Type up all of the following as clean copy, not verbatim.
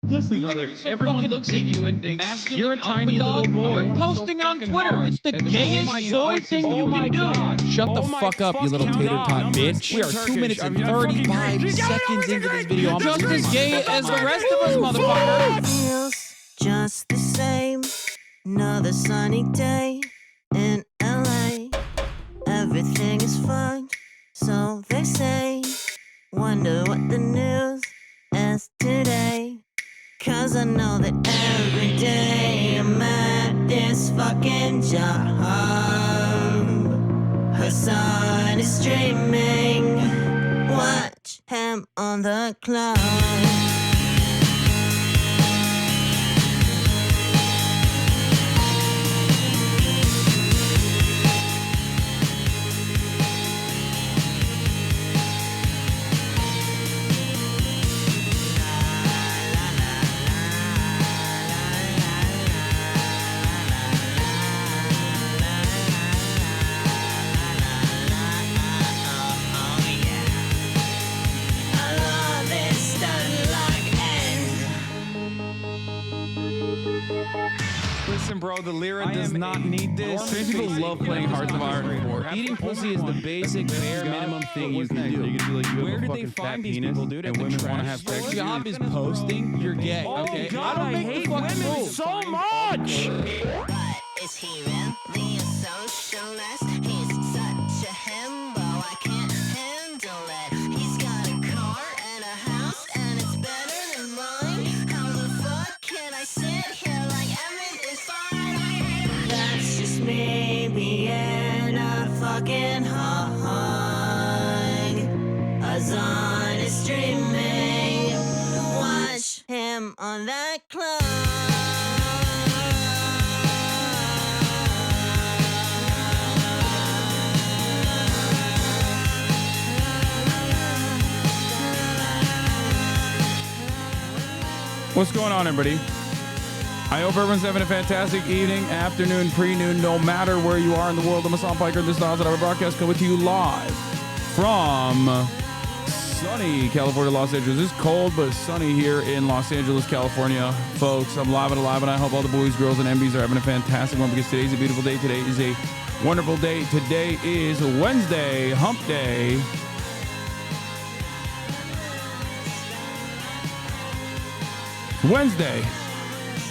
Listen, brother, everyone looks at you and thinks you're a tiny little boy. Posting on Twitter, it's the gayest boy thing you can do. Shut the fuck up, you little tater tot bitch. We are 2 minutes and 35 seconds into this video. I'm just as gay as the rest of us, motherfucker. Feels just the same. Another sunny day in LA. Everything is fine, so they say. Wonder what the news is today. Cause I know that every day I'm at this fucking job. Hasan is streaming. Watch him on the cloud. Listen, bro, the Lyra does not need this. Trans people love playing Hearts of Iron 4. Eating pussy is the basic bare minimum thing you can do. Where did they find these people, dude? And women want to have sex. Your job is posting. You're gay. Okay. God, I hate women so much. But is he really a socialist? He's such a himbo, I can't handle it. He's got a car and a house and it's better than mine. How the fuck can I sit here like everything's fine? That's just me being a fucking hog. Hasan is streaming. Watch him on that cloud. What's going on, everybody? I hope everyone's having a fantastic evening, afternoon, pre-noon, no matter where you are in the world. I'm Hasan Piker, and this is the HasnAbi broadcast coming to you live from sunny California, Los Angeles. It's cold, but sunny here in Los Angeles, California. Folks, I'm live and alive, and I hope all the boys, girls, and MBs are having a fantastic one because today's a beautiful day. Today is a wonderful day. Today is Wednesday, hump day. Wednesday,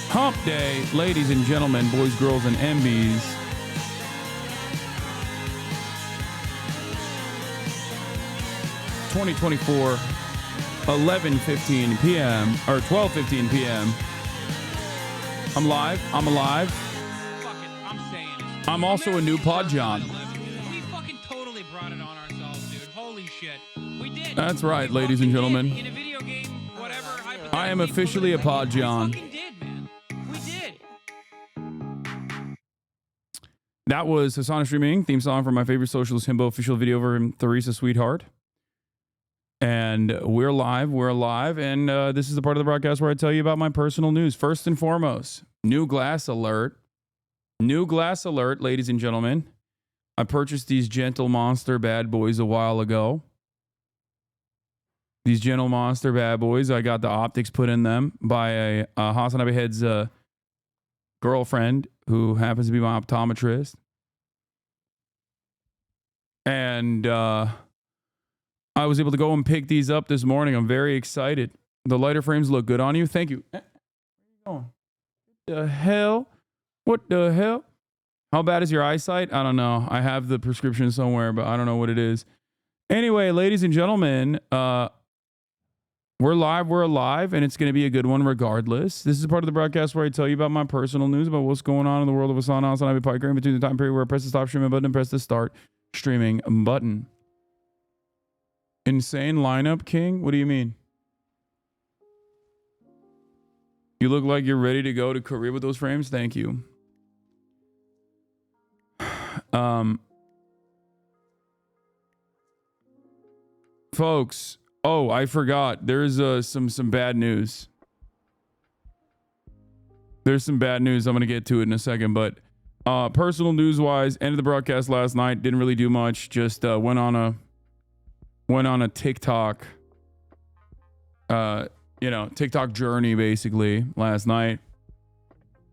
hump day, ladies and gentlemen, boys, girls, and MBs. (2024) 11:15 p.m. or 12:15 p.m. I'm live. I'm alive. Fuck it, I'm saying it. I'm also a new pod John. We fucking totally brought it on ourselves, dude. Holy shit. We did. That's right, We ladies and fucking gentlemen. did. In a video game, whatever. I am officially a pod John. We fucking did, man. We did. That was Hasan Streaming, theme song from my favorite socialist himbo official video for Theresa Sweetheart. And we're live, and this is the part of the broadcast where I tell you about my personal news. First and foremost, new glass alert, ladies and gentlemen. I purchased these Gentle Monster bad boys a while ago. These Gentle Monster bad boys, I got the optics put in them by a HasnAbi head's girlfriend who happens to be my optometrist. And I was able to go and pick these up this morning. I'm very excited. The lighter frames look good on you. Thank you. Where are you going? What the hell? What the hell? How bad is your eyesight? I don't know. I have the prescription somewhere, but I don't know what it is. Anyway, ladies and gentlemen, we're live, we're alive, and it's going to be a good one regardless. This is part of the broadcast where I tell you about my personal news, about what's going on in the world of Hasan, HasnAbi Piker, in between the time period where I press the stop streaming button and press the start streaming button. Insane lineup, King? What do you mean? You look like you're ready to go to Korea with those frames? Thank you. Folks, oh, I forgot. There's some bad news. There's some bad news. I'm going to get to it in a second, but personal news-wise, ended the broadcast last night. Didn't really do much. Just went on a TikTok TikTok journey basically last night.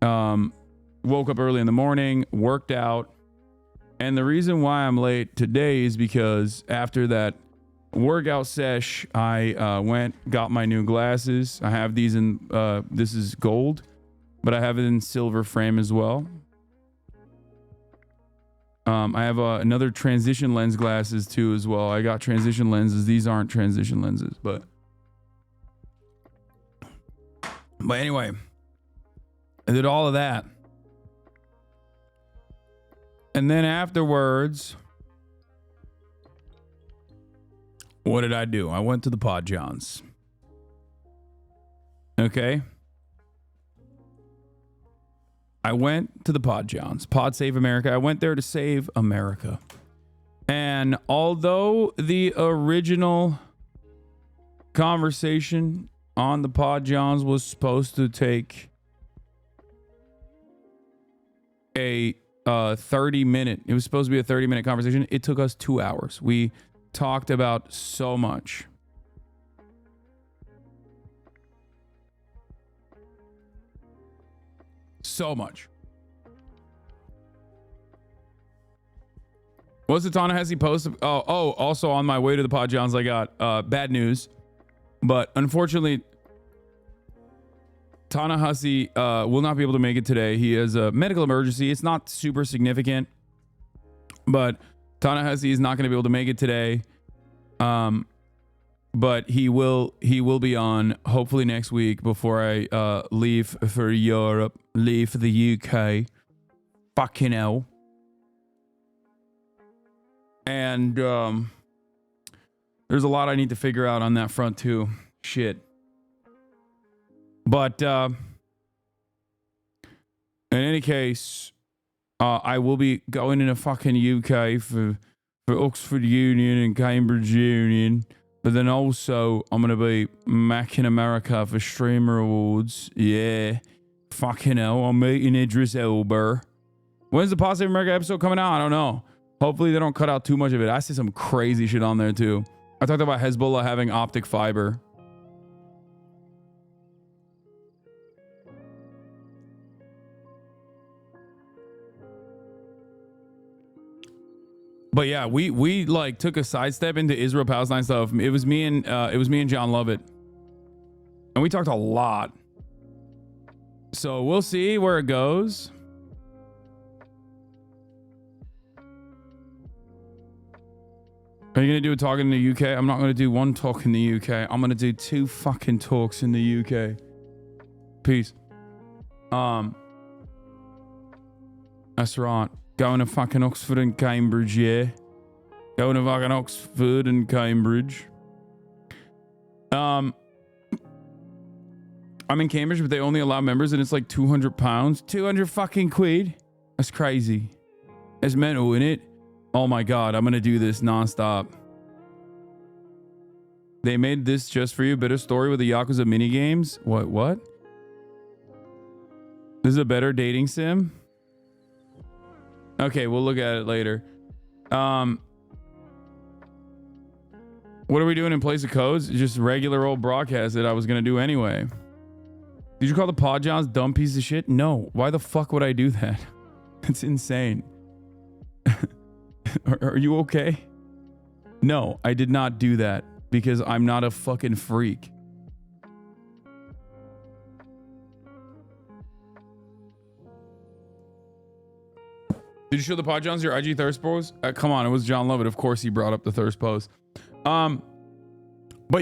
Woke up early in the morning, worked out. And the reason why I'm late today is because after that workout sesh, I got my new glasses. I have these in, this is gold, but I have it in silver frame as well. I have another transition lens glasses too as well. I got transition lenses. These aren't transition lenses, but anyway, I did all of that. And then afterwards, what did I do? I went to the Pod Johns. Okay. I went to the Pod Johns. Pod Save America. I went there to save America. And although the original conversation on the Pod Johns was supposed to take a 30-minute, it was supposed to be a 30-minute conversation. It took us 2 hours. We talked about so much. So much. What's the Ta-Nehisi post? Also on my way to the Pod Johns, I got bad news. But unfortunately, Ta-Nehisi will not be able to make it today. He has a medical emergency. It's not super significant, but Ta-Nehisi is not going to be able to make it today. But he will be on hopefully next week before I leave for Europe, leave for the UK. Fucking hell. And there's a lot I need to figure out on that front too. Shit. But in any case, I will be going in a fucking UK for Oxford Union and Cambridge Union. But then also, I'm going to be back in America for Streamer Awards. Yeah. Fucking hell. I'm meeting Idris Elba. When's the Pod Save America episode coming out? I don't know. Hopefully they don't cut out too much of it. I see some crazy shit on there too. I talked about Hezbollah having optic fiber. But yeah, we like took a sidestep into Israel Palestine stuff. It was me and John Lovett, and we talked a lot. So we'll see where it goes. Are you gonna do a talk in the UK? I'm not gonna do one talk in the UK. I'm gonna do 2 fucking talks in the UK. Peace. That's right. Going to fucking Oxford and Cambridge, yeah. Going to fucking Oxford and Cambridge. I'm in Cambridge, but they only allow members, and it's like £200. 200 fucking quid. That's crazy. That's mental, isn't it? Oh my god, I'm gonna do this nonstop. They made this just for you. Better story with the Yakuza mini games. What? This is a better dating sim? Okay, we'll look at it later. What are we doing in place of codes? Just regular old broadcast that I was gonna do anyway. Did you call the Pod Johns dumb piece of shit? No. Why the fuck would I do that? It's insane. Are you okay? No, I did not do that because I'm not a fucking freak. Did you show the Pod Johns your IG thirst post? Come on, it was John Lovett. Of course he brought up the thirst post. But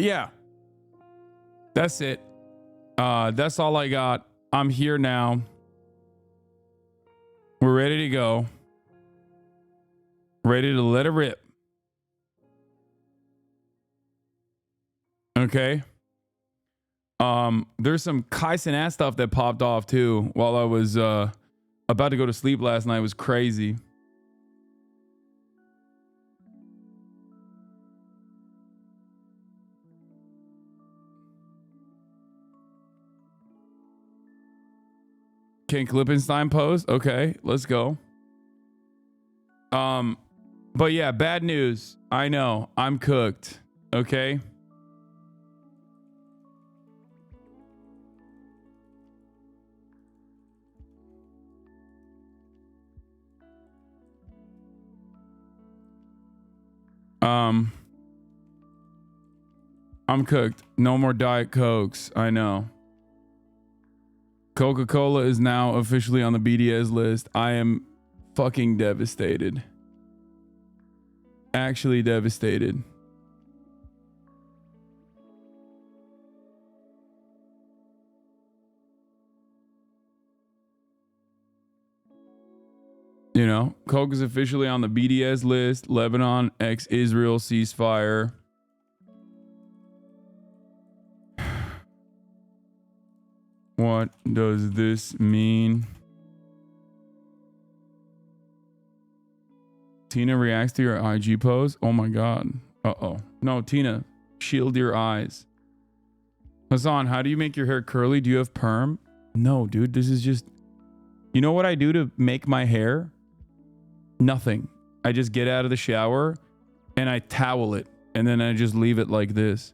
yeah, that's it. That's all I got. I'm here now. We're ready to go. Ready to let it rip. Okay. There's some Kaisen ass stuff that popped off too while I was about to go to sleep last night. It was crazy. Ken Klippenstein post. Okay, let's go. But yeah, bad news. I know. I'm cooked. Okay. I'm cooked. No more Diet Cokes. I know. Coca-Cola is now officially on the BDS list. I am fucking devastated. Actually devastated. You know, Coke is officially on the BDS list. Lebanon ex-Israel ceasefire. What does this mean? Tina reacts to your IG post. Oh my God. Uh-oh. No, Tina, shield your eyes. Hasan, how do you make your hair curly? Do you have perm? No, dude, this is just... You know what I do to make my hair? Nothing. I just get out of the shower and I towel it and then I just leave it like this.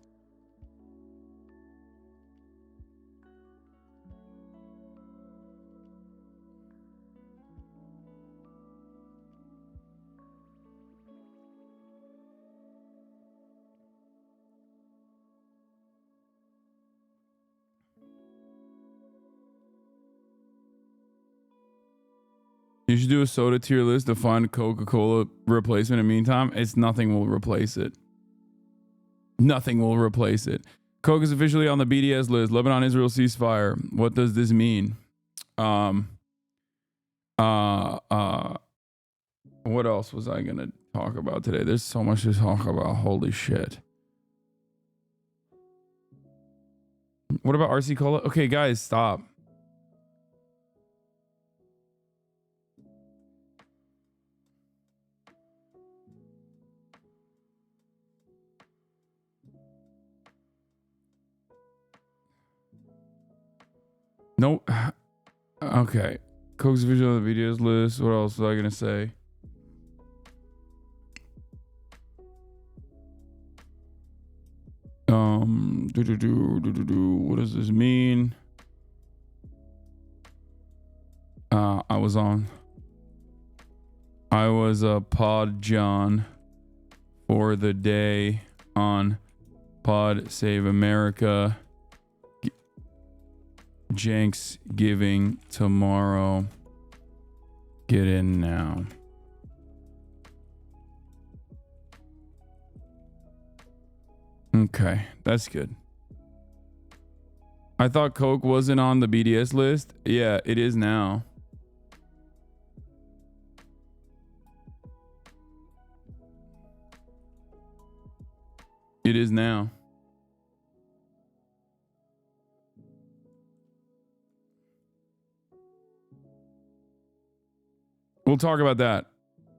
You should do a soda tier list to find Coca-Cola replacement. In the meantime, nothing will replace it. Nothing will replace it. Coke is officially on the BDS list. Lebanon Israel ceasefire. What does this mean? What else was I gonna talk about today? There's so much to talk about. Holy shit. What about RC Cola? Okay, guys, stop. No. Okay. Coke's video on the videos list. What else was I gonna say? What does this mean? I was a Pod John for the day on Pod Save America. Jenks giving tomorrow. Get in now. Okay, that's good. I thought Coke wasn't on the BDS list. Yeah, it is now. It is now. We'll talk about that.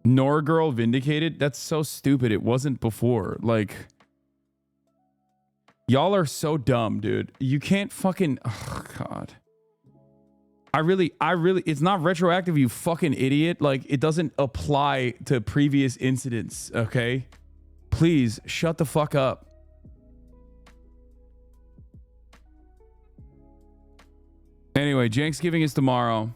Nor girl vindicated? That's so stupid. It wasn't before. Like, y'all are so dumb, dude. You can't fucking... Oh, God. I really... It's not retroactive, you fucking idiot. Like, it doesn't apply to previous incidents, okay? Please, shut the fuck up. Anyway, Thanksgiving is tomorrow.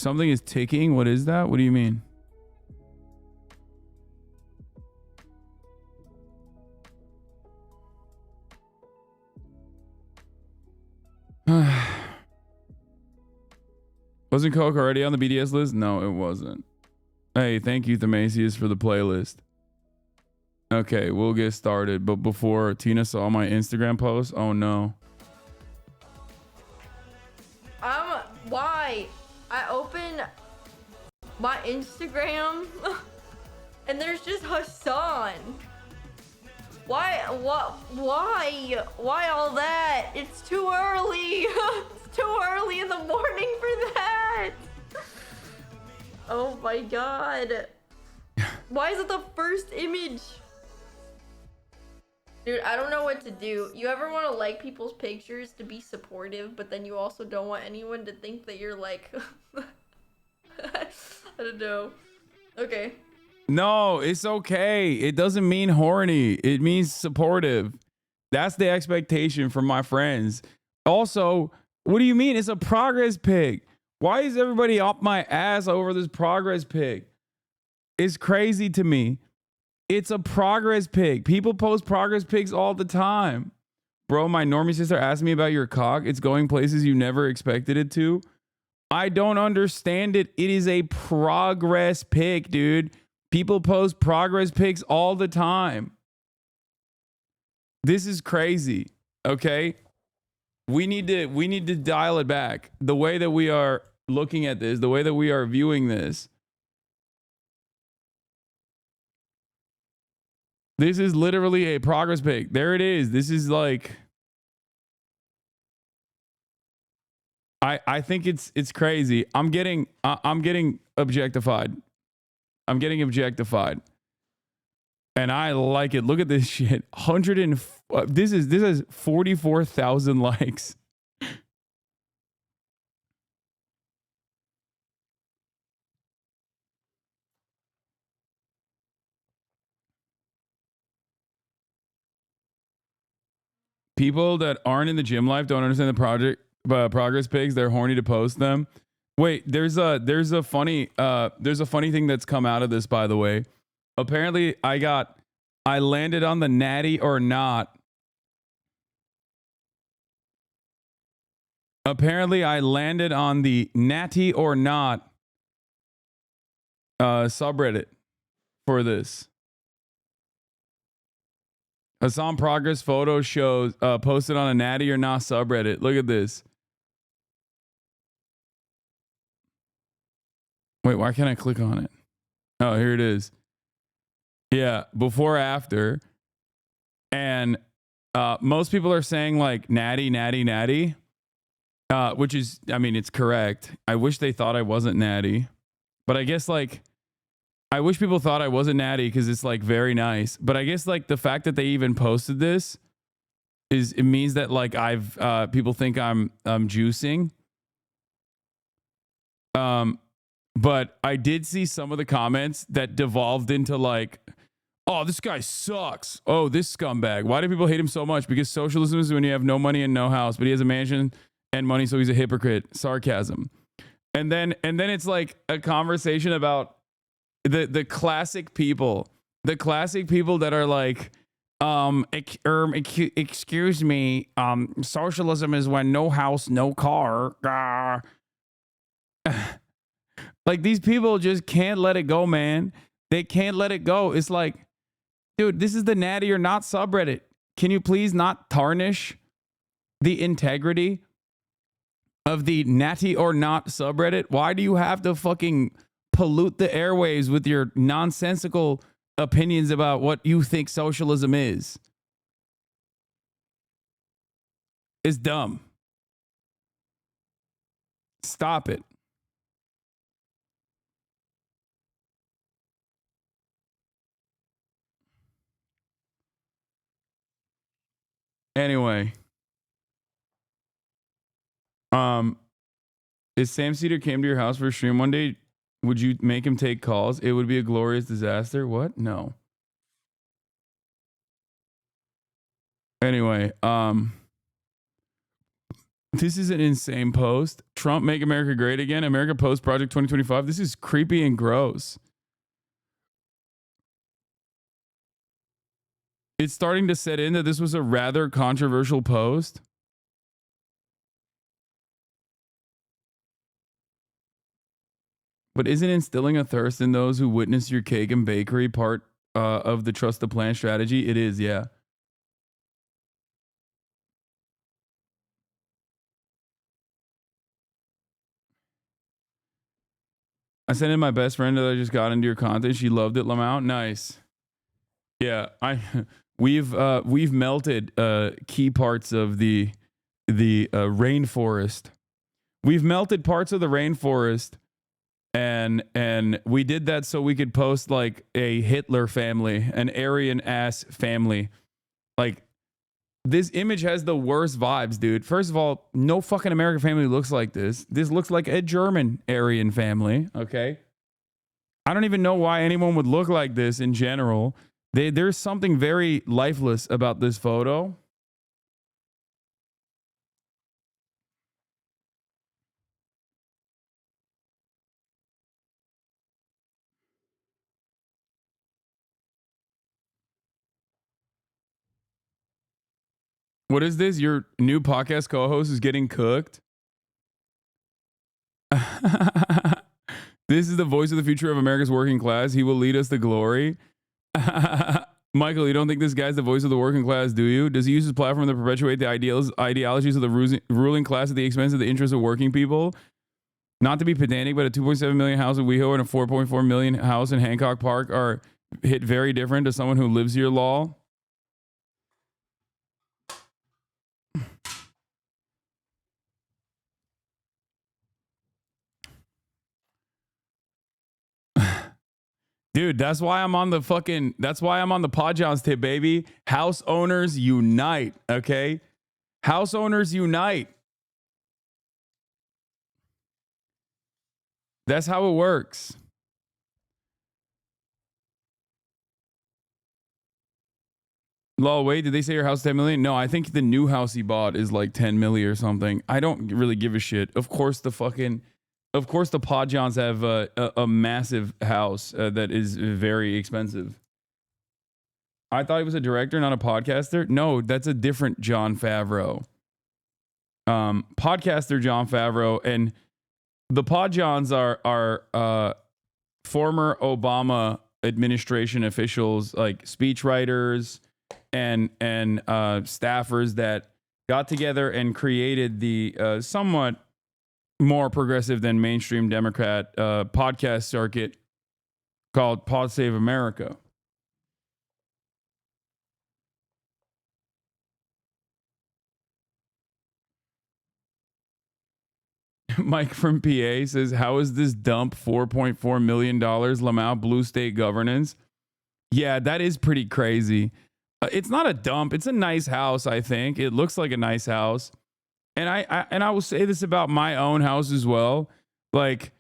Something is ticking? What is that? What do you mean? Wasn't Coke already on the BDS list? No, it wasn't. Hey, thank you, Themasius, for the playlist. Okay, we'll get started. But before Tina saw my Instagram post, oh no. Why? I open my Instagram and there's just Hasan. Why all that? It's too early. It's too early in the morning for that. Oh my God. Why is it the first image? Dude, I don't know what to do. You ever want to like people's pictures to be supportive, but then you also don't want anyone to think that you're like... I don't know. Okay. No, it's okay. It doesn't mean horny. It means supportive. That's the expectation from my friends. Also, what do you mean? It's a progress pic. Why is everybody up my ass over this progress pic? It's crazy to me. It's a progress pic. People post progress pics all the time. Bro, my normie sister asked me about your cock. It's going places you never expected it to. I don't understand it. It is a progress pic, dude. People post progress pics all the time. This is crazy. Okay? We need to dial it back. The way that we are looking at this, the way that we are viewing this. This is literally a progress pic. There it is. This is like I think it's crazy. I'm getting objectified. I'm getting objectified. And I like it. Look at this shit. This has 44,000 likes. People that aren't in the gym life don't understand the progress pigs. They're horny to post them. Wait, there's a funny thing that's come out of this, by the way. Apparently, I landed on the natty or not. Apparently, I landed on the natty or not subreddit for this. Hasan progress photo shows posted on a natty or not subreddit. Look at this. Wait, why can't I click on it? Oh, here it is. Yeah, before after. And most people are saying like natty, natty, natty, which is, I mean, it's correct. I wish they thought I wasn't natty, but I guess like, I wish people thought I wasn't natty because it's like very nice. But I guess like the fact that they even posted this it means that like people think I'm juicing. But I did see some of the comments that devolved into like, oh, this guy sucks. Oh, this scumbag. Why do people hate him so much? Because socialism is when you have no money and no house, but he has a mansion and money, so he's a hypocrite. Sarcasm. And then it's like a conversation about the classic people. The classic people that are like, excuse me, socialism is when no house, no car. Like these people just can't let it go, man. They can't let it go. It's like, dude, this is the natty or not subreddit. Can you please not tarnish the integrity of the natty or not subreddit? Why do you have to fucking pollute the airwaves with your nonsensical opinions about what you think socialism is? It's dumb. Stop it. Anyway, if Sam Cedar came to your house for a stream one day, would you make him take calls? It would be a glorious disaster. What? No. Anyway, this is an insane post. Trump make America great again. America Post Project 2025. This is creepy and gross. It's starting to set in that this was a rather controversial post. But isn't instilling a thirst in those who witness your cake and bakery part of the trust the plan strategy? It is, yeah. I sent in my best friend that I just got into your content. She loved it, Lamau. Nice. Yeah, we've melted key parts of the rainforest. We've melted parts of the rainforest, and we did that so we could post like a Hitler family, an Aryan ass family. Like this image has the worst vibes, dude. First of all, no fucking American family looks like this. This looks like a German Aryan family. Okay, I don't even know why anyone would look like this in general. There's something very lifeless about this photo. What is this? Your new podcast co-host is getting cooked? This is the voice of the future of America's working class. He will lead us to glory. Michael, you don't think this guy's the voice of the working class, do you? Does he use his platform to perpetuate the ideologies of the ruling class at the expense of the interests of working people? Not to be pedantic, but a 2.7 million house in WeHo and a 4.4 million house in Hancock Park are hit very different to someone who lives here, lol. Dude, that's why I'm on the Podjohns tip, baby. House owners unite, okay? House owners unite. That's how it works. Lol, wait, did they say your house is 10 million? No, I think the new house he bought is like 10 million or something. I don't really give a shit. Of course the Podjohns have a massive house that is very expensive. I thought he was a director, not a podcaster. No, that's a different Jon Favreau. Podcaster Jon Favreau, and the Podjohns are former Obama administration officials, like speechwriters and staffers that got together and created the somewhat more progressive than mainstream Democrat podcast circuit called Pod Save America. Mike from PA says, how is this dump $4.4 million Lamau Blue State governance? Yeah, that is pretty crazy. It's not a dump. It's a nice house, I think. It looks like a nice house. And I will say this about my own house as well. Like,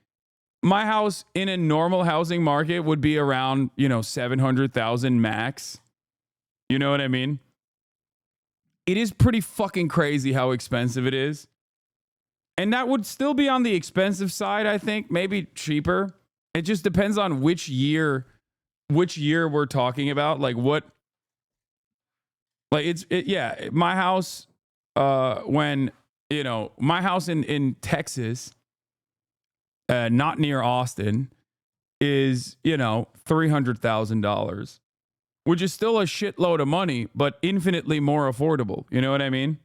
my house in a normal housing market would be around, 700,000 max. You know what I mean? It is pretty fucking crazy how expensive it is. And that would still be on the expensive side, I think, maybe cheaper. It just depends on which year we're talking about. Like what, like my house, when, my house in Texas, not near Austin, is, $300,000, which is still a shitload of money, but infinitely more affordable. You know what I mean?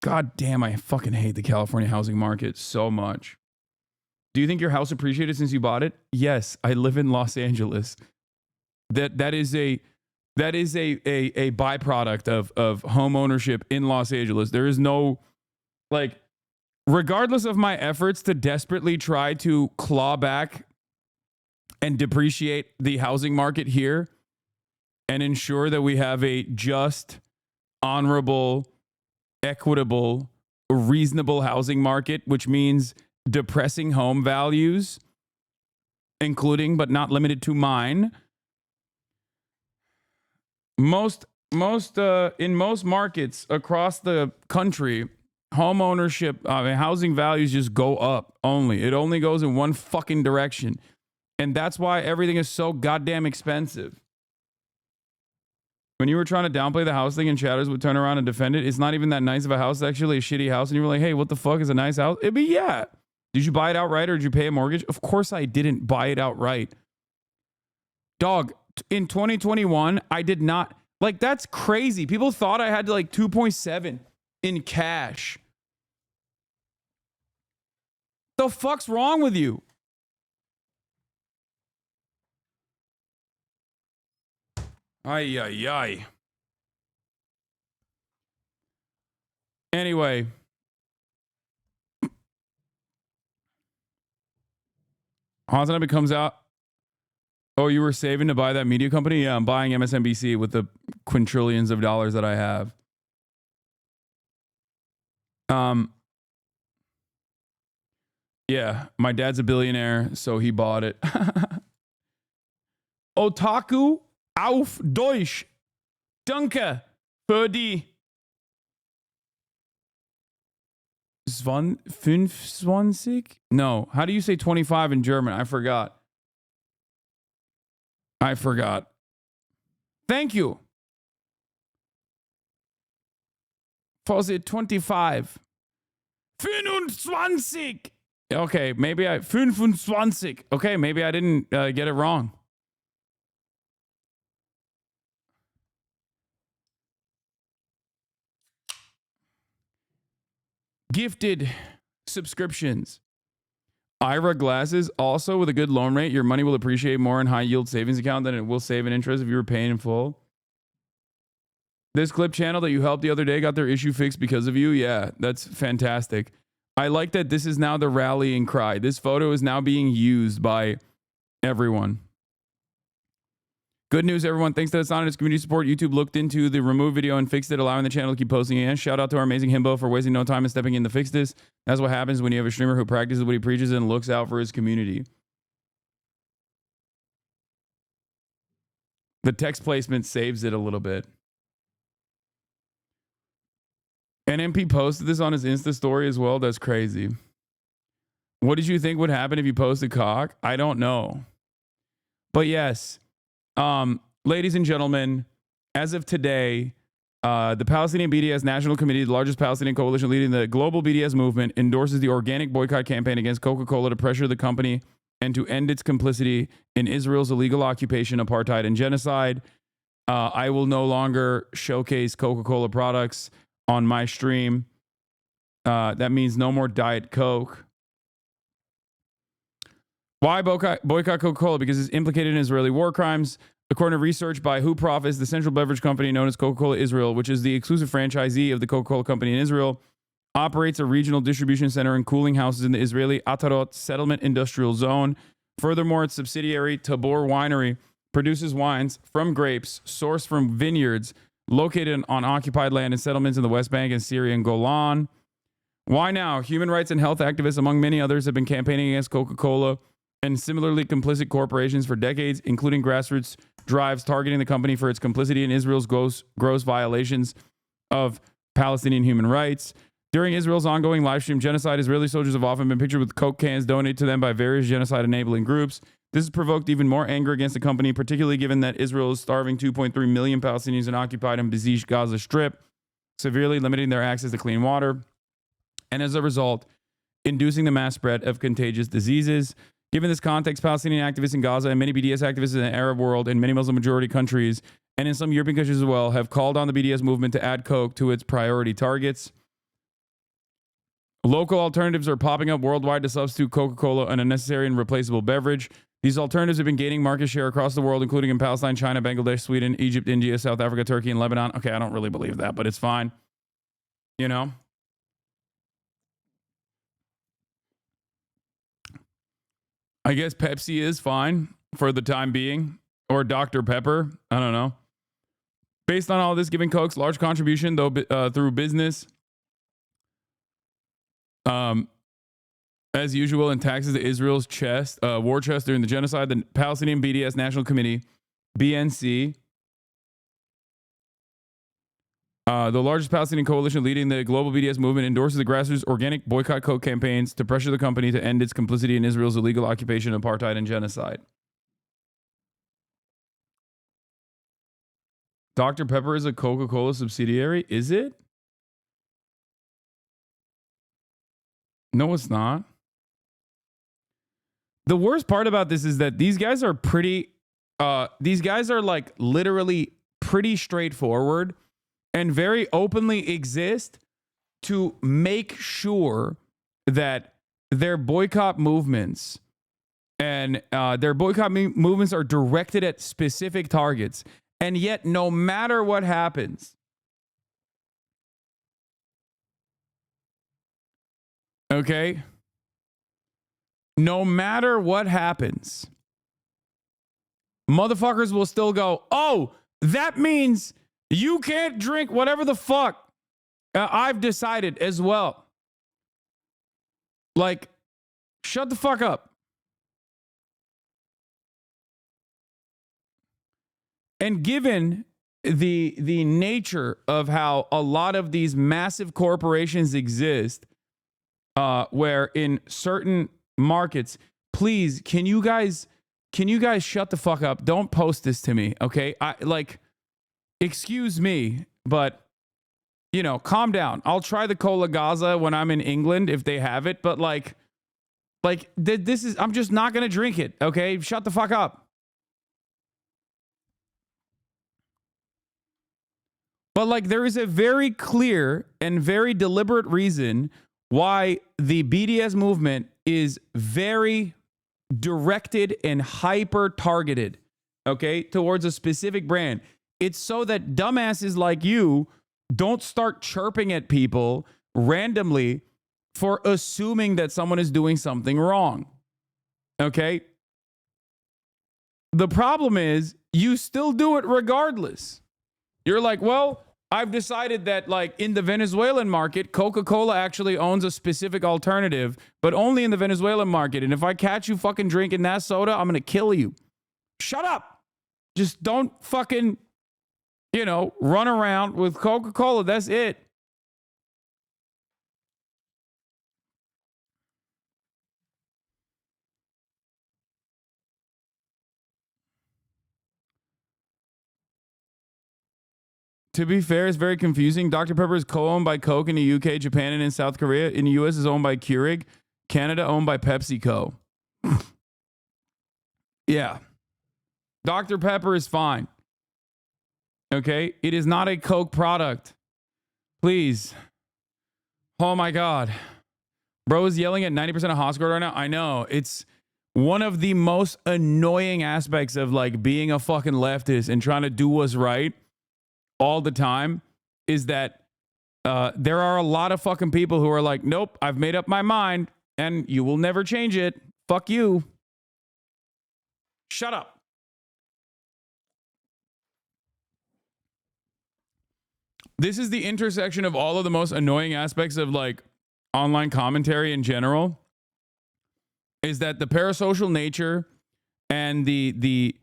God damn, I fucking hate the California housing market so much. Do you think your house appreciated since you bought it? Yes, I live in Los Angeles. That is a byproduct of home ownership in Los Angeles. There is no, like, regardless of my efforts to desperately try to claw back and depreciate the housing market here and ensure that we have a just, honorable, equitable, reasonable housing market, which means depressing home values, including but not limited to mine. In most markets across the country, home ownership, housing values just go up only. It only goes in one fucking direction. And that's why everything is so goddamn expensive. When you were trying to downplay the house thing and Chatters would turn around and defend it, it's not even that nice of a house. It's actually a shitty house. And you were like, hey, what the fuck is a nice house? It'd be, yeah. Did you buy it outright or did you pay a mortgage? Of course I didn't buy it outright. Dog, in 2021, I did not. Like, that's crazy. People thought I had like 2.7 in cash. The fuck's wrong with you? Ay, ay, ay. Anyway. HasnAbi comes out. Oh, you were saving to buy that media company? Yeah, I'm buying MSNBC with the quintillions of dollars that I have. Yeah, my dad's a billionaire, so he bought it. Otaku auf Deutsch. Danke für die 25? No, how do you say 25 in German? I forgot. Thank you. for the 25. 25. Okay, maybe 25. Okay, maybe I didn't get it wrong. Gifted subscriptions. IRA glasses, also with a good loan rate, your money will appreciate more in high yield savings account than it will save in interest if you were paying in full. This clip channel that you helped the other day got their issue fixed because of you. Yeah, that's fantastic. I like that this is now the rallying cry. This photo is now being used by everyone. Good news, everyone. Thanks to Hasan and his community support, YouTube looked into the removed video and fixed it, allowing the channel to keep posting again. Shout out to our amazing himbo for wasting no time and stepping in to fix this. That's what happens when you have a streamer who practices what he preaches and looks out for his community. The text placement saves it a little bit. NMP posted this on his Insta story as well. That's crazy. What did you think would happen if you posted cock? I don't know. But yes, ladies and gentlemen, as of today, the Palestinian BDS National Committee, the largest Palestinian coalition leading the global BDS movement, endorses the organic boycott campaign against Coca-Cola to pressure the company and to end its complicity in Israel's illegal occupation, apartheid, and genocide. I will no longer showcase Coca-Cola products on my stream. That means no more Diet Coke. Why boycott Coca-Cola? Because it's implicated in Israeli war crimes. According to research by Who Profits, the central beverage company known as Coca-Cola Israel, which is the exclusive franchisee of the Coca-Cola company in Israel, operates a regional distribution center and cooling houses in the Israeli Atarot settlement industrial zone. Furthermore, its subsidiary, Tabor Winery, produces wines from grapes sourced from vineyards located on occupied land in settlements in the West Bank and Syria and Golan. Why now? Human rights and health activists, among many others, have been campaigning against Coca-Cola and similarly complicit corporations for decades, including grassroots drives targeting the company for its complicity in Israel's gross violations of Palestinian human rights. During Israel's ongoing live stream genocide, Israeli soldiers have often been pictured with Coke cans donated to them by various genocide-enabling groups. This has provoked even more anger against the company, particularly given that Israel is starving 2.3 million Palestinians in occupied and besieged Gaza Strip, severely limiting their access to clean water, and as a result, inducing the mass spread of contagious diseases. Given this context, Palestinian activists in Gaza and many BDS activists in the Arab world and many Muslim majority countries, and in some European countries as well, have called on the BDS movement to add Coke to its priority targets. Local alternatives are popping up worldwide to substitute Coca-Cola, an unnecessary and replaceable beverage. These alternatives have been gaining market share across the world, including in Palestine, China, Bangladesh, Sweden, Egypt, India, South Africa, Turkey, and Lebanon. Okay, I don't really believe that, but it's fine. You know? I guess Pepsi is fine for the time being, or Dr. Pepper. I don't know. Based on all this, giving Coke's large contribution, though, through business, as usual, in taxes to Israel's war chest during the genocide, the Palestinian BDS National Committee, BNC, the largest Palestinian coalition leading the global BDS movement, endorses the grassroots organic boycott Coke campaigns to pressure the company to end its complicity in Israel's illegal occupation, apartheid, and genocide. Dr. Pepper is a Coca-Cola subsidiary? Is it? No, it's not. The worst part about this is that these guys are like literally pretty straightforward and very openly exist to make sure that their boycott movements and movements are directed at specific targets. And yet, no matter what happens, okay, no matter what happens, motherfuckers will still go, oh, that means you can't drink whatever the fuck I've decided as well. Like, shut the fuck up. And given the nature of how a lot of these massive corporations exist, where in certain markets, please, can you guys shut the fuck up? Don't post this to me, okay? Excuse me, but you know, calm down. I'll try the Cola Gaza when I'm in England if they have it, but this is, I'm just not going to drink it, okay? Shut the fuck up. But like, there is a very clear and very deliberate reason why the BDS movement is very directed and hyper targeted, okay, towards a specific brand. It's so that dumbasses like you don't start chirping at people randomly for assuming that someone is doing something wrong, okay? The problem is you still do it regardless. You're like, well, I've decided that like in the Venezuelan market, Coca-Cola actually owns a specific alternative, but only in the Venezuelan market. And if I catch you fucking drinking that soda, I'm going to kill you. Shut up. Just don't fucking, you know, run around with Coca-Cola. That's it. To be fair, it's very confusing. Dr. Pepper is co-owned by Coke in the UK, Japan, and in South Korea. In the US, is owned by Keurig. Canada, owned by PepsiCo. Yeah. Dr. Pepper is fine. Okay? It is not a Coke product. Please. Oh my God. Bro is yelling at 90% of Hosgard right now. I know. It's one of the most annoying aspects of like being a fucking leftist and trying to do what's right all the time is that there are a lot of fucking people who are like, nope, I've made up my mind and you will never change it. Fuck you. Shut up. This is the intersection of all of the most annoying aspects of like online commentary in general, is that the parasocial nature and the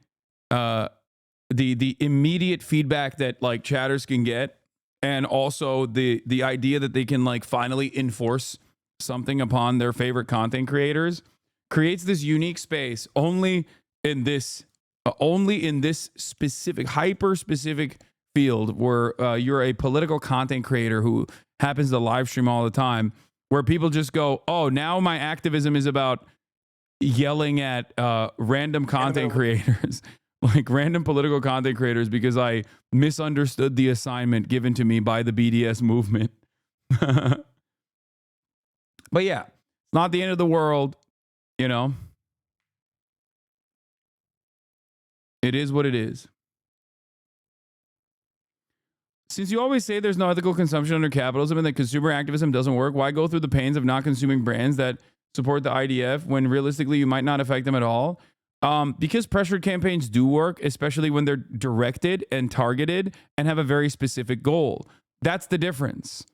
immediate feedback that like chatters can get, and also the idea that they can like finally enforce something upon their favorite content creators creates this unique space only in this specific hyper specific field where you're a political content creator who happens to live stream all the time, where people just go, oh, now my activism is about yelling at random content creators, like random political content creators, because I misunderstood the assignment given to me by the BDS movement. But yeah, it's not the end of the world, you know. It is what it is. Since you always say there's no ethical consumption under capitalism and that consumer activism doesn't work, why go through the pains of not consuming brands that support the IDF when realistically you might not affect them at all? Because pressure campaigns do work, especially when they're directed and targeted and have a very specific goal. That's the difference.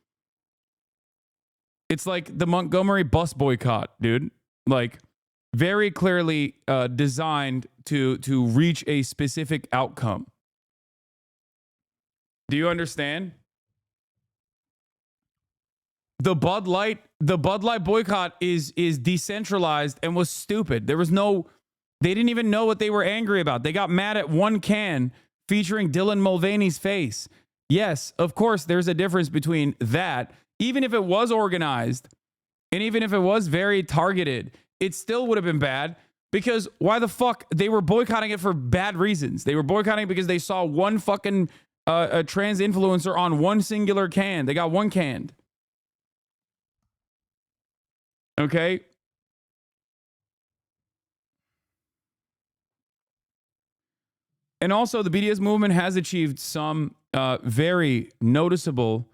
It's like the Montgomery bus boycott, dude. Like very clearly designed to reach a specific outcome. Do you understand? The Bud Light boycott is decentralized and was stupid. They didn't even know what they were angry about. They got mad at one can featuring Dylan Mulvaney's face. Yes, of course, there's a difference between that. Even if it was organized and even if it was very targeted, it still would have been bad, because why the fuck? They were boycotting it for bad reasons. They were boycotting it because they saw one fucking a trans influencer on one singular can. They got one canned. Okay? And also, the BDS movement has achieved some very noticeable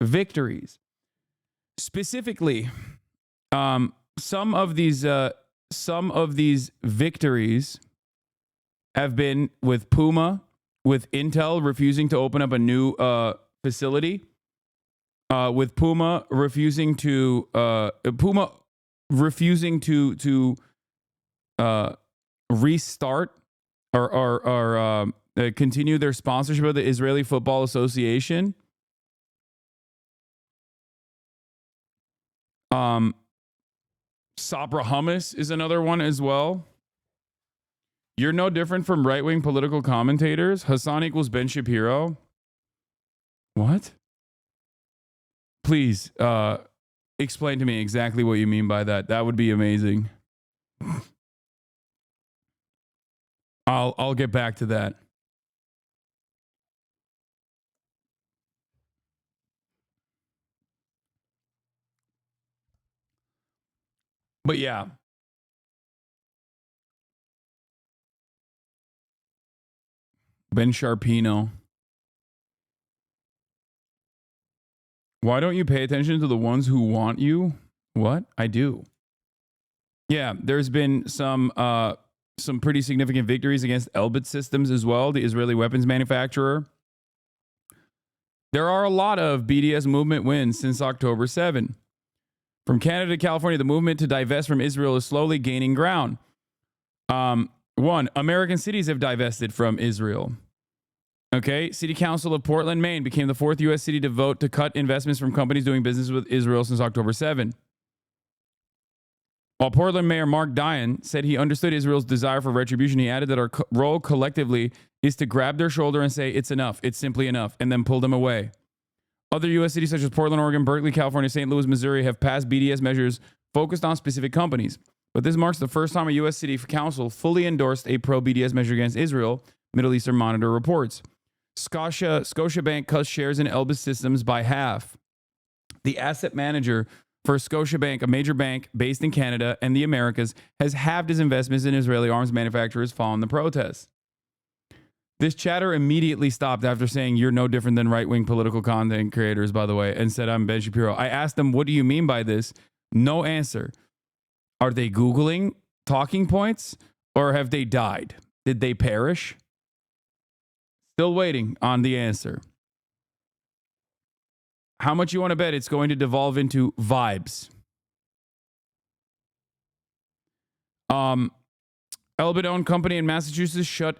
victories. Specifically, some of these victories have been with Puma, with Intel refusing to open up a new facility, with Puma refusing to restart or continue their sponsorship of the Israeli Football Association. Sabra Hummus is another one as well. You're no different from right-wing political commentators. Hasan equals Ben Shapiro. What? please explain to me exactly what you mean by that. That would be amazing. I'll get back to that. But yeah. Ben Sharpino. Why don't you pay attention to the ones who want you? What? I do. Yeah, there's been some pretty significant victories against Elbit Systems as well, the Israeli weapons manufacturer. There are a lot of BDS movement wins since October 7. From Canada to California, the movement to divest from Israel is slowly gaining ground. One, American cities have divested from Israel. Okay, City Council of Portland, Maine became the 4th U.S. city to vote to cut investments from companies doing business with Israel since October 7. While Portland Mayor Mark Dion said he understood Israel's desire for retribution, he added that our role collectively is to grab their shoulder and say, it's enough, it's simply enough, and then pull them away. Other U.S. cities such as Portland, Oregon, Berkeley, California, St. Louis, Missouri have passed BDS measures focused on specific companies. But this marks the first time a U.S. city council fully endorsed a pro-BDS measure against Israel, Middle Eastern Monitor reports. Scotiabank cuts shares in Elbit Systems by half. The asset manager for Scotiabank, a major bank based in Canada and the Americas, has halved his investments in Israeli arms manufacturers following the protests. This chatter immediately stopped after saying, you're no different than right-wing political content creators, by the way, and said, I'm Ben Shapiro. I asked them, what do you mean by this? No answer. Are they Googling talking points or have they died? Did they perish? Still waiting on the answer. How much you want to bet it's going to devolve into vibes? Elbit-owned company in Massachusetts shut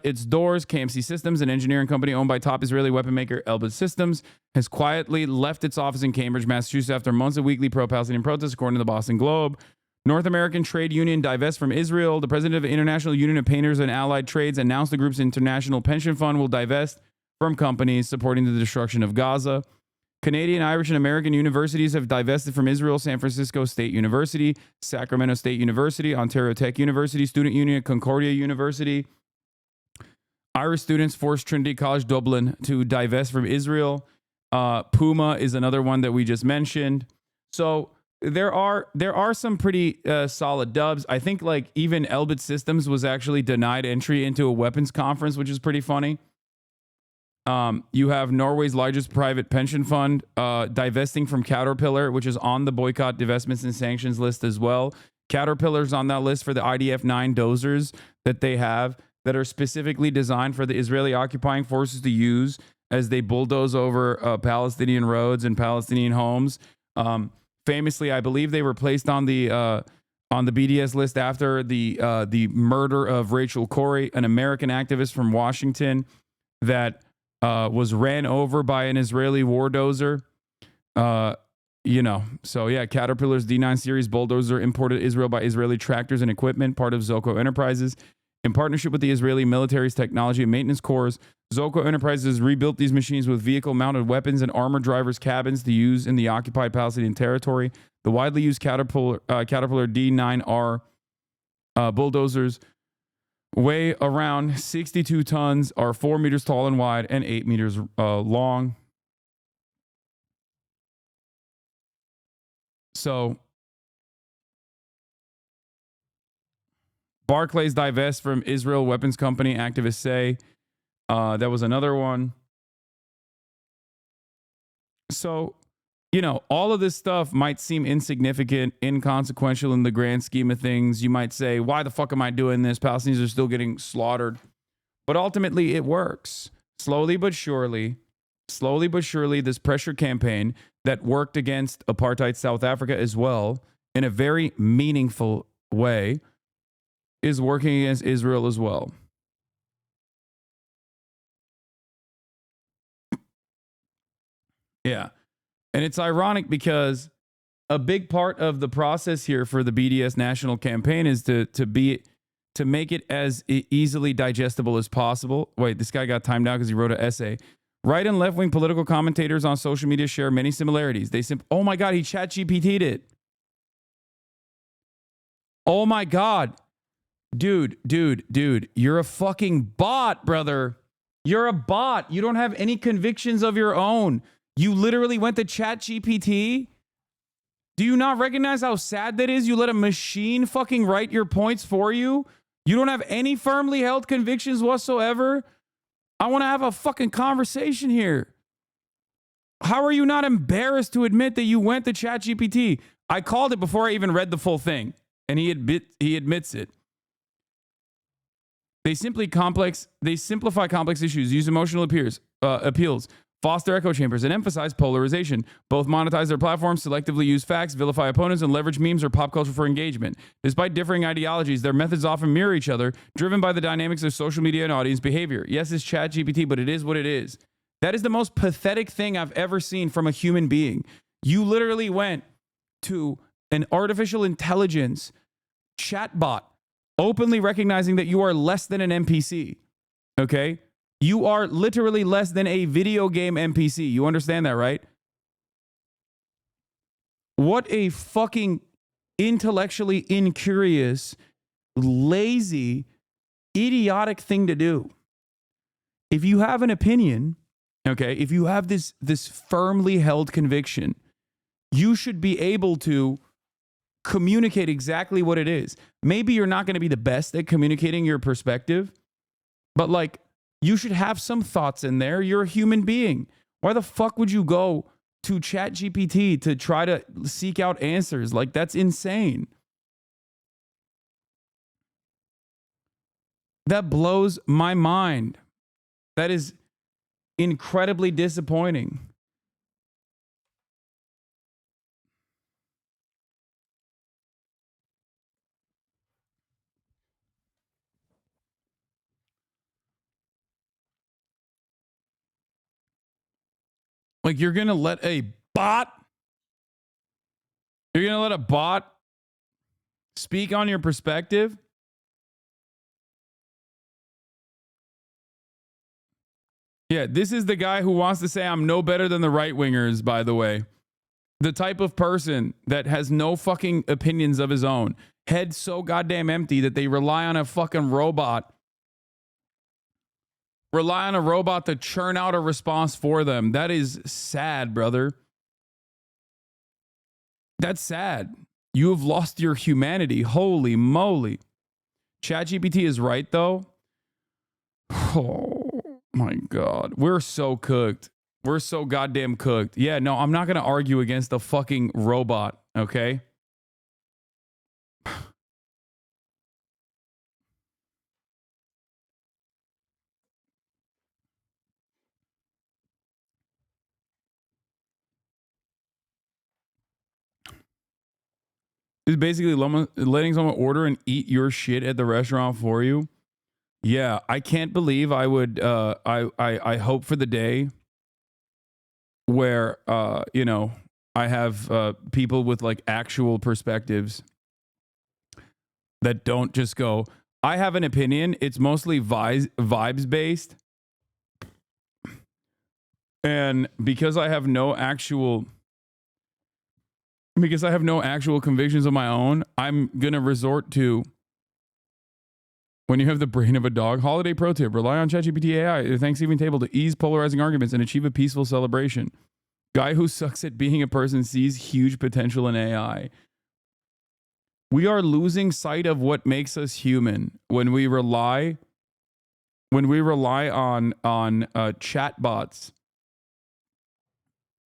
its doors. KMC Systems, an engineering company owned by top Israeli weapon maker Elbit Systems, has quietly left its office in Cambridge, Massachusetts after months of weekly pro-Palestinian protests, according to the Boston Globe. North American Trade Union divests from Israel. The president of the International Union of Painters and Allied Trades announced the group's international pension fund will divest from companies supporting the destruction of Gaza. Canadian, Irish, and American universities have divested from Israel. San Francisco State University, Sacramento State University, Ontario Tech University, Student Union, Concordia University. Irish students forced Trinity College Dublin to divest from Israel. Puma is another one that we just mentioned. So there are some pretty solid dubs. I think like even Elbit Systems was actually denied entry into a weapons conference, which is pretty funny. You have Norway's largest private pension fund divesting from Caterpillar, which is on the boycott, divestments, and sanctions list as well. Caterpillar's on that list for the IDF-9 dozers that they have that are specifically designed for the Israeli occupying forces to use as they bulldoze over Palestinian roads and Palestinian homes. Famously, I believe they were placed on the BDS list after the murder of Rachel Corrie, an American activist from Washington that was ran over by an Israeli war dozer. So yeah, Caterpillar's D9 series bulldozer imported Israel by Israeli tractors and equipment, part of Zoko Enterprises. In partnership with the Israeli military's technology and maintenance corps, Zoko Enterprises rebuilt these machines with vehicle-mounted weapons and armored drivers' cabins to use in the occupied Palestinian territory. The widely used Caterpillar D9R bulldozers weigh around 62 tons, are 4 meters tall and wide, and 8 meters long. So Barclays divest from Israel weapons company, activists say. That was another one. So, all of this stuff might seem insignificant, inconsequential in the grand scheme of things. You might say, why the fuck am I doing this? Palestinians are still getting slaughtered. But ultimately, it works. Slowly but surely, this pressure campaign that worked against apartheid South Africa as well, in a very meaningful way, is working against Israel as well. Yeah. And it's ironic because a big part of the process here for the BDS national campaign is to make it as easily digestible as possible. Wait, this guy got timed out because he wrote an essay. Right and left wing political commentators on social media share many similarities. Oh my God, he chat GPT'd it. Oh my God. Dude, you're a fucking bot, brother. You're a bot. You don't have any convictions of your own. You literally went to chat GPT. Do you not recognize how sad that is? You let a machine fucking write your points for you. You don't have any firmly held convictions whatsoever. I want to have a fucking conversation here. How are you not embarrassed to admit that you went to ChatGPT? I called it before I even read the full thing, and he admits it. They simplify complex issues, use emotional appeals, foster echo chambers, and emphasize polarization. Both monetize their platforms, selectively use facts, vilify opponents, and leverage memes or pop culture for engagement. Despite differing ideologies, their methods often mirror each other, driven by the dynamics of social media and audience behavior. Yes, it's ChatGPT, but it is what it is. That is the most pathetic thing I've ever seen from a human being. You literally went to an artificial intelligence chatbot, openly recognizing that you are less than an NPC. Okay? You are literally less than a video game NPC. You understand that, right? What a fucking intellectually incurious, lazy, idiotic thing to do. If you have an opinion, okay, if you have this firmly held conviction, you should be able to communicate exactly what it is. Maybe you're not going to be the best at communicating your perspective, but like, you should have some thoughts in there. You're a human being. Why the fuck would you go to ChatGPT to try to seek out answers? Like, that's insane. That blows my mind. That is incredibly disappointing. Like, you're going to let a bot speak on your perspective? Yeah, this is the guy who wants to say I'm no better than the right wingers, by the way. The type of person that has no fucking opinions of his own. Head so goddamn empty that they rely on a fucking robot. Rely on a robot to churn out a response for them. That is sad, brother. That's sad. You have lost your humanity. Holy moly. ChatGPT is right, though. Oh, my God. We're so cooked. We're so goddamn cooked. Yeah, no, I'm not going to argue against a fucking robot, okay? It's basically letting someone order and eat your shit at the restaurant for you. Yeah, I can't believe I would. I hope for the day where I have people with like actual perspectives that don't just go, I have an opinion. It's mostly vibes based, and because I have no actual convictions of my own, I'm gonna resort to, when you have the brain of a dog. Holiday pro tip: rely on ChatGPT AI, the Thanksgiving table, to ease polarizing arguments and achieve a peaceful celebration. Guy who sucks at being a person sees huge potential in AI. We are losing sight of what makes us human when we rely on chatbots.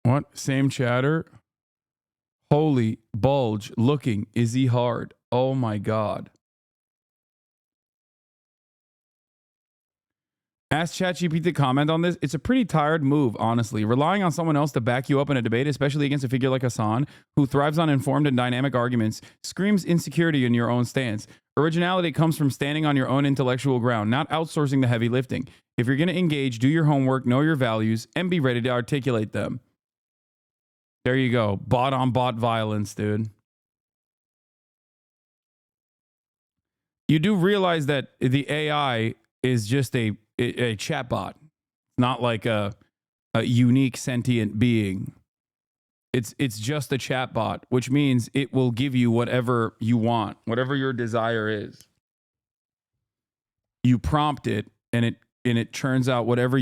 What? Same chatter? Holy bulge looking. Is he hard? Oh my God. Ask ChatGPT to comment on this. It's a pretty tired move, honestly. Relying on someone else to back you up in a debate, especially against a figure like Hasan, who thrives on informed and dynamic arguments, screams insecurity in your own stance. Originality comes from standing on your own intellectual ground, not outsourcing the heavy lifting. If you're going to engage, do your homework, know your values, and be ready to articulate them. There you go. Bot on bot violence, dude. You do realize that the AI is just a chatbot, not like a a unique sentient being. It's just a chatbot, which means it will give you whatever you want, whatever your desire is. You prompt it, and it churns out whatever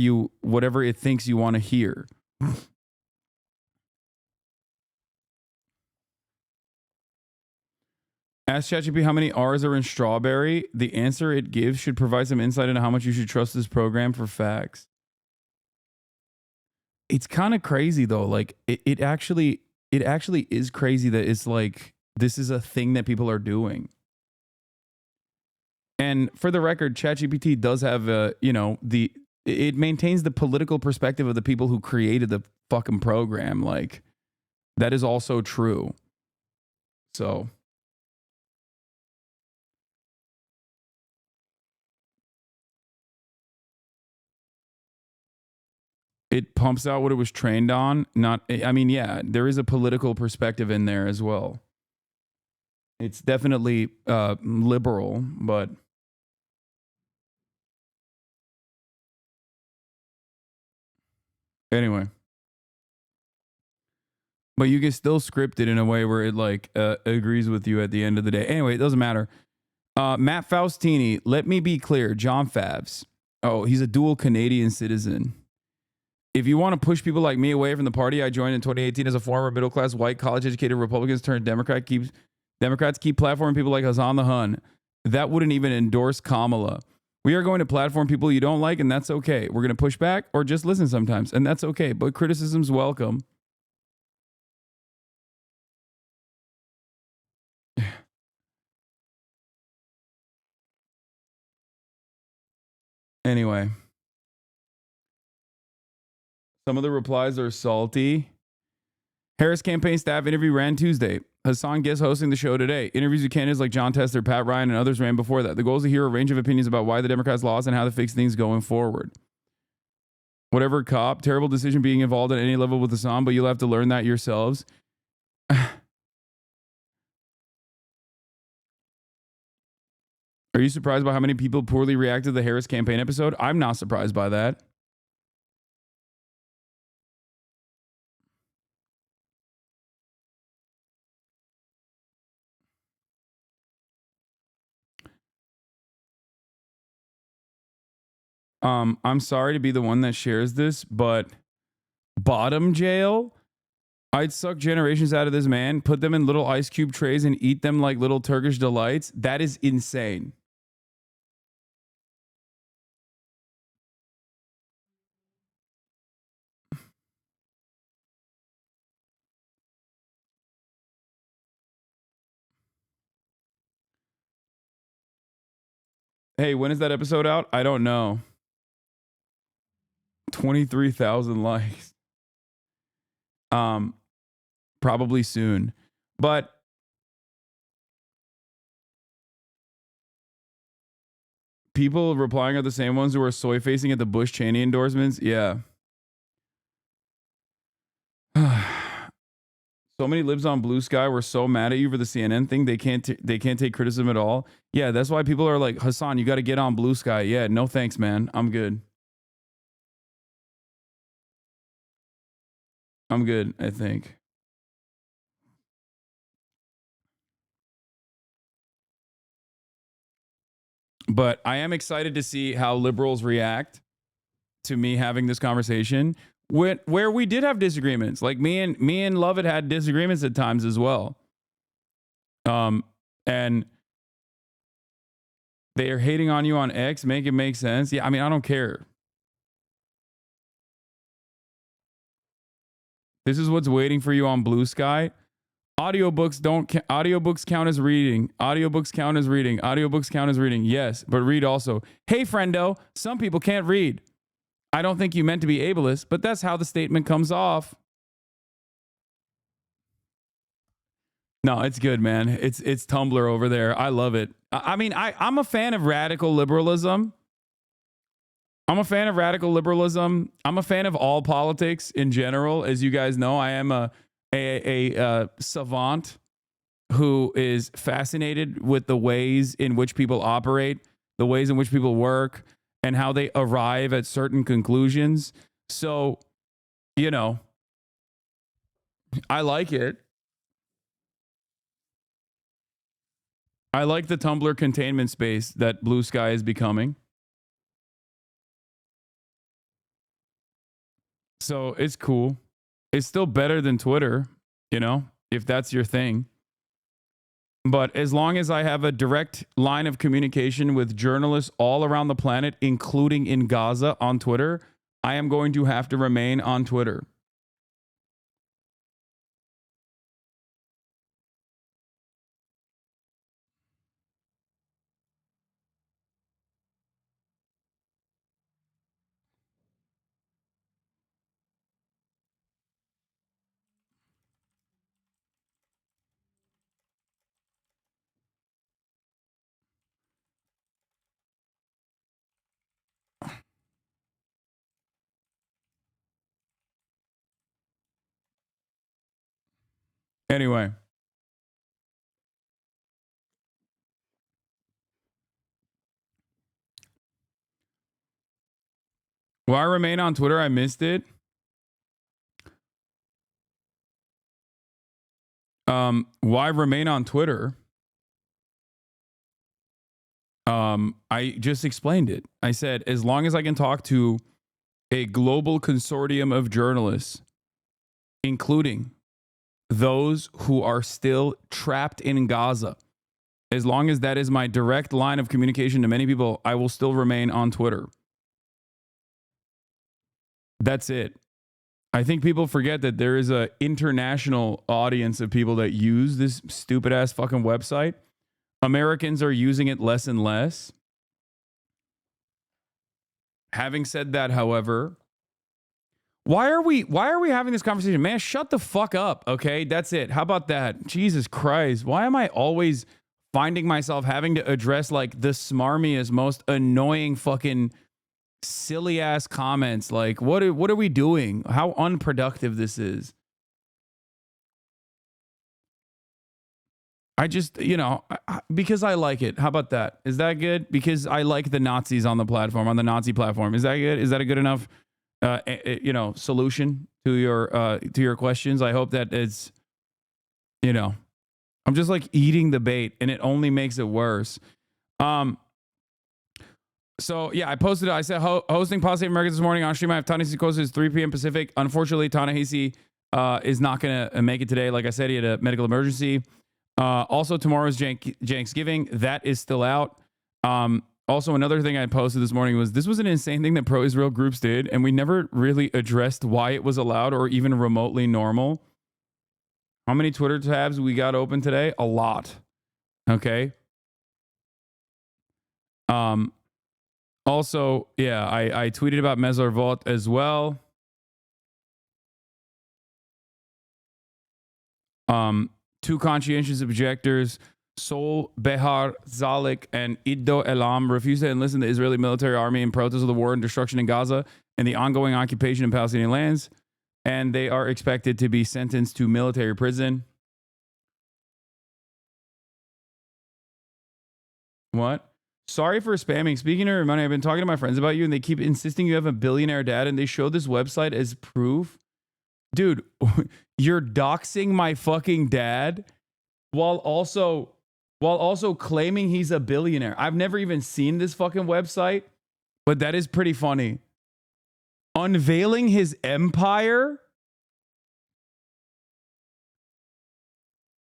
it thinks you want to hear. Ask ChatGPT how many R's are in strawberry. The answer it gives should provide some insight into how much you should trust this program for facts. It's kind of crazy though. Like it actually is crazy that it's like this is a thing that people are doing. And for the record, ChatGPT does have it maintains the political perspective of the people who created the fucking program. Like that is also true. So it pumps out what it was trained on. Yeah, there is a political perspective in there as well. It's definitely liberal, but anyway. But you can still script it in a way where it like agrees with you at the end of the day. Anyway, it doesn't matter. Matt Faustini, let me be clear. John Favs. Oh, he's a dual Canadian citizen. If you want to push people like me away from the party I joined in 2018 as a former middle-class, white, college-educated Republicans turned Democrats keep platforming people like Hasan the Hun. That wouldn't even endorse Kamala. We are going to platform people you don't like, and that's okay. We're going to push back or just listen sometimes, and that's okay. But criticism's welcome. Anyway. Some of the replies are salty. Harris campaign staff interview ran Tuesday. Hasan guest hosting the show today. Interviews with candidates like John Tester, Pat Ryan, and others ran before that. The goal is to hear a range of opinions about why the Democrats lost and how to fix things going forward. Whatever cop, terrible decision being involved at any level with Hasan, but you'll have to learn that yourselves. Are you surprised by how many people poorly reacted to the Harris campaign episode? I'm not surprised by that. I'm sorry to be the one that shares this, but bottom jail, I'd suck generations out of this man, put them in little ice cube trays and eat them like little Turkish delights. That is insane. Hey, when is that episode out? I don't know. 23,000 likes. Probably soon. But people replying are the same ones who are soy facing at the Bush Cheney endorsements. Yeah. So many libs on Blue Sky were so mad at you for the CNN thing. They can't take criticism at all. Yeah, that's why people are like, Hasan, you got to get on Blue Sky. Yeah, no thanks, man. I'm good. I'm good, I think. But I am excited to see how liberals react to me having this conversation where we did have disagreements. Like me and Lovett had disagreements at times as well. And they are hating on you on X, make it make sense. Yeah, I mean, I don't care. This is what's waiting for you on Blue Sky. Audiobooks count as reading. Audiobooks count as reading. Audiobooks count as reading. Yes, but read also. Hey, friendo, some people can't read. I don't think you meant to be ableist, but that's how the statement comes off. No, it's good, man. It's Tumblr over there. I love it. I mean, I'm a fan of radical liberalism. I'm a fan of all politics in general. As you guys know, I am a savant who is fascinated with the ways in which people operate, the ways in which people work, and how they arrive at certain conclusions. So you know, I like it. I like the Tumblr containment space that Blue Sky is becoming. So it's cool. It's still better than Twitter, you know, if that's your thing. But as long as I have a direct line of communication with journalists all around the planet, including in Gaza on Twitter, I am going to have to remain on Twitter. Anyway. Will I remain on Twitter? I missed it. Why remain on Twitter? I just explained it. I said, as long as I can talk to a global consortium of journalists, including those who are still trapped in Gaza, as long as that is my direct line of communication to many people, I will still remain on Twitter. That's it. I think people forget that there is an international audience of people that use this stupid ass fucking website. Americans are using it less and less. Having said that, however, why are we having this conversation? Man, shut the fuck up, okay? That's it. How about that? Jesus Christ. Why am I always finding myself having to address like the smarmiest, most annoying fucking silly ass comments? Like, what are we doing? How unproductive this is. I just, you know, because I like it. How about that? Is that good? Because I like the Nazis on the platform, on the Nazi platform. Is that good? Is that a good enough, you know, solution to your questions? I hope that it's, you know, I'm just like eating the bait, and it only makes it worse. So yeah, I posted. I said hosting Pod Save America this morning on stream. I have Ta-Nehisi Coates 3 p.m. Pacific. Unfortunately, Ta-Nehisi is not gonna make it today. Like I said, he had a medical emergency. Also, tomorrow's Thanksgiving. That is still out. Also, another thing I posted this morning was this was an insane thing that pro-Israel groups did, and we never really addressed why it was allowed or even remotely normal. How many Twitter tabs we got open today? A lot. Okay. Also, yeah, I tweeted about Mesor Vault as well. Two conscientious objectors, Sol Behar Zalik and Iddo Elam, refused to enlist in the Israeli military army in protest of the war and destruction in Gaza and the ongoing occupation of Palestinian lands. And they are expected to be sentenced to military prison. What? Sorry for spamming. Speaking of money, I've been talking to my friends about you, and they keep insisting you have a billionaire dad, and they show this website as proof. Dude, you're doxing my fucking dad while also claiming he's a billionaire. I've never even seen this fucking website, but that is pretty funny. Unveiling his empire?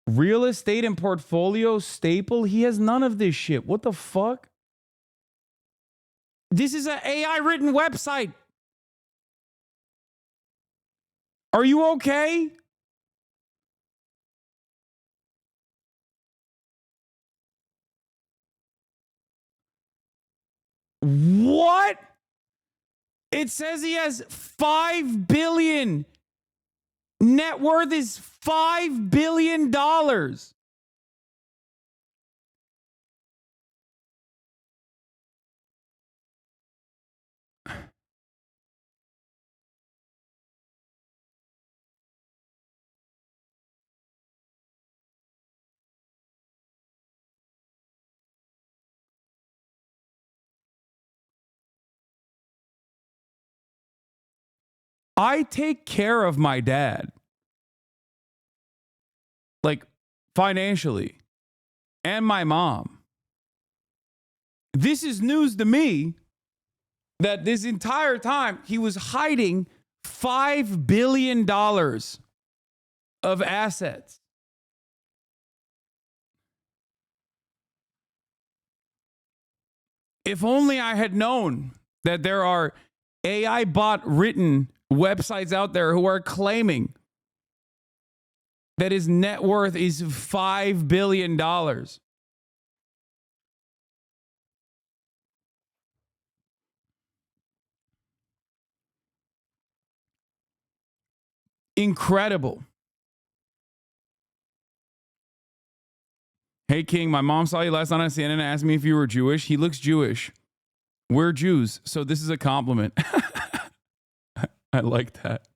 Real estate and portfolio staple? He has none of this shit. What the fuck? This is an AI written website. Are you okay? What? It says he has 5 billion. Net worth is $5 billion. I take care of my dad, like financially, and my mom. This is news to me that this entire time he was hiding $5 billion of assets. If only I had known that there are AI bot written websites out there who are claiming that his net worth is $5 billion. Incredible. Hey, King, my mom saw you last night on CNN and asked me if you were Jewish. He looks Jewish. We're Jews, so this is a compliment. I like that.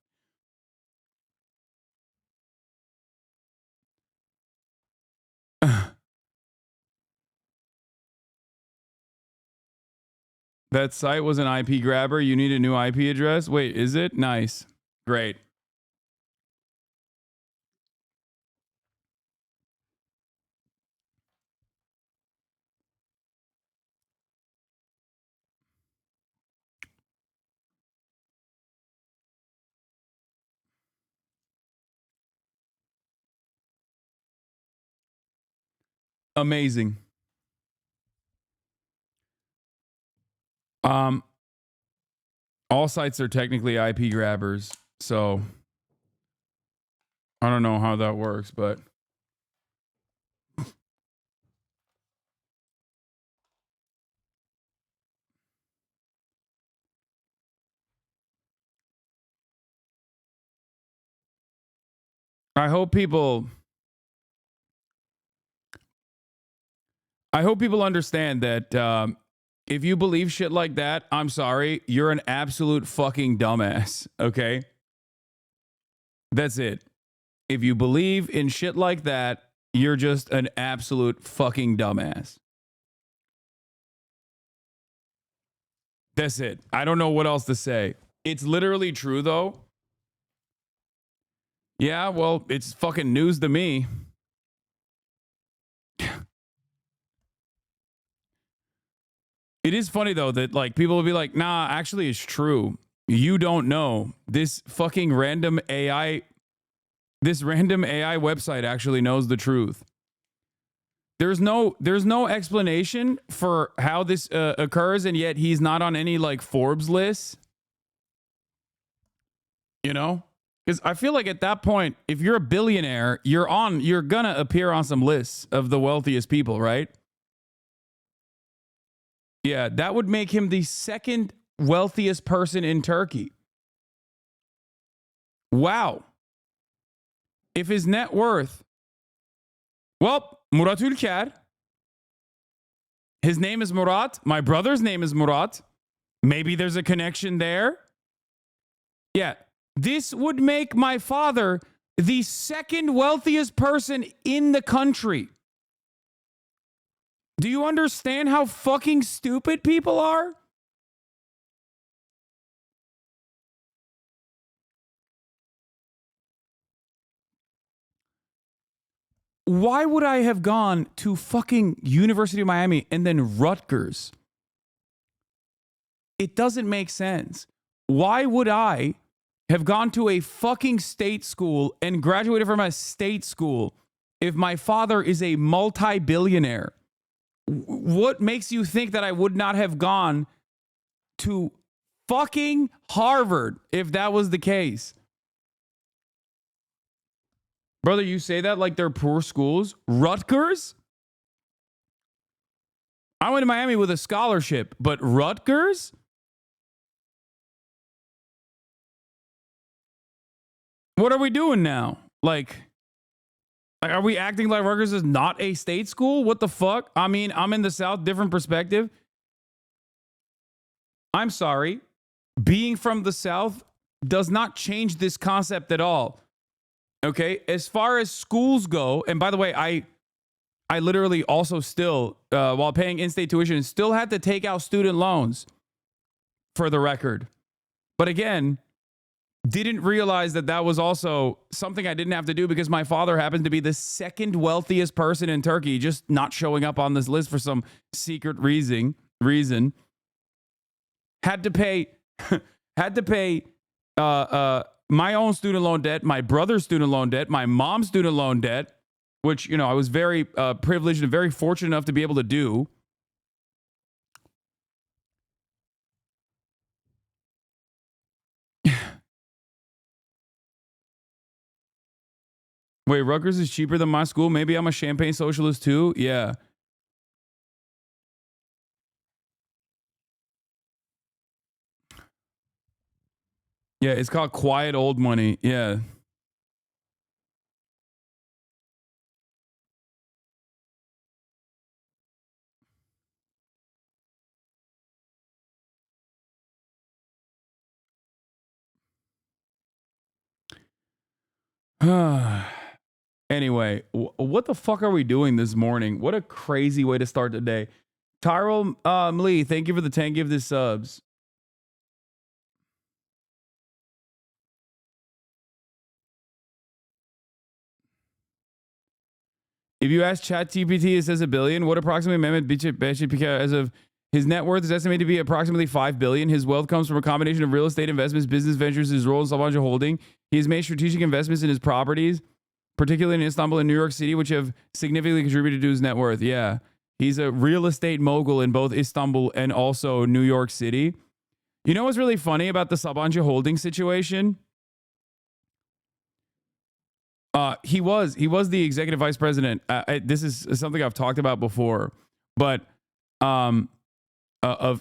That site was an IP grabber. You need a new IP address? Wait, is it? Nice. Great. Amazing. All sites are technically IP grabbers, so I don't know how that works, but I hope people understand that if you believe shit like that, I'm sorry, you're an absolute fucking dumbass, okay? That's it. If you believe in shit like that, you're just an absolute fucking dumbass. That's it. I don't know what else to say. It's literally true, though. Yeah, well, it's fucking news to me. It is funny, though, that like people will be like, nah, actually, it's true. You don't know. This fucking random AI website actually knows the truth. There's no explanation for how this occurs, and yet he's not on any like Forbes list. You know? Because I feel like at that point, if you're a billionaire, you're gonna appear on some lists of the wealthiest people, right? Yeah, that would make him the second wealthiest person in Turkey. Wow. If his net worth, well, Murat Ülker, his name is Murat. My brother's name is Murat. Maybe there's a connection there. Yeah, this would make my father the second wealthiest person in the country. Do you understand how fucking stupid people are? Why would I have gone to fucking University of Miami and then Rutgers? It doesn't make sense. Why would I have gone to a fucking state school and graduated from a state school if my father is a multi-billionaire? What makes you think that I would not have gone to fucking Harvard if that was the case? Brother, you say that like they're poor schools. Rutgers? I went to Miami with a scholarship, but Rutgers? What are we doing now? Like, are we acting like Rutgers is not a state school? What the fuck? I mean, I'm in the South, different perspective. I'm sorry. Being from the South does not change this concept at all. Okay, as far as schools go, and by the way, I literally also still, while paying in-state tuition, still had to take out student loans, for the record. But again, didn't realize that that was also something I didn't have to do because my father happened to be the second wealthiest person in Turkey, just not showing up on this list for some secret reason. Had to pay my own student loan debt, my brother's student loan debt, my mom's student loan debt, which, I was very privileged and very fortunate enough to be able to do. Wait, Rutgers is cheaper than my school? Maybe I'm a champagne socialist too? Yeah. Yeah, it's called quiet old money. Yeah. Anyway, what the fuck are we doing this morning? What a crazy way to start the day. Tyrell Lee, thank you for the 10 give this subs. If you ask ChatGPT, it says $1 billion. What approximately amendment as of his net worth is estimated to be approximately $5 billion. His wealth comes from a combination of real estate investments, business ventures, his role in Sabancı Holding. He has made strategic investments in his properties, particularly in Istanbul and New York City, which have significantly contributed to his net worth. Yeah. He's a real estate mogul in both Istanbul and also New York City. You know what's really funny about the Sabancı Holding situation? He was the executive vice president. This is something I've talked about before, but of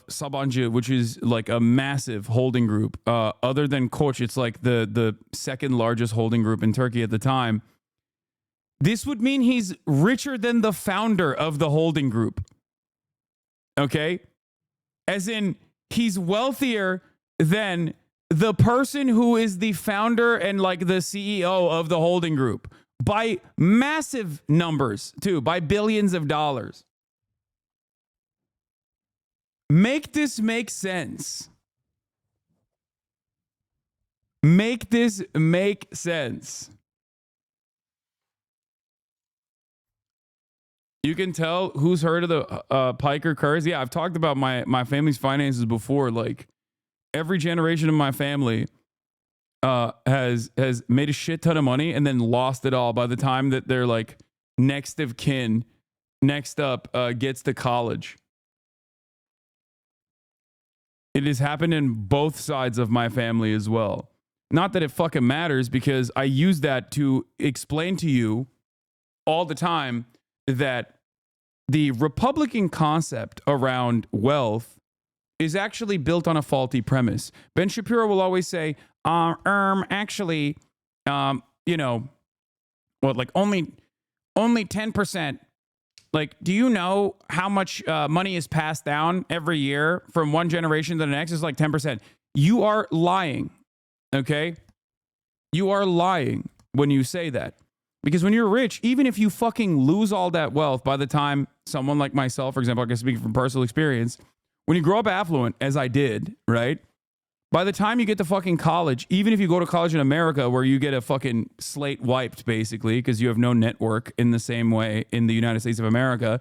Sabancı, which is like a massive holding group. Other than Koç, it's like the second largest holding group in Turkey at the time. This would mean he's richer than the founder of the holding group. Okay? As in, he's wealthier than the person who is the founder and like the CEO of the holding group by massive numbers too, by billions of dollars. Make this make sense. Make this make sense. You can tell who's heard of the Piker curse. Yeah, I've talked about my family's finances before. Like every generation of my family has made a shit ton of money and then lost it all by the time that they're like next of kin, next up gets to college. It has happened in both sides of my family as well. Not that it fucking matters because I use that to explain to you all the time that the Republican concept around wealth is actually built on a faulty premise. Ben Shapiro will always say, actually, like only 10%. Like, do you know how much money is passed down every year from one generation to the next? It's like 10%. You are lying, okay? You are lying when you say that. Because when you're rich, even if you fucking lose all that wealth by the time someone like myself, for example, I can speak from personal experience, when you grow up affluent, as I did, right? By the time you get to fucking college, even if you go to college in America where you get a fucking slate wiped, basically, because you have no network in the same way in the United States of America,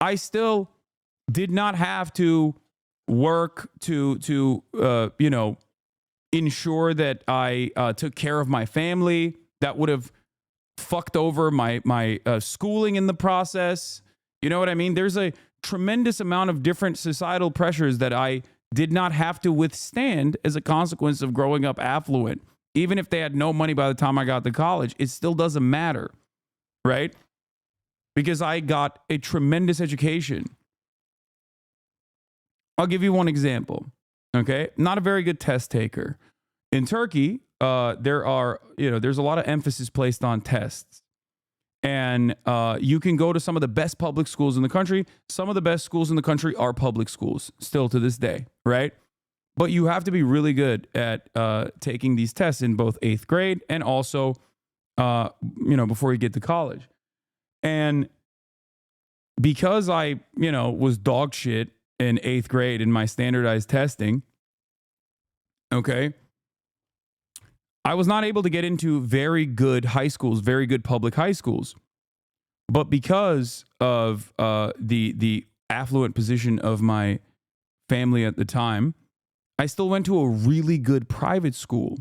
I still did not have to work to ensure that I took care of my family. That would have fucked over my schooling in the process. You know what I mean? There's a tremendous amount of different societal pressures that I did not have to withstand as a consequence of growing up affluent. Even if they had no money by the time I got to college, it still doesn't matter, right? Because I got a tremendous education. I'll give you one example, okay? Not a very good test taker. In Turkey, there's a lot of emphasis placed on tests. And you can go to some of the best public schools in the country. Some of the best schools in the country are public schools still to this day, right? But you have to be really good at taking these tests in both 8th grade and also, before you get to college. And because I, was dog shit in 8th grade in my standardized testing, okay, I was not able to get into very good high schools, very good public high schools. But because of the affluent position of my family at the time, I still went to a really good private school.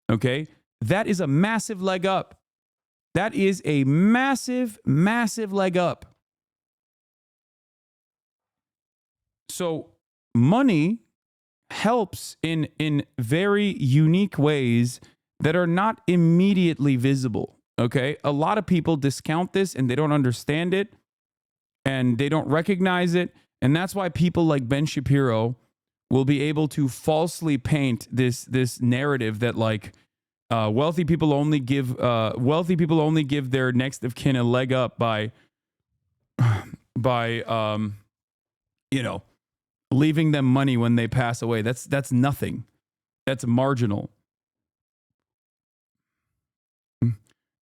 Okay? That is a massive leg up. That is a massive, massive leg up. So money helps in very unique ways that are not immediately visible. Okay? A lot of people discount this and they don't understand it and they don't recognize it. And that's why people like Ben Shapiro will be able to falsely paint this narrative that like wealthy people only give their next of kin a leg up by you know, leaving them money when they pass away. That's nothing. That's marginal.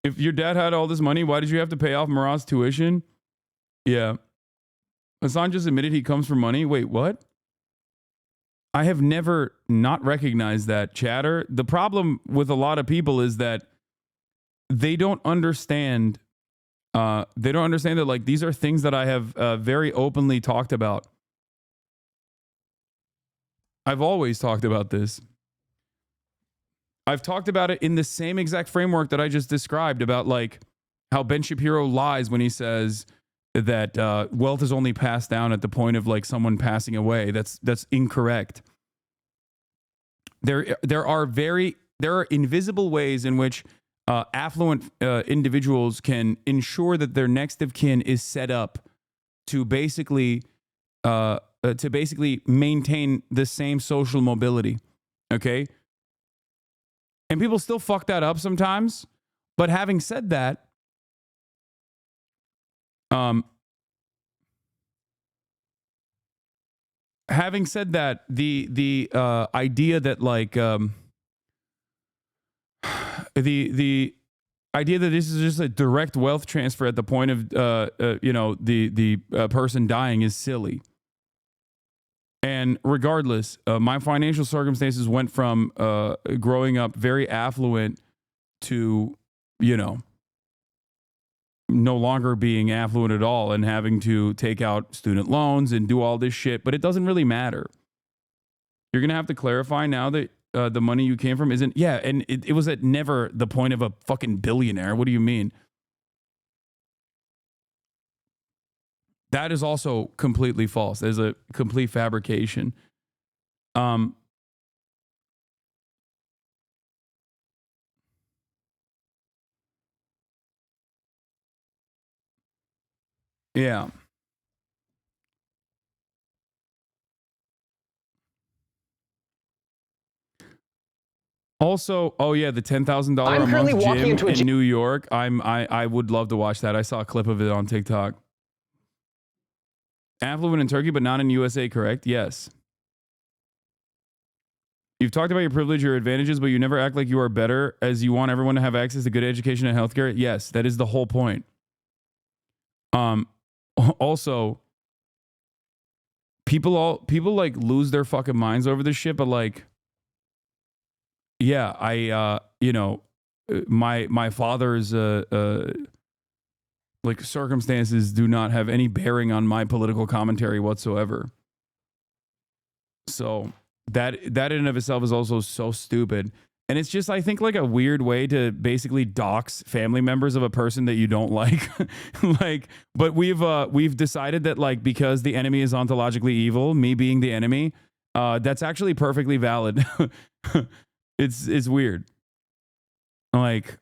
If your dad had all this money, why did you have to pay off Murad's tuition? Yeah. Hasan just admitted he comes from money. Wait, what? I have never not recognized that, chatter. The problem with a lot of people is that they don't understand. They don't understand that like these are things that I have very openly talked about. I've always talked about this. I've talked about it in the same exact framework that I just described about like how Ben Shapiro lies when he says that wealth is only passed down at the point of like someone passing away. That's incorrect. There are invisible ways in which affluent individuals can ensure that their next of kin is set up to basically maintain the same social mobility. Okay. And people still fuck that up sometimes. But having said that, the idea that like the idea that this is just a direct wealth transfer at the point of the person dying is silly. And regardless, my financial circumstances went from growing up very affluent to, no longer being affluent at all and having to take out student loans and do all this shit. But it doesn't really matter. You're going to have to clarify now that the money you came from isn't. Yeah. And it was at never the point of a fucking billionaire. What do you mean? That is also completely false. There's a complete fabrication. Yeah. Also, oh yeah, the $10,000 a month gym in New York. I would love to watch that. I saw a clip of it on TikTok. Affluent in Turkey, but not in USA, correct? Yes. You've talked about your privilege, your advantages, but you never act like you are better as you want everyone to have access to good education and healthcare. Yes, that is the whole point. Also, people like lose their fucking minds over this shit, but like, yeah, my father's like circumstances do not have any bearing on my political commentary whatsoever. So that in and of itself is also so stupid. And it's just, I think, like a weird way to basically dox family members of a person that you don't like. Like, but we've decided that like, because the enemy is ontologically evil, me being the enemy, that's actually perfectly valid. It's weird. Like,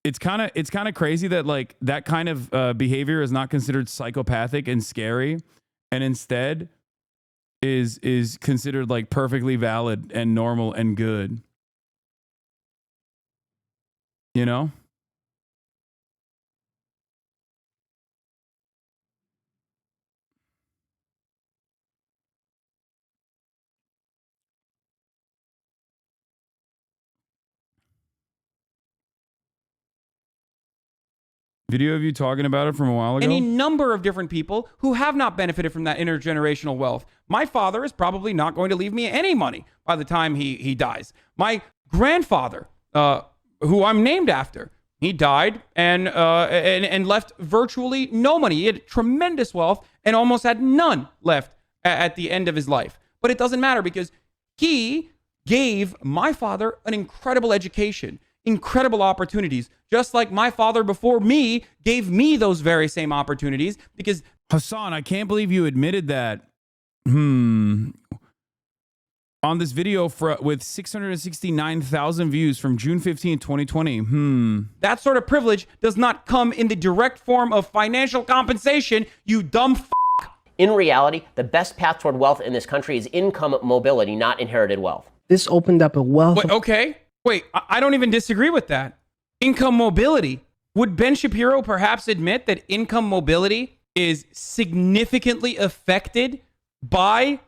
it's kind of crazy that like that kind of behavior is not considered psychopathic and scary, and instead is considered like perfectly valid and normal and good. You know? Video of you talking about it from a while ago? Any number of different people who have not benefited from that intergenerational wealth. My father is probably not going to leave me any money by the time he dies. My grandfather, who I'm named after, he died and left virtually no money. He had tremendous wealth and almost had none left at the end of his life. But it doesn't matter because he gave my father an incredible education, incredible opportunities, just like my father before me gave me those very same opportunities. Because Hasan, I can't believe you admitted that. On this video with 669,000 views from June 15, 2020. that sort of privilege does not come in the direct form of financial compensation, you dumb In reality, the best path toward wealth in this country is income mobility, not inherited wealth. This opened up a wealth. Wait, okay. Wait, I don't even disagree with that. Income mobility. Would Ben Shapiro perhaps admit that income mobility is significantly affected by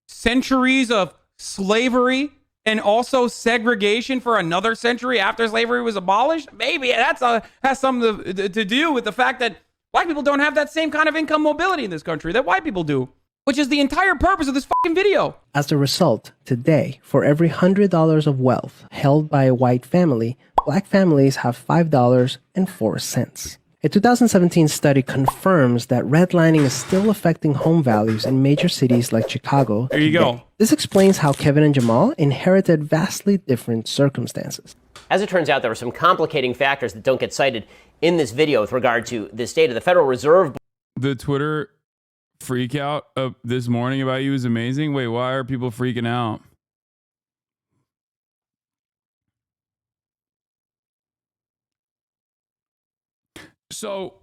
centuries of slavery and also segregation for another century after slavery was abolished? Maybe has something to do with the fact that black people don't have that same kind of income mobility in this country that white people do, which is the entire purpose of this fucking video. As a result, today, for every $100 of wealth held by a white family, black families have $5.04. A 2017 study confirms that redlining is still affecting home values in major cities like Chicago. There you go. This explains how Kevin and Jamal inherited vastly different circumstances. As it turns out, there are some complicating factors that don't get cited in this video with regard to this data. The Federal Reserve. The Twitter freak out this morning about you is amazing. Wait, why are people freaking out? So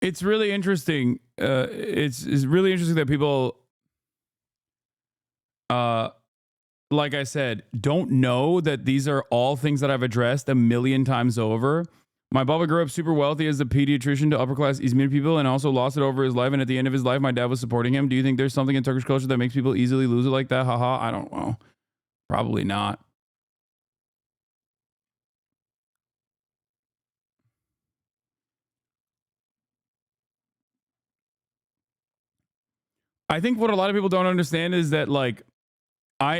it's really interesting. It's really interesting that people, like I said, don't know that these are all things that I've addressed a million times over. My Bubba grew up super wealthy as a pediatrician to upper class Izmir people and also lost it over his life. And at the end of his life, my dad was supporting him. Do you think there's something in Turkish culture that makes people easily lose it like that? Haha, I don't know. Probably not. I think what a lot of people don't understand is that, like, I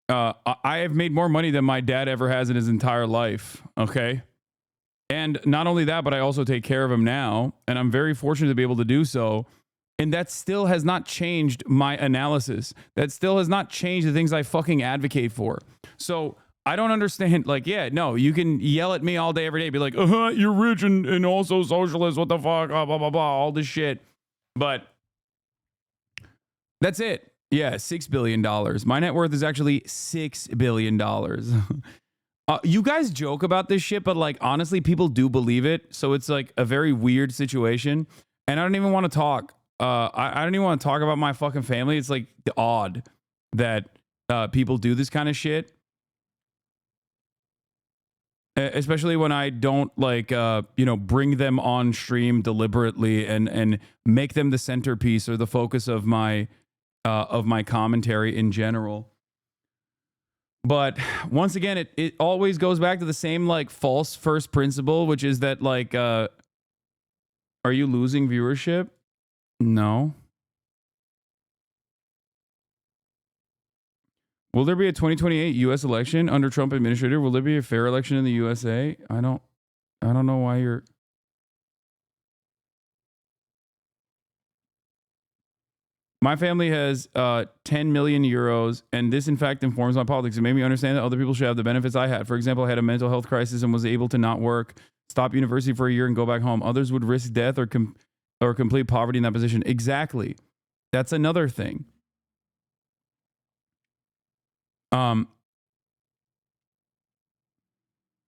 have made more money than my dad ever has in his entire life. Okay. And not only that, but I also take care of him now. And I'm very fortunate to be able to do so. And that still has not changed my analysis. That still has not changed the things I fucking advocate for. So I don't understand. Like, yeah, no, you can yell at me all day, every day. Be like, you're rich and also socialist. What the fuck? Blah, blah, blah, blah, all this shit. But that's it. Yeah, $6 billion. My net worth is actually $6 billion. You guys joke about this shit, but like, honestly, people do believe it. So it's like a very weird situation. And I don't even want to talk. I don't even want to talk about my fucking family. It's like odd that people do this kind of shit. Especially when I don't bring them on stream deliberately and make them the centerpiece or the focus of my commentary in general. But once again, it always goes back to the same like false first principle, which is that like, are you losing viewership? No. Will there be a 2028 U.S. election under Trump administrator? Will there be a fair election in the USA? I don't know why you're. My family has 10 million euros, and this, in fact, informs my politics. It made me understand that other people should have the benefits I had. For example, I had a mental health crisis and was able to not work, stop university for a year, and go back home. Others would risk death or complete poverty in that position. Exactly. That's another thing.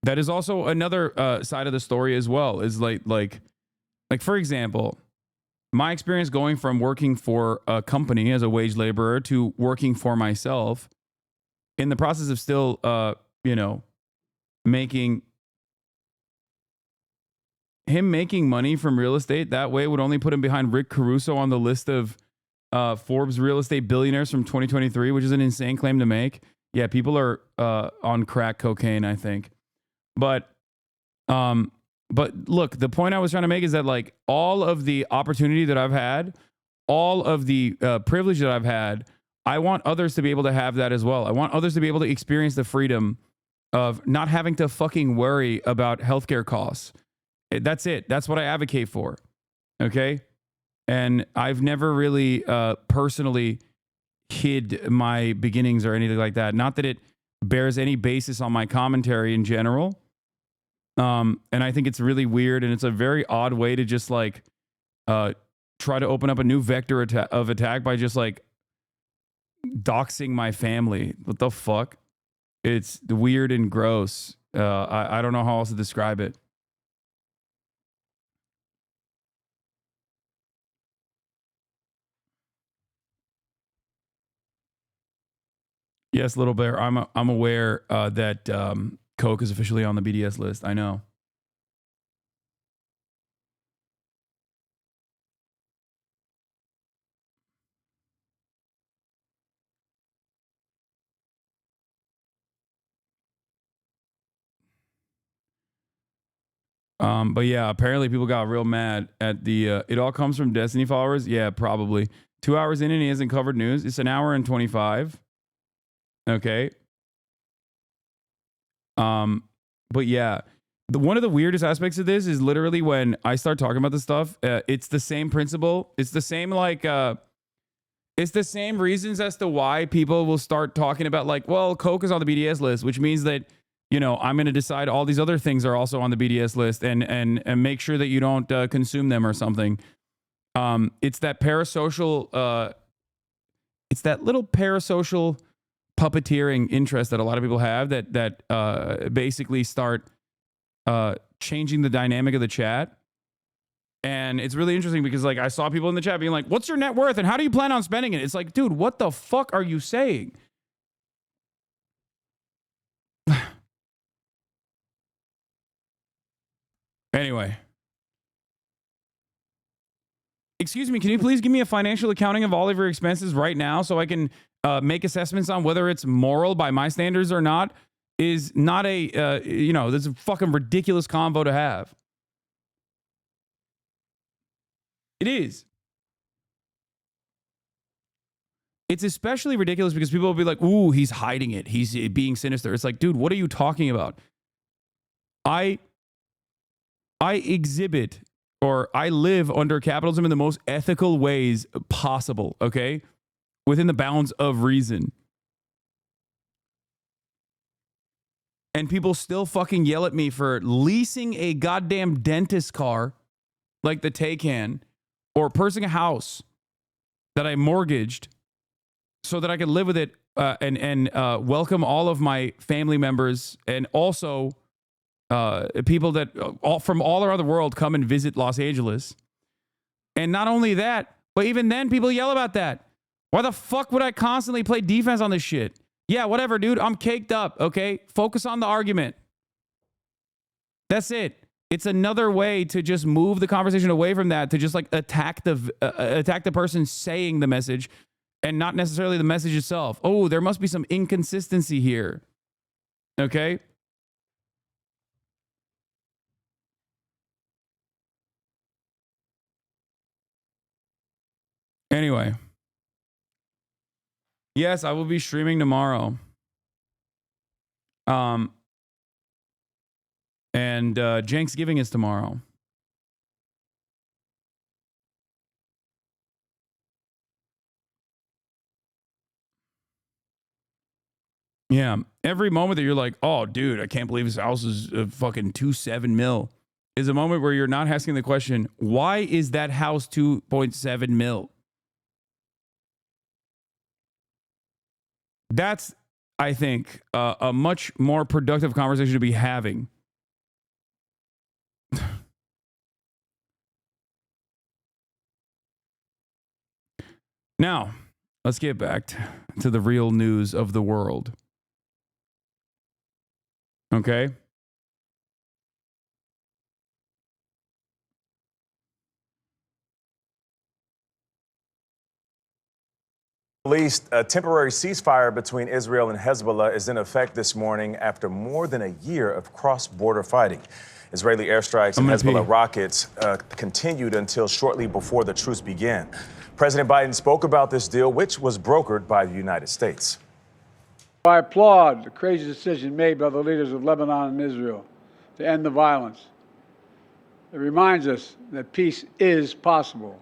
That is also another side of the story as well. Is like for example, my experience going from working for a company as a wage laborer to working for myself, in the process of still, making money from real estate that way would only put him behind Rick Caruso on the list of Forbes real estate billionaires from 2023, which is an insane claim to make. Yeah, people are on crack cocaine, I think. But But look, the point I was trying to make is that like all of the opportunity that I've had, all of the privilege that I've had, I want others to be able to have that as well. I want others to be able to experience the freedom of not having to fucking worry about healthcare costs. That's it. That's what I advocate for. Okay. And I've never really personally hid my beginnings or anything like that. Not that it bears any basis on my commentary in general. And I think it's really weird, and it's a very odd way to just like try to open up a new vector of attack by just like doxing my family. What the fuck? It's weird and gross. I don't know how else to describe it. Yes, Little Bear. I'm aware that Coke is officially on the BDS list. I know. But yeah, apparently people got real mad at the. It all comes from Destiny followers. Yeah, probably. 2 hours in and he hasn't covered news. It's an hour and 25. Okay. But yeah, one of the weirdest aspects of this is literally when I start talking about this stuff. It's the same principle. It's the same like. It's the same reasons as to why people will start talking about like, well, Coke is on the BDS list, which means that, you know, I'm going to decide all these other things are also on the BDS list and make sure that you don't consume them or something. It's that parasocial, it's that little parasocial puppeteering interest that a lot of people have that basically start changing the dynamic of the chat. And it's really interesting because like I saw people in the chat being like, what's your net worth and how do you plan on spending it? It's like, dude, what the fuck are you saying? Anyway. Excuse me, can you please give me a financial accounting of all of your expenses right now so I can make assessments on whether it's moral by my standards or not? Is not a, you know, this is a fucking ridiculous convo to have. It is. It's especially ridiculous because people will be like, ooh, he's hiding it. He's being sinister. It's like, dude, what are you talking about? I exhibit or I live under capitalism in the most ethical ways possible, okay? Within the bounds of reason. And people still fucking yell at me for leasing a goddamn dentist car like the Taycan or purchasing a house that I mortgaged so that I could live with it and welcome all of my family members and also people that from all around the world come and visit Los Angeles. And not only that, but even then people yell about that. Why the fuck would I constantly play defense on this shit? Yeah, whatever, dude. I'm caked up, okay? Focus on the argument. That's it. It's another way to just move the conversation away from that to just like attack the person saying the message and not necessarily the message itself. Oh, there must be some inconsistency here. Okay? Anyway. Yes, I will be streaming tomorrow. And Thanksgiving is tomorrow. Yeah. Every moment that you're like, oh, dude, I can't believe this house is fucking 2.7 mil is a moment where you're not asking the question, why is that house 2.7 mil? That's, I think, a much more productive conversation to be having. Now, let's get back to the real news of the world. Okay? Released a temporary ceasefire between Israel and Hezbollah is in effect this morning after more than a year of cross-border fighting. Israeli airstrikes and I'm gonna Hezbollah pee. rockets continued until shortly before the truce began. President Biden spoke about this deal, which was brokered by the United States. I applaud the crazy decision made by the leaders of Lebanon and Israel to end the violence. It reminds us that peace is possible.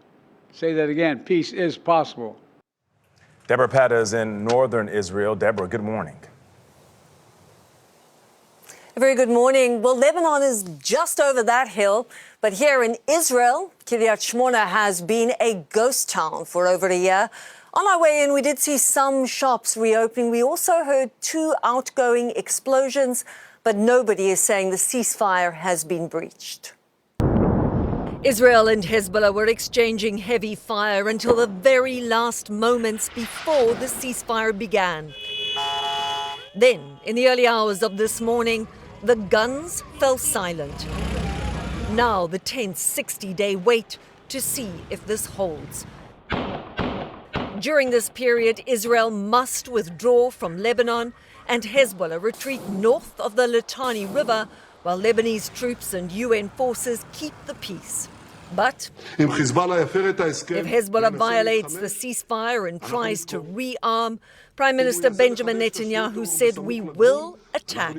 Say that again, peace is possible. Deborah Pata is in northern Israel. Deborah, good morning. A very good morning. Well, Lebanon is just over that hill, but here in Israel, Kiryat Shmona has been a ghost town for over a year. On our way in, we did see some shops reopening. We also heard 2 outgoing explosions, but nobody is saying the ceasefire has been breached. Israel and Hezbollah were exchanging heavy fire until the very last moments before the ceasefire began. Then, in the early hours of this morning, the guns fell silent. Now the tense 60-day wait to see if this holds. During this period, Israel must withdraw from Lebanon and Hezbollah retreat north of the Litani River while Lebanese troops and UN forces keep the peace. But if Hezbollah violates the ceasefire and tries to rearm, Prime Minister Benjamin Netanyahu said we will attack.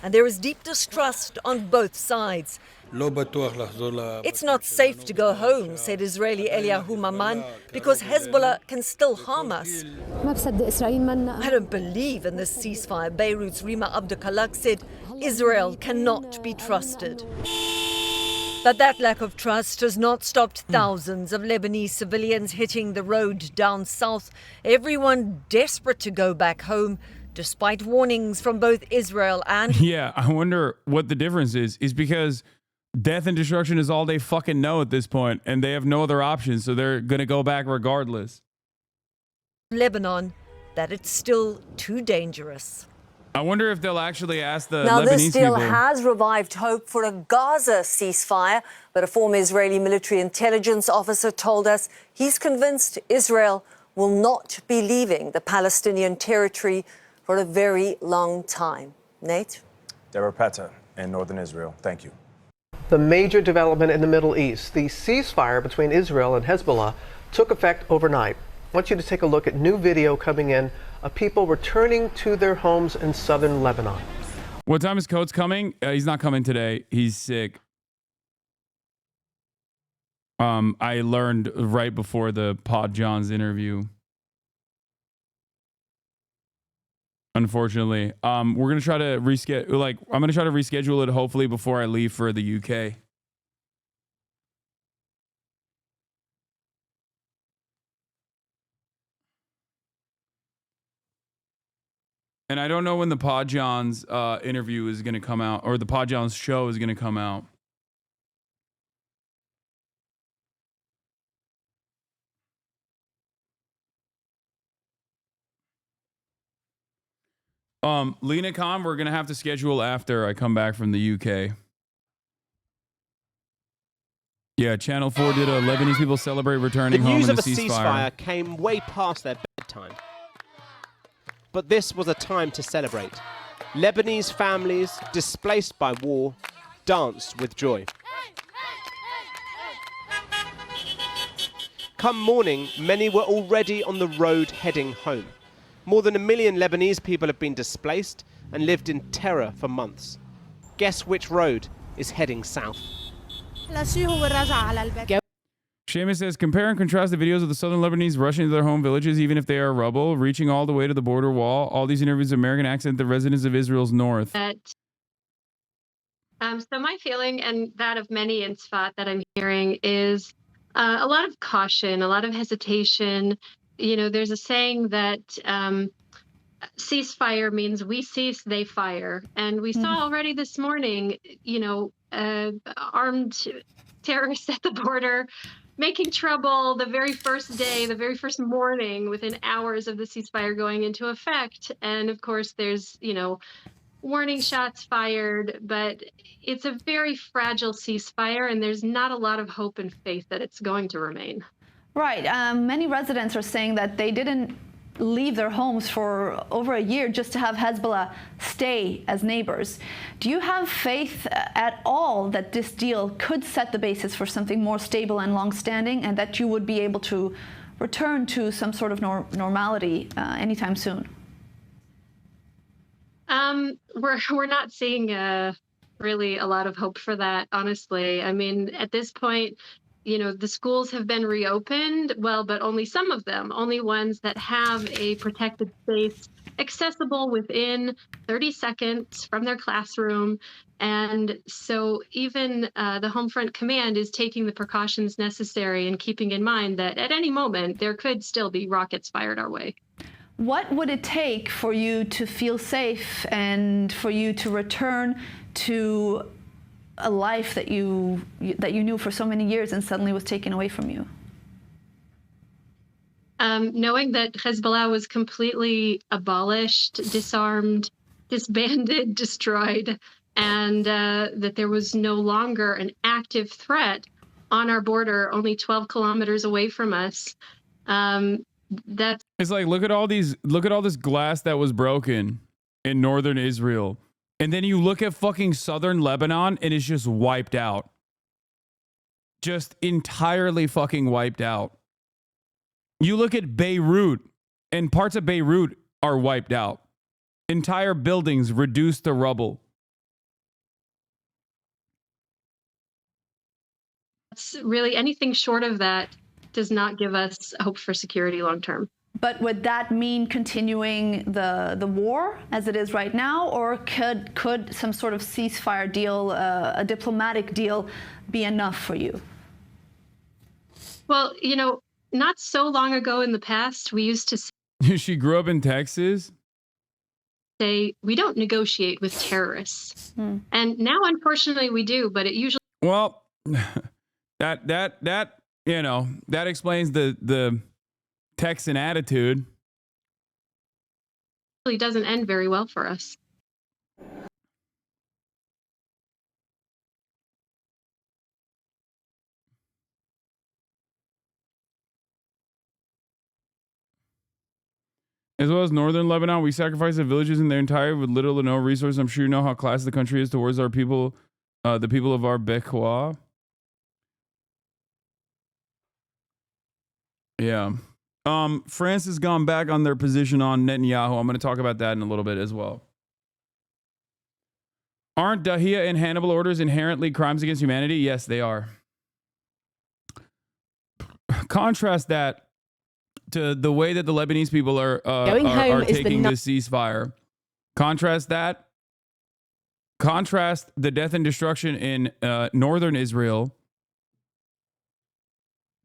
And there is deep distrust on both sides. It's not safe to go home, said Israeli Eliyahu Maman, because Hezbollah can still harm us. I don't believe in this ceasefire, Beirut's Rima Abdelkalak said. Israel cannot be trusted. But that lack of trust has not stopped thousands of Lebanese civilians hitting the road down south, everyone desperate to go back home, despite warnings from both Israel and... Yeah, I wonder what the difference is because death and destruction is all they fucking know at this point, and they have no other options, so they're going to go back regardless. Lebanon, that it's still too dangerous. I wonder if they'll actually ask the Now, Lebanese this deal people. has revived hope for a Gaza ceasefire, but a former Israeli military intelligence officer told us he's convinced Israel will not be leaving the Palestinian territory for a very long time. Nate? Deborah Pata in northern Israel. Thank you. The major development in the Middle East, the ceasefire between Israel and Hezbollah, took effect overnight. I want you to take a look at new video coming in of people returning to their homes in southern Lebanon. What time is Coates coming? He's not coming today. He's sick. I learned right before the Pod John's interview. Unfortunately, we're gonna try to reschedule. I'm gonna try to reschedule it hopefully before I leave for the UK. And I don't know when the Pod John's interview is gonna come out, or the Pod John's show is gonna come out. Lena Khan, we're gonna have to schedule after I come back from the UK. Yeah, Channel 4 did a Lebanese people celebrate returning home in The the news of a ceasefire came way past their bedtime. But this was a time to celebrate. Lebanese families, displaced by war, danced with joy. Come morning, many were already on the road heading home. More than 1 million Lebanese people have been displaced and lived in terror for months. Guess which road is heading south? Seamus says, compare and contrast the videos of the southern Lebanese rushing to their home villages, even if they are rubble, reaching all the way to the border wall. All these interviews, American accent, the residents of Israel's north. So my feeling, and that of many in Sfat that I'm hearing, is a lot of caution, a lot of hesitation. You know, there's a saying that ceasefire means we cease, they fire. And we saw already this morning, you know, armed terrorists at the border making trouble the very first day, the very first morning, within hours of the ceasefire going into effect. And of course, there's, you know, warning shots fired, but it's a very fragile ceasefire, and there's not a lot of hope and faith that it's going to remain. Right. Many residents are saying that they didn't leave their homes for over a year just to have Hezbollah stay as neighbors. Do you have faith at all that this deal could set the basis for something more stable and long-standing, and that you would be able to return to some sort of normality anytime soon? We're not seeing really a lot of hope for that, honestly. I mean, at this point, you know, the schools have been reopened, well, but only some of them, only ones that have a protected space accessible within 30 seconds from their classroom. And so even the Homefront Command is taking the precautions necessary and keeping in mind that at any moment there could still be rockets fired our way. What would it take for you to feel safe and for you to return to a life that you knew for so many years and suddenly was taken away from you? Knowing that Hezbollah was completely abolished, disarmed, disbanded, destroyed, and that there was no longer an active threat on our border, only 12 kilometers away from us. That's It's like, look at all this glass that was broken in northern Israel. And then you look at fucking southern Lebanon and it's just wiped out. Just entirely fucking wiped out. You look at Beirut and parts of Beirut are wiped out. Entire buildings reduced to rubble. really anything short of that does not give us hope for security long term. But would that mean continuing the war as it is right now, or could some sort of ceasefire deal, a diplomatic deal, be enough for you? Well, you know, not so long ago in the past, we used to She grew up in Texas? say we don't negotiate with terrorists. And now, unfortunately, we do, but it usually... Well, that you know, that explains the Texan attitude. Really doesn't end very well for us. As well as northern Lebanon, we sacrifice the villages in their entirety with little or no resources. I'm sure you know how classy the country is towards our people, the people of our Bekwa. Yeah. France has gone back on their position on Netanyahu. I'm going to talk about that in a little bit as well. Aren't Dahia and Hannibal orders inherently crimes against humanity? Yes, they are. Contrast that to the way that the Lebanese people are taking the ceasefire. Contrast that. Contrast the death and destruction in northern Israel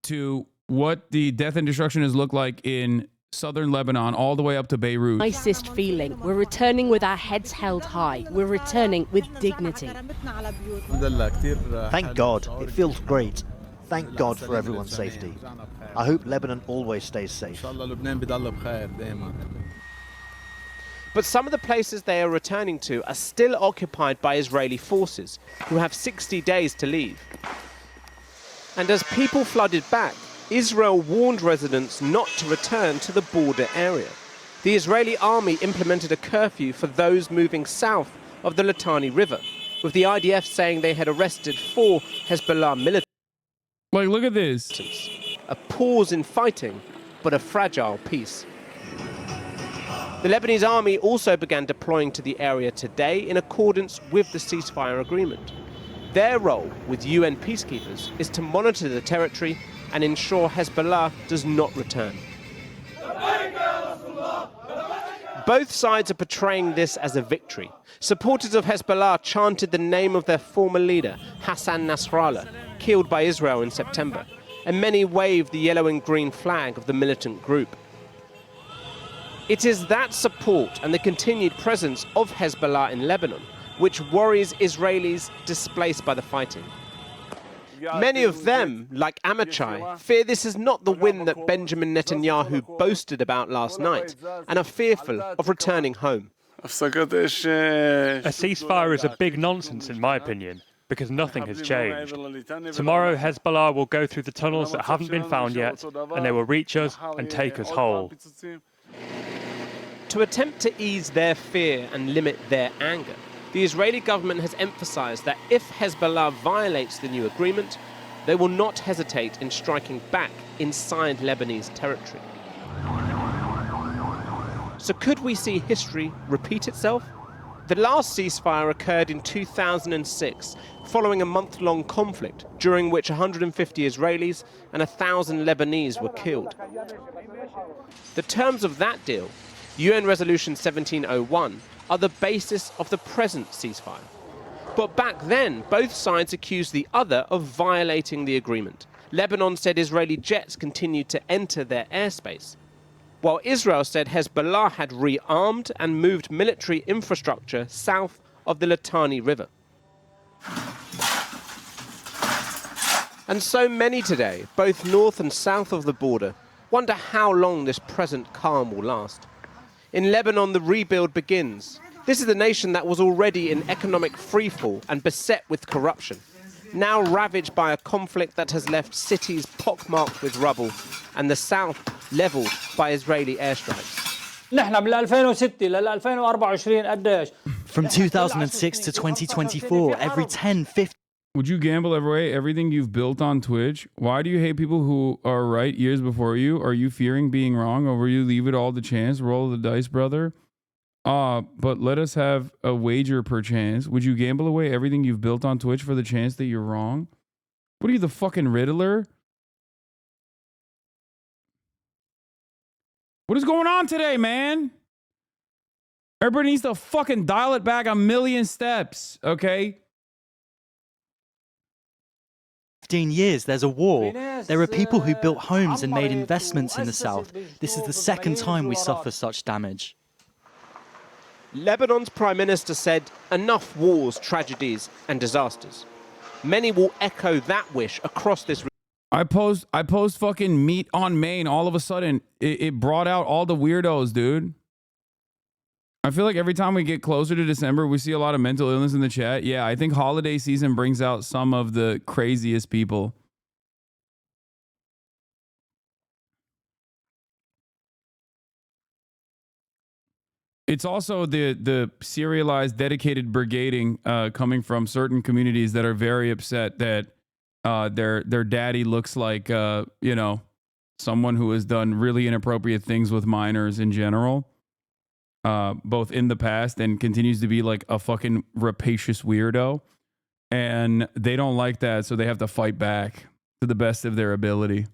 to what the death and destruction has looked like in southern Lebanon, all the way up to Beirut. Nicest feeling. We're returning with our heads held high. We're returning with dignity. Thank God. It feels great. Thank God for everyone's safety. I hope Lebanon always stays safe. But some of the places they are returning to are still occupied by Israeli forces, who have 60 days to leave. And as people flooded back, Israel warned residents not to return to the border area. The Israeli army implemented a curfew for those moving south of the Litani River, with the IDF saying they had arrested 4 Hezbollah militants. Like, look at this. A pause in fighting, but a fragile peace. The Lebanese army also began deploying to the area today in accordance with the ceasefire agreement. Their role with UN peacekeepers is to monitor the territory and ensure Hezbollah does not return. Both sides are portraying this as a victory. Supporters of Hezbollah chanted the name of their former leader, Hasan Nasrallah, killed by Israel in September, and many waved the yellow and green flag of the militant group. It is that support and the continued presence of Hezbollah in Lebanon which worries Israelis displaced by the fighting. Many of them, like Amichai, fear this is not the win that Benjamin Netanyahu boasted about last night and are fearful of returning home. A ceasefire is a big nonsense in my opinion, because nothing has changed. Tomorrow Hezbollah will go through the tunnels that haven't been found yet, and they will reach us and take us whole. To attempt to ease their fear and limit their anger, the Israeli government has emphasized that if Hezbollah violates the new agreement, they will not hesitate in striking back inside Lebanese territory. So could we see history repeat itself? The last ceasefire occurred in 2006, following a month-long conflict during which 150 Israelis and 1,000 Lebanese were killed. The terms of that deal, UN Resolution 1701, are the basis of the present ceasefire. But back then, both sides accused the other of violating the agreement. Lebanon said Israeli jets continued to enter their airspace, while Israel said Hezbollah had rearmed and moved military infrastructure south of the Litani River. And so many today, both north and south of the border, wonder how long this present calm will last. In Lebanon, the rebuild begins. This is the nation that was already in economic freefall and beset with corruption, now ravaged by a conflict that has left cities pockmarked with rubble and the south leveled by Israeli airstrikes. From 2006 to 2024, every 10, 15... Would you gamble away everything you've built on Twitch? Why do you hate people who are right years before you? Are you fearing being wrong, or will you leave it all to chance? Roll the dice, brother. But let us have a wager per chance. Would you gamble away everything you've built on Twitch for the chance that you're wrong? What are you, the fucking Riddler? What is going on today, man? Everybody needs to fucking dial it back a million steps, okay? 15 years, there's a war. There are people who built homes and made investments in the south. This is the second time we suffer such damage. Lebanon's Prime Minister said, enough wars, tragedies and disasters. Many will echo that wish across this region. I post fucking meat on Maine. All of a sudden, it brought out all the weirdos, dude. I feel like every time we get closer to December, we see a lot of mental illness in the chat. Yeah, I think holiday season brings out some of the craziest people. It's also the serialized, dedicated brigading coming from certain communities that are very upset that their daddy looks like you know, someone who has done really inappropriate things with minors in general, both in the past and continues to be like a fucking rapacious weirdo, and they don't like that, so they have to fight back to the best of their ability.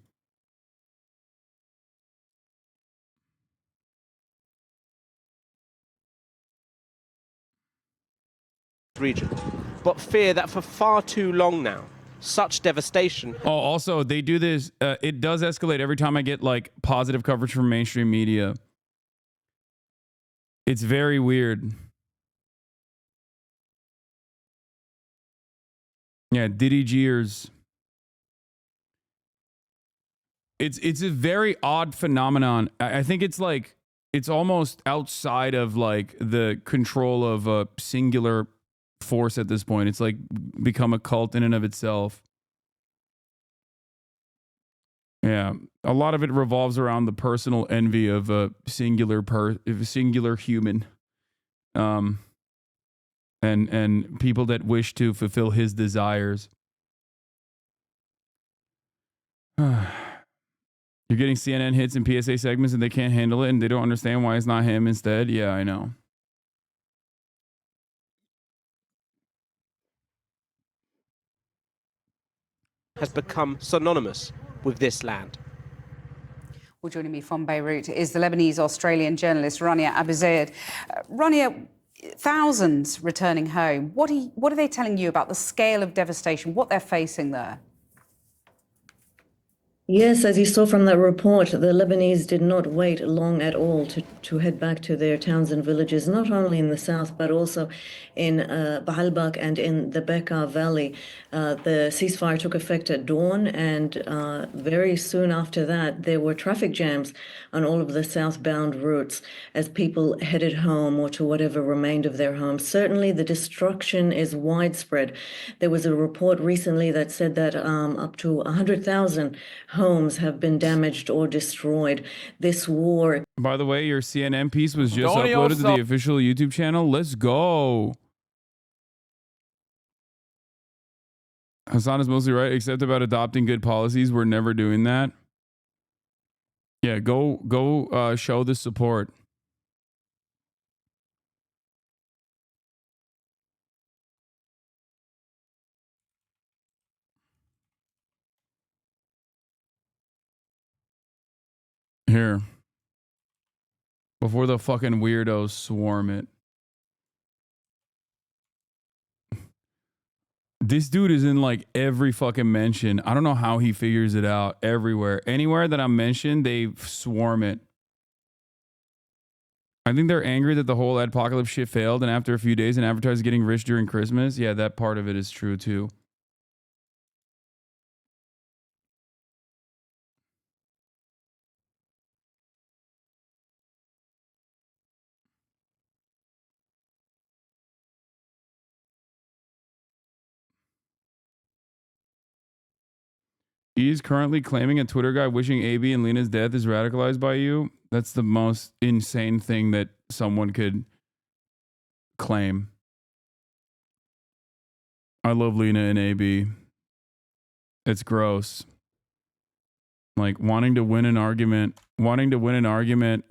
Region, but fear that for far too long now, such devastation. Oh, also, they do this. It does escalate every time I get like positive coverage from mainstream media. It's very weird. Yeah, Diddy Jeers. It's a very odd phenomenon. I think it's like it's almost outside of like the control of a singular force at this point. It's like become a cult in and of itself. Yeah, a lot of it revolves around the personal envy of a singular human, and people that wish to fulfill his desires. You're getting CNN hits and PSA segments, and they can't handle it, and they don't understand why it's not him instead. Yeah, I know. Has become synonymous with this land. Well, joining me from Beirut is the Lebanese-Australian journalist Rania Abu-Zaid. Rania, thousands returning home. What are they telling you about the scale of devastation, what they're facing there? Yes, as you saw from that report, the Lebanese did not wait long at all to head back to their towns and villages, not only in the south, but also in Baalbek and in the Bekaa Valley. The ceasefire took effect at dawn, and very soon after that, there were traffic jams on all of the southbound routes as people headed home or to whatever remained of their homes. Certainly, the destruction is widespread. There was a report recently that said that up to 100,000 homes have been damaged or destroyed. This war. By the way, your CNN piece was just Don't uploaded to yourself- the official YouTube channel. Let's go. Hasan is mostly right, except about adopting good policies. We're never doing that. Yeah, go show the support. Here. Before the fucking weirdos swarm it. This dude is in like every fucking mention. I don't know how he figures it out. Everywhere. Anywhere that I'm mentioned, they swarm it. I think they're angry that the whole adpocalypse shit failed, and after a few days, an advertiser getting rich during Christmas. Yeah, that part of it is true too. He's currently claiming a Twitter guy wishing AB and Lena's death is radicalized by you. That's the most insane thing that someone could claim. I love Lena and AB. It's gross. Like wanting to win an argument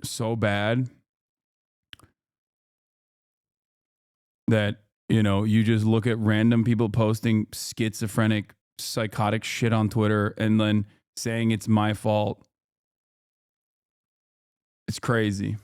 so bad that, you know, you just look at random people posting schizophrenic, psychotic shit on Twitter and then saying it's my fault. It's crazy.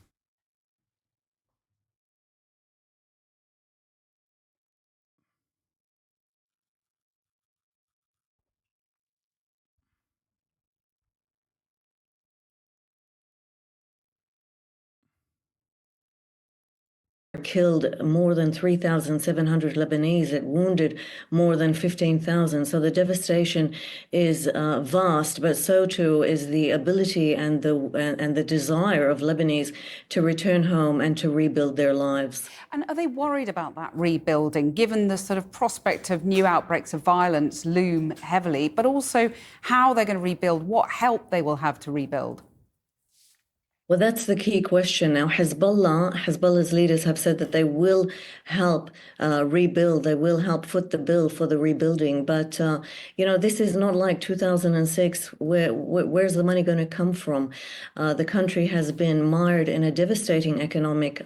Killed more than 3,700 Lebanese. It wounded more than 15,000. So the devastation is vast, but so too is the ability and the desire of Lebanese to return home and to rebuild their lives. And are they worried about that rebuilding, given the sort of prospect of new outbreaks of violence loom heavily, but also how they're going to rebuild, what help they will have to rebuild? Well, that's the key question. Now, Hezbollah's leaders have said that they will help rebuild. They will help foot the bill for the rebuilding. But, you know, this is not like 2006. Where's the money going to come from? The country has been mired in a devastating economic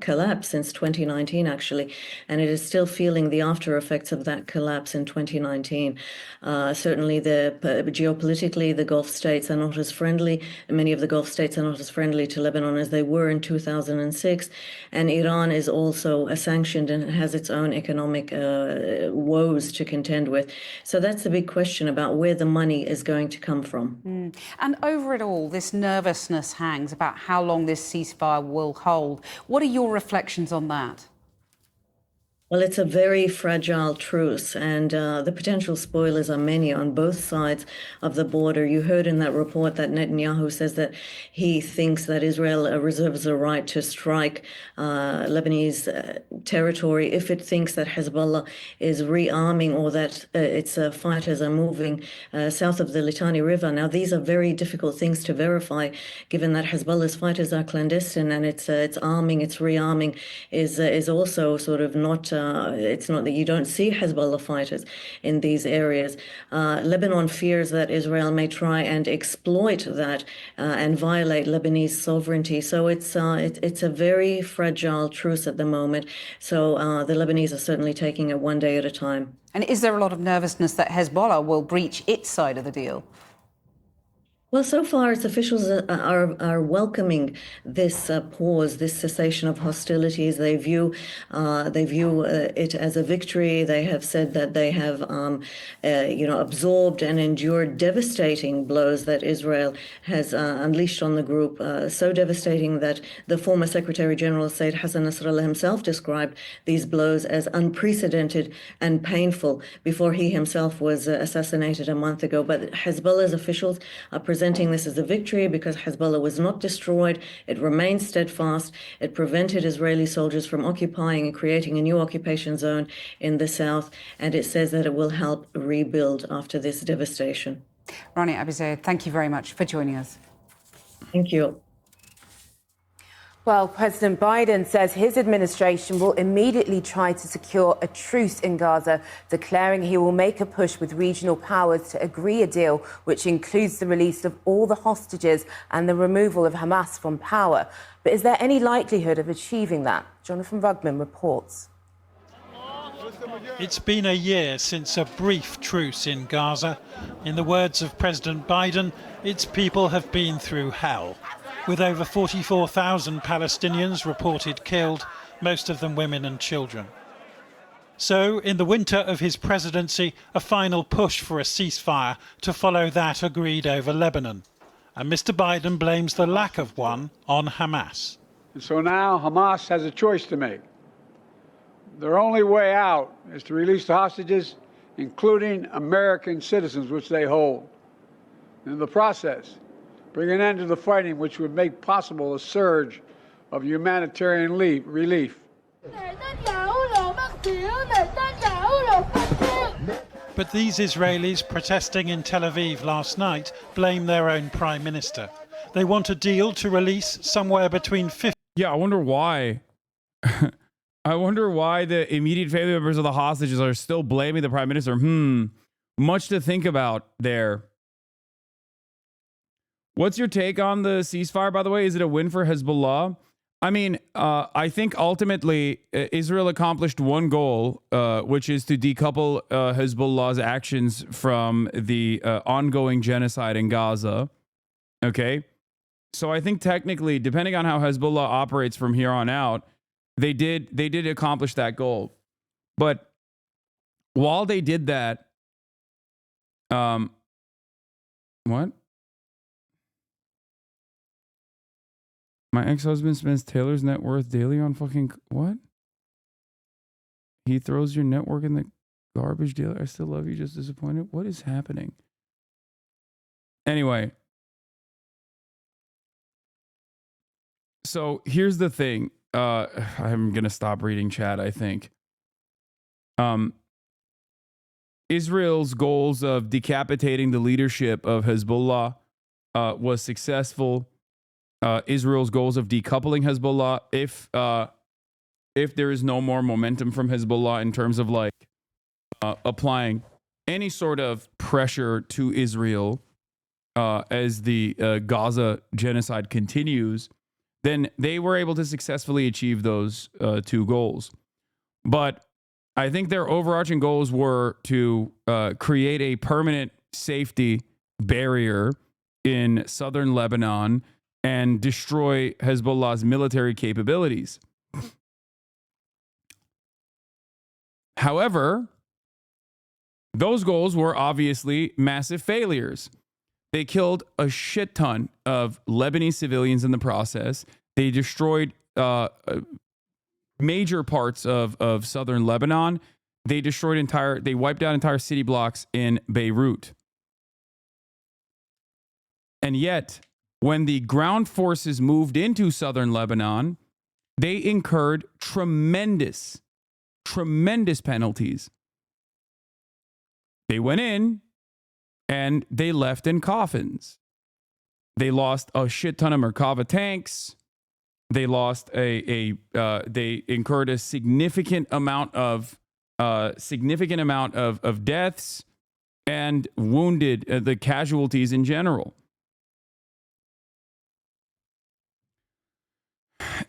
collapse since 2019, actually, and it is still feeling the after effects of that collapse in 2019. Certainly, geopolitically, the Gulf states are not as friendly. Many of the Gulf states are not as friendly to Lebanon as they were in 2006. And Iran is also sanctioned and has its own economic woes to contend with. So that's the big question about where the money is going to come from. And over it all, this nervousness hangs about how long this ceasefire will hold. What are your reflections on that? Well, it's a very fragile truce, and the potential spoilers are many on both sides of the border. You heard in that report that Netanyahu says that he thinks that Israel reserves the right to strike Lebanese territory if it thinks that Hezbollah is rearming or that its fighters are moving south of the Litani River. Now, these are very difficult things to verify, given that Hezbollah's fighters are clandestine, and its arming, its rearming is also sort of not. It's not that you don't see Hezbollah fighters in these areas. Lebanon fears that Israel may try and exploit that and violate Lebanese sovereignty. So it's a very fragile truce at the moment. So the Lebanese are certainly taking it one day at a time. And is there a lot of nervousness that Hezbollah will breach its side of the deal? Well, so far, its officials are welcoming this pause, this cessation of hostilities. They view it as a victory. They have said that they have, absorbed and endured devastating blows that Israel has unleashed on the group. So devastating that the former Secretary General Said Hassan Nasrallah himself described these blows as unprecedented and painful before he himself was assassinated a month ago. But Hezbollah's officials are presenting this as a victory because Hezbollah was not destroyed. It remained steadfast. It prevented Israeli soldiers from occupying and creating a new occupation zone in the south. And it says that it will help rebuild after this devastation. Rania Abizaid, thank you very much for joining us. Thank you. Well, President Biden says his administration will immediately try to secure a truce in Gaza, declaring he will make a push with regional powers to agree a deal which includes the release of all the hostages and the removal of Hamas from power. But is there any likelihood of achieving that? Jonathan Rugman reports. It's been a year since a brief truce in Gaza. In the words of President Biden, its people have been through hell. With over 44,000 Palestinians reported killed, most of them women and children. So, in the winter of his presidency, a final push for a ceasefire to follow that agreed over Lebanon. And Mr. Biden blames the lack of one on Hamas. And so now Hamas has a choice to make. Their only way out is to release the hostages, including American citizens, which they hold. In the process, bring an end to the fighting, which would make possible a surge of humanitarian relief. But these Israelis protesting in Tel Aviv last night blame their own prime minister. They want a deal to release somewhere between 50. Yeah, I wonder why. I wonder why the immediate family members of the hostages are still blaming the prime minister. Much to think about there. What's your take on the ceasefire, by the way? Is it a win for Hezbollah? I mean, I think ultimately Israel accomplished one goal, which is to decouple Hezbollah's actions from the ongoing genocide in Gaza. Okay? So I think technically, depending on how Hezbollah operates from here on out, they did accomplish that goal. But while they did that, what? My ex-husband spends Taylor's net worth daily on fucking what? He throws your network in the garbage daily. I still love you, just disappointed. What is happening? Anyway. So here's the thing. I'm going to stop reading chat, I think. Israel's goals of decapitating the leadership of Hezbollah was successful. Israel's goals of decoupling Hezbollah, if there is no more momentum from Hezbollah in terms of like applying any sort of pressure to Israel as the Gaza genocide continues, then they were able to successfully achieve those two goals. But I think their overarching goals were to create a permanent safety barrier in southern Lebanon and destroy Hezbollah's military capabilities. However, those goals were obviously massive failures. They killed a shit ton of Lebanese civilians in the process. They destroyed major parts of southern Lebanon. They wiped out entire city blocks in Beirut. And yet, when the ground forces moved into southern Lebanon, they incurred tremendous penalties. They went in and they left in coffins. They lost a shit ton of Merkava tanks. They lost they incurred a significant amount of deaths and wounded the casualties in general.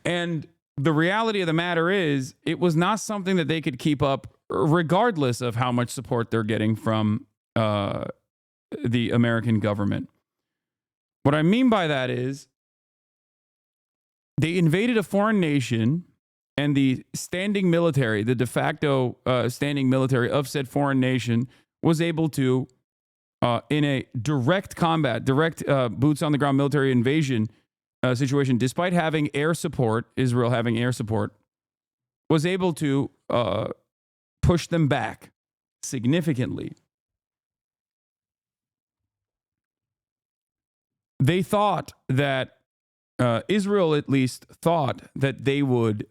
And the reality of the matter is, it was not something that they could keep up regardless of how much support they're getting from the American government. What I mean by that is, they invaded a foreign nation, and the standing military, the de facto standing military of said foreign nation, was able to, in a direct combat, boots on the ground military invasion situation, despite having air support, Israel having air support, was able to push them back significantly. They thought that, Israel at least thought that they would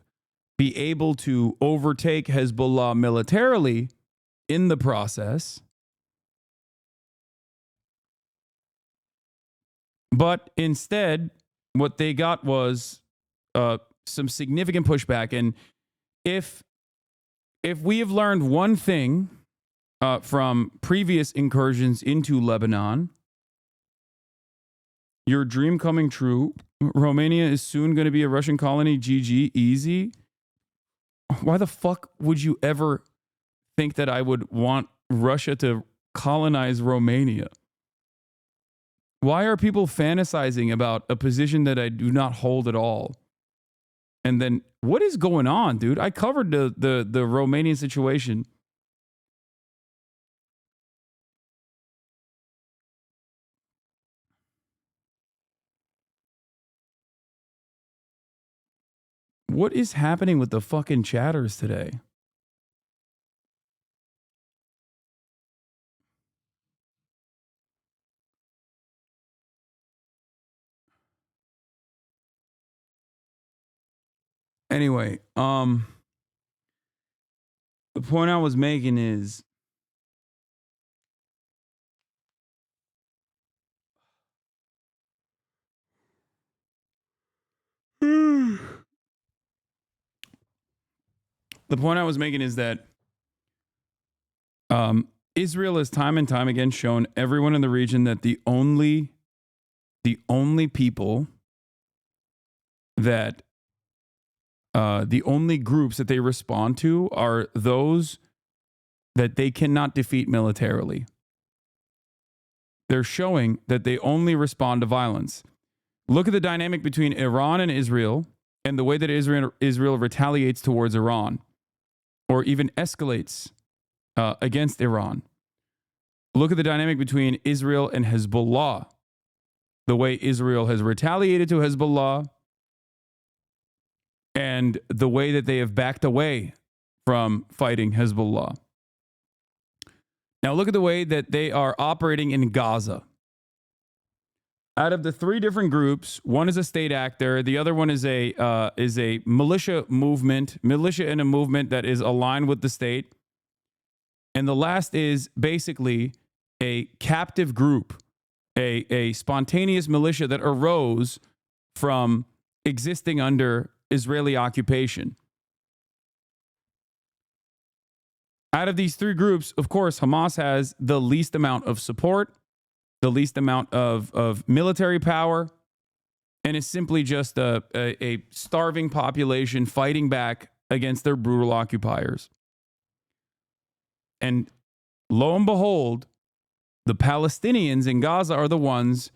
be able to overtake Hezbollah militarily in the process. But instead, what they got was some significant pushback. And if we have learned one thing from previous incursions into Lebanon, your dream coming true. Romania is soon going to be a Russian colony. GG, easy. Why the fuck would you ever think that I would want Russia to colonize Romania? Why are people fantasizing about a position that I do not hold at all? And then what is going on, dude? I covered the Romanian situation. What is happening with the fucking chatters today? Anyway, the point I was making is that Israel has time and time again shown everyone in the region that the only people that the only groups that they respond to are those that they cannot defeat militarily. They're showing that they only respond to violence. Look at the dynamic between Iran and Israel and the way that Israel retaliates towards Iran or even escalates against Iran. Look at the dynamic between Israel and Hezbollah. The way Israel has retaliated to Hezbollah and the way that they have backed away from fighting Hezbollah. Now look at the way that they are operating in Gaza. Out of the three different groups, one is a state actor, the other one is a militia in a movement that is aligned with the state, and the last is basically a captive group, a spontaneous militia that arose from existing under Israeli occupation. Out of these three groups, of course, Hamas has the least amount of support, the least amount of military power, and is simply just a starving population fighting back against their brutal occupiers. And lo and behold, the Palestinians in Gaza are the ones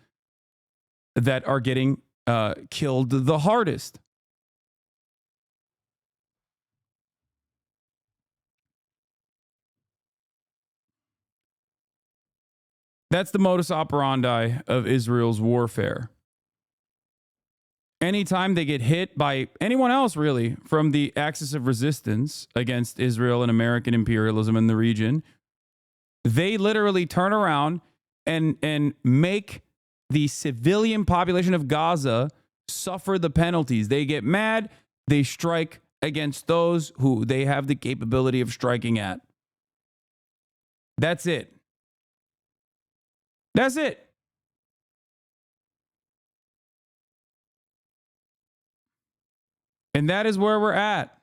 that are getting killed the hardest. That's the modus operandi of Israel's warfare. Anytime they get hit by anyone else, really, from the axis of resistance against Israel and American imperialism in the region, they literally turn around and make the civilian population of Gaza suffer the penalties. They get mad, they strike against those who they have the capability of striking at. That's it. That's it. And that is where we're at.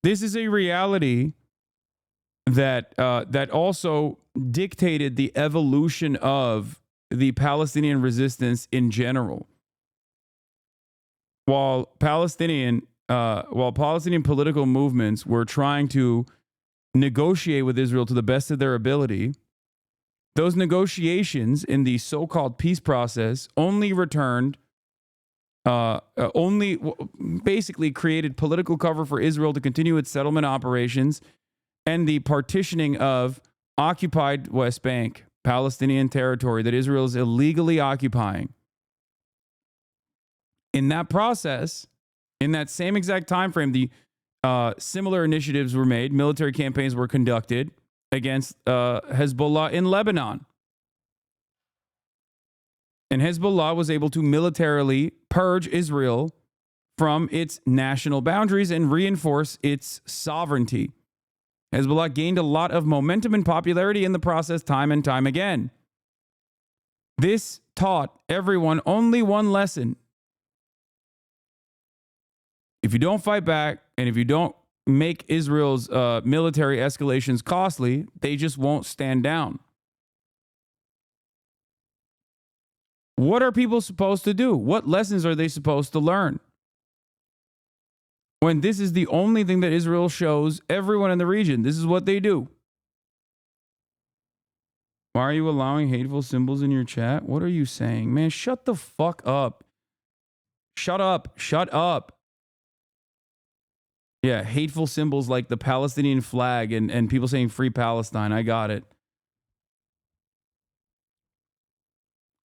This is a reality that that also dictated the evolution of the Palestinian resistance in general. While Palestinian political movements were trying to negotiate with Israel to the best of their ability, those negotiations in the so-called peace process only basically created political cover for Israel to continue its settlement operations and the partitioning of occupied West Bank, Palestinian territory that Israel is illegally occupying. In that process, in that same exact time frame, the similar initiatives were made, military campaigns were conducted against Hezbollah in Lebanon. And Hezbollah was able to militarily purge Israel from its national boundaries and reinforce its sovereignty. Hezbollah gained a lot of momentum and popularity in the process time and time again. This taught everyone only one lesson. If you don't fight back and if you don't make Israel's military escalations costly, they just won't stand down. What are people supposed to do? What lessons are they supposed to learn? When this is the only thing that Israel shows everyone in the region, this is what they do. Why are you allowing hateful symbols in your chat? What are you saying? Man, shut the fuck up. Shut up. Shut up. Yeah, hateful symbols like the Palestinian flag and people saying free Palestine. I got it.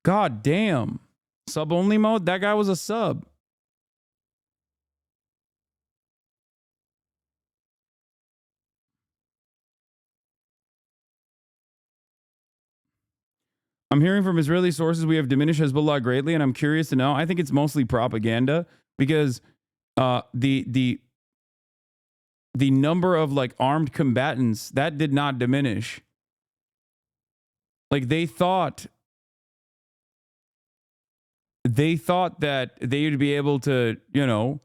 God damn. Sub only mode? That guy was a sub. I'm hearing from Israeli sources we have diminished Hezbollah greatly, and I'm curious to know. I think it's mostly propaganda because the number of like armed combatants that did not diminish. Like they thought that they would be able to, you know,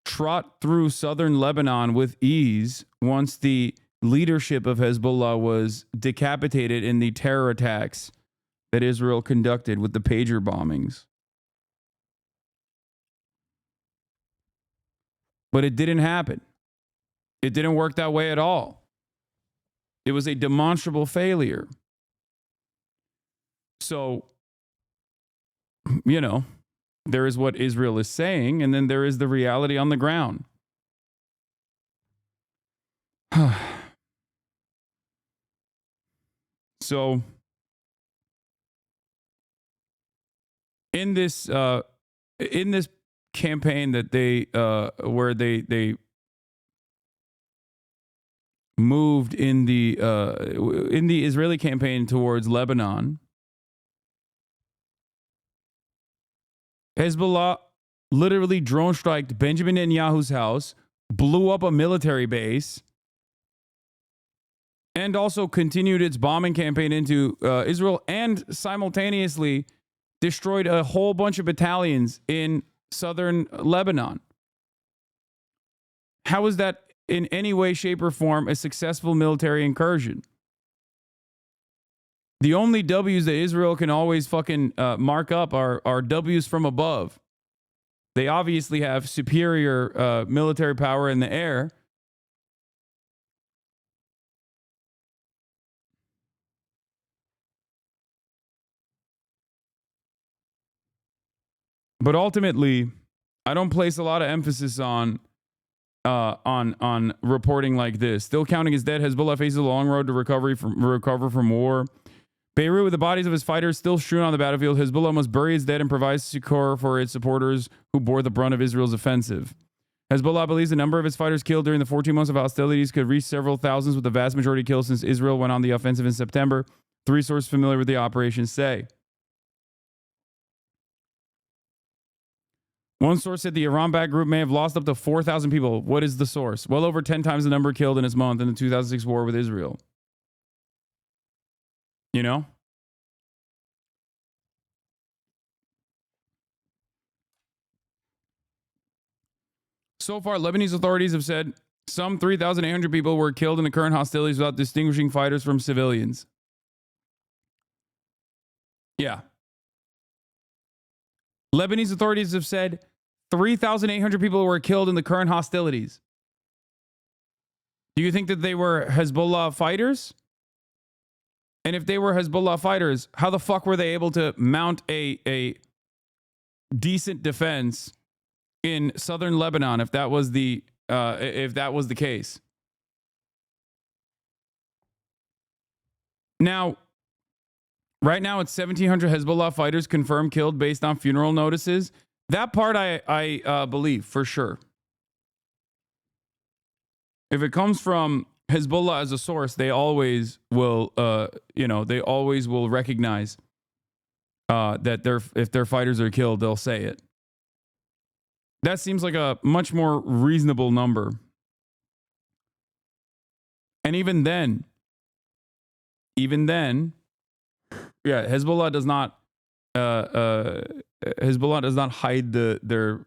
trot through southern Lebanon with ease once the leadership of Hezbollah was decapitated in the terror attacks that Israel conducted with the pager bombings. But it didn't happen. It didn't work that way at all. It was a demonstrable failure. So, you know, there is what Israel is saying, and then there is the reality on the ground. So, in this campaign that they where they moved in the Israeli campaign towards Lebanon, Hezbollah literally drone striked Benjamin Netanyahu's house, blew up a military base, and also continued its bombing campaign into Israel, and simultaneously destroyed a whole bunch of battalions in southern Lebanon. How is that in any way, shape, or form a successful military incursion? The only W's that Israel can always fucking mark up are W's from above. They obviously have superior military power in the air. But ultimately, I don't place a lot of emphasis on reporting like this. Still counting his dead, Hezbollah faces a long road to recover from war. Beirut, with the bodies of his fighters still strewn on the battlefield, Hezbollah must bury his dead and provide succor for its supporters who bore the brunt of Israel's offensive. Hezbollah believes the number of its fighters killed during the 14 months of hostilities could reach several thousands, with the vast majority killed since Israel went on the offensive in September. 3 sources familiar with the operation say. One source said the Iran-backed group may have lost up to 4,000 people. What is the source? Well over 10 times the number killed in its month in the 2006 war with Israel. You know? So far, Lebanese authorities have said some 3,800 people were killed in the current hostilities without distinguishing fighters from civilians. Yeah. Lebanese authorities have said 3,800 people were killed in the current hostilities. Do you think that they were Hezbollah fighters? And if they were Hezbollah fighters, how the fuck were they able to mount a decent defense in southern Lebanon if that was the case? Now, right now it's 1,700 Hezbollah fighters confirmed killed based on funeral notices. That part I believe for sure. If it comes from Hezbollah as a source, they always will, they always will recognize that if their fighters are killed, they'll say it. That seems like a much more reasonable number. And even then, yeah, Hezbollah does not hide their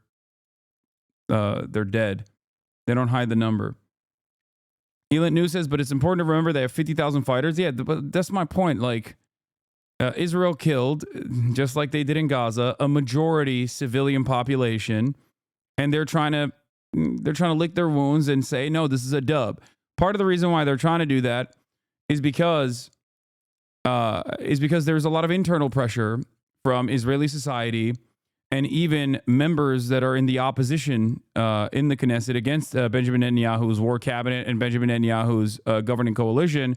dead. They don't hide the number. Elite News says, but it's important to remember they have 50,000 fighters. Yeah, but that's my point. Like, Israel killed, just like they did in Gaza, a majority civilian population, and they're trying to lick their wounds and say, no, this is a dub. Part of the reason why they're trying to do that is because there's a lot of internal pressure from Israeli society and even members that are in the opposition in the Knesset against Benjamin Netanyahu's war cabinet and Benjamin Netanyahu's governing coalition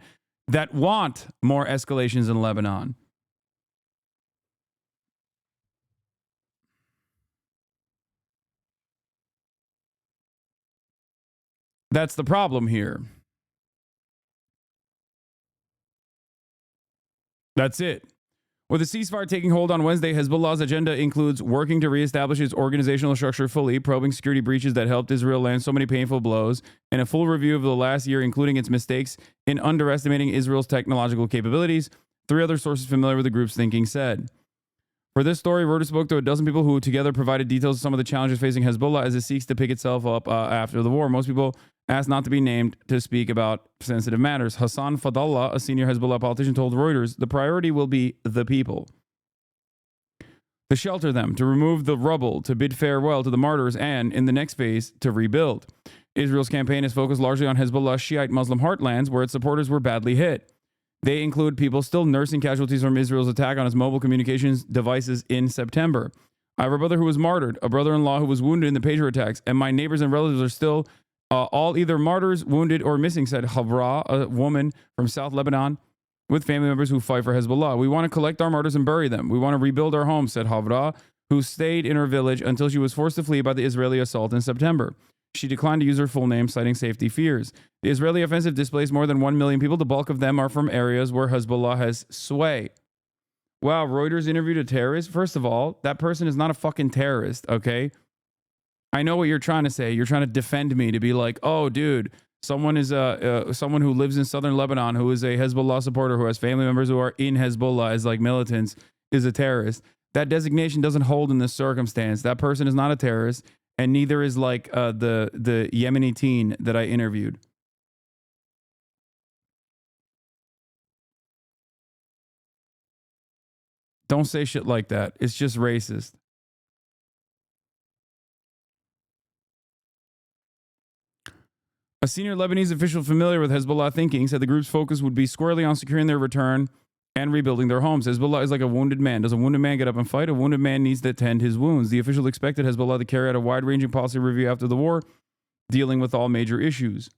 that want more escalations in Lebanon. That's the problem here. That's it. With the ceasefire taking hold on Wednesday, Hezbollah's agenda includes working to reestablish its organizational structure fully, probing security breaches that helped Israel land so many painful blows, and a full review of the last year, including its mistakes in underestimating Israel's technological capabilities, 3 other sources familiar with the group's thinking said. For this story, Reuters spoke to a dozen people who together provided details of some of the challenges facing Hezbollah as it seeks to pick itself up after the war. Most people asked not to be named to speak about sensitive matters. Hassan Fadallah, a senior Hezbollah politician, told Reuters the priority will be the people. To shelter them, to remove the rubble, to bid farewell to the martyrs, and, in the next phase, to rebuild. Israel's campaign is focused largely on Hezbollah's Shiite Muslim heartlands, where its supporters were badly hit. They include people still nursing casualties from Israel's attack on its mobile communications devices in September. I have a brother who was martyred, a brother-in-law who was wounded in the pager attacks, and my neighbors and relatives are still all either martyrs, wounded, or missing, said Havra, a woman from South Lebanon with family members who fight for Hezbollah. We want to collect our martyrs and bury them. We want to rebuild our homes, said Havra, who stayed in her village until she was forced to flee by the Israeli assault in September. She declined to use her full name, citing safety fears. The Israeli offensive displaced more than 1 million people. The bulk of them are from areas where Hezbollah has sway. Wow, Reuters interviewed a terrorist? First of all, that person is not a fucking terrorist, okay? I know what you're trying to say. You're trying to defend me to be like, oh, dude, someone is someone who lives in southern Lebanon who is a Hezbollah supporter who has family members who are in Hezbollah as like militants is a terrorist. That designation doesn't hold in this circumstance. That person is not a terrorist, and neither is like the Yemeni teen that I interviewed. Don't say shit like that. It's just racist. A senior Lebanese official familiar with Hezbollah thinking said the group's focus would be squarely on securing their return and rebuilding their homes. Hezbollah is like a wounded man. Does a wounded man get up and fight? A wounded man needs to tend his wounds. The official expected Hezbollah to carry out a wide-ranging policy review after the war, dealing with all major issues.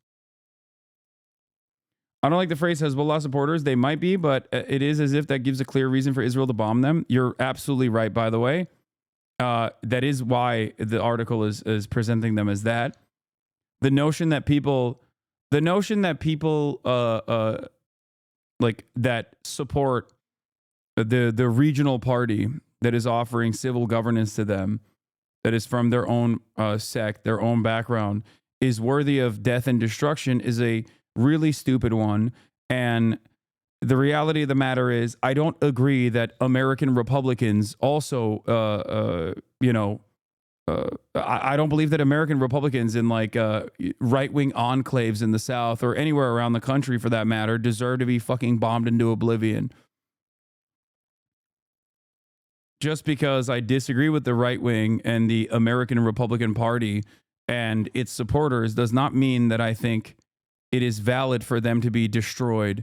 I don't like the phrase Hezbollah supporters. They might be, but it is as if that gives a clear reason for Israel to bomb them. You're absolutely right, by the way. That is why the article is presenting them as that. The notion that people like that support the regional party that is offering civil governance to them, that is from their own sect, their own background, is worthy of death and destruction is a really stupid one. And the reality of the matter is, I don't agree that American Republicans also, I don't believe that American Republicans in like right-wing enclaves in the South or anywhere around the country for that matter deserve to be fucking bombed into oblivion. Just because I disagree with the right wing and the American Republican Party and its supporters does not mean that I think it is valid for them to be destroyed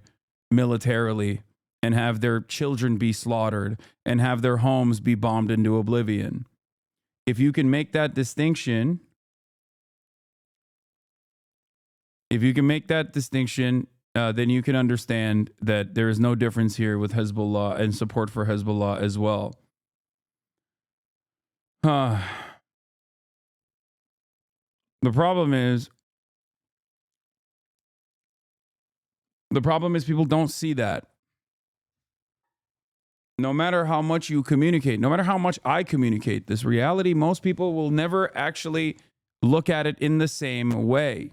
militarily and have their children be slaughtered and have their homes be bombed into oblivion. If you can make that distinction, then you can understand that there is no difference here with Hezbollah and support for Hezbollah as well. The problem is people don't see that. no matter how much you communicate, no matter how much I communicate this reality, most people will never actually look at it in the same way.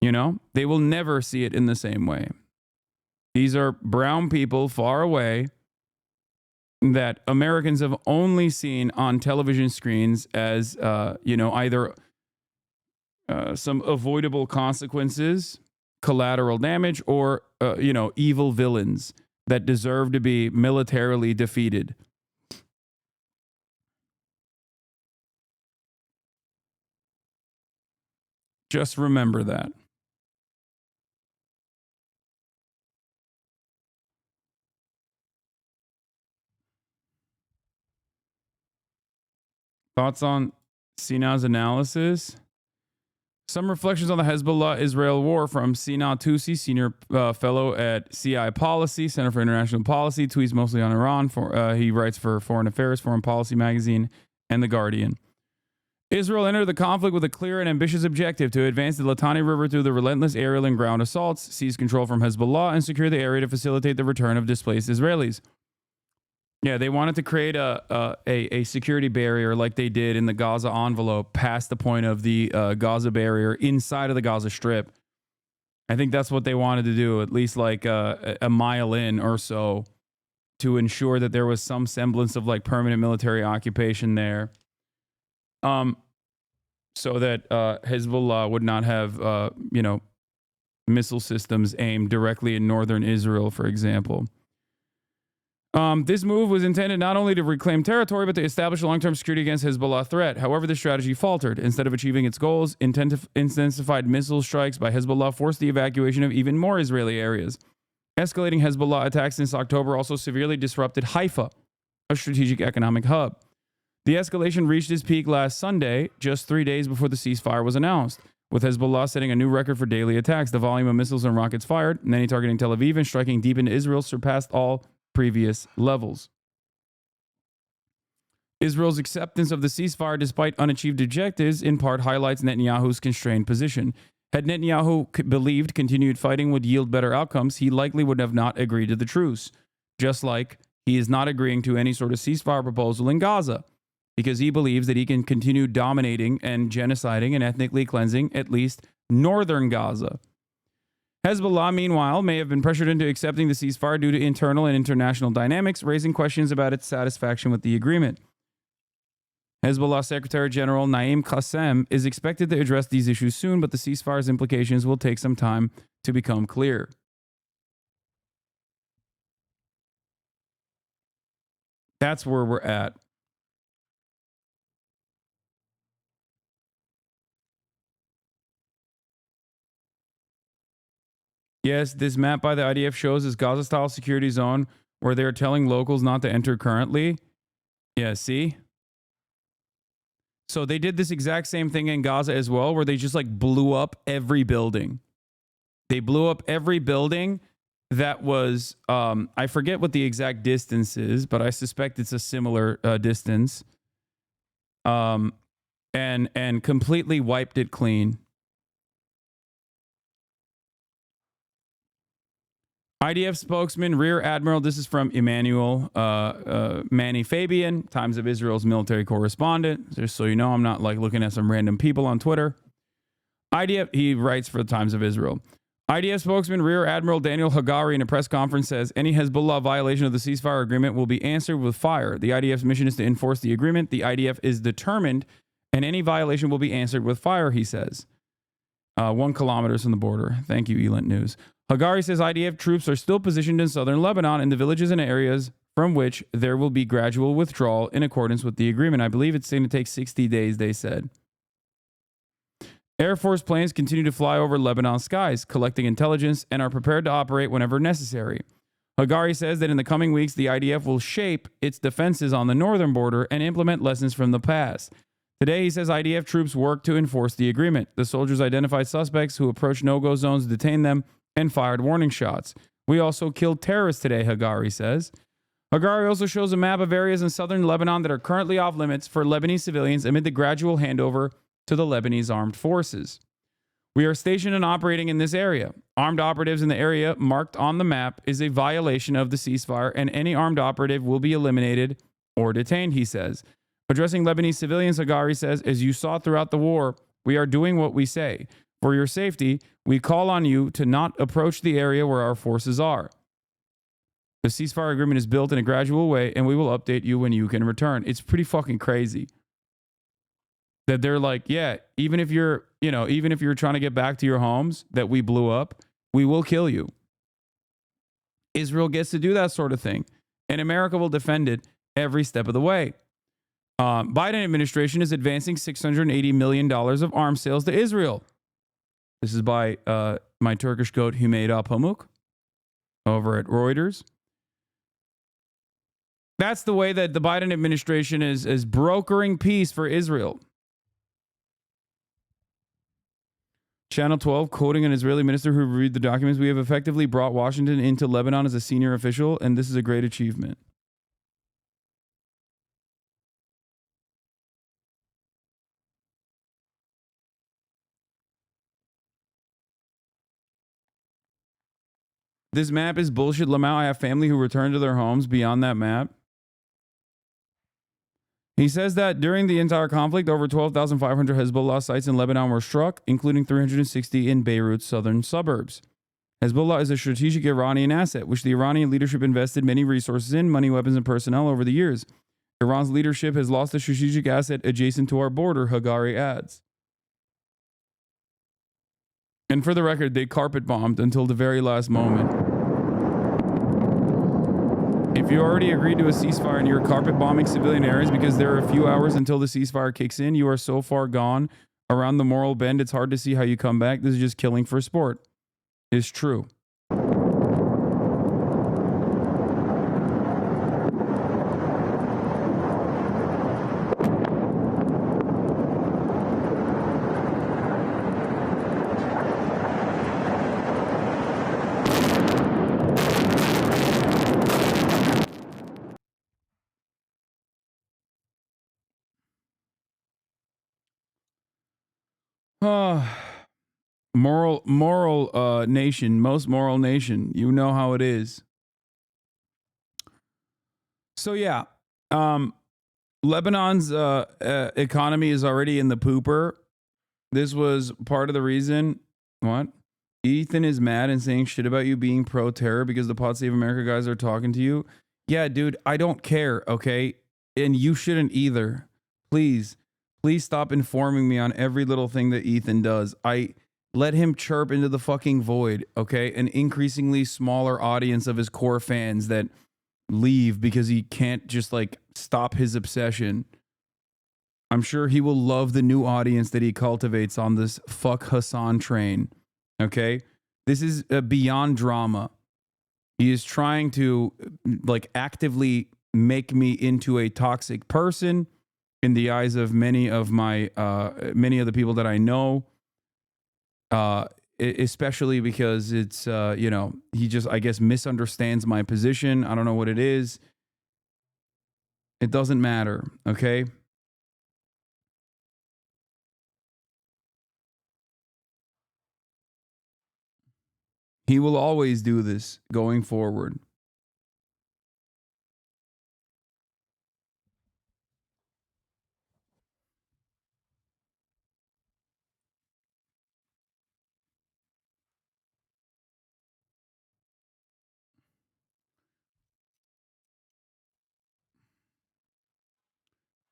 You know, they will never see it in the same way. These are brown people far away that Americans have only seen on television screens as, either some avoidable consequences, collateral damage, or, evil villains that deserve to be militarily defeated. Just remember that. Thoughts on Sinah's analysis? Some reflections on the Hezbollah-Israel war from Sinah Tusi, senior fellow at CI Policy, Center for International Policy, tweets mostly on Iran. He writes for Foreign Affairs, Foreign Policy Magazine, and The Guardian. Israel entered the conflict with a clear and ambitious objective to advance the Litani River through the relentless aerial and ground assaults, seize control from Hezbollah, and secure the area to facilitate the return of displaced Israelis. Yeah, they wanted to create a security barrier like they did in the Gaza envelope past the point of the Gaza barrier inside of the Gaza Strip. I think that's what they wanted to do, at least like a mile in or so, to ensure that there was some semblance of like permanent military occupation there. So that Hezbollah would not have, missile systems aimed directly in northern Israel, for example. This move was intended not only to reclaim territory, but to establish a long-term security against Hezbollah threat. However, the strategy faltered. Instead of achieving its goals, intensified missile strikes by Hezbollah forced the evacuation of even more Israeli areas. Escalating Hezbollah attacks since October also severely disrupted Haifa, a strategic economic hub. The escalation reached its peak last Sunday, just 3 days before the ceasefire was announced, with Hezbollah setting a new record for daily attacks. The volume of missiles and rockets fired, many targeting Tel Aviv and striking deep into Israel, surpassed all previous levels. Israel's acceptance of the ceasefire despite unachieved objectives in part highlights Netanyahu's constrained position. Had Netanyahu believed continued fighting would yield better outcomes, he likely would have not agreed to the truce. Just like he is not agreeing to any sort of ceasefire proposal in Gaza, because he believes that he can continue dominating and genociding and ethnically cleansing at least northern Gaza. Hezbollah, meanwhile, may have been pressured into accepting the ceasefire due to internal and international dynamics, raising questions about its satisfaction with the agreement. Hezbollah Secretary General Naim Qassem is expected to address these issues soon, but the ceasefire's implications will take some time to become clear. That's where we're at. Yes, this map by the IDF shows this Gaza-style security zone where they're telling locals not to enter currently. Yeah, see? So they did this exact same thing in Gaza as well, where they just like blew up every building. They blew up every building that was, I forget what the exact distance is, but I suspect it's a similar distance. And completely wiped it clean. IDF spokesman, Rear Admiral, this is from Emmanuel Manny Fabian, Times of Israel's military correspondent. Just so you know, I'm not like looking at some random people on Twitter. IDF, he writes for the Times of Israel. IDF spokesman, Rear Admiral Daniel Hagari, in a press conference says any Hezbollah violation of the ceasefire agreement will be answered with fire. The IDF's mission is to enforce the agreement. The IDF is determined, and any violation will be answered with fire, he says. 1 kilometer from the border. Thank you, Elent News. Hagari says IDF troops are still positioned in southern Lebanon in the villages and areas from which there will be gradual withdrawal in accordance with the agreement. I believe it's going to take 60 days, they said. Air Force planes continue to fly over Lebanon skies, collecting intelligence, and are prepared to operate whenever necessary. Hagari says that in the coming weeks, the IDF will shape its defenses on the northern border and implement lessons from the past. Today, he says IDF troops work to enforce the agreement. The soldiers identified suspects who approached no-go zones, detained them, and fired warning shots. We also killed terrorists today, Hagari says. Hagari also shows a map of areas in southern Lebanon that are currently off limits for Lebanese civilians amid the gradual handover to the Lebanese armed forces. We are stationed and operating in this area. Armed operatives in the area marked on the map is a violation of the ceasefire, and any armed operative will be eliminated or detained, he says. Addressing Lebanese civilians, Hagari says, as you saw throughout the war, we are doing what we say. For your safety, we call on you to not approach the area where our forces are. The ceasefire agreement is built in a gradual way, and we will update you when you can return. It's pretty fucking crazy that they're like, yeah, even if you're trying to get back to your homes that we blew up, we will kill you. Israel gets to do that sort of thing, and America will defend it every step of the way. Biden administration is advancing $680 million of arms sales to Israel. This is by my Turkish goat, Hümeyra Pamuk, over at Reuters. That's the way that the Biden administration is brokering peace for Israel. Channel 12, quoting an Israeli minister who reviewed the documents, we have effectively brought Washington into Lebanon as a senior official, and this is a great achievement. This map is bullshit, Lamau. I have family who returned to their homes beyond that map. He says that during the entire conflict, over 12,500 Hezbollah sites in Lebanon were struck, including 360 in Beirut's southern suburbs. Hezbollah is a strategic Iranian asset, which the Iranian leadership invested many resources in, money, weapons, and personnel over the years. Iran's leadership has lost a strategic asset adjacent to our border, Hagari adds. And for the record, they carpet bombed until the very last moment. If you already agreed to a ceasefire and you're carpet bombing civilian areas because there are a few hours until the ceasefire kicks in, you are so far gone around the moral bend, it's hard to see how you come back. This is just killing for sport. It's true. Moral nation, most moral nation. You know how it is. So yeah, Lebanon's economy is already in the pooper. This was part of the reason. What? Ethan is mad and saying shit about you being pro-terror because the Pod Save America guys are talking to you. Yeah, dude, I don't care, okay? And you shouldn't either. Please stop informing me on every little thing that Ethan does. I let him chirp into the fucking void, okay? An increasingly smaller audience of his core fans that leave because he can't just like stop his obsession. I'm sure he will love the new audience that he cultivates on this fuck Hasan train, okay? This is beyond drama. He is trying to like actively make me into a toxic person in the eyes of many of the people that I know, especially because it's, he just, I guess, misunderstands my position. I don't know what it is. It doesn't matter, okay? He will always do this going forward.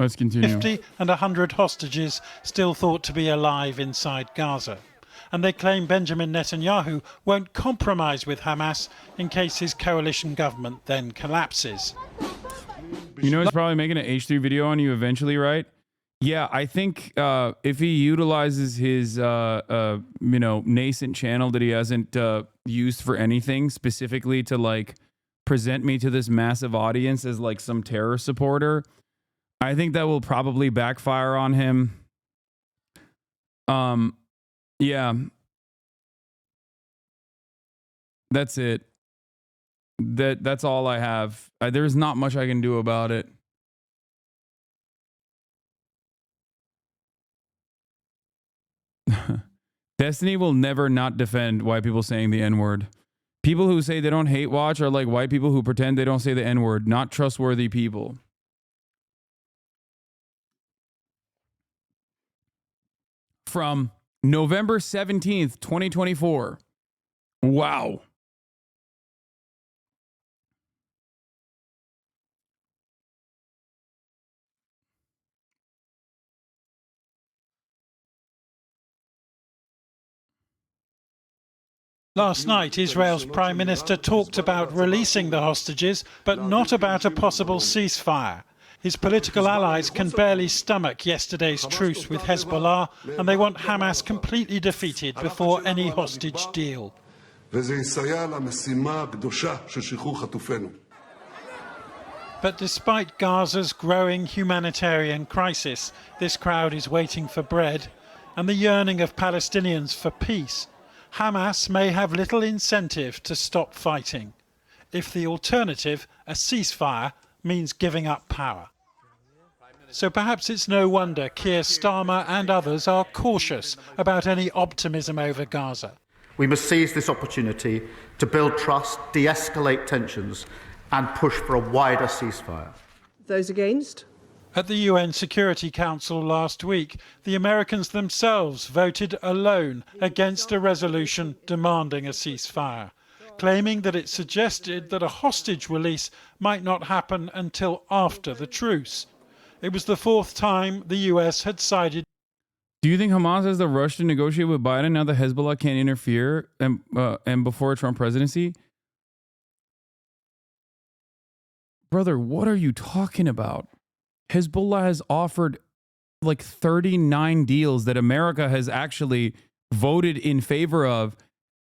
Let's continue. 50 and 100 hostages still thought to be alive inside Gaza. And they claim Benjamin Netanyahu won't compromise with Hamas in case his coalition government then collapses. You know he's probably making an H3 video on you eventually, right? Yeah, I think if he utilizes his nascent channel that he hasn't used for anything, specifically to like present me to this massive audience as like some terror supporter, I think that will probably backfire on him. Yeah. That's it. That's all I have. There's not much I can do about it. Destiny will never not defend white people saying the N-word. People who say they don't hate watch are like white people who pretend they don't say the N-word. Not trustworthy people. From November 17th, 2024. Wow. Last night, Israel's Prime Minister talked about releasing the hostages, but not about a possible ceasefire. His political allies can barely stomach yesterday's truce with Hezbollah, and they want Hamas completely defeated before any hostage deal. But despite Gaza's growing humanitarian crisis, this crowd is waiting for bread, and the yearning of Palestinians for peace. Hamas may have little incentive to stop fighting, if the alternative, a ceasefire, means giving up power. So perhaps it's no wonder Keir Starmer and others are cautious about any optimism over Gaza. We must seize this opportunity to build trust, de-escalate tensions, and push for a wider ceasefire. Those against? At the UN Security Council last week, the Americans themselves voted alone against a resolution demanding a ceasefire, claiming that it suggested that a hostage release might not happen until after the truce. It was the fourth time the US had sided. Do you think Hamas has the rush to negotiate with Biden now that Hezbollah can't interfere and before a Trump presidency? Brother, what are you talking about? Hezbollah has offered like 39 deals that America has actually voted in favor of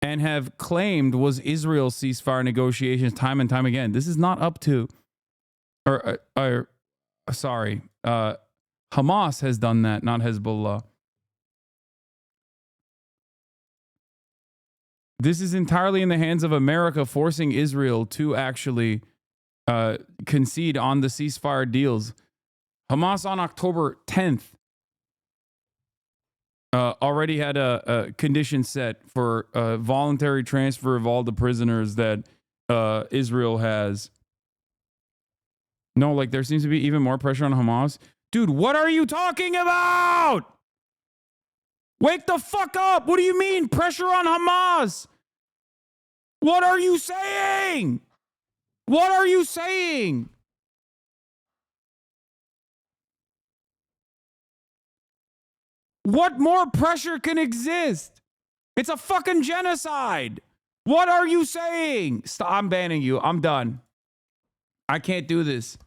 and have claimed was Israel's ceasefire negotiations time and time again. This is not up to, Hamas has done that, not Hezbollah. This is entirely in the hands of America forcing Israel to actually concede on the ceasefire deals. Hamas on October 10th already had a condition set for voluntary transfer of all the prisoners that Israel has. No, like there seems to be even more pressure on Hamas. Dude, what are you talking about? Wake the fuck up. What do you mean pressure on Hamas? What are you saying? What are you saying? What more pressure can exist? It's a fucking genocide. What are you saying? Stop, I'm banning you. I'm done. I can't do this.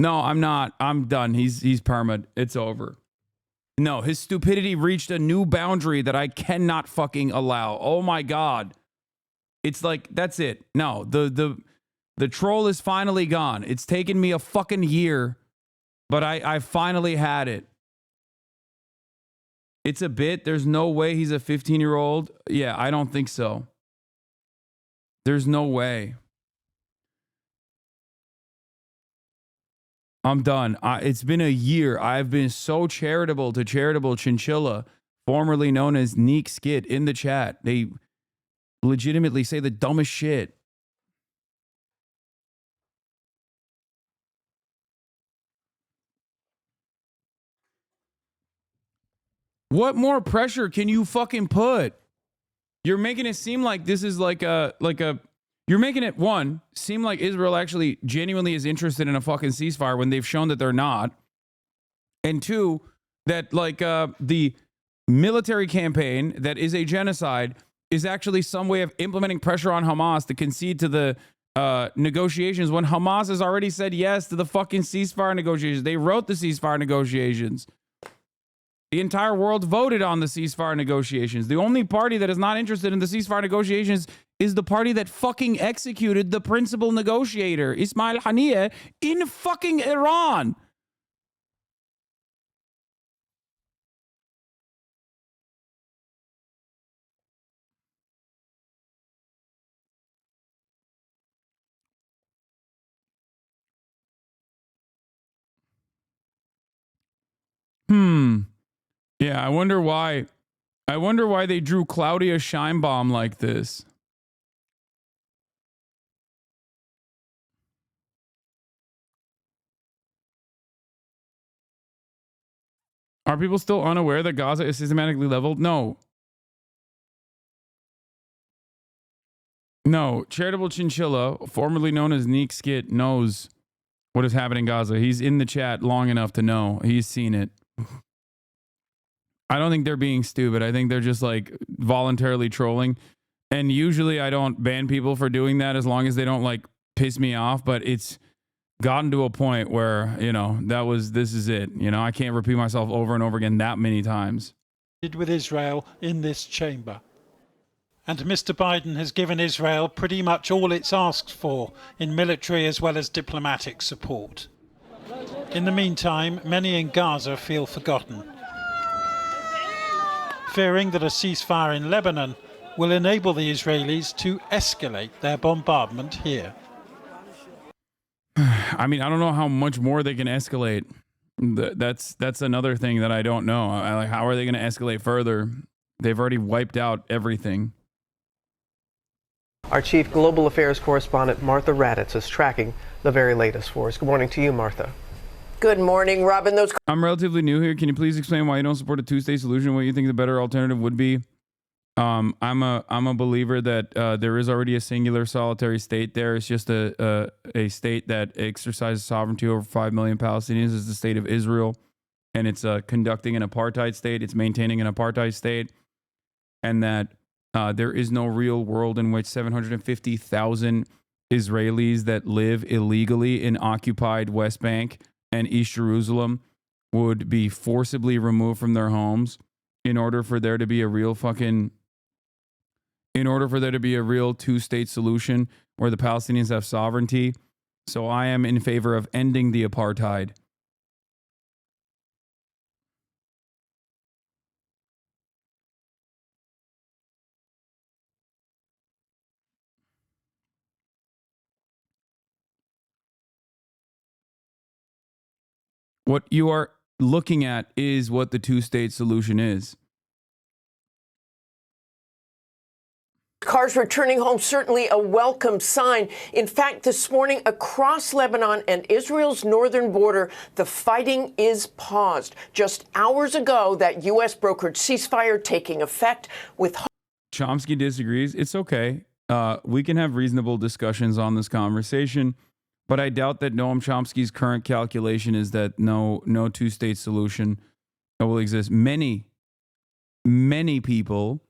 No, I'm not. I'm done. He's perma. It's over. No, his stupidity reached a new boundary that I cannot fucking allow. Oh my God. It's like, that's it. No, the troll is finally gone. It's taken me a fucking year, but I finally had it. It's a bit. There's no way he's a 15-year-old. Yeah, I don't think so. There's no way. I'm done. It's been a year. I've been so charitable to Charitable Chinchilla, formerly known as Neek Skid, in the chat. They legitimately say the dumbest shit. What more pressure can you fucking put? You're making it seem like this is you're making it, one, seem like Israel actually genuinely is interested in a fucking ceasefire when they've shown that they're not. And two, that the military campaign that is a genocide is actually some way of implementing pressure on Hamas to concede to the negotiations when Hamas has already said yes to the fucking ceasefire negotiations. They wrote the ceasefire negotiations. The entire world voted on the ceasefire negotiations. The only party that is not interested in the ceasefire negotiations is the party that fucking executed the principal negotiator, Ismail Haniyeh, in fucking Iran. Yeah, I wonder why I wonder why they drew Claudia Scheinbaum like this. Are people still unaware that Gaza is systematically leveled? No. No. Charitable Chinchilla, formerly known as Neek Skit, knows what is happening in Gaza. He's in the chat long enough to know. He's seen it. I don't think they're being stupid. I think they're just like voluntarily trolling. And usually I don't ban people for doing that as long as they don't like piss me off. But it's gotten to a point where, you know, this is it. You know, I can't repeat myself over and over again that many times. With Israel in this chamber. And Mr. Biden has given Israel pretty much all it's asked for in military as well as diplomatic support. In the meantime, many in Gaza feel forgotten, fearing that a ceasefire in Lebanon will enable the Israelis to escalate their bombardment here. I mean, I don't know how much more they can escalate. That's another thing that I don't know. Like, how are they going to escalate further? They've already wiped out everything. Our chief global affairs correspondent, Martha Raddatz, is tracking the very latest for us. Good morning to you, Martha. Good morning, Robin. I'm relatively new here. Can you please explain why you don't support a two-state solution? What you think the better alternative would be? I'm a believer that there is already a singular solitary state there. It's just a state that exercises sovereignty over 5 million Palestinians. Is the state of Israel, and it's conducting an apartheid state. It's maintaining an apartheid state, and that there is no real world in which 750,000 Israelis that live illegally in occupied West Bank and East Jerusalem would be forcibly removed from their homes in order for there to be a real two-state solution where the Palestinians have sovereignty. So I am in favor of ending the apartheid. What you are looking at is what the two-state solution is. Cars returning home, certainly a welcome sign. In fact, this morning across Lebanon and Israel's northern border, the fighting is paused. Just hours ago, that U.S. brokered ceasefire taking effect with... Chomsky disagrees. It's okay. We can have reasonable discussions on this conversation, but I doubt that Noam Chomsky's current calculation is that no two-state solution will exist. Many people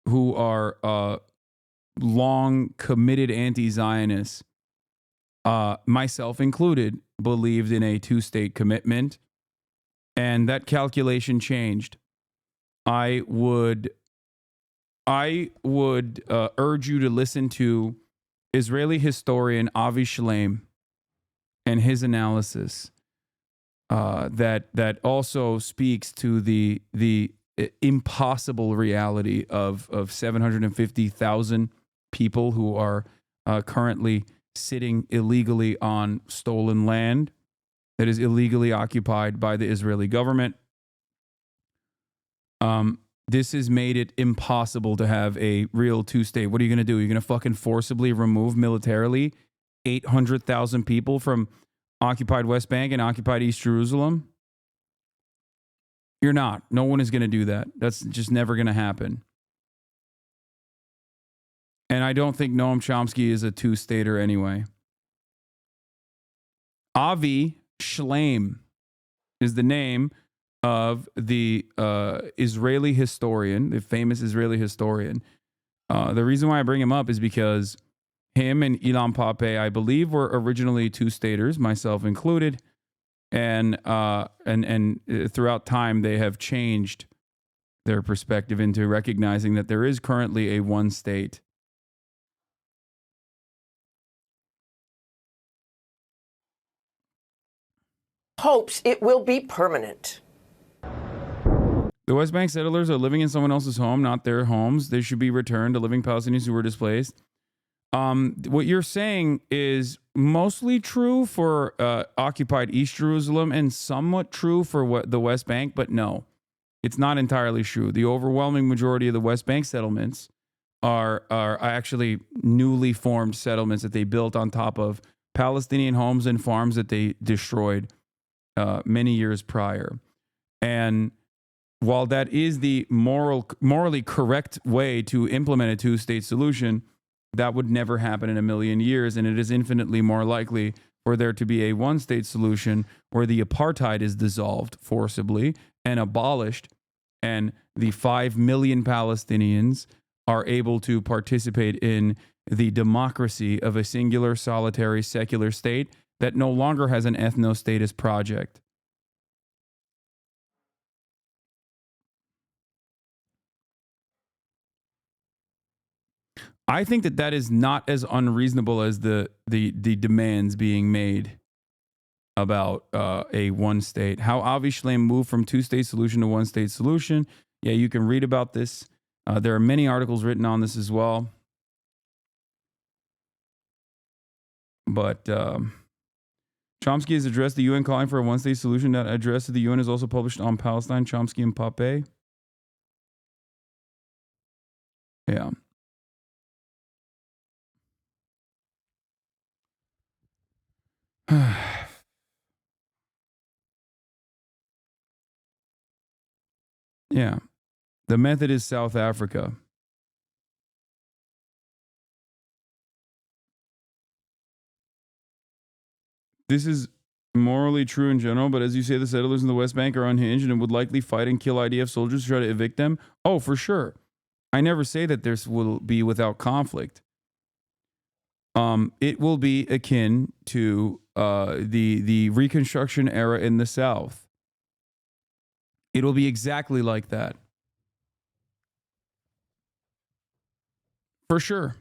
who are long committed anti-Zionists, myself included, believed in a two-state commitment, and that calculation changed. I would urge you to listen to Israeli historian Avi Shlaim and his analysis that also speaks to the impossible reality of 750,000 people who are currently sitting illegally on stolen land that is illegally occupied by the Israeli government. This has made it impossible to have a real two-state. What are you going to do? You're going to fucking forcibly remove militarily 800,000 people from occupied West Bank and occupied East Jerusalem? You're not. No one is going to do that. That's just never going to happen. And I don't think Noam Chomsky is a two-stater anyway. Avi Shlaim is the name of the Israeli historian, the famous Israeli historian. The reason why I bring him up is because him and Ilan Pappé, I believe, were originally two-staters, myself included. And throughout time, they have changed their perspective into recognizing that there is currently a one state. Hopes it will be permanent. The West Bank settlers are living in someone else's home, not their homes. They should be returned to living Palestinians who were displaced. What you're saying is mostly true for occupied East Jerusalem and somewhat true for the West Bank, but no. It's not entirely true. The overwhelming majority of the West Bank settlements are actually newly formed settlements that they built on top of Palestinian homes and farms that they destroyed many years prior. And while that is the morally correct way to implement a two-state solution, that would never happen in a million years, and it is infinitely more likely for there to be a one-state solution where the apartheid is dissolved forcibly and abolished, and the 5 million Palestinians are able to participate in the democracy of a singular, solitary, secular state that no longer has an ethno-statist project. I think that that is not as unreasonable as the demands being made about a one state. How Avi Shlaim moved from two-state solution to one-state solution. Yeah, you can read about this. There are many articles written on this as well. But Chomsky has addressed the UN calling for a one-state solution. That address to the UN is also published on Palestine, Chomsky and Pape. Yeah. Yeah. The method is South Africa. This is morally true in general, but as you say, the settlers in the West Bank are unhinged and would likely fight and kill IDF soldiers to try to evict them. Oh, for sure. I never say that this will be without conflict. It will be akin to the Reconstruction era in the South. It will be exactly like that. For sure.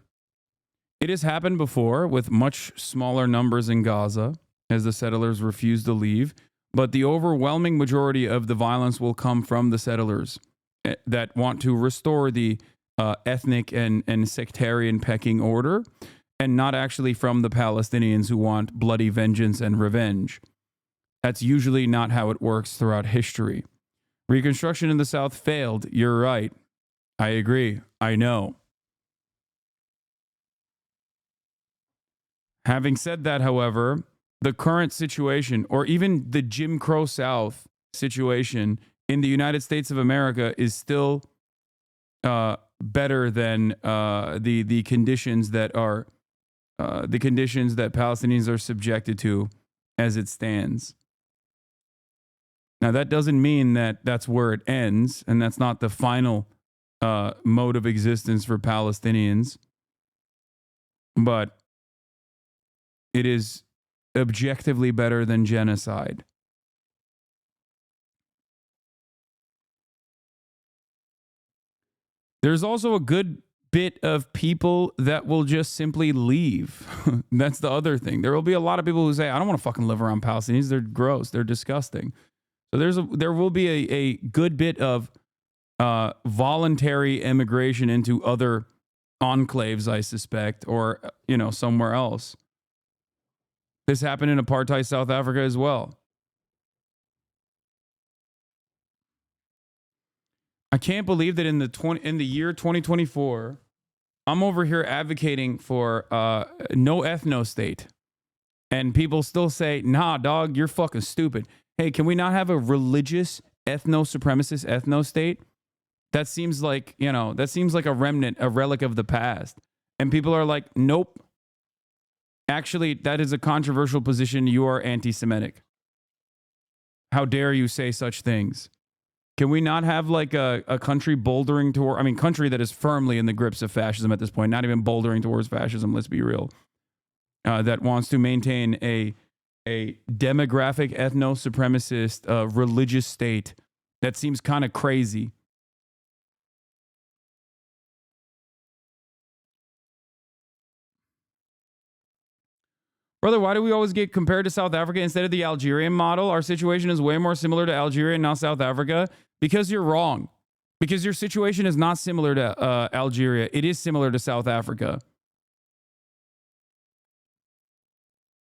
It has happened before with much smaller numbers in Gaza as the settlers refuse to leave, but the overwhelming majority of the violence will come from the settlers that want to restore the ethnic and sectarian pecking order, and not actually from the Palestinians who want bloody vengeance and revenge. That's usually not how it works throughout history. Reconstruction in the South failed. You're right. I agree. I know. Having said that, however, the current situation, or even the Jim Crow South situation in the United States of America, is still better than the conditions that are the conditions that Palestinians are subjected to as it stands. Now, that doesn't mean that that's where it ends, and that's not the final mode of existence for Palestinians, but it is objectively better than genocide. There's also a good bit of people that will just simply leave. That's the other thing. There will be a lot of people who say, I don't want to fucking live around Palestinians. They're gross. They're disgusting. So there will be a good bit of voluntary immigration into other enclaves, I suspect, or, somewhere else. This happened in apartheid South Africa as well. I can't believe that in the year 2024, I'm over here advocating for no ethno state, and people still say, "Nah, dog, you're fucking stupid." Hey, can we not have a religious ethno supremacist ethno state? That seems like a remnant, a relic of the past, and people are like, "Nope." Actually, that is a controversial position. You are anti-Semitic. How dare you say such things? Can we not have like a country bouldering toward, country that is firmly in the grips of fascism at this point, not even bouldering towards fascism, let's be real, that wants to maintain a demographic, ethno-supremacist, religious state? That seems kind of crazy. Brother, why do we always get compared to South Africa instead of the Algerian model? Our situation is way more similar to Algeria and not South Africa. Because you're wrong. Because your situation is not similar to Algeria. It is similar to South Africa.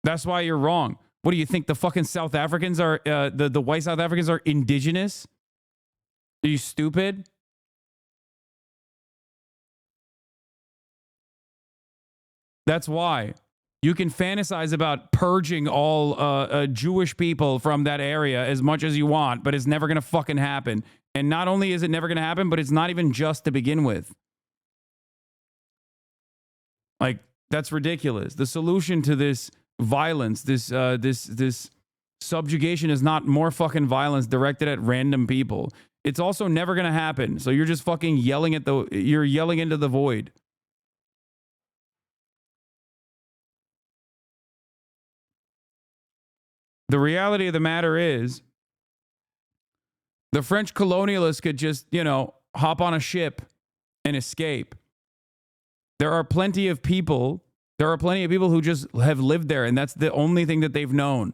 That's why you're wrong. What do you think? The fucking South Africans are, the white South Africans are indigenous? Are you stupid? That's why. You can fantasize about purging all Jewish people from that area as much as you want, but it's never going to fucking happen. And not only is it never going to happen, but it's not even just to begin with. Like, that's ridiculous. The solution to this violence, this subjugation is not more fucking violence directed at random people. It's also never going to happen. So you're just fucking yelling you're yelling into the void. The reality of the matter is, the French colonialists could just, hop on a ship and escape. There are plenty of people who just have lived there, and that's the only thing that they've known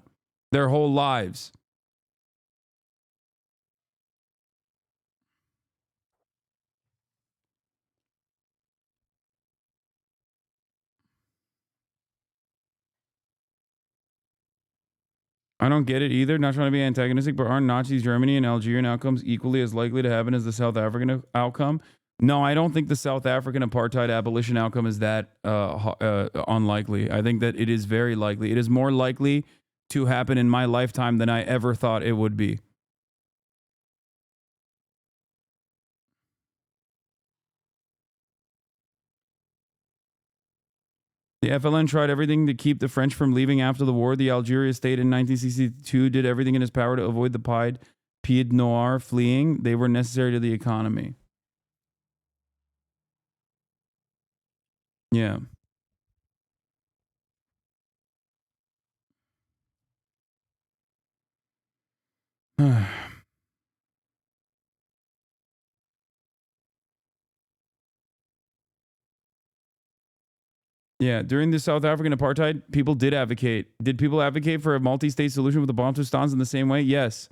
their whole lives. I don't get it either. Not trying to be antagonistic, but aren't Nazis Germany and Algerian outcomes equally as likely to happen as the South African outcome? No, I don't think the South African apartheid abolition outcome is that unlikely. I think that it is very likely. It is more likely to happen in my lifetime than I ever thought it would be. The FLN tried everything to keep the French from leaving after the war. The Algeria state in 1962 did everything in its power to avoid the Pied Noir fleeing. They were necessary to the economy. Yeah. Yeah, during the South African apartheid, people did advocate. Did people advocate for a multi-state solution with the Bantustans in the same way? Yes.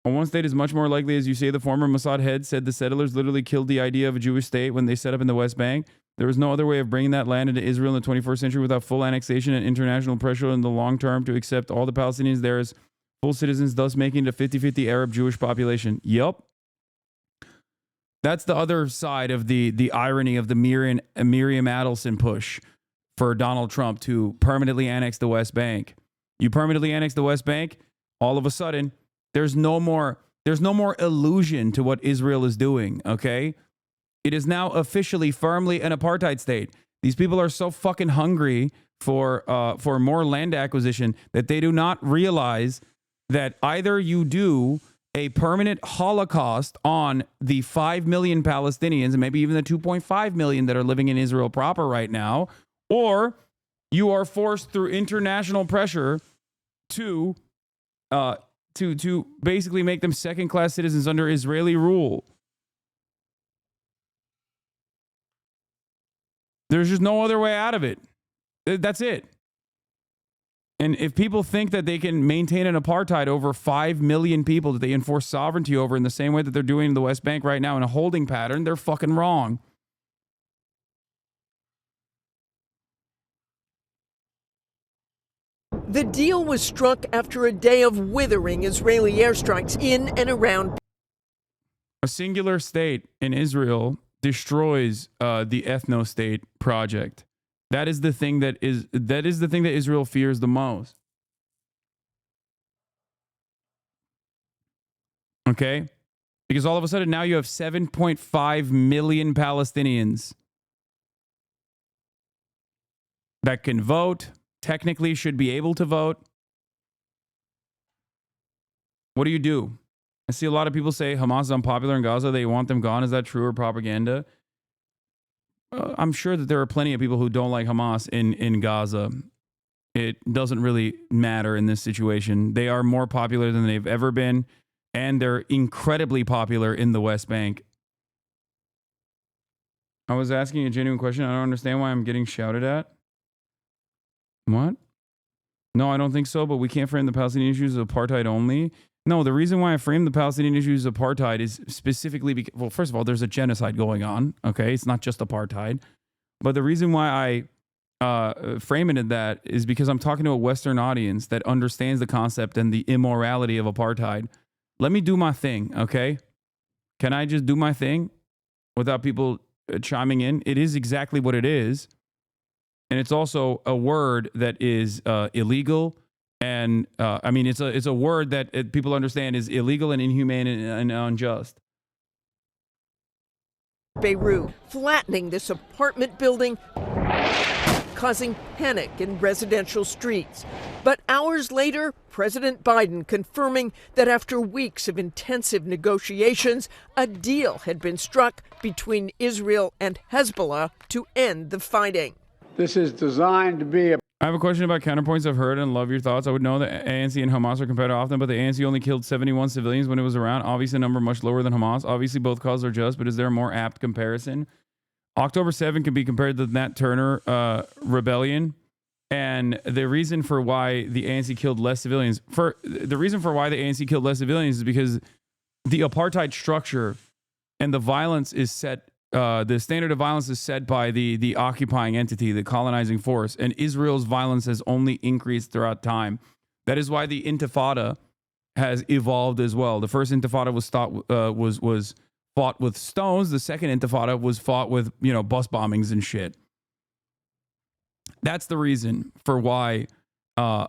On one state is much more likely, as you say, the former Mossad head said the settlers literally killed the idea of a Jewish state when they set up in the West Bank. There was no other way of bringing that land into Israel in the 21st century without full annexation and international pressure in the long term to accept all the Palestinians there as full citizens, thus making it a 50-50 Arab-Jewish population. Yep. That's the other side of the irony of the Miriam Adelson push for Donald Trump to permanently annex the West Bank. You permanently annex the West Bank, all of a sudden, there's no more illusion to what Israel is doing, okay? It is now officially firmly an apartheid state. These people are so fucking hungry for more land acquisition that they do not realize that either you do a permanent Holocaust on the 5 million Palestinians and maybe even the 2.5 million that are living in Israel proper right now, or you are forced through international pressure to basically make them second-class citizens under Israeli rule. There's just no other way out of it. That's it. And if people think that they can maintain an apartheid over 5 million people that they enforce sovereignty over in the same way that they're doing in the West Bank right now in a holding pattern, they're fucking wrong. The deal was struck after a day of withering Israeli airstrikes in and around. A singular state in Israel destroys the ethno-state project. That is the thing that Israel fears the most. Okay? Because all of a sudden now you have 7.5 million Palestinians that can vote, technically should be able to vote. What do? I see a lot of people say Hamas is unpopular in Gaza. They want them gone. Is that true or propaganda? I'm sure that there are plenty of people who don't like Hamas in Gaza. It doesn't really matter in this situation. They are more popular than they've ever been, and they're incredibly popular in the West Bank. I was asking a genuine question. I don't understand why I'm getting shouted at. What? No, I don't think so, but we can't frame the Palestinian issues as apartheid only. No, the reason why I frame the Palestinian issues as apartheid is specifically because, well, first of all, there's a genocide going on, okay? It's not just apartheid. But the reason why I frame it in that is because I'm talking to a Western audience that understands the concept and the immorality of apartheid. Let me do my thing, okay? Can I just do my thing without people chiming in? It is exactly what it is. And it's also a word that is illegal. And I mean, it's a word that people understand is illegal and inhumane and unjust. Beirut, flattening this apartment building, causing panic in residential streets. But hours later, President Biden confirming that after weeks of intensive negotiations, a deal had been struck between Israel and Hezbollah to end the fighting. This is designed to be a I have a question about counterpoints. I've heard and love your thoughts. I would know that ANC and Hamas are compared often, but the ANC only killed 71 civilians when it was around. Obviously, a number much lower than Hamas. Obviously, both causes are just, but is there a more apt comparison? October 7 can be compared to the Nat Turner rebellion. And the reason for why the ANC killed less civilians, is because the apartheid structure and the violence is set. The standard of violence is set by the occupying entity, the colonizing force, and Israel's violence has only increased throughout time. That is why the Intifada has evolved as well. The first Intifada was fought with stones. The second Intifada was fought with bus bombings and shit. That's the reason for why that's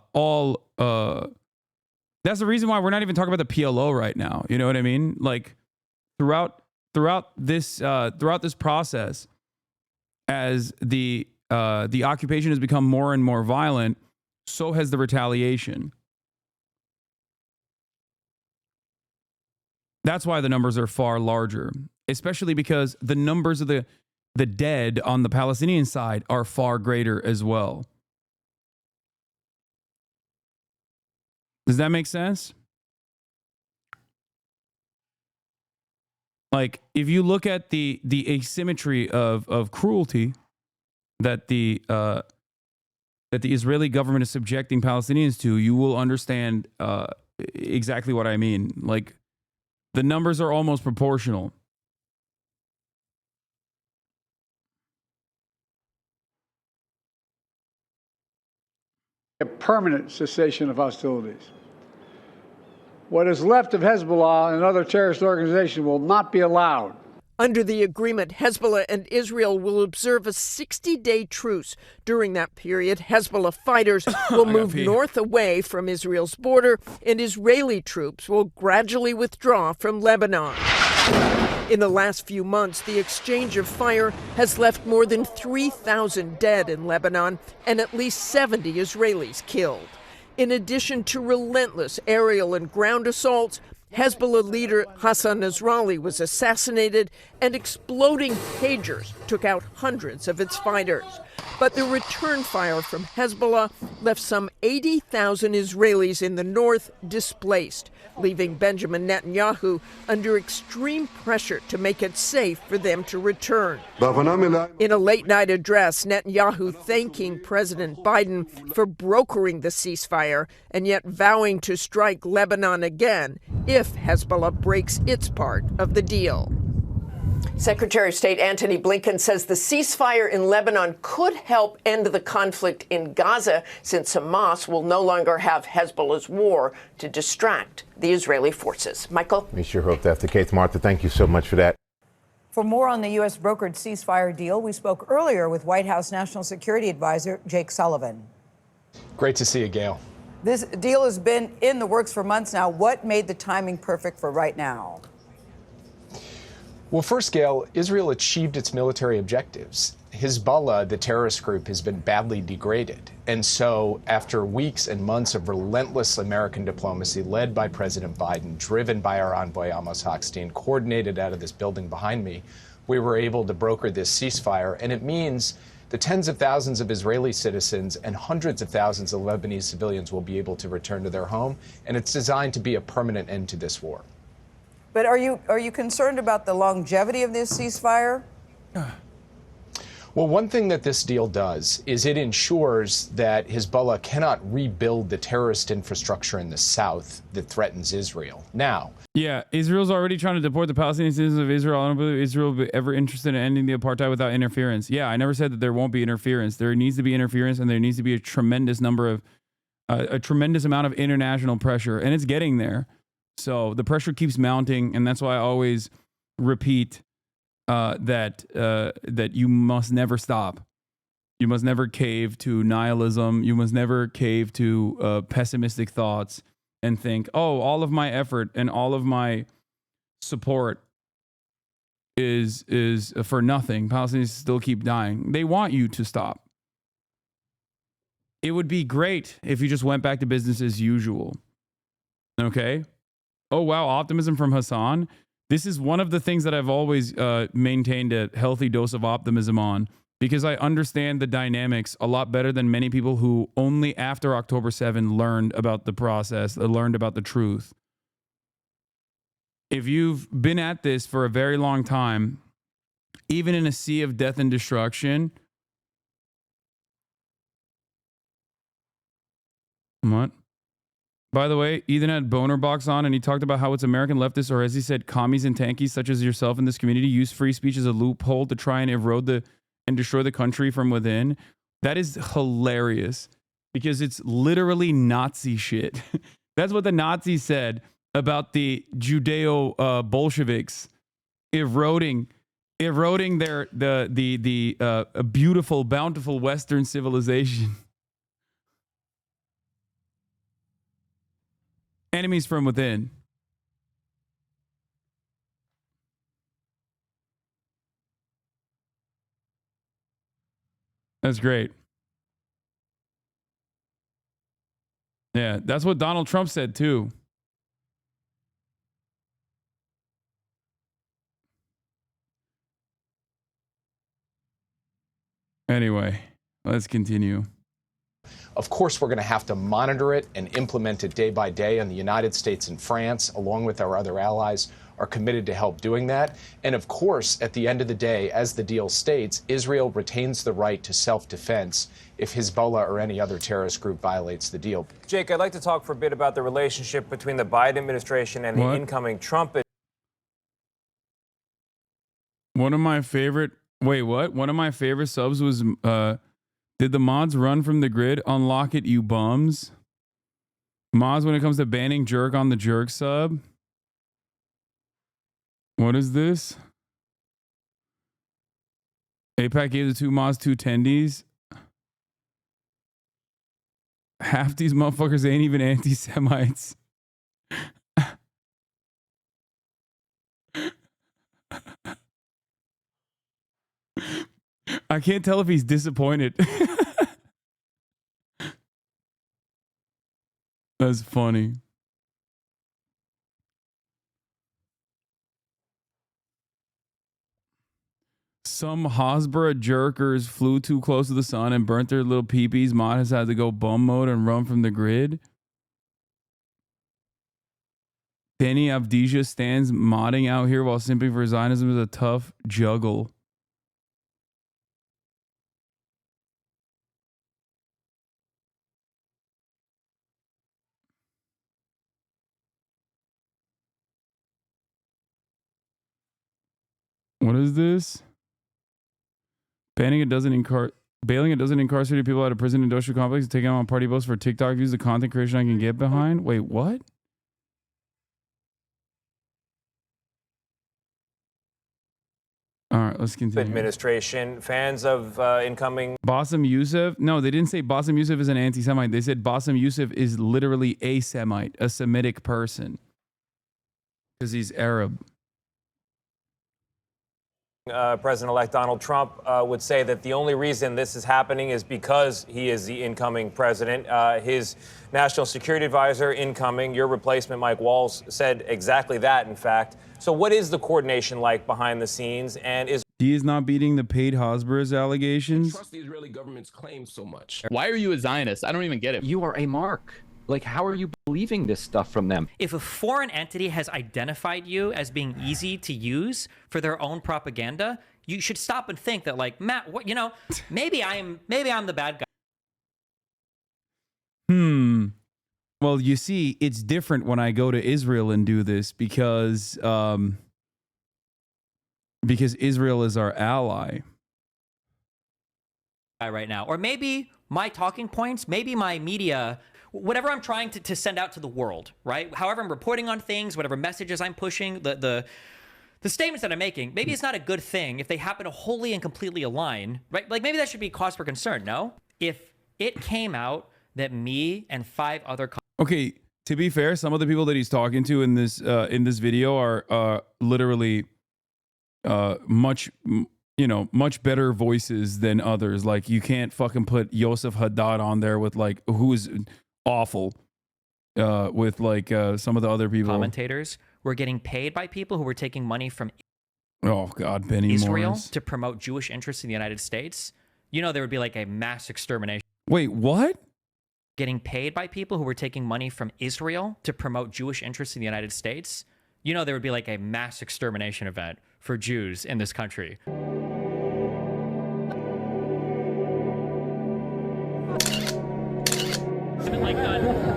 the reason why we're not even talking about the PLO right now. You know what I mean? Like throughout this process, as the occupation has become more and more violent, so has the retaliation. That's why the numbers are far larger, especially because the numbers of the dead on the Palestinian side are far greater as well. Does that make sense? Like, if you look at the asymmetry of cruelty that the Israeli government is subjecting Palestinians to, you will understand exactly what I mean. Like, the numbers are almost proportional. a permanent cessation of hostilities. What is left of Hezbollah and other terrorist organizations will not be allowed. Under the agreement, Hezbollah and Israel will observe a 60-day truce. During that period, Hezbollah fighters will move north away from Israel's border, and Israeli troops will gradually withdraw from Lebanon. In the last few months, the exchange of fire has left more than 3,000 dead in Lebanon and at least 70 Israelis killed. In addition to relentless aerial and ground assaults, Hezbollah leader Hasan was assassinated, and exploding pagers took out hundreds of its fighters. But the return fire from Hezbollah left some 80,000 Israelis in the north displaced, leaving Benjamin Netanyahu under extreme pressure to make it safe for them to return. In a late-night address, Netanyahu thanking President Biden for brokering the ceasefire and yet vowing to strike Lebanon again if Hezbollah breaks its part of the deal. Secretary of State Antony Blinken says the ceasefire in Lebanon could help end the conflict in Gaza, since Hamas will no longer have Hezbollah's war to distract the Israeli forces. Michael? We sure hope that's the case. Martha, thank you so much for that. For more on the U.S. brokered ceasefire deal, we spoke earlier with White House National Security Advisor Jake Sullivan. Great to see you, Gail. This deal has been in the works for months now. What made the timing perfect for right now? Well, first, Gail, Israel achieved its military objectives. Hezbollah, the terrorist group, has been badly degraded. And so after weeks and months of relentless American diplomacy led by President Biden, driven by our envoy Amos Hochstein, coordinated out of this building behind me, we were able to broker this ceasefire. And it means the tens of thousands of Israeli citizens and hundreds of thousands of Lebanese civilians will be able to return to their home. And it's designed to be a permanent end to this war. But are you concerned about the longevity of this ceasefire? Well, one thing that this deal does is it ensures that Hezbollah cannot rebuild the terrorist infrastructure in the south that threatens Israel. Now, yeah, Israel's already trying to deport the Palestinian citizens of Israel. I don't believe Israel will be ever interested in ending the apartheid without interference. Yeah, I never said that there won't be interference. There needs to be interference, and there needs to be a tremendous amount of international pressure, and it's getting there. So the pressure keeps mounting, and that's why I always repeat that you must never stop. You must never cave to nihilism. You must never cave to pessimistic thoughts and think, oh, all of my effort and all of my support is for nothing. Palestinians still keep dying. They want you to stop. It would be great if you just went back to business as usual. Okay? Oh, wow, optimism from Hasan. This is one of the things that I've always maintained a healthy dose of optimism on, because I understand the dynamics a lot better than many people who only after October 7 learned about the process, learned about the truth. If you've been at this for a very long time, even in a sea of death and destruction, what? By the way, Ethan had Boner Box on and he talked about how it's American leftists, or as he said, commies and tankies such as yourself in this community use free speech as a loophole to try and erode and destroy the country from within. That is hilarious because it's literally Nazi shit. That's what the Nazis said about the Judeo Bolsheviks eroding their the beautiful, bountiful Western civilization. Enemies from within. That's great. Yeah, that's what Donald Trump said too. Anyway, let's continue. Of course, we're going to have to monitor it and implement it day by day, and the United States and France, along with our other allies, are committed to help doing that. And of course, at the end of the day, as the deal states, Israel retains the right to self-defense if Hezbollah or any other terrorist group violates the deal. Jake, I'd like to talk for a bit about the relationship between the Biden administration and the incoming Trump. One of my favorite subs was did the mods run from the grid? Unlock it, you bums. Mods when it comes to banning jerk on the jerk sub. What is this? APAC gave the two mods 2 tendies. Half these motherfuckers ain't even anti-Semites. I can't tell if he's disappointed. That's funny. Some Hasbro jerkers flew too close to the sun and burnt their little peepees. Mod has had to go bum mode and run from the grid. Danny Avdija stands modding out here while simping for Zionism is a tough juggle. What is this? Bailing a dozen incarcerated people out of prison industrial complex, taking them on party boats for TikTok views, the content creation I can get behind. Wait, what? All right, let's continue. Administration, fans of incoming. Bassem Youssef? No, they didn't say Bassem Youssef is an anti-Semite. They said Bassem Youssef is literally a Semite, a Semitic person. Because he's Arab. President-elect Donald Trump would say that the only reason this is happening is because he is the incoming president. His national security advisor, incoming, your replacement, Mike Walls, said exactly that, in fact. So what is the coordination like behind the scenes? And is he is not beating the paid Hasbro's allegations? Trust the Israeli government's claims so much. Why are you a Zionist? I don't even get it. You are a mark. Like, how are you believing this stuff from them? If a foreign entity has identified you as being easy to use for their own propaganda, you should stop and think that, like, Matt, what, maybe I'm the bad guy. Well, you see, it's different when I go to Israel and do this because Israel is our ally. Right now, or maybe my talking points, maybe my media. Whatever I'm trying to send out to the world, right? However I'm reporting on things, whatever messages I'm pushing, the the statements that I'm making, maybe it's not a good thing if they happen to wholly and completely align, right? Like maybe that should be cause for concern, no? If it came out that me and 5 other Okay, to be fair, some of the people that he's talking to in this video are literally much better voices than others. Like you can't fucking put Yosef Haddad on there with like who's awful with like some of the other people. commentators were getting paid by people who were taking money from Oh God, Benny Israel Morris. to promote Jewish interests in the United States. You know, there would be like a mass extermination. Wait, what? Getting paid by people who were taking money from Israel to promote Jewish interests in the United States. You know, there would be like a mass extermination event for Jews in this country.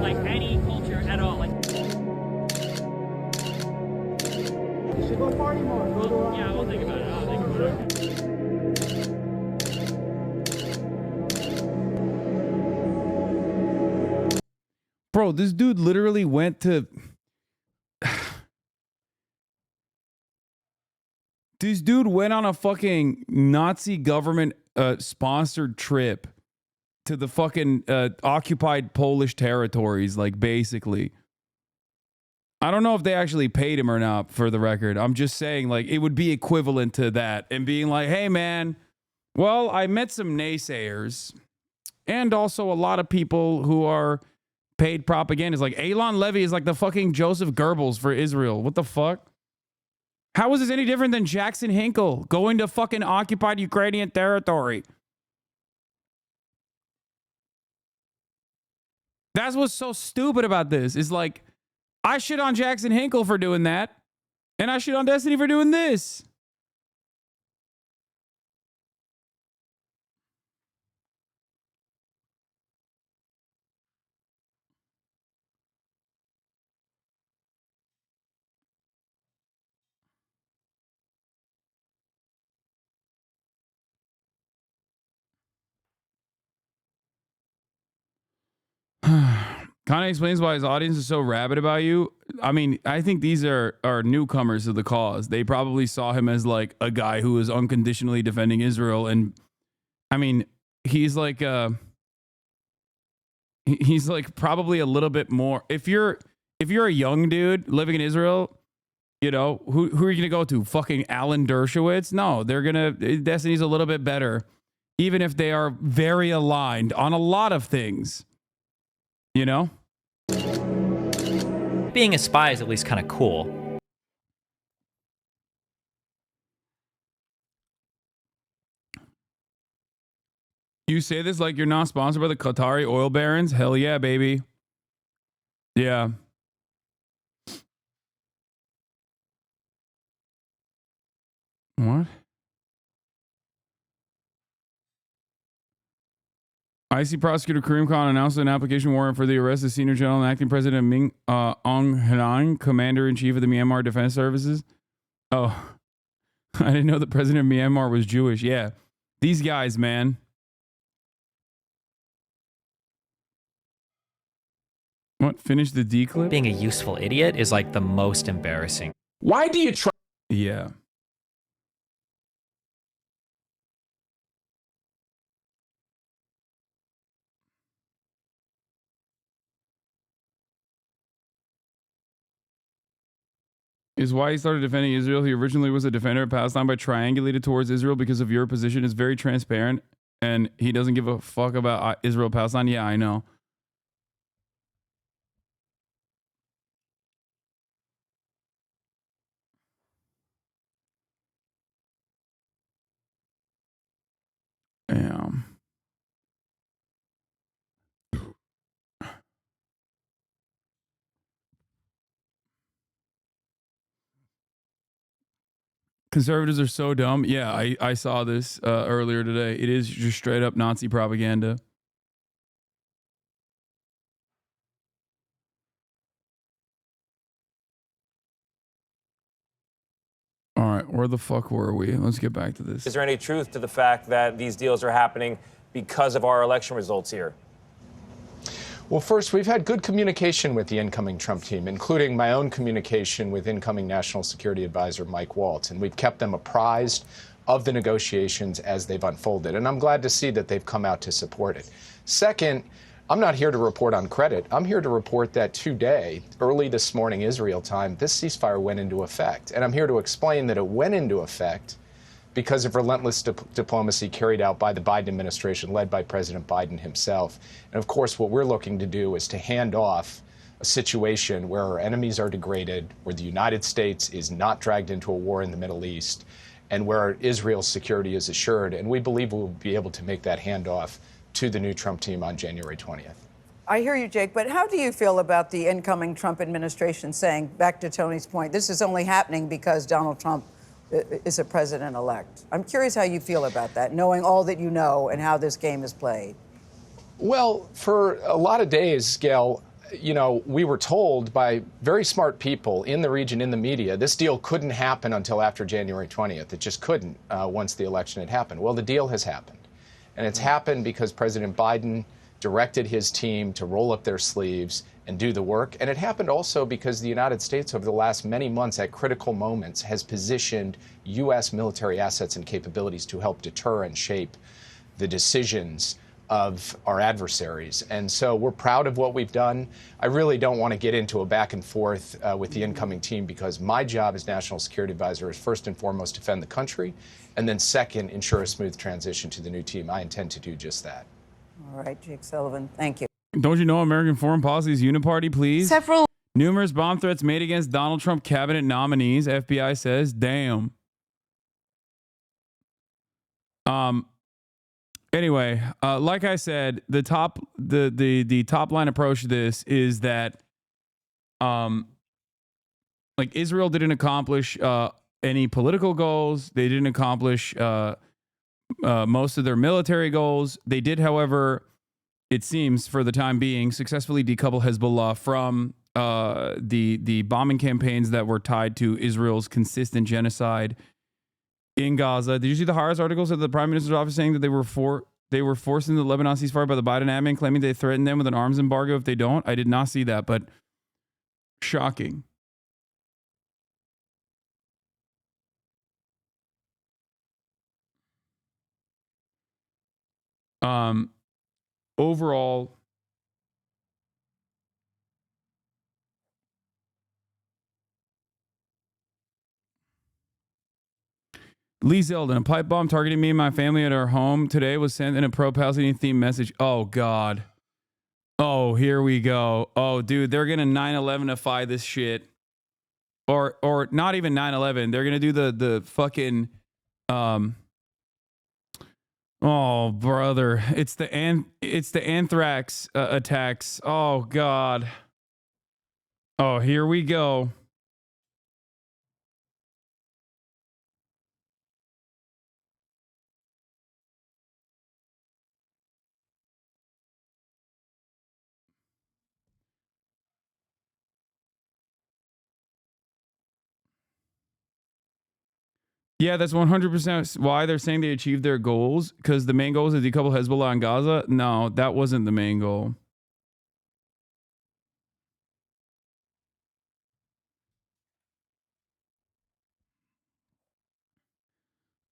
Like any culture at all. Like, you should go party more. Yeah, we'll think about it. I'll think about it. Bro, this dude literally went to... This dude went on a fucking Nazi government sponsored trip to the fucking occupied Polish territories, like basically. I don't know if they actually paid him or not, for the record. I'm just saying, like, it would be equivalent to that and being like, hey, man, well, I met some naysayers and also a lot of people who are paid propagandists. Like, Elon Levy is like the fucking Joseph Goebbels for Israel. What the fuck? How is this any different than Jackson Hinkle going to fucking occupied Ukrainian territory? That's what's so stupid about this. Is like, I shit on Jackson Hinkle for doing that, and I shit on Destiny for doing this. Kind of explains why his audience is so rabid about you. I mean, I think these are newcomers to the cause. They probably saw him as like a guy who is unconditionally defending Israel, and I mean, he's like probably a little bit more. If you're a young dude living in Israel, you know, who are you gonna go to? Fucking Alan Dershowitz? No, Destiny's a little bit better, even if they are very aligned on a lot of things. You know? Being a spy is at least kind of cool. You say this like you're not sponsored by the Qatari oil barons? Hell yeah, baby. Yeah. What? IC prosecutor Karim Khan announced an application warrant for the arrest of Senior General and Acting President Min Aung Hlaing, Commander-in-Chief of the Myanmar Defense Services. Oh, I didn't know the president of Myanmar was Jewish. Yeah, these guys, man. What? Finish the D clip? Being a useful idiot is like the most embarrassing. Why do you try? Yeah. Is why he started defending Israel. He originally was a defender of Palestine, but triangulated towards Israel because of your position. Is very transparent, and he doesn't give a fuck about Israel, Palestine. Yeah, I know. Damn. Conservatives are so dumb. Yeah, I saw this earlier today. It is just straight up Nazi propaganda. All right, where the fuck were we? Let's get back to this. Is there any truth to the fact that these deals are happening because of our election results here? Well, first, we've had good communication with the incoming Trump team, including my own communication with incoming National Security Advisor Mike Waltz, and we've kept them apprised of the negotiations as they've unfolded, and I'm glad to see that they've come out to support it. Second, I'm not here to report on credit. I'm here to report that today, early this morning Israel time, this ceasefire went into effect, and I'm here to explain that it went into effect because of relentless diplomacy carried out by the Biden administration, led by President Biden himself. And of course, what we're looking to do is to hand off a situation where our enemies are degraded, where the United States is not dragged into a war in the Middle East, and where Israel's security is assured. And we believe we'll be able to make that handoff to the new Trump team on January 20th. I hear you, Jake, but how do you feel about the incoming Trump administration saying, back to Tony's point, this is only happening because Donald Trump is a president-elect? I'm curious how you feel about that, knowing all that you know and how this game is played. Well, for a lot of days, Gail, you know, we were told by very smart people in the region, in the media, this deal couldn't happen until after January 20th. It just couldn't once the election had happened. Well, the deal has happened. And it's happened because President Biden directed his team to roll up their sleeves and do the work. And it happened also because the United States over the last many months at critical moments has positioned U.S. military assets and capabilities to help deter and shape the decisions of our adversaries. And so we're proud of what we've done. I really don't want to get into a back and forth with the incoming team, because my job as National Security Advisor is first and foremost defend the country, and then second, ensure a smooth transition to the new team. I intend to do just that. All right, Jake Sullivan, thank you. Don't you know American foreign policy is uniparty, please? Several Numerous bomb threats made against Donald Trump cabinet nominees, FBI says. Damn. Anyway, like I said, the top line approach to this is that like Israel didn't accomplish any political goals. They didn't accomplish most of their military goals. They did, however, it seems for the time being, successfully decouple Hezbollah from the bombing campaigns that were tied to Israel's consistent genocide in Gaza. Did you see the Haaretz articles of the Prime Minister's office saying that they were forced into the Lebanon ceasefire by the Biden admin, claiming they threatened them with an arms embargo if they don't? I did not see that, but shocking. Overall, Lee Zeldin, a pipe bomb targeting me and my family at our home today was sent in a pro-Palestinian themed message. Oh, God. Oh, here we go. Oh, dude, they're going to 9/11ify this shit. Or not even 9/11. They're going to do the fucking... Oh, brother. It's the anthrax attacks. Oh, God. Oh, here we go. Yeah, that's 100% why they're saying they achieved their goals, because the main goal is to decouple Hezbollah and Gaza. No, that wasn't the main goal.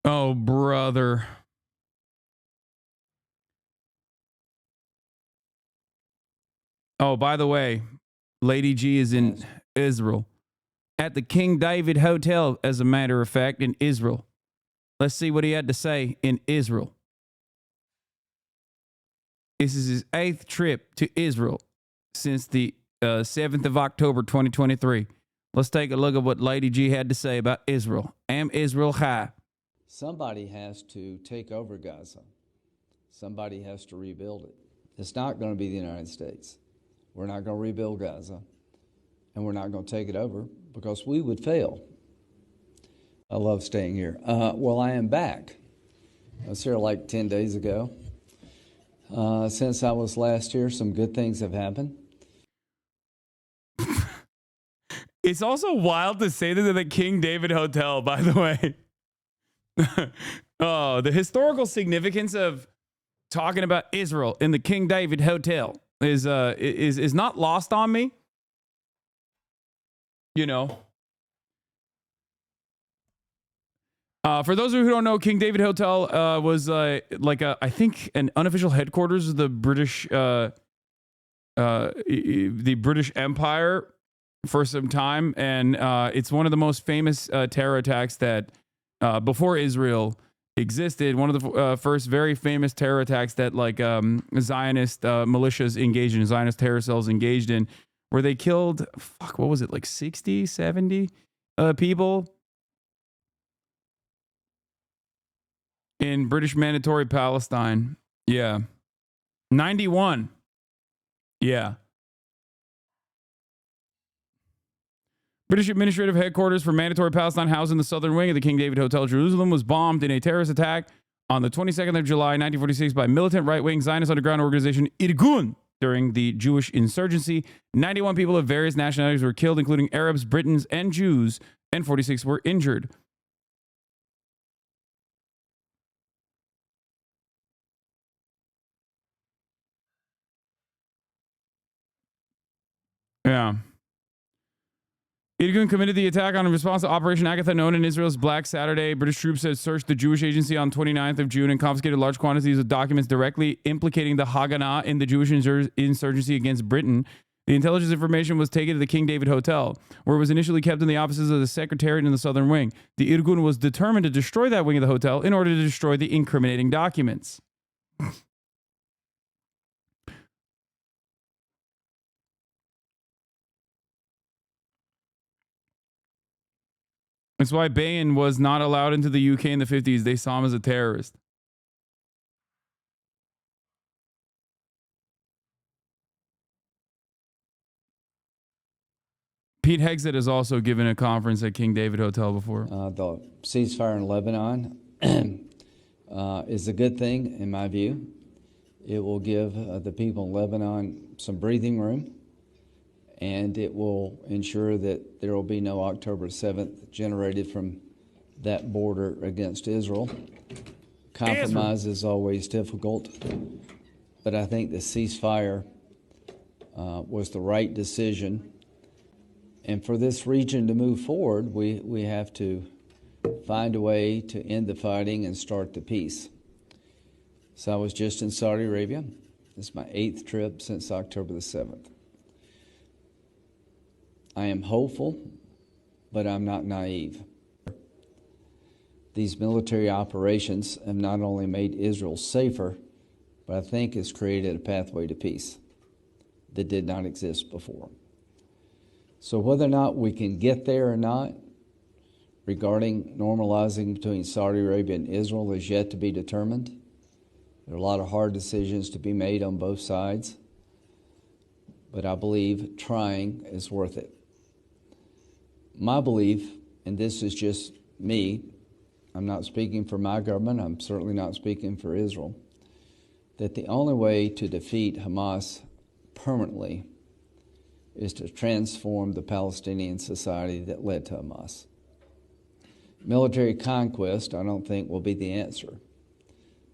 Oh, brother. Oh, by the way, Lady G is in Israel. At the King David Hotel, as a matter of fact, in Israel. Let's see what he had to say in Israel. This is his 8th trip to Israel since the 7th of October, 2023. Let's take a look at what Lady G had to say about Israel. Am Israel high? Somebody has to take over Gaza. Somebody has to rebuild it. It's not going to be the United States. We're not going to rebuild Gaza, and we're not going to take it over because we would fail. I love staying here. Well, I am back. I was here like 10 days ago. Since I was last here, some good things have happened. It's also wild to say this at the King David Hotel, by the way. Oh, the historical significance of talking about Israel in the King David Hotel. is not lost on me. You know. For those of you who don't know, King David Hotel was I think an unofficial headquarters of the British Empire for some time, and it's one of the most famous terror attacks that before Israel existed. One of the first very famous terror attacks that Zionist militias engaged in, Zionist terror cells engaged in, where they killed, what was it, like 60, 70 people in British Mandatory Palestine. Yeah. 91. Yeah. British administrative headquarters for Mandatory Palestine, housed in the southern wing of the King David Hotel, Jerusalem, was bombed in a terrorist attack on the 22nd of July, 1946 by militant right-wing Zionist underground organization Irgun during the Jewish insurgency. 91 people of various nationalities were killed, including Arabs, Britons, and Jews, and 46 were injured. Yeah. Irgun committed the attack in response to Operation Agatha, known in Israel's Black Saturday. British troops had searched the Jewish agency on 29th of June and confiscated large quantities of documents directly implicating the Haganah in the Jewish insurgency against Britain. The intelligence information was taken to the King David Hotel, where it was initially kept in the offices of the Secretariat in the southern wing. The Irgun was determined to destroy that wing of the hotel in order to destroy the incriminating documents. That's why Bain was not allowed into the UK in the 50s. They saw him as a terrorist. Pete Hegseth has also given a conference at King David Hotel before. The ceasefire in Lebanon is a good thing, in my view. It will give the people in Lebanon some breathing room, and it will ensure that there will be no October 7th generated from that border against Israel. Compromise is always difficult, but I think the ceasefire was the right decision. And for this region to move forward, we have to find a way to end the fighting and start the peace. So I was just in Saudi Arabia. This is my 8th trip since October the 7th. I am hopeful, but I'm not naive. These military operations have not only made Israel safer, but I think has created a pathway to peace that did not exist before. So whether or not we can get there or not, regarding normalizing between Saudi Arabia and Israel, is yet to be determined. There are a lot of hard decisions to be made on both sides, but I believe trying is worth it. My belief, and this is just me, I'm not speaking for my government, I'm certainly not speaking for Israel, that the only way to defeat Hamas permanently is to transform the Palestinian society that led to Hamas. Military conquest, I don't think, will be the answer.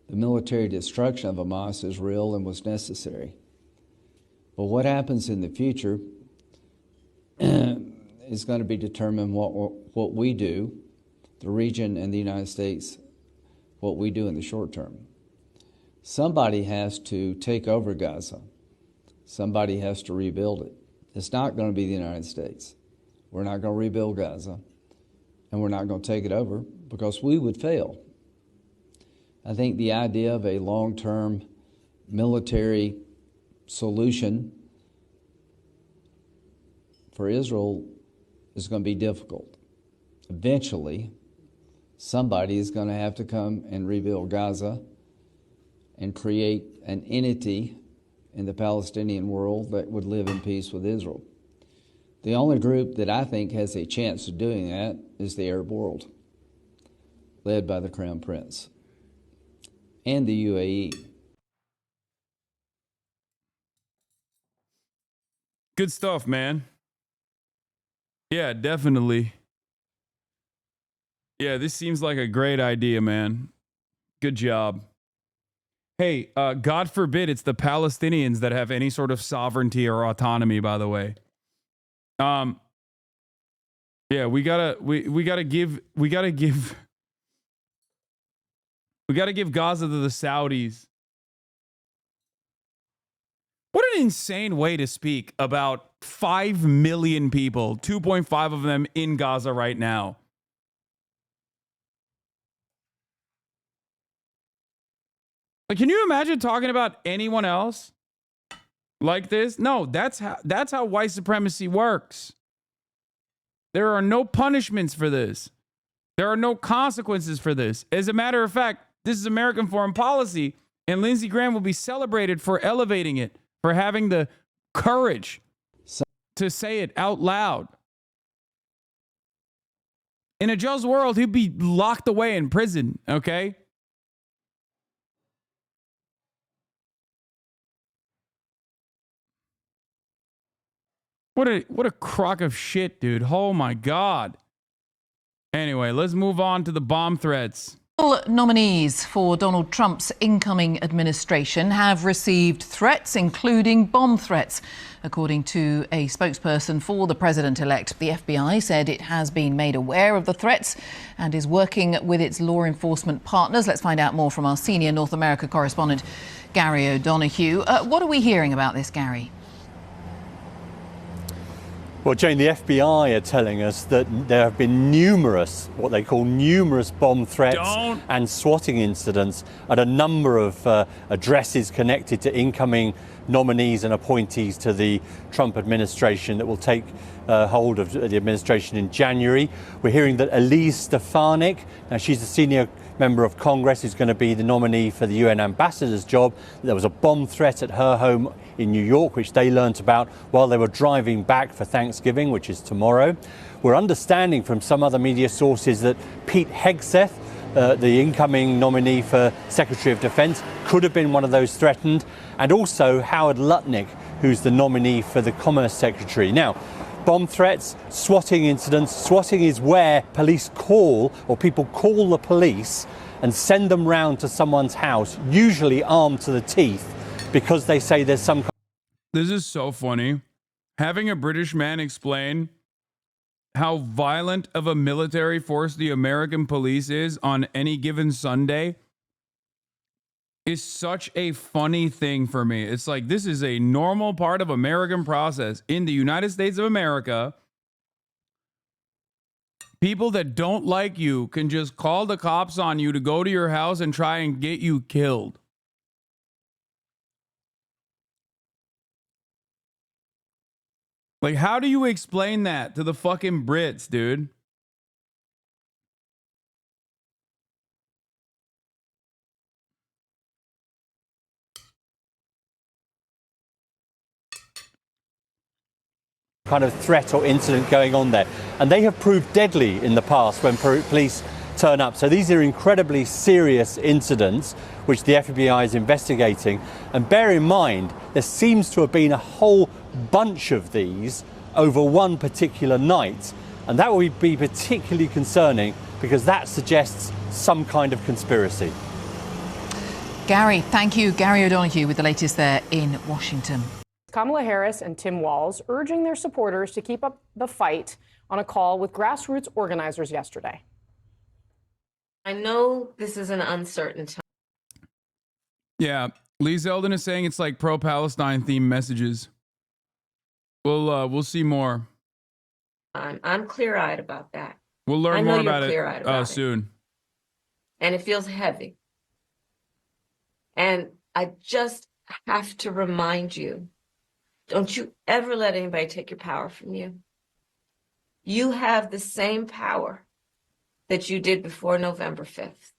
The military destruction of Hamas is real and was necessary. But what happens in the future is going to be determined what we do, the region and the United States, what we do in the short term. Somebody has to take over Gaza. Somebody has to rebuild it. It's not going to be the United States. We're not going to rebuild Gaza, and we're not going to take it over because we would fail. I think the idea of a long-term military solution for Israel is going to be difficult. Eventually, somebody is going to have to come and rebuild Gaza and create an entity in the Palestinian world that would live in peace with Israel. The only group that I think has a chance of doing that is the Arab world, led by the Crown Prince and the UAE. Good stuff, man. Yeah, definitely. Yeah, this seems like a great idea, man. Good job. Hey, God forbid it's the Palestinians that have any sort of sovereignty or autonomy, by the way. Yeah, we gotta give Gaza to the Saudis. What an insane way to speak about 5 million people, 2.5 of them in Gaza right now. Like, can you imagine talking about anyone else like this? No, that's how white supremacy works. There are no punishments for this. There are no consequences for this. As a matter of fact, this is American foreign policy, and Lindsey Graham will be celebrated for elevating it, for having the courage to say it out loud. In a just world, he'd be locked away in prison, okay? What a crock of shit, dude. Oh my God. Anyway, let's move on to the bomb threats. Nominees for Donald Trump's incoming administration have received threats, including bomb threats. According to a spokesperson for the president-elect, the FBI said it has been made aware of the threats and is working with its law enforcement partners. Let's find out more from our senior North America correspondent, Gary O'Donoghue. What are we hearing about this, Gary? Well, Jane, the FBI are telling us that there have been numerous, what they call numerous bomb threats and swatting incidents at a number of addresses connected to incoming nominees and appointees to the Trump administration that will take hold of the administration in January. We're hearing that Elise Stefanik, now she's a senior member of Congress who's going to be the nominee for the UN ambassador's job. There was a bomb threat at her home in New York, which they learnt about while they were driving back for Thanksgiving, which is tomorrow. We're understanding from some other media sources that Pete Hegseth, the incoming nominee for Secretary of Defense, could have been one of those threatened, and also Howard Lutnick, who's the nominee for the Commerce Secretary. Now, bomb threats, swatting incidents. Swatting is where police call, or people call the police and send them round to someone's house, usually armed to the teeth, because they say there's some... This is so funny. Having a British man explain how violent of a military force the American police is on any given Sunday is such a funny thing for me. It's like, this is a normal part of American process. In the United States of America, people that don't like you can just call the cops on you to go to your house and try and get you killed. Like, how do you explain that to the fucking Brits, dude? kind of threat or incident going on there. And they have proved deadly in the past when police turn up. So these are incredibly serious incidents which the FBI is investigating. And bear in mind, there seems to have been a whole bunch of these over one particular night. And that would be particularly concerning because that suggests some kind of conspiracy. Gary, thank you. Gary O'Donoghue with the latest there in Washington. Kamala Harris and Tim Walz urging their supporters to keep up the fight on a call with grassroots organizers yesterday. I know this is an uncertain time. Yeah, Lee Zeldin is saying it's like pro-Palestine themed messages. We'll see more. I'm clear-eyed about that. We'll learn more about it soon. And it feels heavy. And I just have to remind you, don't you ever let anybody take your power from you. You have the same power that you did before November 5th.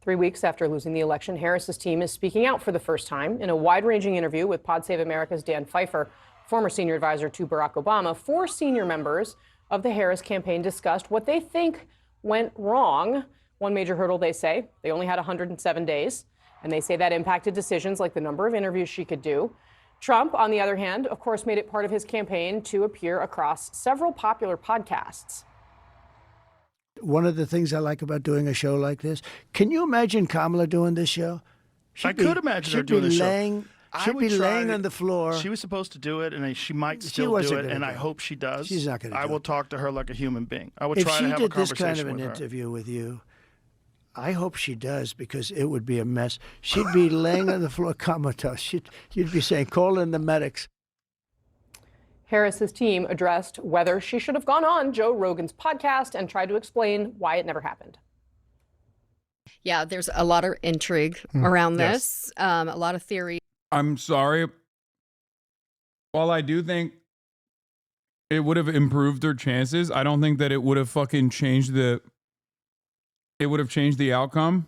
3 weeks after losing the election, Harris's team is speaking out for the first time. In a wide-ranging interview with Pod Save America's Dan Pfeiffer, former senior advisor to Barack Obama, 4 senior members of the Harris campaign discussed what they think went wrong. One major hurdle, they say, they only had 107 days, and they say that impacted decisions like the number of interviews she could do. Trump, on the other hand, of course, made it part of his campaign to appear across several popular podcasts. One of the things I like about doing a show like this, can you imagine Kamala doing this show? I could imagine her doing the show. She'd be laying on the floor. She was supposed to do it, and she might She still do wasn't it, gonna and do I it. hope she does. She's not going to do I will it. talk to her like a human being. I would If try she to have a did this conversation kind of an with her. interview with you, I hope she does, because it would be a mess. She'd be laying on the floor comatose. You'd be saying, call in the medics. Harris's team addressed whether she should have gone on Joe Rogan's podcast and tried to explain why it never happened. Yeah, there's a lot of intrigue around Yes. this, a lot of theory. I'm sorry. While I do think it would have improved their chances, I don't think that it would have fucking changed the outcome.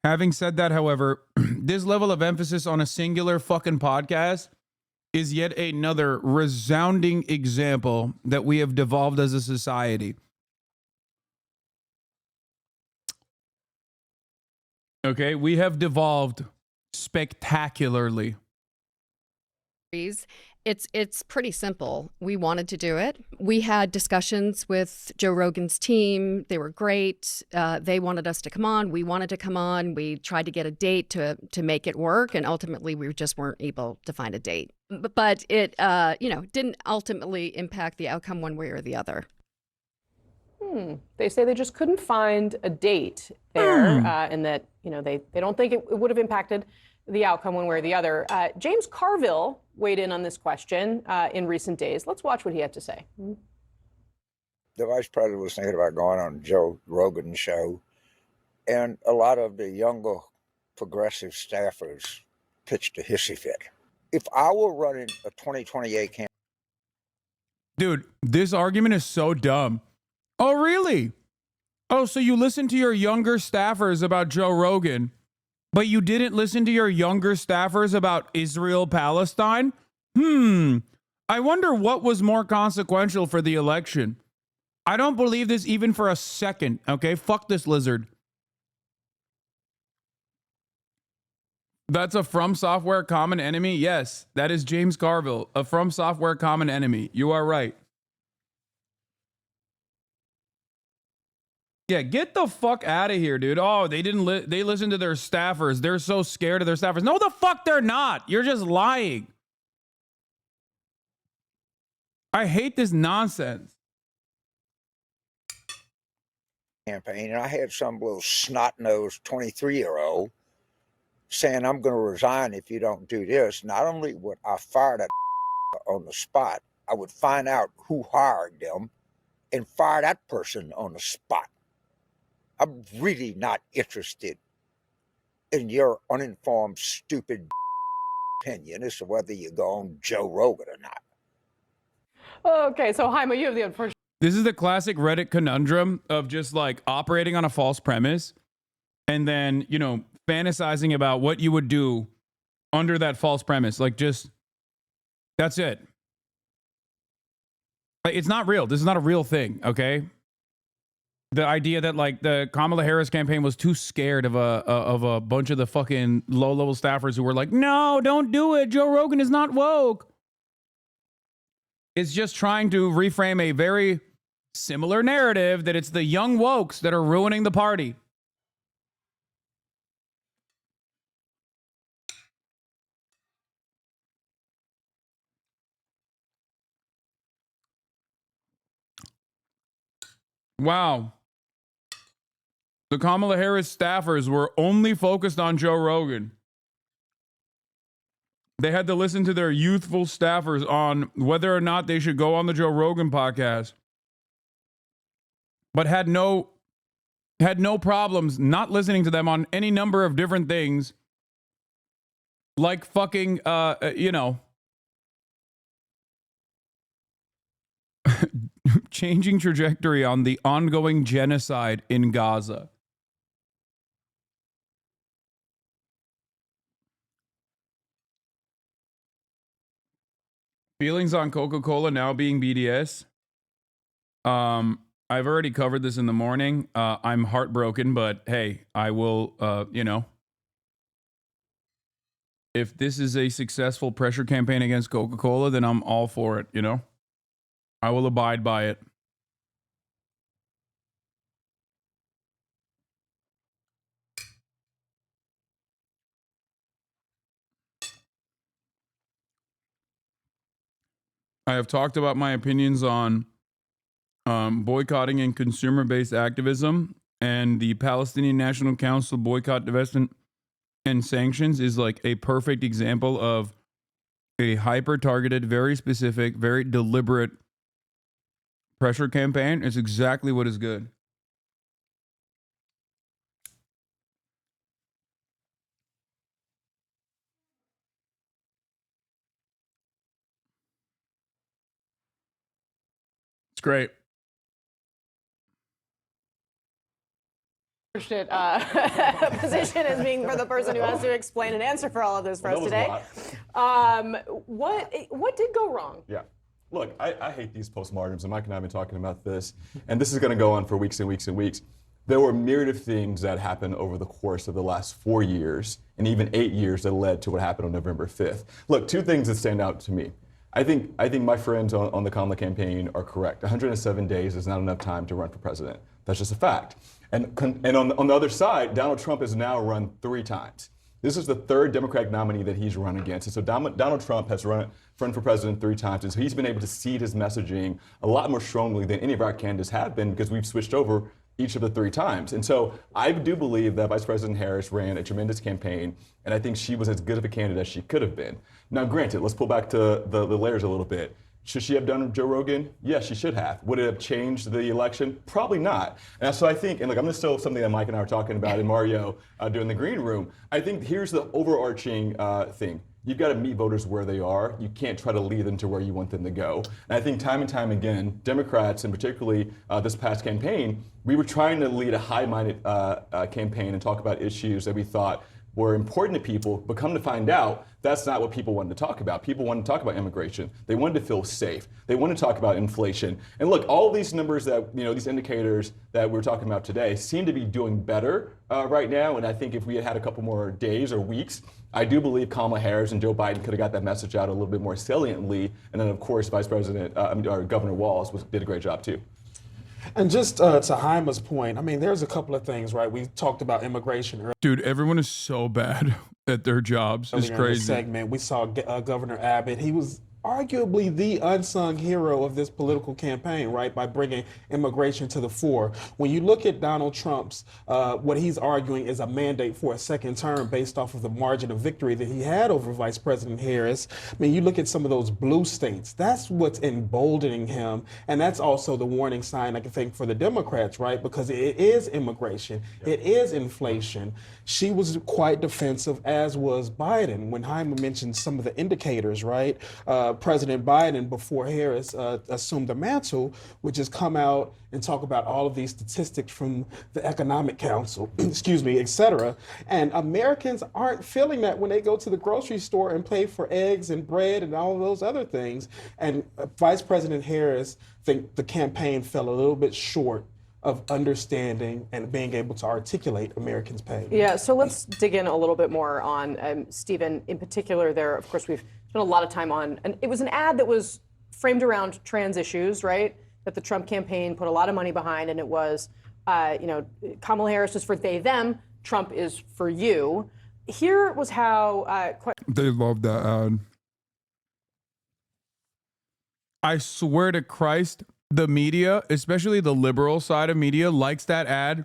Having said that, however, this level of emphasis on a singular fucking podcast is yet another resounding example that we have devolved as a society. Okay, we have devolved spectacularly. It's pretty simple. We wanted to do it. We had discussions with Joe Rogan's team. They were great. They wanted us to come on. We wanted to come on. We tried to get a date to make it work, and ultimately we just weren't able to find a date. But it didn't ultimately impact the outcome one way or the other. They say they just couldn't find a date there, and that they don't think it would have impacted the outcome one way or the other. James Carville weighed in on this question in recent days. Let's watch what he had to say. The vice president was thinking about going on Joe Rogan's show, and a lot of the younger progressive staffers pitched a hissy fit. If I were running a 2028 campaign, Dude, this argument is so dumb. Oh, really? Oh, so you listened to your younger staffers about Joe Rogan, but you didn't listen to your younger staffers about Israel-Palestine? I wonder what was more consequential for the election. I don't believe this even for a second, okay? Fuck this lizard. That's a From Software common enemy? Yes, that is James Carville, a From Software common enemy. You are right. Yeah, get the fuck out of here, dude. Oh, they didn't they listen to their staffers. They're so scared of their staffers. No, the fuck they're not. You're just lying. I hate this nonsense. and I had some little snot-nosed 23-year-old saying, I'm going to resign if you don't do this. Not only would I fire that on the spot, I would find out who hired them and fire that person on the spot. I'm really not interested in your uninformed, stupid opinion as to whether you go on Joe Rogan or not. Okay, so Jaime, you have the unfortunate. This is the classic Reddit conundrum of just like operating on a false premise and then, fantasizing about what you would do under that false premise. Like, just, that's it. Like, it's not real. This is not a real thing, okay? The idea that like the Kamala Harris campaign was too scared of a bunch of the fucking low-level staffers who were like, no, don't do it. Joe Rogan is not woke. It's just trying to reframe a very similar narrative that it's the young wokes that are ruining the party. Wow. The Kamala Harris staffers were only focused on Joe Rogan. They had to listen to their youthful staffers on whether or not they should go on the Joe Rogan podcast, but had no problems not listening to them on any number of different things, like fucking, changing trajectory on the ongoing genocide in Gaza. Feelings on Coca-Cola now being BDS. I've already covered this in the morning. I'm heartbroken, but hey, I will, if this is a successful pressure campaign against Coca-Cola, then I'm all for it, I will abide by it. I have talked about my opinions on boycotting and consumer-based activism, and the Palestinian National Council boycott, divestment, and sanctions is like a perfect example of a hyper-targeted, very specific, very deliberate pressure campaign. It's exactly what is good. It's great. Position as being for the person who has to explain and answer for all of this for us today. What did go wrong? Yeah. Look, I hate these postmortems, and Mike and I have been talking about this, and this is going to go on for weeks and weeks and weeks. There were a myriad of things that happened over the course of the last 4 years, and even 8 years that led to what happened on November 5th. Look, two things that stand out to me. I think my friends on the Kamala campaign are correct. 107 days is not enough time to run for president. That's just a fact. And on the other side, Donald Trump has now run 3 times. This is the 3rd Democratic nominee that he's run against. And so Donald Trump has run for president 3 times. And so he's been able to seed his messaging a lot more strongly than any of our candidates have been, because we've switched over each of the 3 times. And so I do believe that Vice President Harris ran a tremendous campaign, and I think she was as good of a candidate as she could have been. Now, granted, let's pull back to the layers a little bit. Should she have done Joe Rogan? Yes, she should have. Would it have changed the election? Probably not. And so I think, and look, I'm going to steal something that Mike and I were talking about in Mario during the green room. I think here's the overarching thing. You've got to meet voters where they are. You can't try to lead them to where you want them to go. And I think time and time again, Democrats, and particularly this past campaign, we were trying to lead a high-minded campaign and talk about issues that we thought were important to people, but come to find out, that's not what people wanted to talk about. People wanted to talk about immigration. They wanted to feel safe. They wanted to talk about inflation. And look, all these numbers that, these indicators that we're talking about today seem to be doing better right now. And I think if we had a couple more days or weeks, I do believe Kamala Harris and Joe Biden could have got that message out a little bit more saliently. And then, of course, Governor Walz did a great job, too. And just to Jaime's point, I mean, there's a couple of things, right? We talked about immigration earlier. Dude, everyone is so bad at their jobs. It's In crazy. this segment, we saw Governor Abbott. He was arguably the unsung hero of this political campaign, right, by bringing immigration to the fore. When you look at Donald Trump's, what he's arguing is a mandate for a second term based off of the margin of victory that he had over Vice President Harris. I mean, you look at some of those blue states, that's what's emboldening him. And that's also the warning sign, I think, for the Democrats, right, because it is immigration, it is inflation. She was quite defensive, as was Biden. When Jaime mentioned some of the indicators, right, President Biden, before Harris assumed the mantle, would just come out and talk about all of these statistics from the Economic Council, excuse me, et cetera. And Americans aren't feeling that when they go to the grocery store and pay for eggs and bread and all of those other things. And Vice President Harris, I think the campaign fell a little bit short of understanding and being able to articulate Americans' pain. Yeah, so let's dig in a little bit more on Stephen in particular there. Of course, we've spent a lot of time on, and it was an ad that was framed around trans issues, right? That the Trump campaign put a lot of money behind, and it was, Kamala Harris is for they, them, Trump is for you. Here was how... They love that ad. I swear to Christ, the media, especially the liberal side of media, likes that ad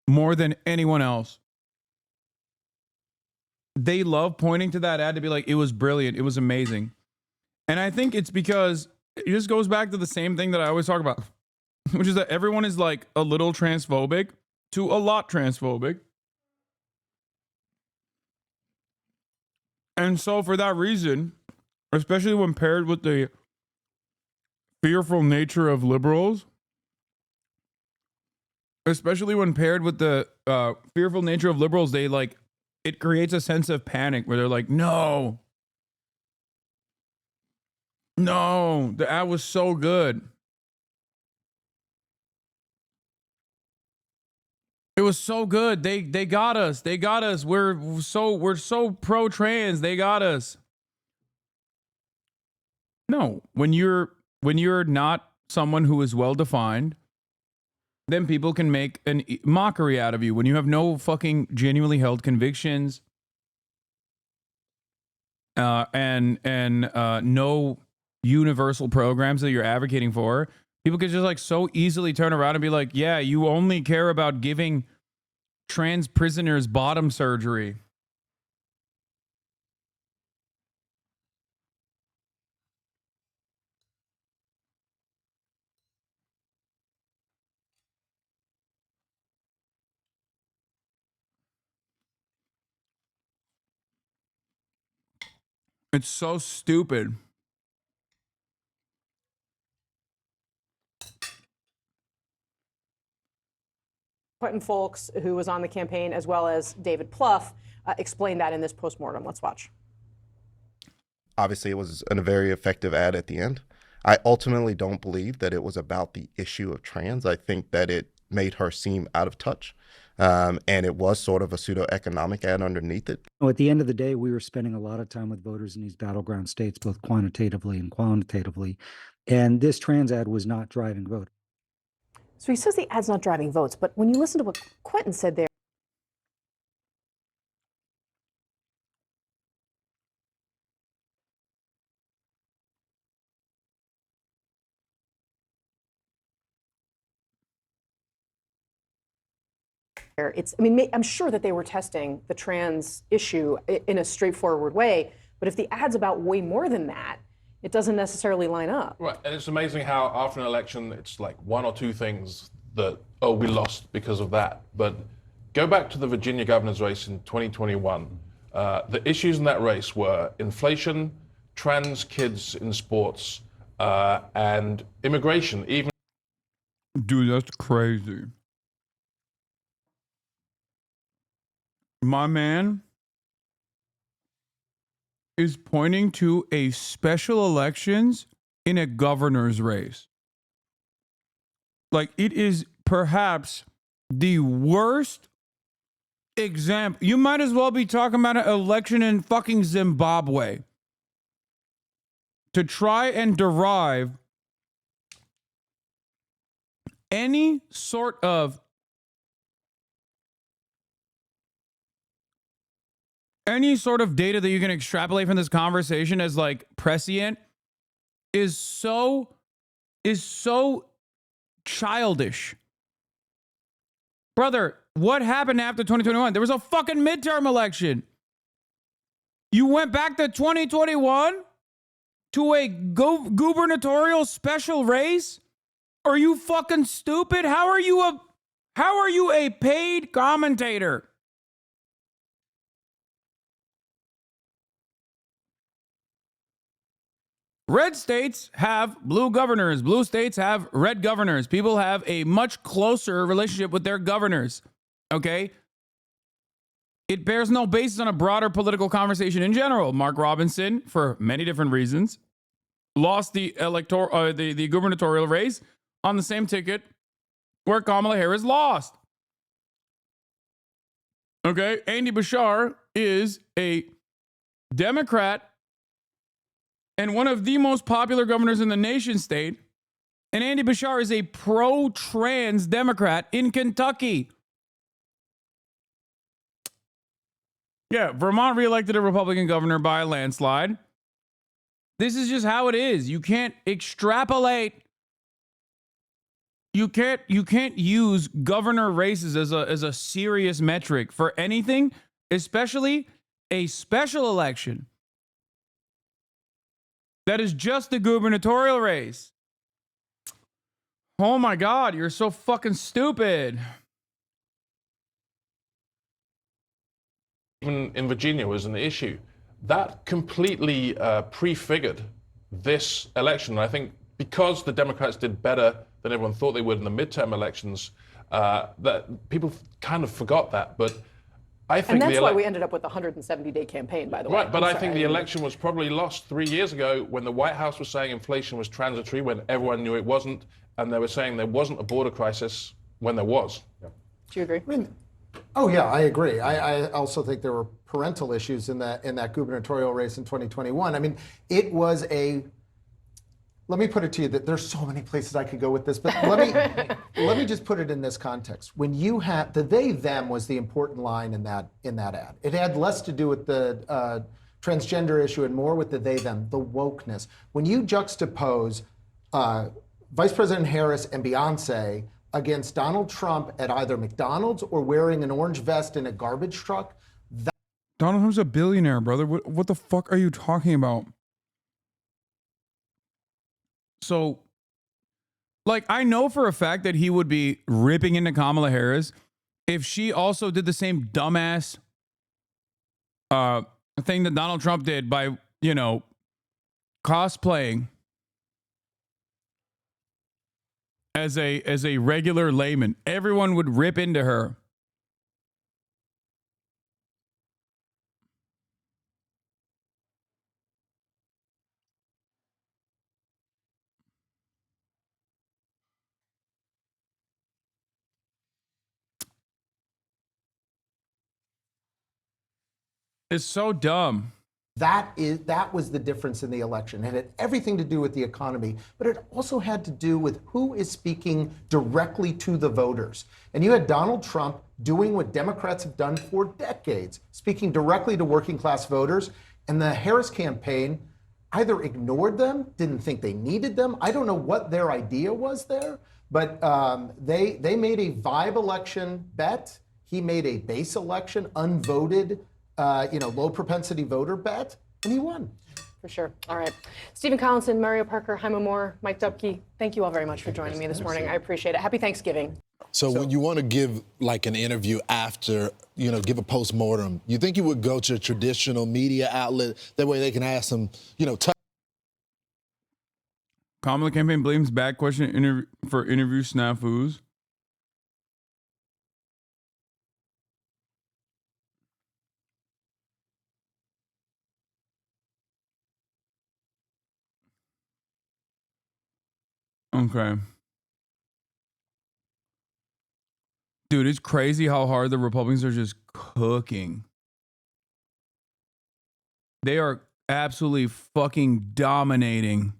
more than anyone else. They love pointing to that ad to be like, it was brilliant, it was amazing. And I think it's because it just goes back to the same thing that I always talk about, which is that everyone is like a little transphobic to a lot transphobic. And so for that reason, especially when paired with the fearful nature of liberals, especially when paired with the fearful nature of liberals, they like, it creates a sense of panic where they're like, no, the ad was so good. It was so good. They got us. They got us. We're so pro-trans. They got us. No, when you're not someone who is well-defined, then people can make a mockery out of you. When you have no fucking genuinely held convictions, and no universal programs that you're advocating for, people could just like so easily turn around and be like, yeah, you only care about giving trans prisoners bottom surgery. It's so stupid. Quentin Folks, who was on the campaign, as well as David Plouffe, explained that in this postmortem. Let's watch. Obviously, it was a very effective ad at the end. I ultimately don't believe that it was about the issue of trans. I think that it made her seem out of touch. And it was sort of a pseudo-economic ad underneath it. At the end of the day, we were spending a lot of time with voters in these battleground states, both quantitatively and quantitatively. And this trans ad was not driving vote. So he says the ad's not driving votes, but when you listen to what Quentin said there, I mean, I'm sure that they were testing the trans issue in a straightforward way, but if the ad's about way more than that, it doesn't necessarily line up. Right, and it's amazing how after an election, it's like one or two things that, oh, we lost because of that. But go back to the Virginia governor's race in 2021. The issues in that race were inflation, trans kids in sports, and immigration. Even Dude, that's crazy. My man is pointing to a special elections in a governor's race. Like, it is perhaps the worst example. You might as well be talking about an election in fucking Zimbabwe to try and derive any sort of data that you can extrapolate from this conversation as like prescient is so childish. Brother, what happened after 2021? There was a fucking midterm election. You went back to 2021 to a gubernatorial special race? Are you fucking stupid? How are you a paid commentator? Red states have blue governors. Blue states have red governors. People have a much closer relationship with their governors. Okay? It bears no basis on a broader political conversation in general. Mark Robinson, for many different reasons, lost the gubernatorial race on the same ticket where Kamala Harris lost. Okay? Andy Bashar is a Democrat and one of the most popular governors in the nation state. And Andy Bashar is a pro-trans Democrat in Kentucky. Yeah, Vermont reelected a Republican governor by a landslide. This is just how it is. You can't extrapolate. You can't use governor races as a serious metric for anything, especially a special election. That is just the gubernatorial race. Oh my God, you're so fucking stupid. even in Virginia was an issue. That completely prefigured this election. I think because the Democrats did better than everyone thought they would in the midterm elections, that people kind of forgot that. But I think and that's why we ended up with a 170-day campaign, by the way. Right, but I think the election was probably lost 3 years ago when the White House was saying inflation was transitory when everyone knew it wasn't, and they were saying there wasn't a border crisis when there was. Do you agree? I mean, oh yeah, I agree. I also think there were parental issues in that gubernatorial race in 2021. I mean, it was a. Let me put it to you that there's so many places I could go with this, but let me just put it in this context. When you have the they them was the important line in that ad. It had less to do with the transgender issue and more with the they, them, the wokeness. When you juxtapose Vice President Harris and Beyonce against Donald Trump at either McDonald's or wearing an orange vest in a garbage truck, Donald Trump's a billionaire, brother. What the fuck are you talking about? So, like, I know for a fact that he would be ripping into Kamala Harris if she also did the same dumbass thing that Donald Trump did by, you know, cosplaying as a regular layman. Everyone would rip into her. It's so dumb. that was the difference in the election. It had everything to do with the economy, but it also had to do with who is speaking directly to the voters. And you had Donald Trump doing what Democrats have done for decades, speaking directly to working class voters. And the Harris campaign either ignored them, didn't think they needed them. I don't know what their idea was there, but they made a vibe election bet. He made a base election, unvoted, low propensity voter bet, and he won. For sure. All right. Stephen Collinson, Mario Parker, Jaime Moore, Mike Dubke, thank you all very much for joining me this morning. I appreciate it. Happy Thanksgiving. So when you want to give like an interview after, give a postmortem, you think you would go to a traditional media outlet? That way they can ask some, Kamala campaign blames bad question for interview snafus. Okay. Dude, it's crazy how hard the Republicans are just cooking. They are absolutely fucking dominating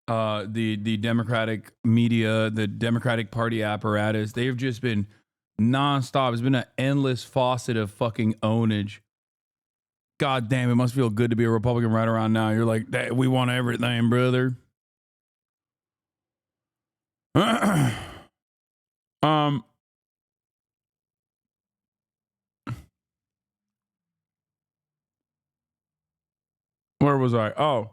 the Democratic media, the Democratic Party apparatus. They have just been nonstop. It's been an endless faucet of fucking ownage. God damn, it must feel good to be a Republican right around now. You're like, we want everything, brother. Where was I? Oh,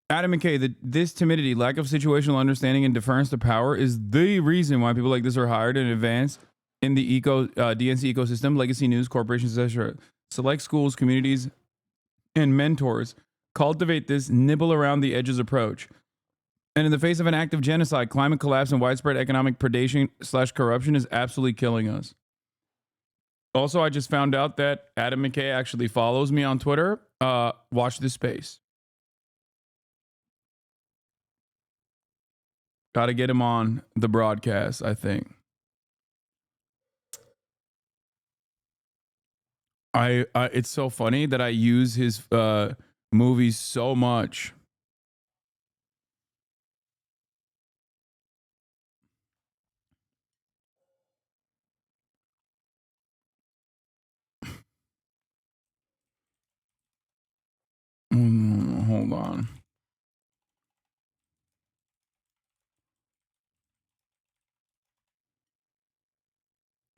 Adam McKay, this timidity, lack of situational understanding, and deference to power is the reason why people like this are hired in advance in the DNC ecosystem, legacy news, corporations, etc. Select schools, communities, and mentors cultivate this nibble around the edges approach. And in the face of an active genocide, climate collapse, and widespread economic predation/corruption is absolutely killing us. Also, I just found out that Adam McKay actually follows me on Twitter. Watch this space. Got to get him on the broadcast, I think. It's so funny that I use his movies so much. Hold on.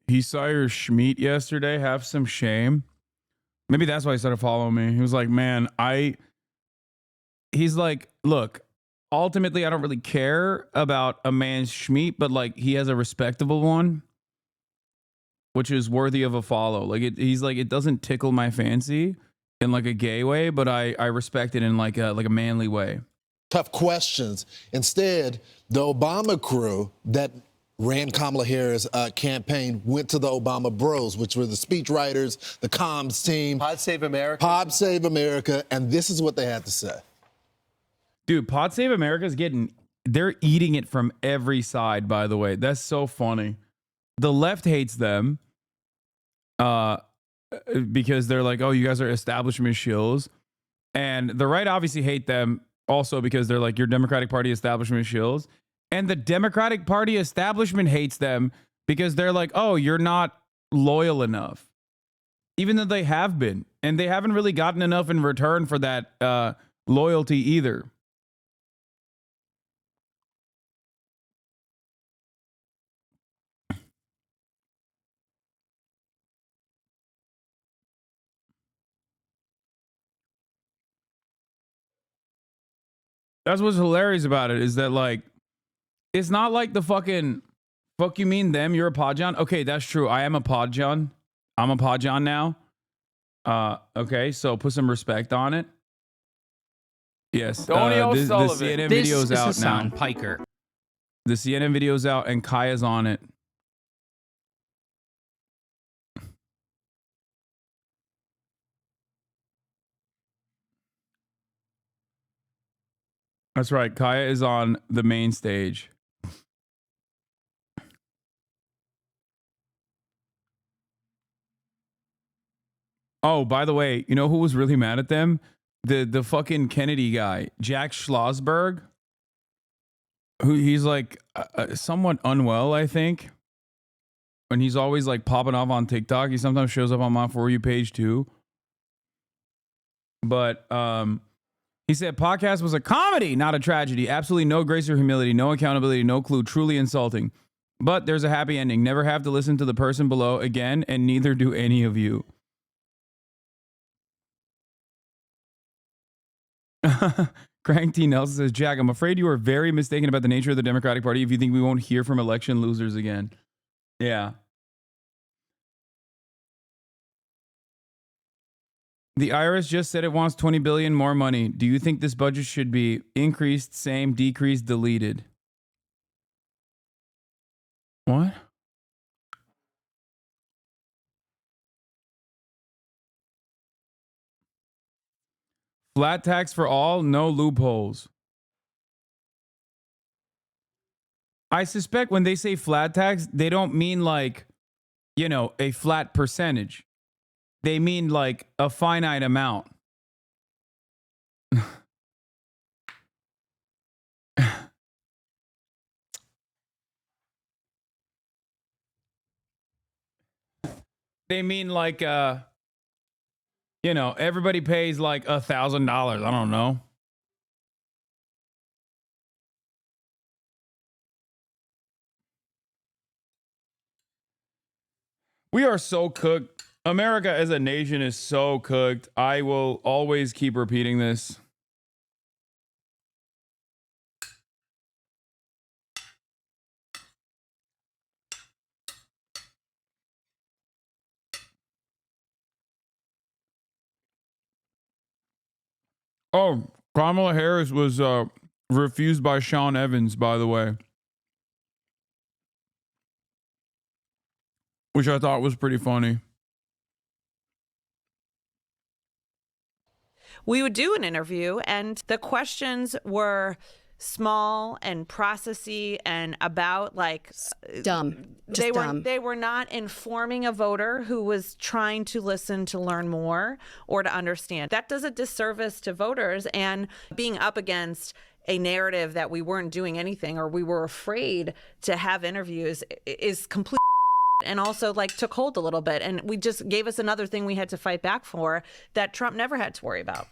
He saw your Schmeat yesterday. Have some shame. Maybe that's why he started following me. He was like, man, he's like, look, ultimately, I don't really care about a man's Schmeat, but like he has a respectable one, which is worthy of a follow. Like he's like, it doesn't tickle my fancy in like a gay way, but I respect it in like a manly way. tough questions. Instead, the Obama crew that ran Kamala Harris' campaign went to the Obama bros, which were the speechwriters, the comms team. Pod Save America. Pod Save America, and this is what they had to say. Dude, Pod Save America's they're eating it from every side, by the way. That's so funny. The left hates them because they're like, oh, you guys are establishment shills. And the right obviously hate them also because they're like, you're Democratic Party establishment shills. And the Democratic Party establishment hates them because they're like, oh, you're not loyal enough. even though they have been, and they haven't really gotten enough in return for that loyalty either. That's what's hilarious about it, is that, like, it's not like the fucking fuck you mean them, you're a Podjon. Okay, that's true. I am a Podjon. I'm a Podjon now. Okay, so put some respect on it. Yes. Tony The O'Sullivan. CNN This video's is out Hasan now. Piker. The CNN video's out and Kaya's on it. That's right. Kaya is on the main stage. Oh, by the way, you know who was really mad at them? The fucking Kennedy guy, Jack Schlossberg, who he's like somewhat unwell, I think. And he's always like popping off on TikTok. He sometimes shows up on my For You page too. But he said podcast was a comedy, not a tragedy. Absolutely no grace or humility, no accountability, no clue. Truly insulting. But there's a happy ending. Never have to listen to the person below again, and neither do any of you. Crank T. Nelson says, Jack, I'm afraid you are very mistaken about the nature of the Democratic Party if you think we won't hear from election losers again. Yeah. The IRS just said it wants $20 billion more money. Do you think this budget should be increased, same, decreased, deleted? What? Flat tax for all, no loopholes. I suspect when they say flat tax, they don't mean like, you know, a flat percentage. They mean like a finite amount. They mean like, you know, everybody pays like $1,000. I don't know. We are so cooked. America as a nation is so cooked. I will always keep repeating this. Oh, Kamala Harris was refused by Sean Evans, by the way, which I thought was pretty funny. We would do an interview, and the questions were small and processy and about like dumb. They were not informing a voter who was trying to listen to learn more or to understand. That does a disservice to voters, and being up against a narrative that we weren't doing anything or we were afraid to have interviews is complete. And also like took hold a little bit, and we just gave us another thing we had to fight back for that Trump never had to worry about.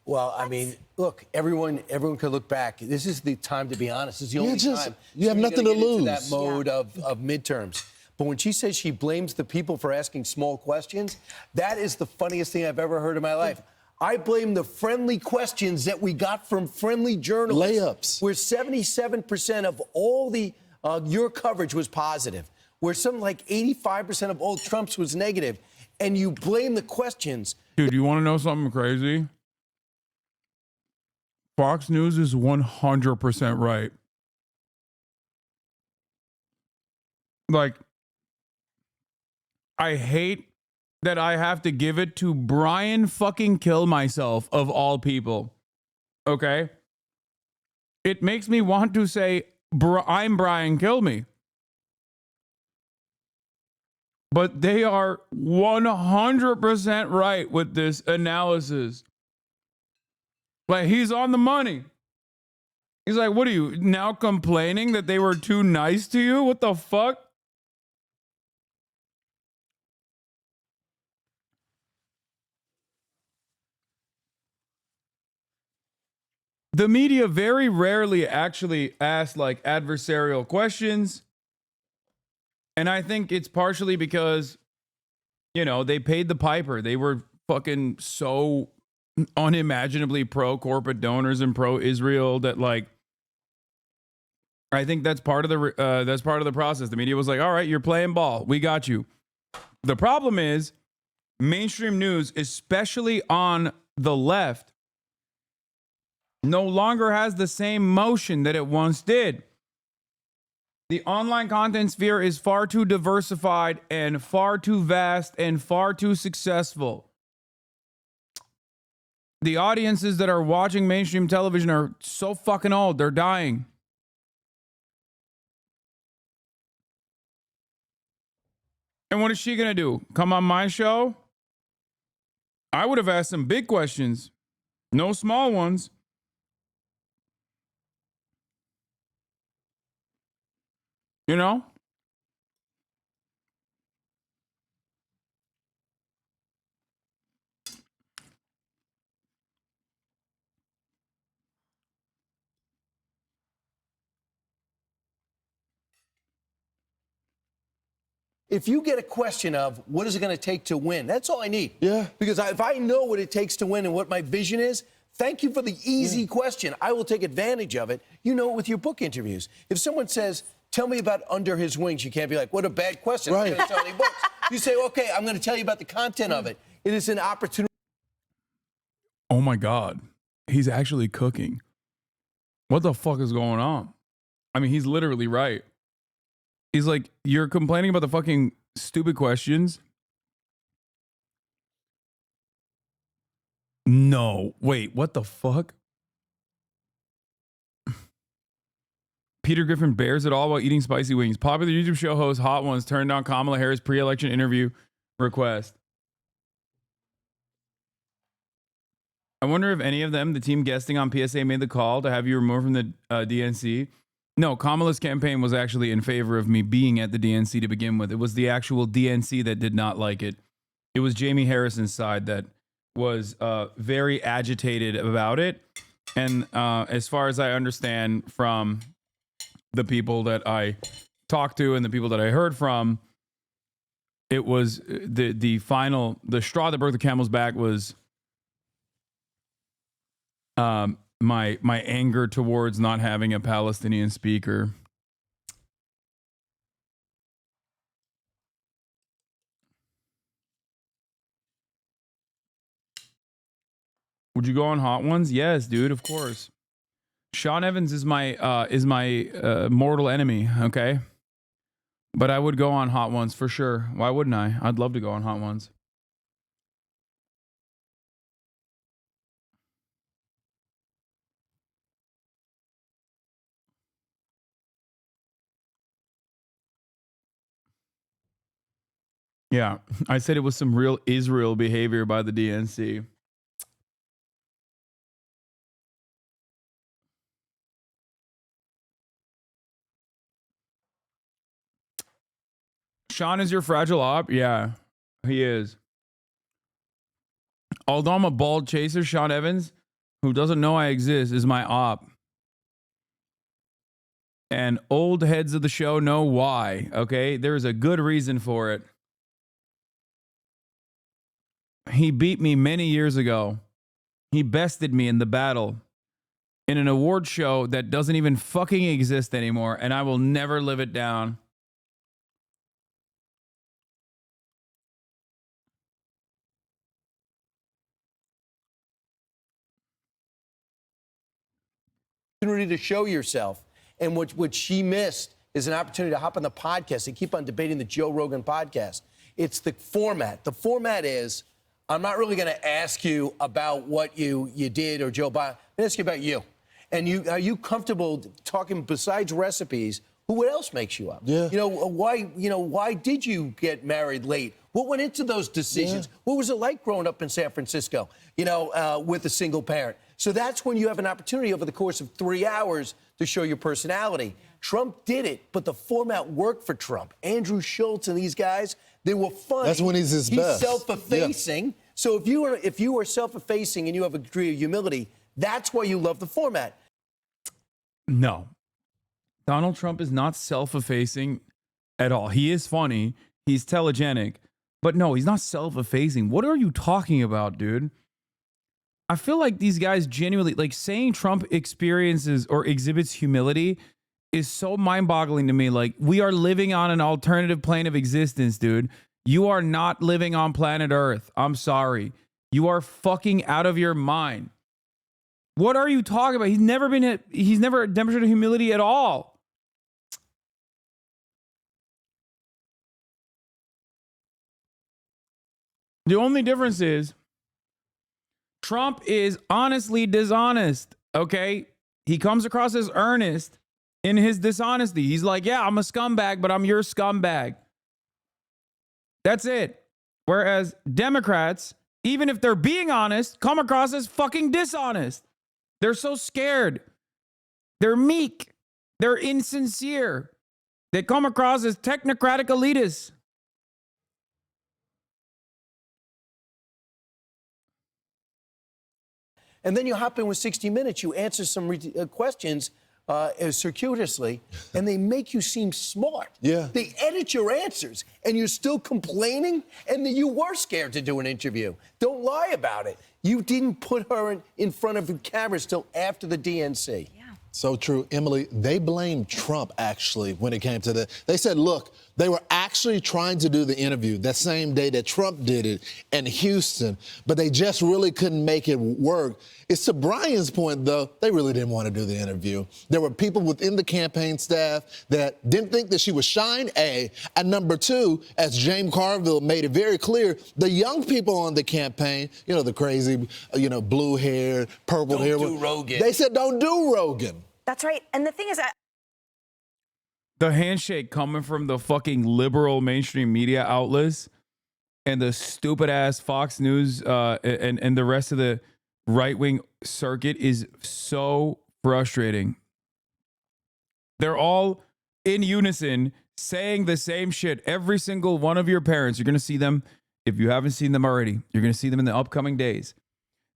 Well, I mean, look, everyone could look back. This is the time to be honest. This is the only time. You have nothing to lose. That mode of midterms. But when she says she blames the people for asking small questions, that is the funniest thing I've ever heard in my life. I blame the friendly questions that we got from friendly journalists. Layups. Where 77% of all the your coverage was positive. Where something like 85% of all Trump's was negative. And you blame the questions. Dude, you want to know something crazy? Fox News is 100% right. Like, I hate that I have to give it to Brian fucking Kill Myself of all people. Okay? It makes me want to say, I'm Brian Kill Me. But they are 100% right with this analysis. Like, he's on the money. He's like, what are you now complaining that they were too nice to you? What the fuck? the media very rarely actually asks like adversarial questions. And I think it's partially because, you know, they paid the piper. They were fucking so unimaginably pro-corporate donors and pro-Israel that, like, I think that's part of the process. The media was like, all right, you're playing ball. We got you. The problem is mainstream news, especially on the left, no longer has the same motion that it once did. The online content sphere is far too diversified and far too vast and far too successful. The audiences that are watching mainstream television are so fucking old. They're dying. And what is she going to do? Come on my show? I would have asked some big questions. No small ones. You know? If you get a question of what is it going to take to win, that's all I need. Yeah. Because if I know what it takes to win and what my vision is, thank you for the easy question. I will take advantage of it. You know it with your book interviews. If someone says, tell me about Under His Wings, you can't be like, what a bad question. I'm going to sell any books. You say, okay, I'm going to tell you about the content of it. It is an opportunity. Oh my God. He's actually cooking. What the fuck is going on? I mean, he's literally right. He's like, you're complaining about the fucking stupid questions? No. Wait, what the fuck? Peter Griffin bears it all while eating spicy wings. Popular YouTube show host Hot Ones turned down Kamala Harris pre-election interview request. I wonder if any of them, the team guesting on PSA, made the call to have you removed from the DNC. No, Kamala's campaign was actually in favor of me being at the DNC to begin with. It was the actual DNC that did not like it. It was Jamie Harrison's side that was very agitated about it. And as far as I understand from the people that I talked to and the people that I heard from, it was the straw that broke the camel's back was my anger towards not having a Palestinian speaker. Would you go on Hot Ones? Yes, dude, of course. Sean Evans is my mortal enemy, okay? But I would go on Hot Ones for sure. Why wouldn't I? I'd love to go on Hot Ones. Yeah, I said it was some real Israel behavior by the DNC. Sean is your fragile op? Yeah, he is. Although I'm a bald chaser, Sean Evans, who doesn't know I exist, is my op. And old heads of the show know why, okay? There's a good reason for it. He beat me many years ago. He bested me in the battle in an award show that doesn't even fucking exist anymore, and I will never live it down. Opportunity to show yourself. And what she missed is an opportunity to hop on the podcast and keep on debating the Joe Rogan podcast. It's the format. The format is, I'm not really going to ask you about what you did or Joe Biden. I'm going to ask you about you. And are you comfortable talking besides recipes? What else makes you up? Yeah. Why did you get married late? What went into those decisions? Yeah. What was it like growing up in San Francisco, with a single parent? So that's when you have an opportunity over the course of 3 hours to show your personality. Trump did it, but the format worked for Trump. Andrew Schultz and these guys, they were funny. That's when he's best. He's self-effacing. Yeah. So if you are self-effacing and you have a degree of humility, That's why you love the format. No. Donald Trump is not self-effacing at all. He is funny. He's telegenic. But no, he's not self-effacing. What are you talking about, dude? I feel like these guys genuinely, like, saying Trump experiences or exhibits humility is so mind-boggling to me. Like, we are living on an alternative plane of existence, dude. You are not living on planet Earth. I'm sorry. You are fucking out of your mind. What are you talking about? He's never demonstrated humility at all. The only difference is Trump is honestly dishonest, okay? He comes across as earnest in his dishonesty. He's like, yeah, I'm a scumbag, but I'm your scumbag. That's it. Whereas Democrats, even if they're being honest, come across as fucking dishonest. They're so scared. They're meek. They're insincere. They come across as technocratic elitists. And then you hop in with 60 Minutes, you answer some questions circuitously, and they make you seem smart. Yeah. They edit your answers, and you're still complaining, and then you were scared to do an interview. Don't lie about it. You didn't put her in front of the cameras till after the DNC. So true. Emily, they blamed Trump, actually, when it came to that. They said, look, they were actually trying to do the interview that same day that Trump did it in Houston, but they just really couldn't make it work. It's to Brian's point, though, they really didn't want to do the interview. There were people within the campaign staff that didn't think that she would shine, A. And number two, as James Carville made it very clear, the young people on the campaign, you know, the crazy, blue hair, purple hair. Don't do Rogan. They said, don't do Rogan. That's right. And the thing is, The handshake coming from the fucking liberal mainstream media outlets and the stupid ass Fox News and the rest of the right-wing circuit is so frustrating. They're all in unison saying the same shit. Every single one of your parents, you're going to see them. If you haven't seen them already, you're going to see them in the upcoming days.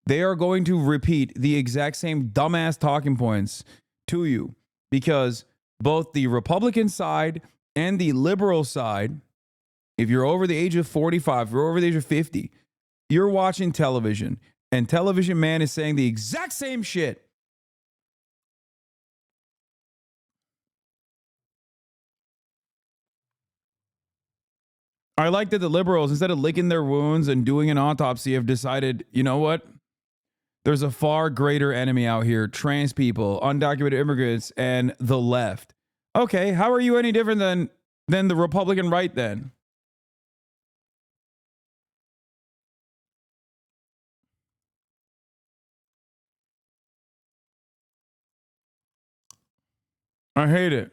They are going to repeat the exact same dumbass talking points to you because both the Republican side and the liberal side, if you're over the age of 45, if you're over the age of 50, you're watching television and Television Man is saying the exact same shit. I like that the liberals, instead of licking their wounds and doing an autopsy, have decided, you know what? There's a far greater enemy out here, trans people, undocumented immigrants, and the left. Okay, how are you any different than the Republican right then? I hate it.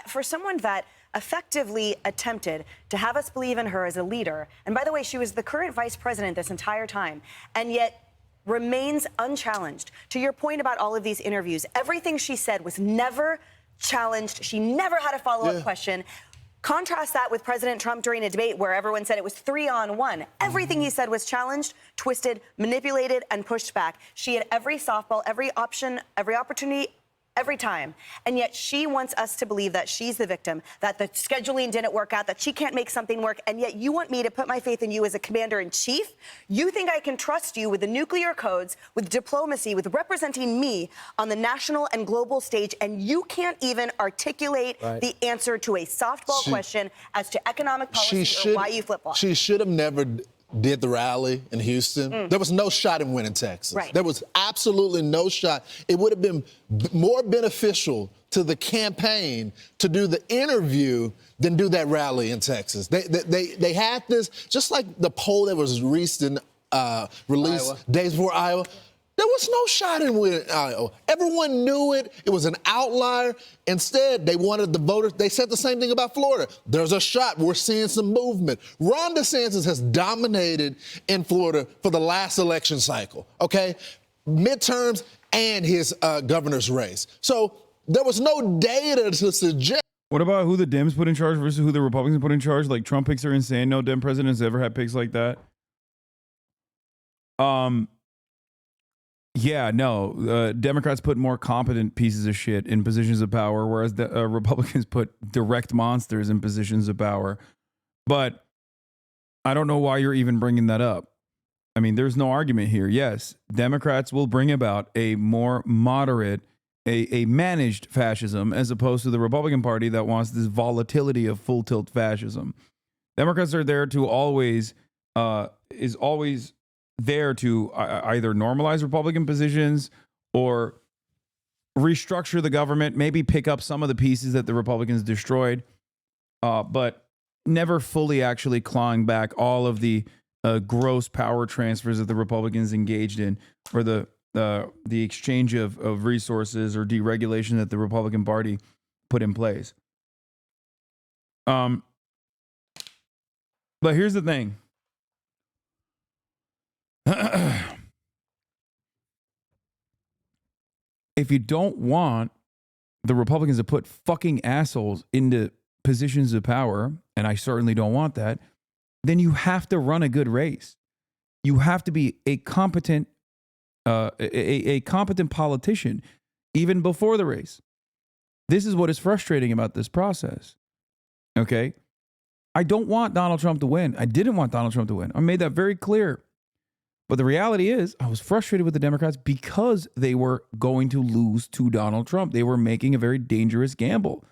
for someone that effectively attempted to have us believe in her as a leader, and by the way, she was the current vice president this entire time, and yet remains unchallenged. To your point about all of these interviews, everything she said was never challenged. She never had a follow-up question. Contrast that with President Trump during a debate where everyone said it was 3-on-1. Everything he said was challenged, twisted, manipulated, and pushed back. She had every softball, every option, every opportunity, every time. And yet she wants us to believe that she's the victim, that the scheduling didn't work out, that she can't make something work. And yet you want me to put my faith in you as a commander-in-chief? You think I can trust you with the nuclear codes, with diplomacy, with representing me on the national and global stage, and you can't even articulate the answer to a softball question as to economic policy or why you flip-flop. She should have never did the rally in Houston. There was no shot in winning Texas. There was absolutely no shot. It would have been more beneficial to the campaign to do the interview than do that rally in Texas. They had this, just like the poll that was released days before Iowa. There was no shot in winning Iowa. Everyone knew it. It was an outlier. Instead, they wanted the voters. They said the same thing about Florida. There's a shot. We're seeing some movement. Ron DeSantis has dominated in Florida for the last election cycle, okay? Midterms and his governor's race. So there was no data to suggest What about who the Dems put in charge versus who the Republicans put in charge? Like, Trump picks are insane. No Dem president has ever had picks like that. Yeah, no. Democrats put more competent pieces of shit in positions of power, whereas the Republicans put direct monsters in positions of power. But I don't know why you're even bringing that up. I mean, there's no argument here. Yes, Democrats will bring about a more moderate, a managed fascism, as opposed to the Republican Party that wants this volatility of full tilt fascism. Democrats are there to always there to either normalize Republican positions or restructure the government, maybe pick up some of the pieces that the Republicans destroyed, but never fully actually clawing back all of the gross power transfers that the Republicans engaged in, or the exchange of resources or deregulation that the Republican Party put in place. But here's the thing. If you don't want the Republicans to put fucking assholes into positions of power, and I certainly don't want that, then you have to run a good race. You have to be a competent competent politician even before the race. This is what is frustrating about this process. Okay? I don't want Donald Trump to win. I didn't want Donald Trump to win. I made that very clear. But the reality is, I was frustrated with the Democrats because they were going to lose to Donald Trump. They were making a very dangerous gamble.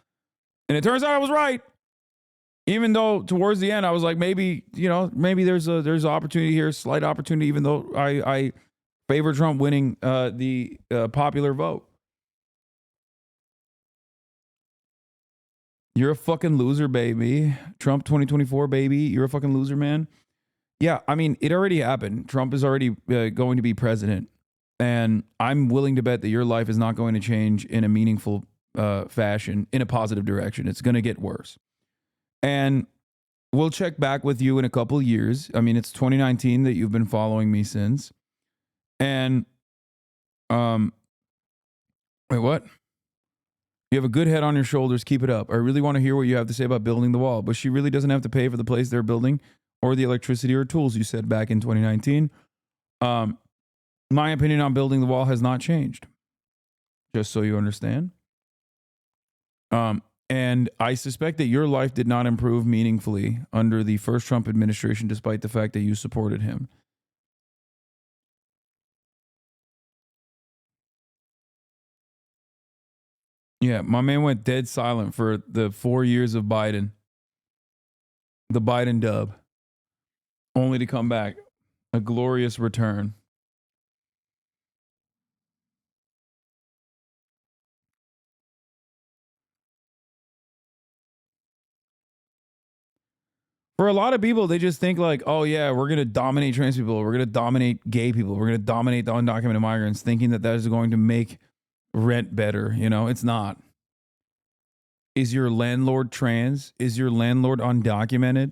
And it turns out I was right. Even though towards the end, I was like, maybe there's an opportunity here, slight opportunity, even though I favor Trump winning the popular vote. You're a fucking loser, baby. Trump 2024, baby. You're a fucking loser, man. Yeah, I mean, it already happened. Trump is already going to be president. And I'm willing to bet that your life is not going to change in a meaningful fashion, in a positive direction. It's going to get worse. And we'll check back with you in a couple of years. I mean, it's 2019 that you've been following me since. And, wait, what? You have a good head on your shoulders. Keep it up. I really want to hear what you have to say about building the wall. But she really doesn't have to pay for the place they're building or the electricity or tools, you said back in 2019. My opinion on building the wall has not changed. Just so you understand. And I suspect that your life did not improve meaningfully under the first Trump administration, despite the fact that you supported him. Yeah, my man went dead silent for the 4 years of Biden. The Biden dub. Only to come back. A glorious return. For a lot of people, they just think like, oh yeah, we're going to dominate trans people. We're going to dominate gay people. We're going to dominate the undocumented migrants, thinking that is going to make rent better. You know, it's not. Is your landlord trans? Is your landlord undocumented?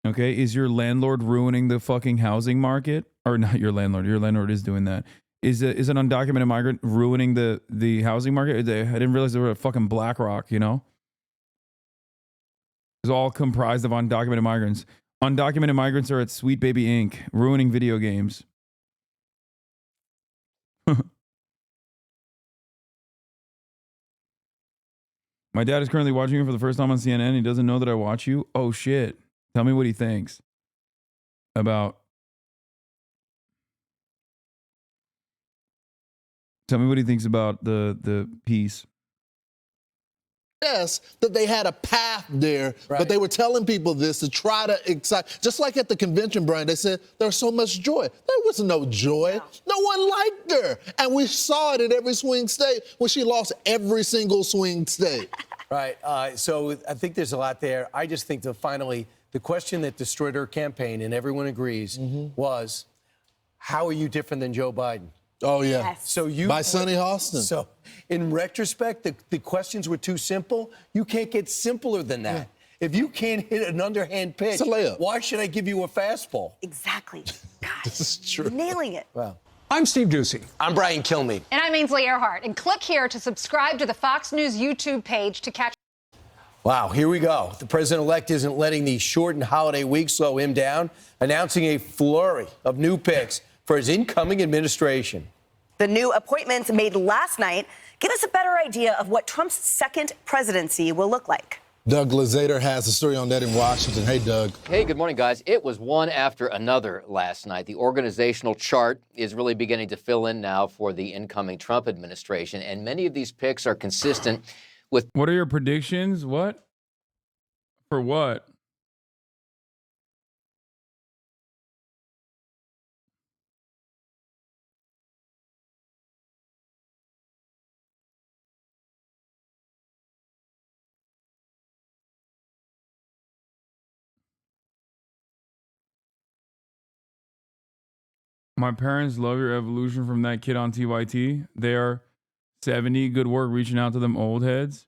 Okay. Is your landlord ruining the fucking housing market? Or not your landlord. Your landlord is doing that. Is an undocumented migrant ruining the housing market? I didn't realize they were a fucking BlackRock, you know? It's all comprised of undocumented migrants. Undocumented migrants are at Sweet Baby Inc., ruining video games. My dad is currently watching you for the first time on CNN. He doesn't know that I watch you. Oh, shit. Tell me what he thinks about... Tell me what he thinks about the piece. Yes, that they had a path there, right. But they were telling people this to try to excite. Just like at the convention, Brian, they said there was so much joy. There was no joy. No one liked her. And we saw it at every swing state when she lost every single swing state. Right. So I think there's a lot there. I just think that finally, the question that destroyed her campaign, and everyone agrees, was, how are you different than Joe Biden? Oh, yeah. Yes. So you by Sonny Austin. So in retrospect, the questions were too simple. You can't get simpler than that. Yeah. If you can't hit an underhand pitch, it's a layup. Why should I give you a fastball? Exactly. God, this is true. Nailing it. Wow. I'm Steve Ducey. I'm Brian Kilmeade. And I'm Ainsley Earhart. And click here to subscribe to the Fox News YouTube page to catch Wow, here we go. The president-elect isn't letting the shortened holiday week slow him down, announcing a flurry of new picks for his incoming administration. The new appointments made last night give us a better idea of what Trump's second presidency will look like. Doug Glazader has a story on that in Washington. Hey, Doug. Hey, good morning, guys. It was one after another last night. The organizational chart is really beginning to fill in now for the incoming Trump administration, and many of these picks are consistent with... What are your predictions? What? For what? My parents love your evolution from that kid on TYT. They are 70. Good work reaching out to them old heads.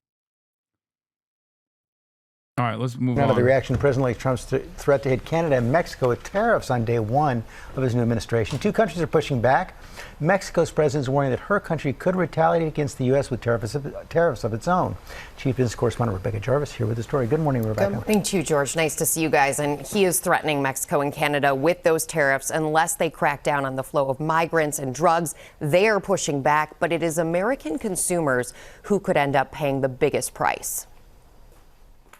All right, let's move Now on. to the reaction to President Trump's threat to hit Canada and Mexico with tariffs on day one of his new administration. Two countries are pushing back. Mexico's president is warning that her country could retaliate against the U.S. with tariffs of its own. Chief Business Correspondent Rebecca Jarvis here with the story. Good morning, Rebecca. Good morning to you, George. Nice to see you guys. And he is threatening Mexico and Canada with those tariffs unless they crack down on the flow of migrants and drugs. They are pushing back, but it is American consumers who could end up paying the biggest price.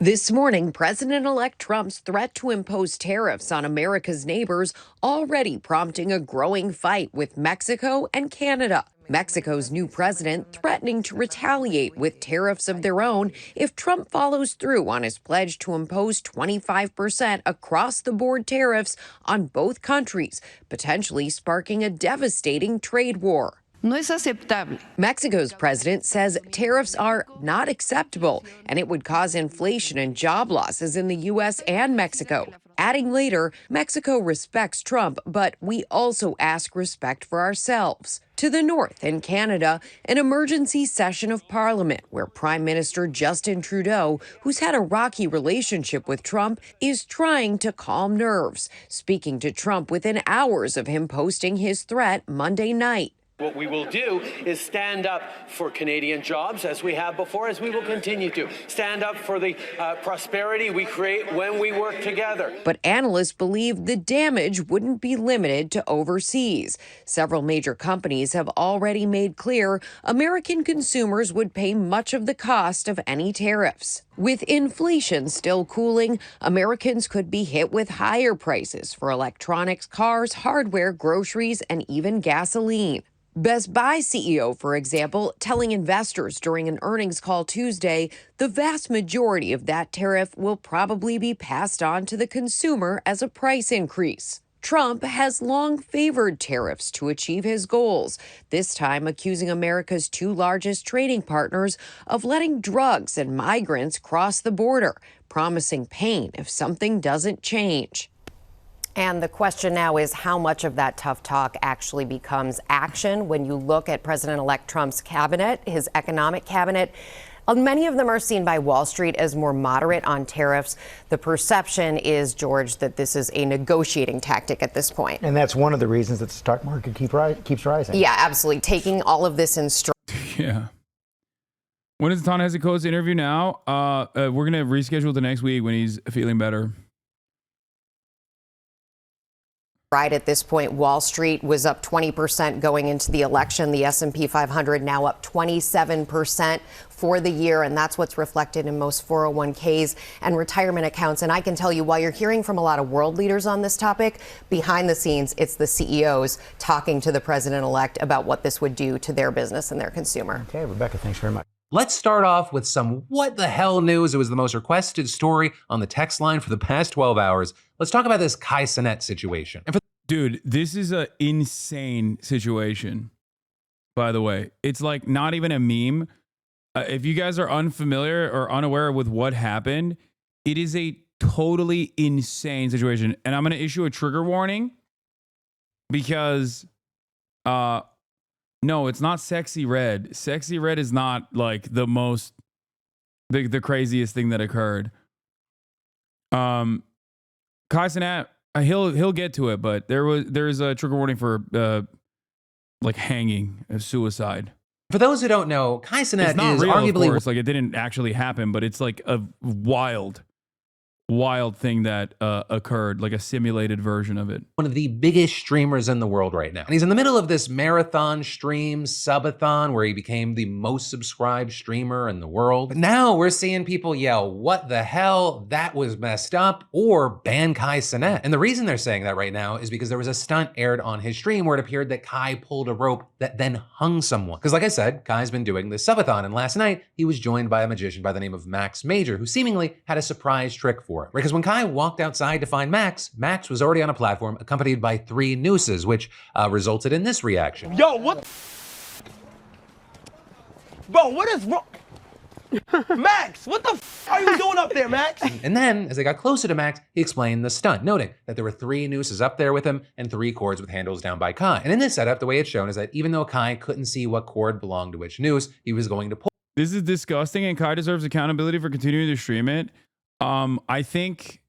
This morning, President-elect Trump's threat to impose tariffs on America's neighbors already prompting a growing fight with Mexico and Canada. Mexico's new president threatening to retaliate with tariffs of their own if Trump follows through on his pledge to impose 25% across-the-board tariffs on both countries, potentially sparking a devastating trade war. No es aceptable. Mexico's president says tariffs are not acceptable and it would cause inflation and job losses in the U.S. and Mexico. Adding later, Mexico respects Trump, but we also ask respect for ourselves. To the north, in Canada, an emergency session of Parliament where Prime Minister Justin Trudeau, who's had a rocky relationship with Trump, is trying to calm nerves, speaking to Trump within hours of him posting his threat Monday night. What we will do is stand up for Canadian jobs, as we have before, as we will continue to. Stand up for the prosperity we create when we work together. But analysts believe the damage wouldn't be limited to overseas. Several major companies have already made clear American consumers would pay much of the cost of any tariffs. With inflation still cooling, Americans could be hit with higher prices for electronics, cars, hardware, groceries, and even gasoline. Best Buy CEO, for example, telling investors during an earnings call Tuesday, the vast majority of that tariff will probably be passed on to the consumer as a price increase. Trump has long favored tariffs to achieve his goals, this time accusing America's two largest trading partners of letting drugs and migrants cross the border, promising pain if something doesn't change. And the question now is how much of that tough talk actually becomes action when you look at President-elect Trump's cabinet, his economic cabinet. Many of them are seen by Wall Street as more moderate on tariffs. The perception is, George, that this is a negotiating tactic at this point. And that's one of the reasons that the stock market keeps rising. Yeah, absolutely. Taking all of this in stride. Yeah. When is Ta-Nehisico's interview now? We're going to reschedule the next week when he's feeling better. Right at this point, Wall Street was up 20% going into the election. The S&P 500 now up 27% for the year, and that's what's reflected in most 401ks and retirement accounts. And I can tell you, while you're hearing from a lot of world leaders on this topic, behind the scenes, it's the CEOs talking to the president-elect about what this would do to their business and their consumer. Okay, Rebecca, thanks very much. Let's start off with some what the hell news. It was the most requested story on the text line for the past 12 hours. Let's talk about this Kai Cenat situation. Dude, this is an insane situation, by the way. It's like not even a meme. If you guys are unfamiliar or unaware with what happened, it is a totally insane situation. And I'm going to issue a trigger warning because, no, it's not Sexy Red. Sexy Red is not like the craziest thing that occurred. Kai Cenat, he'll get to it, but there's a trigger warning for like hanging, suicide. For those who don't know, Kai It's Cenat not is real, arguably of course. Like, it didn't actually happen, but it's like a wild thing that occurred, like a simulated version of it. one of the biggest streamers in the world right now. And he's in the middle of this marathon stream subathon where he became the most subscribed streamer in the world. But now we're seeing people yell, "What the hell? That was messed up," or ban Kai Cenat. And the reason they're saying that right now is because there was a stunt aired on his stream where it appeared that Kai pulled a rope that then hung someone. Because like I said, Kai's been doing this subathon, and last night he was joined by a magician by the name of Max Major, who seemingly had a surprise trick for him. Because when Kai walked outside to find Max, Max was already on a platform accompanied by 3 nooses, which resulted in this reaction. Yo, what? Bro, what is wrong? Max, what the are you doing up there, Max? And then, as they got closer to Max, he explained the stunt, noting that there were 3 nooses up there with him and 3 cords with handles down by Kai. And in this setup, the way it's shown is that even though Kai couldn't see what cord belonged to which noose, he was going to pull. This is disgusting, and Kai deserves accountability for continuing to stream it. I think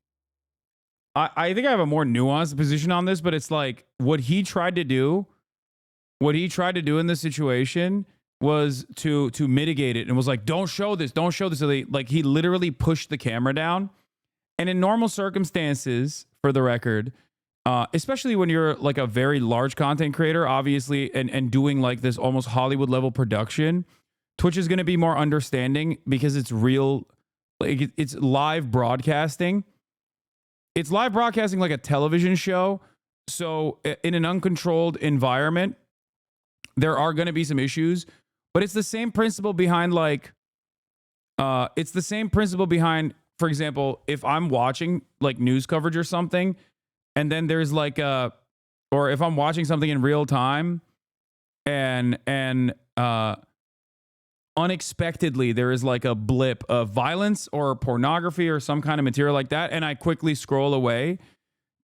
I have a more nuanced position on this, but it's like what he tried to do in this situation was to mitigate it, and was like, don't show this. So he literally pushed the camera down. And in normal circumstances, for the record, especially when you're like a very large content creator, obviously, and doing like this almost Hollywood level production, Twitch is going to be more understanding because it's real. Like it's live broadcasting. It's live broadcasting like a television show. So in an uncontrolled environment, there are going to be some issues, but it's the same principle behind for example, if I'm watching like news coverage or something, and then there's like or if I'm watching something in real time and unexpectedly there is like a blip of violence or pornography or some kind of material like that, and I quickly scroll away.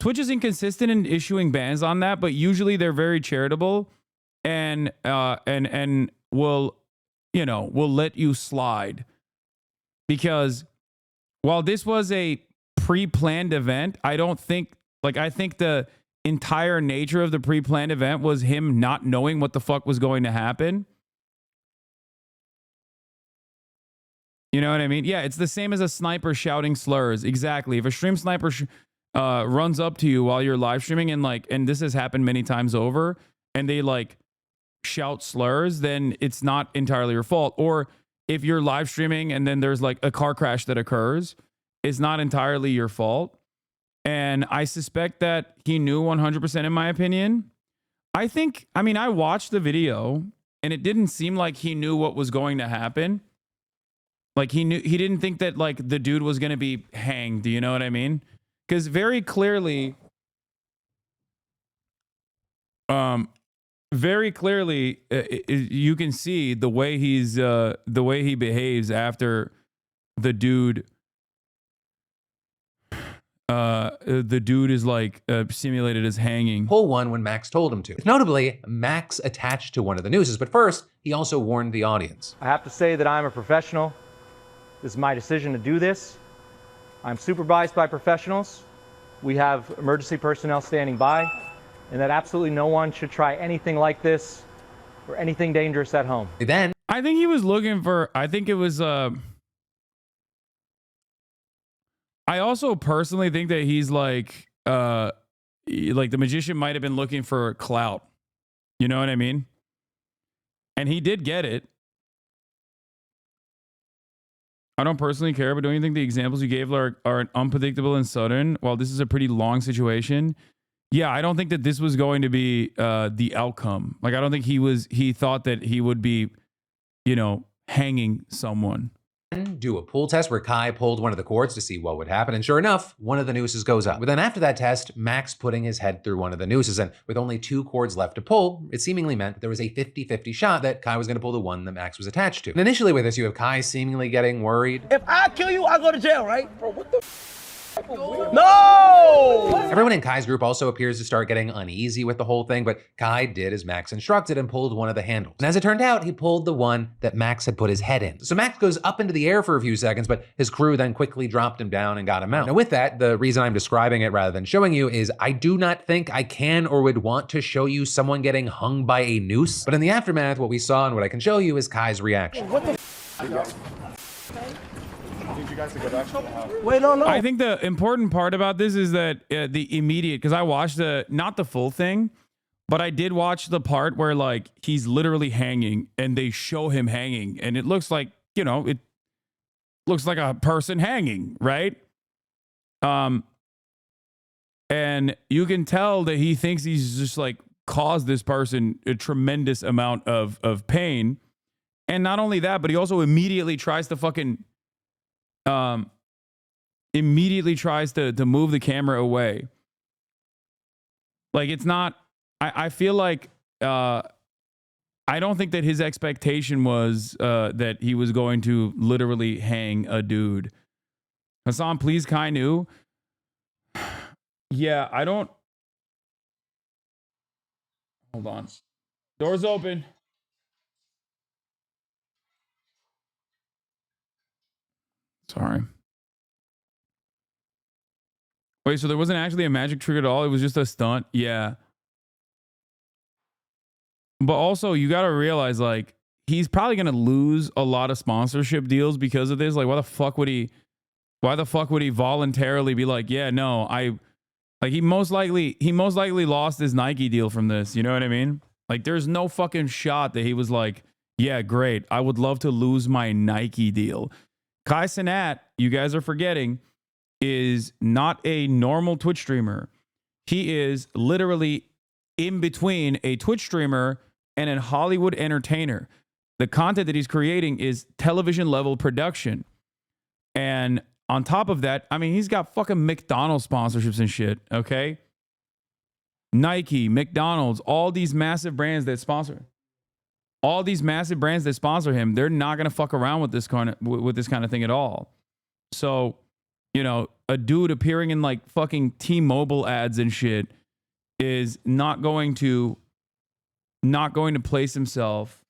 Twitch is inconsistent in issuing bans on that, but usually they're very charitable and will let you slide. Because while this was a pre-planned event, I think the entire nature of the pre-planned event was him not knowing what the fuck was going to happen. You know what I mean? Yeah, it's the same as a sniper shouting slurs. Exactly. If a stream sniper runs up to you while you're live streaming and this has happened many times over, and they like shout slurs, then it's not entirely your fault. Or if you're live streaming and then there's like a car crash that occurs, it's not entirely your fault. And I suspect that he knew 100% in my opinion. I watched the video and it didn't seem like he knew what was going to happen. Like he didn't think that like the dude was going to be hanged. Do you know what I mean? Because very clearly, you can see the way he behaves after the dude is like simulated as hanging. Pull one when Max told him to. Notably, Max attached to one of the nooses, but first, he also warned the audience. I have to say that I'm a professional. This is my decision to do this. I'm supervised by professionals. We have emergency personnel standing by, and that absolutely no one should try anything like this or anything dangerous at home. Then I think he was looking for, I think it was, I also personally think that he's like the magician might have been looking for clout. You know what I mean? And he did get it. I don't personally care, but don't you think the examples you gave are unpredictable and sudden? While this is a pretty long situation, yeah, I don't think that this was going to be the outcome. Like, I don't think he thought that he would be, hanging someone. Do a pull test where Kai pulled one of the cords to see what would happen, and sure enough, one of the nooses goes up. But then after that test, Max putting his head through one of the nooses, and with only 2 cords left to pull, it seemingly meant that there was a 50-50 shot that Kai was going to pull the one that Max was attached to. And initially with this, you have Kai seemingly getting worried. If I kill you, I go to jail, right? Bro, what the No! Everyone in Kai's group also appears to start getting uneasy with the whole thing, but Kai did as Max instructed and pulled one of the handles. And as it turned out, he pulled the one that Max had put his head in. So Max goes up into the air for a few seconds, but his crew then quickly dropped him down and got him out. Now with that, the reason I'm describing it rather than showing you is I do not think I can or would want to show you someone getting hung by a noose. But in the aftermath, what we saw and what I can show you is Kai's reaction. What the Wait, no. I think the important part about this is that the immediate, because I watched not the full thing, but I did watch the part where like he's literally hanging and they show him hanging and it looks like, it looks like a person hanging, right? And you can tell that he thinks he's just like caused this person a tremendous amount of pain. And not only that, but he also immediately tries to move the camera away. Like it's not, I feel like, I don't think that his expectation was that he was going to literally hang a dude. Hasan, please, Kai knew. Yeah, I don't. Hold on. Doors open. Sorry. Wait, so there wasn't actually a magic trick at all? It was just a stunt? Yeah. But also, you got to realize, like, he's probably going to lose a lot of sponsorship deals because of this. Like, why the fuck would he voluntarily be like, yeah, no, he most likely lost his Nike deal from this. You know what I mean? Like, there's no fucking shot that he was like, yeah, great. I would love to lose my Nike deal. Kai Cenat, you guys are forgetting, is not a normal Twitch streamer. He is literally in between a Twitch streamer and a Hollywood entertainer. The content that he's creating is television level production. And on top of that, I mean, he's got fucking McDonald's sponsorships and shit, okay? Nike, McDonald's, all these massive brands that sponsor. All these massive brands that sponsor him, they're not going to fuck around with this kind of thing at all. So, a dude appearing in like fucking T-Mobile ads and shit is not going to place himself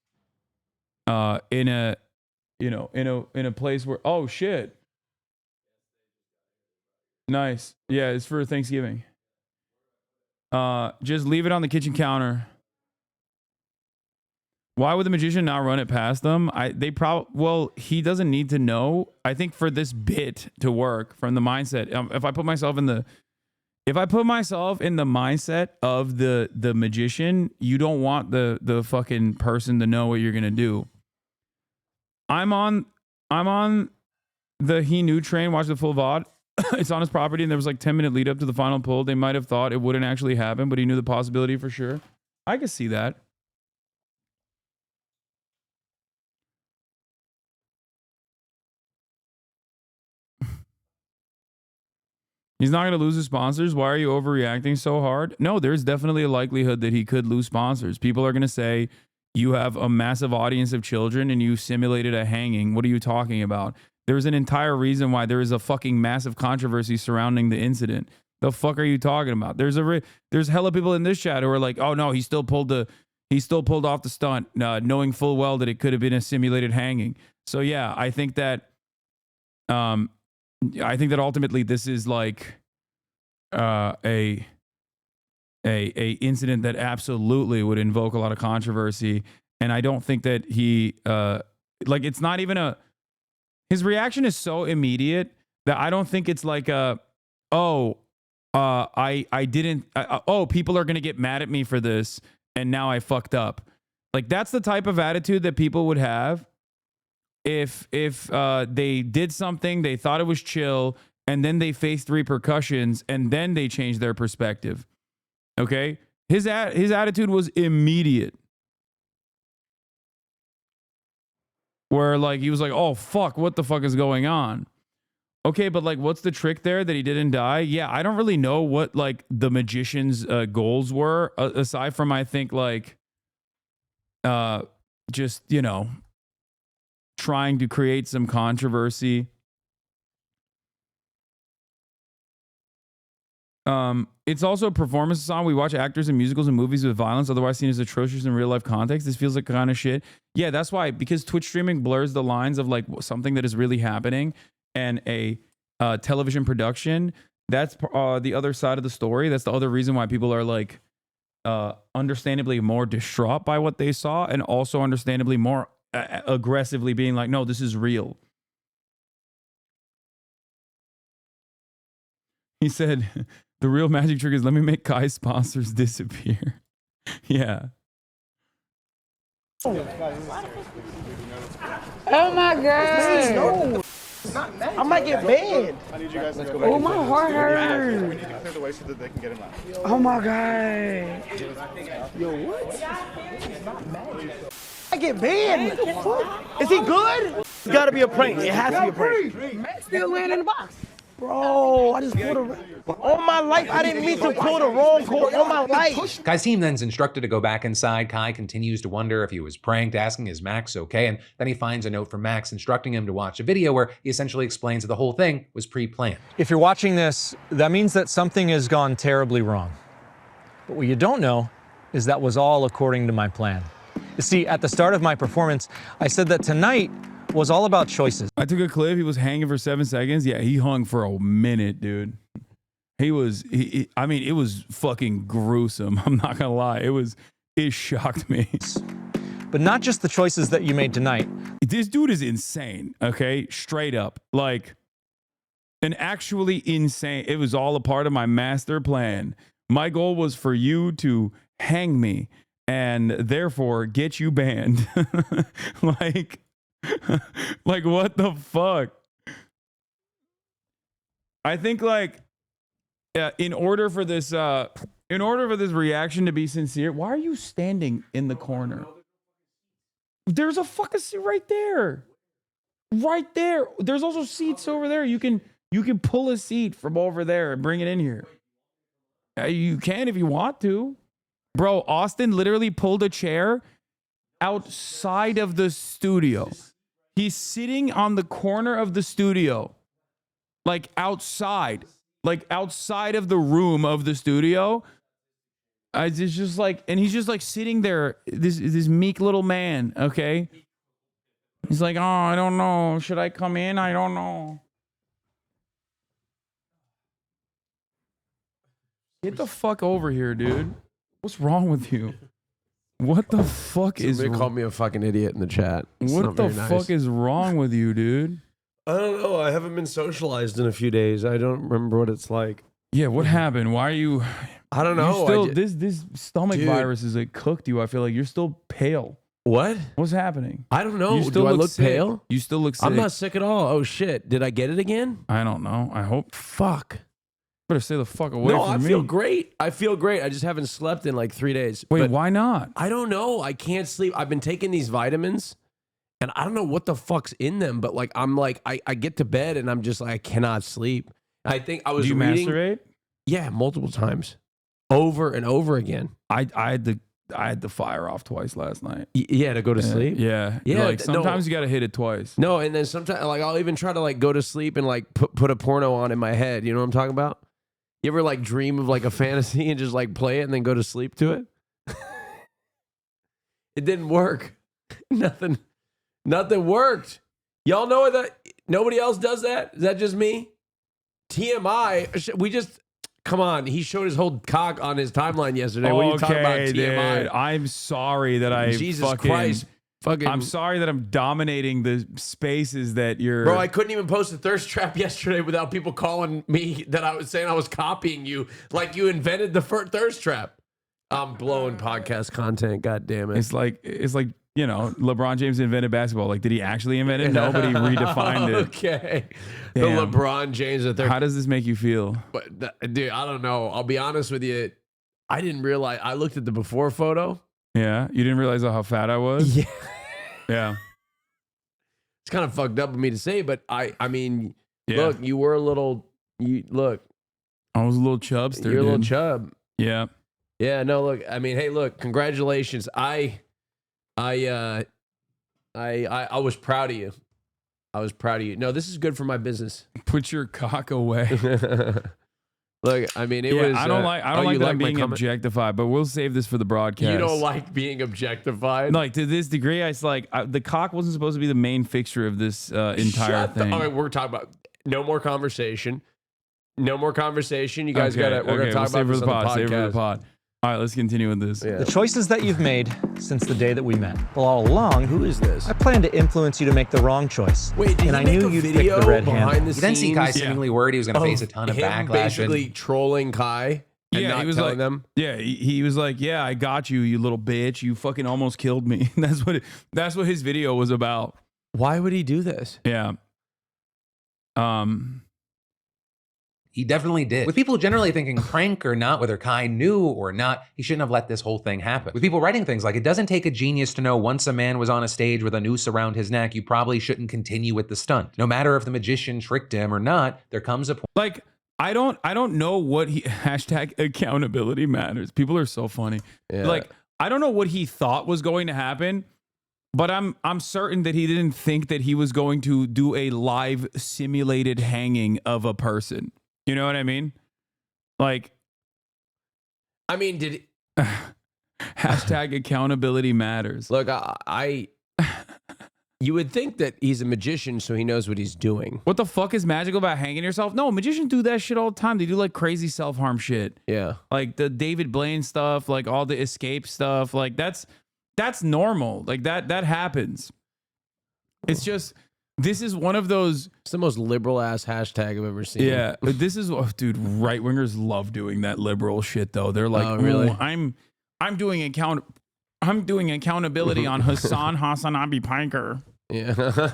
in a place where, oh shit. Nice. Yeah, it's for Thanksgiving. Just leave it on the kitchen counter. Why would the magician not run it past them? He doesn't need to know. I think for this bit to work from the mindset, if I put myself in the mindset of the magician, you don't want the fucking person to know what you're gonna do. I'm on the he knew train, watch the full VOD. It's on his property and there was like 10-minute lead up to the final pull. They might have thought it wouldn't actually happen, but he knew the possibility for sure. I could see that. He's not going to lose his sponsors. Why are you overreacting so hard? No, there's definitely a likelihood that he could lose sponsors. People are going to say, you have a massive audience of children and you simulated a hanging. What are you talking about? There's an entire reason why there is a fucking massive controversy surrounding the incident. The fuck are you talking about? There's hella people in this chat who are like, oh no, he still pulled off the stunt, knowing full well that it could have been a simulated hanging. So yeah, I think that ultimately this is like a incident that absolutely would invoke a lot of controversy, and I don't think that he it's not even his reaction is so immediate that I don't think it's like people are gonna get mad at me for this and now I fucked up. Like that's the type of attitude that people would have if they did something, they thought it was chill, and then they faced repercussions, and then they changed their perspective. Okay? His attitude was immediate. Where like he was like, oh fuck, what the fuck is going on? Okay, but like what's the trick there that he didn't die? Yeah, I don't really know what like the magician's goals were, aside from I think like just, trying to create some controversy. It's also a performance song. We watch actors in musicals and movies with violence, otherwise seen as atrocious in real life context. This feels like kind of shit. Yeah, that's why, because Twitch streaming blurs the lines of like something that is really happening and a television production. That's the other side of the story. That's the other reason why people are like understandably more distraught by what they saw, and also understandably more aggressively being like, no, this is real. He said, the real magic trick is let me make Kai sponsors disappear. Yeah. Oh my God. No. I might get banned. I need you guys to go Oh, my heart hurts. We need to clear the way so that they can get him out. Oh my God. Yo, what? I get banned. Is he good? It's gotta be a prank. It has to be a prank. Max still laying in the box. Bro, I just pulled a... All my life, I didn't mean to pull the wrong call. All my life. Kai's team then's instructed to go back inside. Kai continues to wonder if he was pranked, asking, is Max okay? And then he finds a note from Max instructing him to watch a video where he essentially explains that the whole thing was pre-planned. If you're watching this, that means that something has gone terribly wrong. But what you don't know is that was all according to my plan. You see, at the start of my performance, I said that tonight was all about choices. I took a clip. He was hanging for 7 seconds. Yeah, he hung for a minute, dude. He was, I mean, it was fucking gruesome. I'm not gonna lie. It shocked me. But not just the choices that you made tonight. This dude is insane, okay? Straight up. Like, an actually insane. It was all a part of my master plan. My goal was for you to hang me and therefore get you banned. Like, like, what the fuck? I think, like, in order for this reaction to be sincere, why are you standing in the corner? There's a fucking seat right there. Right there. There's also seats over there. You can pull a seat from over there and bring it in here. You can if you want to. Bro, Austin literally pulled a chair outside of the studio. He's sitting on the corner of the studio, like outside of the room of the studio. It's just like, and he's just like sitting there, this meek little man, okay? He's like, oh, I don't know. Should I come in? I don't know. Get the fuck over here, dude. What's wrong with you? What the fuck is... Somebody called me a fucking idiot in the chat. What the fuck is wrong with you, dude? I don't know. I haven't been socialized in a few days. I don't remember what it's like. Yeah, what happened? Why are you... I don't know. Still, this stomach virus is like cooked you. I feel like you're still pale. What? What's happening? I don't know. You still Do I look sick. pale? You still look sick. I'm not sick at all. Oh, shit. Did I get it again? I don't know. I hope. Fuck. Better stay the fuck away No, from I me. feel great. I feel great. I just haven't slept in like 3 days. Wait, But why not? I don't know. I can't sleep. I've been taking these vitamins and I don't know what the fuck's in them, but like, I'm like, I get to bed and I'm just like, I cannot sleep. I think I was Do you reading. masturbate? Yeah, multiple times. Over and over again. I had the fire off twice last night. Yeah, to go to sleep. Yeah. Yeah, Like sometimes you got to hit it twice. No, and then sometimes like I'll even try to like go to sleep and like put a porno on in my head. You know what I'm talking about? You ever like dream of like a fantasy and just like play it and then go to sleep to it? It didn't work. Nothing worked. Y'all know that nobody else does that? Is that just me? TMI. We just come on. He showed his whole cock on his timeline yesterday. What are you talking about, TMI? Dude, I'm sorry that I Jesus Christ. Fucking, I'm sorry that I'm dominating the spaces that you're... Bro, I couldn't even post a thirst trap yesterday without people calling me that I was saying I was copying you, like you invented the thirst trap. I'm blowing podcast content, god damn it. It's like, you know, LeBron James invented basketball. Like, did he actually invent it? No, but he redefined it. Okay. Damn. The LeBron James of thirst. How does this make you feel? But dude, I don't know. I'll be honest with you. I didn't realize. I looked at the before photo. Yeah, you didn't realize how fat I was? Yeah. Yeah. It's kind of fucked up of me to say, but I mean, Yeah. look, you were a little, look. I was a little chubster, You're a little dude. chub. Yeah. Yeah, no, look, I mean, hey, look, congratulations. I was proud of you. I was proud of you. No, this is good for my business. Put your cock away. Look, I mean, it Yeah, was. I don't like you that I'm my being comment? objectified, but we'll save this for the broadcast. You don't like being objectified? Like to this degree, it's like the cock wasn't supposed to be the main fixture of this entire thing. All right, we're talking about no more conversation. No more conversation. You guys Okay, got to. We're going to we'll talk save about it this for on the the pod. Save it for podcast. the pod. All right, let's continue with this. The choices that you've made since the day that we met. Well, all along, who is this? I planned to influence you to make the wrong choice. Wait, did and he I make knew a you'd pick video the red behind handle. the You then see Kai scenes seemingly worried he was going to face a ton of him backlash. basically trolling Kai and Yeah, not he was telling like, them. yeah, he was like, yeah, I got you, you little bitch. You fucking almost killed me. That's what his video was about. Why would he do this? Yeah. He definitely did. With people generally thinking prank or not, whether Kai knew or not, he shouldn't have let this whole thing happen. With people writing things like, it doesn't take a genius to know once a man was on a stage with a noose around his neck, you probably shouldn't continue with the stunt. No matter if the magician tricked him or not, there comes a point. Like, I don't know what he hashtag accountability matters. People are so funny. Yeah. Like, I don't know what he thought was going to happen, but I'm certain that he didn't think that he was going to do a live simulated hanging of a person. You know what I mean? Like, I mean, did hashtag accountability matters. Look, you would think that he's a magician, so he knows what he's doing. What the fuck is magical about hanging yourself? No, magicians do that shit all the time. They do like crazy self-harm shit. Yeah. Like the David Blaine stuff, like all the escape stuff. Like that's normal. Like that happens. It's just, this is one of those. It's the most liberal ass hashtag I've ever seen. Yeah. This is, dude, right wingers love doing that liberal shit though. They're like, Oh, really? I'm doing accountability on HasnAbi Piker. Yeah.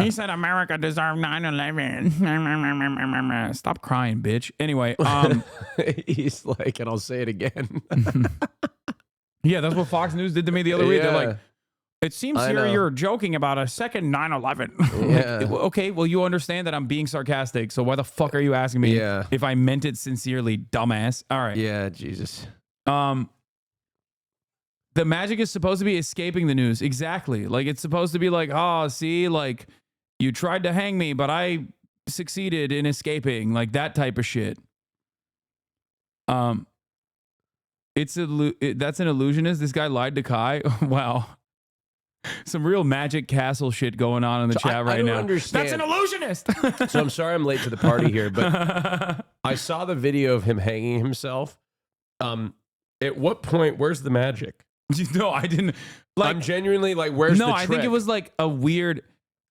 He said America deserved 9/11. Stop crying, bitch. Anyway, he's like, and I'll say it again. Yeah, that's what Fox News did to me the other week. They're like, it seems I here know. you're joking about a second 9/11. Yeah. Like, okay, well, you understand that I'm being sarcastic, so why the fuck are you asking me Yeah. if I meant it sincerely, dumbass? All right. Yeah, Jesus. The magic is supposed to be escaping the news. Exactly. Like, it's supposed to be like, oh, see, like, you tried to hang me, but I succeeded in escaping. Like, that type of shit. That's an illusionist. This guy lied to Kai. Wow. Some real Magic Castle shit going on in the chat right I don't now. understand. That's an illusionist. So I'm sorry I'm late to the party here, but I saw the video of him hanging himself. At what point, where's the magic? No, I didn't. Like, I'm genuinely like, where's the no, trick? I think it was like a weird.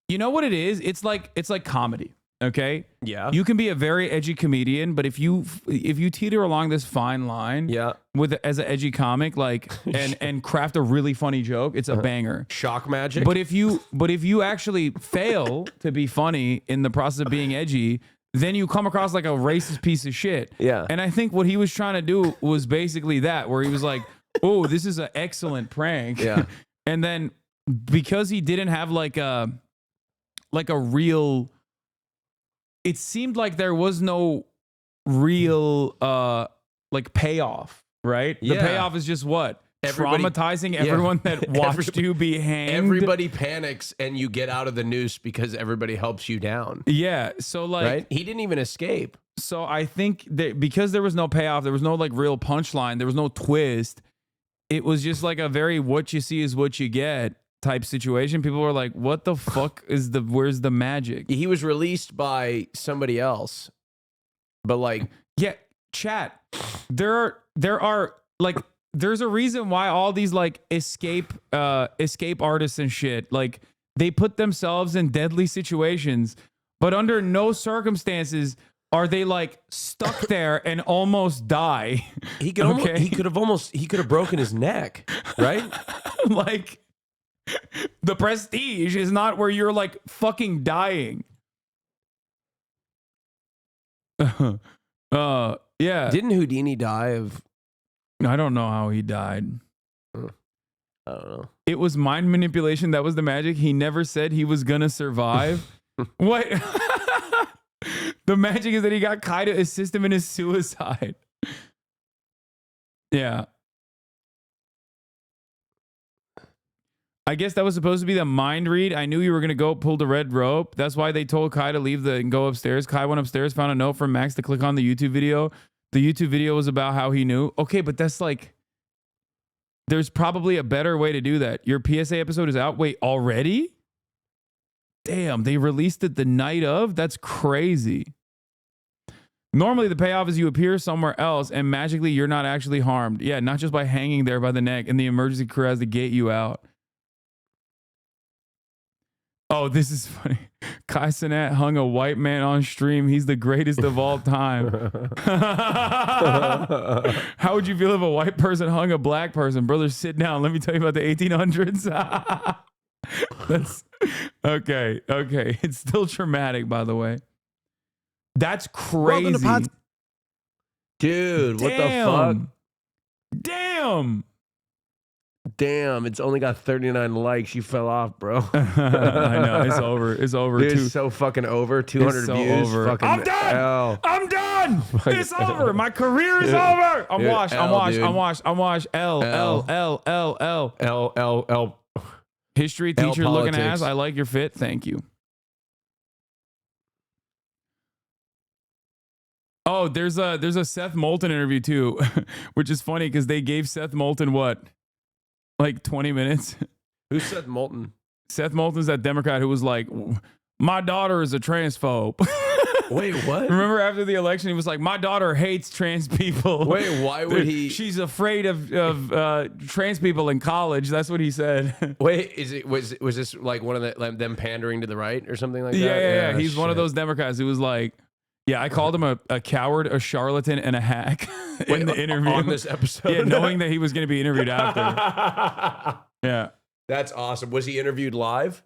You know what it is? It's like comedy. Okay. Yeah. You can be a very edgy comedian, but if you teeter along this fine line, yeah, with as an edgy comic, like and craft a really funny joke, it's a banger. Shock magic. But if you actually fail to be funny in the process of being edgy, then you come across like a racist piece of shit. Yeah. And I think what he was trying to do was basically that, where he was like, oh, this is an excellent prank. Yeah. And then because he didn't have like a real, it seemed like there was no real like payoff, right? The Yeah. payoff is just what? Everybody- Traumatizing yeah. everyone that watched you be hanged. Everybody panics and you get out of the noose because everybody helps you down. Yeah. So like, Right? He didn't even escape. So I think that because there was no payoff, there was no like real punchline, there was no twist. It was just like a very what you see is what you get type situation. People were like, what the fuck is where's the magic? He was released by somebody else. But like, yeah, chat. There are like, there's a reason why all these like escape artists and shit, like they put themselves in deadly situations, but under no circumstances are they like stuck there and almost die. he could he could have broken his neck, right? Like, the prestige is not where you're like fucking dying. Yeah. Didn't Houdini die of? I don't know how he died. I don't know. It was mind manipulation. That was the magic. He never said he was gonna survive. What? The magic is that he got Kai to assist him in his suicide. Yeah. I guess that was supposed to be the mind read. I knew you were going to go pull the red rope. That's why they told Kai to leave and go upstairs. Kai went upstairs, found a note from Max to click on the YouTube video. The YouTube video was about how he knew. Okay, but that's like, there's probably a better way to do that. Your PSA episode is out. Wait, already? Damn, they released it the night of? That's crazy. Normally, the payoff is you appear somewhere else and magically you're not actually harmed. Yeah, not just by hanging there by the neck and the emergency crew has to get you out. Oh, this is funny. Kai Cenat hung a white man on stream. He's the greatest of all time. How would you feel if a white person hung a black person? Brother, sit down. Let me tell you about the 1800s. That's okay. Okay. It's still traumatic, by the way. That's crazy. Dude, what the fuck? Damn. Damn, it's only got 39 likes. You fell off, bro. I know. It's over. It's over. Dude, it's so fucking over. 200 so views. over. Fucking I'm done. L. I'm done. It's over. My career is over. I'm washed. I'm washed. I'm washed. I'm washed. L. History teacher looking ass. I like your fit. Thank you. Oh, there's a Seth Moulton interview too, which is funny because they gave Seth Moulton what? Like 20 minutes. Who's Seth Moulton? Seth Moulton's that Democrat who was like, my daughter is a transphobe. Wait, what? Remember after the election, he was like, my daughter hates trans people. Wait, why would he? She's afraid of trans people in college. That's what he said. Wait, was this like one of them pandering to the right or something like that? Yeah. He's one of those Democrats who was like, yeah, I called him a coward, a charlatan, and a hack in the interview. On this episode? Yeah, knowing that he was going to be interviewed after. Yeah. That's awesome. Was he interviewed live?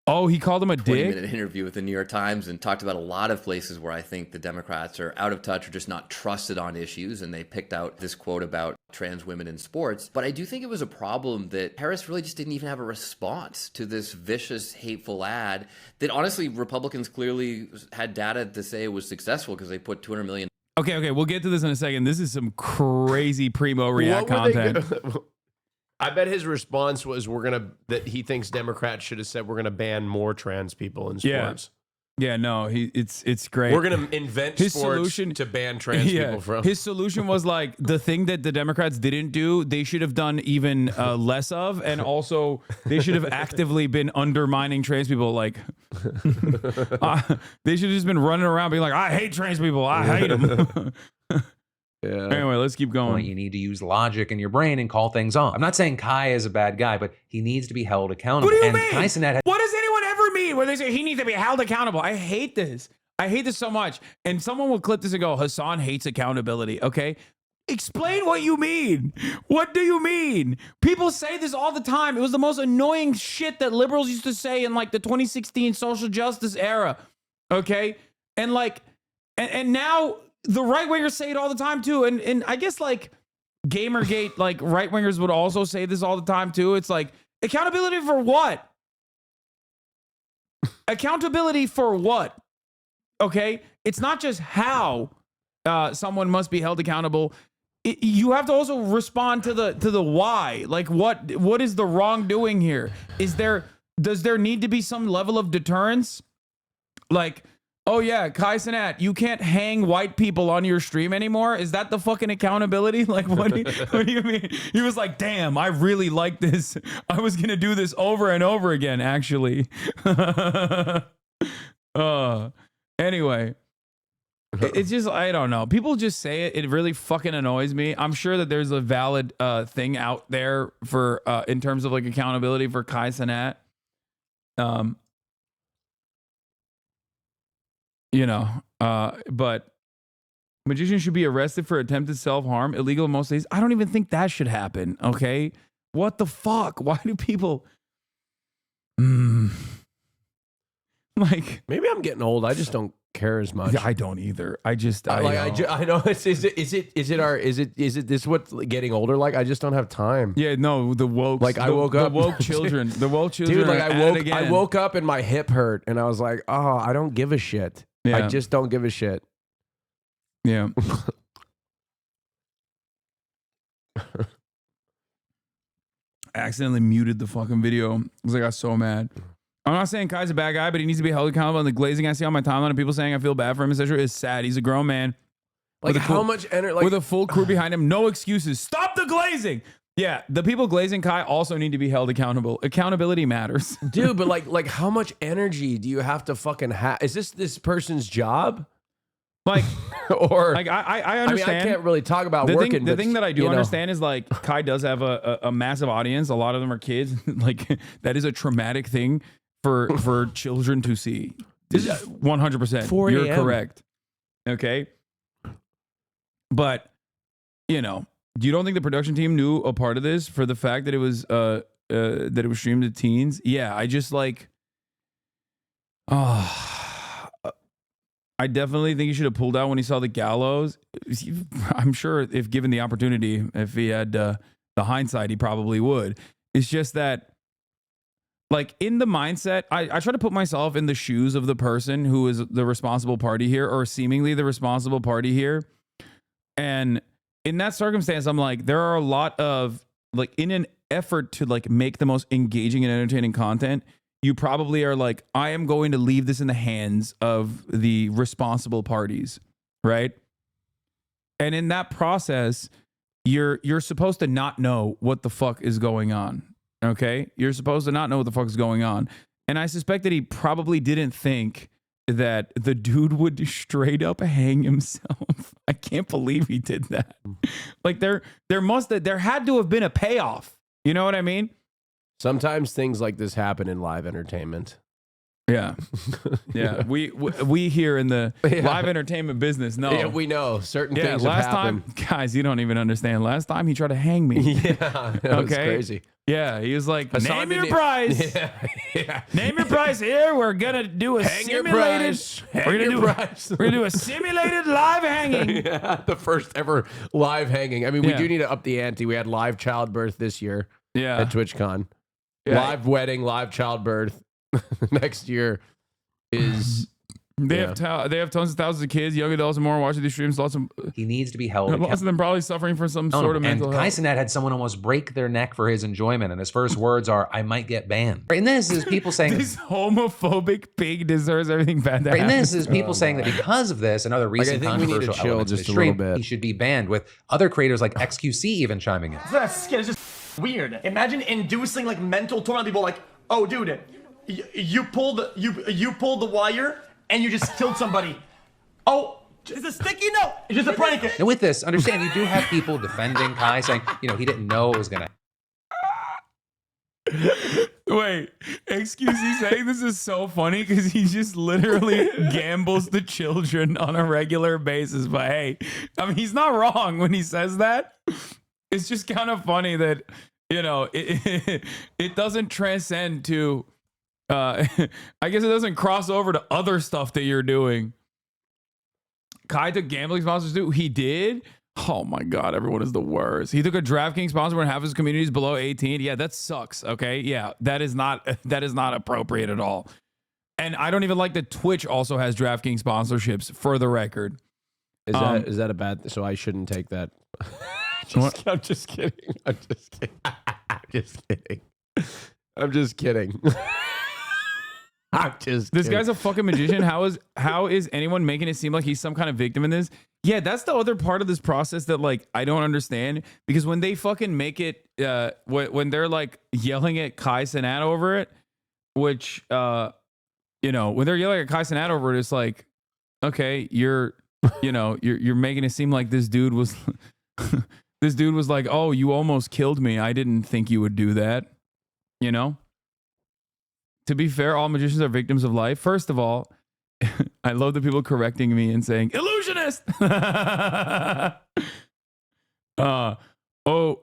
Oh, he called him a dick? 20-minute interview with the New York Times and talked about a lot of places where I think the Democrats are out of touch or just not trusted on issues. And they picked out this quote about trans women in sports. But I do think it was a problem that Harris really just didn't even have a response to this vicious, hateful ad that honestly, Republicans clearly had data to say it was successful because they put $200 million. Okay. We'll get to this in a second. This is some crazy primo react content. I bet his response was that he thinks Democrats should have said we're gonna ban more trans people in sports. Yeah, no, it's great. We're gonna invent his sports solution to ban trans people from. His solution was like the thing that the Democrats didn't do, they should have done even less of, and also they should have actively been undermining trans people. Like they should have just been running around being like, I hate trans people, I hate them. Yeah. Anyway, let's keep going. You need to use logic in your brain and call things off. I'm not saying Kai is a bad guy, but he needs to be held accountable. What do you and mean? Kai Cenat What does anyone ever mean when they say he needs to be held accountable? I hate this. I hate this so much. And someone will clip this and go, Hasan hates accountability. Okay. Explain what you mean. What do you mean? People say this all the time. It was the most annoying shit that liberals used to say in like the 2016 social justice era. Okay. And like, and now the right wingers say it all the time too. And I guess like Gamergate, like right wingers would also say this all the time too. It's like accountability for what? Accountability for what? Okay. It's not just how someone must be held accountable. You have to also respond to the why. Like what is the wrongdoing here? Does there need to be some level of deterrence? Like, oh yeah, Kai Cenat, you can't hang white people on your stream anymore? Is that the fucking accountability? Like, what do you mean? He was like, damn, I really like this. I was going to do this over and over again, actually. Anyway, it's just, I don't know. People just say it. It really fucking annoys me. I'm sure that there's a valid thing out there for, in terms of like accountability for Kai Cenat. But magicians should be arrested for attempted self-harm, illegal in most states. I don't even think that should happen. Okay. What the fuck? Why do people, like, maybe I'm getting old. I just don't care as much. I don't either. I know. Is it this what getting older like? I just don't have time. Yeah, no, the woke, like I woke up, the woke children, dude. Like I woke up and my hip hurt, and I was like, oh, I don't give a shit. Yeah. I just don't give a shit. Yeah. accidentally muted the fucking video because I got so mad. I'm not saying Kai's a bad guy, but he needs to be held accountable. And the glazing I see on my timeline of people saying I feel bad for him, etc., is sad. He's a grown man. Like, how much energy? Like, with a full crew behind him. No excuses. Stop the glazing. Yeah, the people glazing Kai also need to be held accountable. Accountability matters. Dude, but like how much energy do you have to fucking have? Is this person's job? Like, or like I understand. I mean, I can't really talk about the working. The thing that I do understand is like Kai does have a massive audience. A lot of them are kids. Like that is a traumatic thing for children to see. 100%. You're correct. Okay. But, you know, you don't think the production team knew a part of this for the fact that it was streamed to teens? Yeah, I just like, I definitely think he should have pulled out when he saw the gallows. I'm sure if given the opportunity, if he had the hindsight, he probably would. It's just that, like, in the mindset, I try to put myself in the shoes of the person who is the responsible party here, or seemingly the responsible party here. And in that circumstance, I'm like, there are a lot of, like, in an effort to, like, make the most engaging and entertaining content, you probably are like, I am going to leave this in the hands of the responsible parties, right? And in that process, you're supposed to not know what the fuck is going on. Okay, you're supposed to not know what the fuck is going on. And I suspect that he probably didn't think that the dude would straight up hang himself. I can't believe he did that. Like there had to have been a payoff. You know what I mean? Sometimes things like this happen in live entertainment. Yeah. Yeah. We here in the live entertainment business know. Yeah, we know certain things have happened. Last time, guys, you don't even understand. Last time he tried to hang me. Yeah, that was crazy. Yeah, he was like, Hasan name your price. Yeah. Name your price here. We're gonna do a simulated. We're gonna do a simulated live hanging. Yeah, the first ever live hanging. I mean, we do need to up the ante. We had live childbirth this year. Yeah. At TwitchCon. Yeah. Live wedding, live childbirth. Next year is they have tons of thousands of kids, young adults, and more watching these streams. Lots of he needs to be held. Lots of them probably suffering from some sort of mental health. HasnAbi had someone almost break their neck for his enjoyment, and his first words are, "I might get banned." And this is people saying this homophobic pig deserves everything bad to happen. And this is people saying that because of this and other recent controversial elements of the stream, he should be banned. With other creators like XQC even chiming in. It's just weird. Imagine inducing like mental torment on people. Like, oh, dude. You pulled the wire and you just killed somebody. Oh, it's a sticky note. It's just a prank. And with this, understand you do have people defending Kai, saying, you know, he didn't know it was gonna. Wait, excuse me, saying this is so funny because he just literally gambles the children on a regular basis. But hey, I mean, he's not wrong when he says that. It's just kind of funny that, you know, it doesn't transcend to. I guess it doesn't cross over to other stuff that you're doing. Kai took gambling sponsors too. He did. Oh my God, everyone is the worst. He took a DraftKings sponsor when half his community is below 18. Yeah, that sucks. Okay, yeah, that is not appropriate at all. And I don't even like that Twitch also has DraftKings sponsorships. For the record, is that a bad? So I shouldn't take that. I'm just kidding. I'm just kidding. I'm just kidding. This guy's a fucking magician. How is anyone making it seem like he's some kind of victim in this? Yeah, that's the other part of this process that, like, I don't understand, because when they fucking make it, when they're like yelling at Kai Cenat over it, which, you know, when they're yelling at Kai Cenat over it, it's like, okay, you're making it seem like this dude was like, oh, you almost killed me. I didn't think you would do that, you know? To be fair, all magicians are victims of life. First of all, I love the people correcting me and saying, illusionist!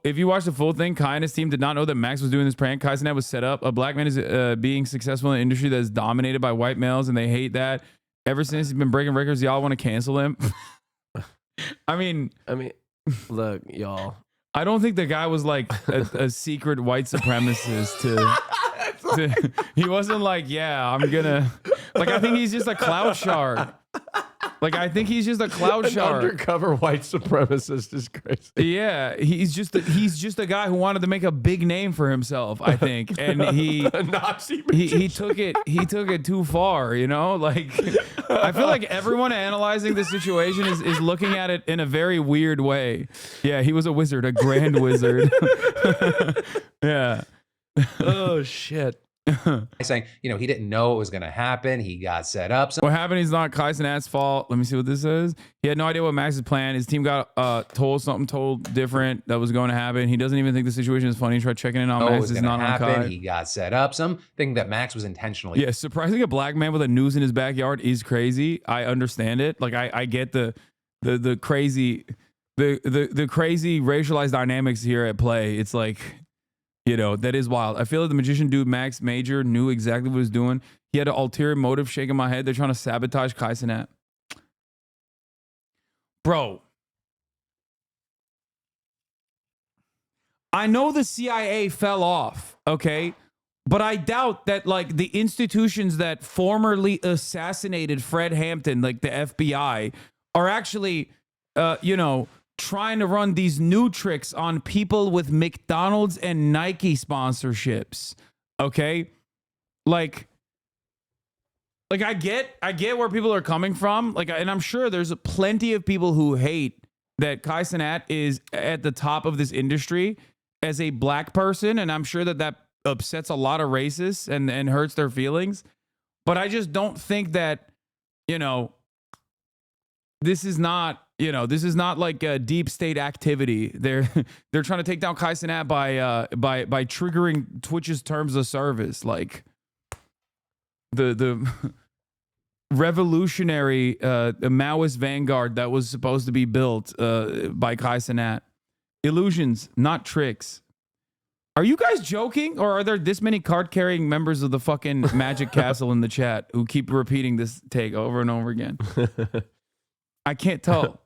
If you watch the full thing, Kai and his team did not know that Max was doing this prank. Kai Cenat was set up. A black man is being successful in an industry that is dominated by white males, and they hate that. Ever since he's been breaking records, y'all want to cancel him. I mean, look, y'all. I don't think the guy was like a secret white supremacist he wasn't like, yeah, I'm gonna, like, I think he's just a clout shark. Like, I think he's just a cloud An shark. undercover white supremacist is crazy. Yeah, he's just a guy who wanted to make a big name for himself, I think, and A Nazi he took it too far, you know. Like, I feel like everyone analyzing this situation is looking at it in a very weird way. Yeah, he was a wizard, a grand wizard. Yeah. Oh shit. Saying, he didn't know it was going to happen. He got set up. What happened is not Kai Cenat's fault. Let me see what this says. He had no idea what Max's plan. His team got told different that was going to happen. He doesn't even think the situation is funny. He tried checking in on Max. It's not on Kai. He got set up. Some think that Max was intentionally. Yeah, surprising a black man with a noose in his backyard is crazy. I understand it. Like I get the crazy the crazy racialized dynamics here at play. It's like, that is wild. I feel like the magician dude, Max Major, knew exactly what he was doing. He had an ulterior motive shaking my head. They're trying to sabotage Kai Cenat. Bro. I know the CIA fell off, okay? But I doubt that, like, the institutions that formerly assassinated Fred Hampton, like the FBI, are actually, trying to run these new tricks on people with McDonald's and Nike sponsorships. Okay? Like I get where people are coming from. Like, and I'm sure there's plenty of people who hate that Kai Cenat is at the top of this industry as a black person, and I'm sure that upsets a lot of racists and hurts their feelings. But I just don't think that, this is not like a deep state activity. They're trying to take down Kai Cenat by triggering Twitch's terms of service, like the revolutionary Maoist vanguard that was supposed to be built by Kai Cenat. Illusions, not tricks. Are you guys joking, or are there this many card-carrying members of the fucking Magic Castle in the chat who keep repeating this take over and over again? I can't tell.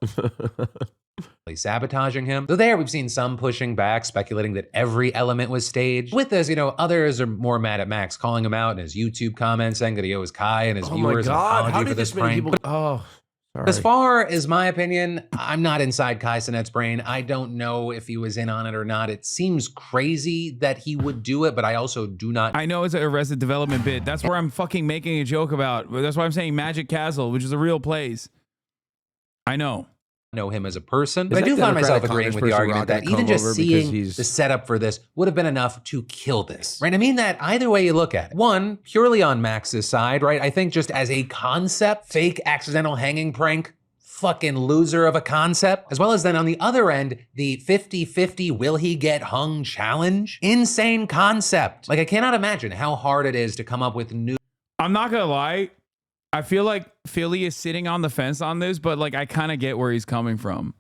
Sabotaging him. Though there, we've seen some pushing back, speculating that every element was staged. With this, others are more mad at Max, calling him out in his YouTube comments, saying that he owes Kai and his viewers an apology for this prank. Sorry. As far as my opinion, I'm not inside Kai Cenat's brain. I don't know if he was in on it or not. It seems crazy that he would do it, but I also do not. I know it's an Arrested Development bit. That's where I'm fucking making a joke about. That's why I'm saying Magic Castle, which is a real place. I know him as a person, but I do find myself agreeing with the argument that even just seeing the setup for this would have been enough to kill this, right? I mean that either way you look at it. One, purely on Max's side, right? I think just as a concept, fake accidental hanging prank, fucking loser of a concept, as well as then on the other end, the 50-50 will he get hung challenge, insane concept. Like I cannot imagine how hard it is to come up with new. I'm not gonna lie. I feel like Philly is sitting on the fence on this, but like I kind of get where he's coming from.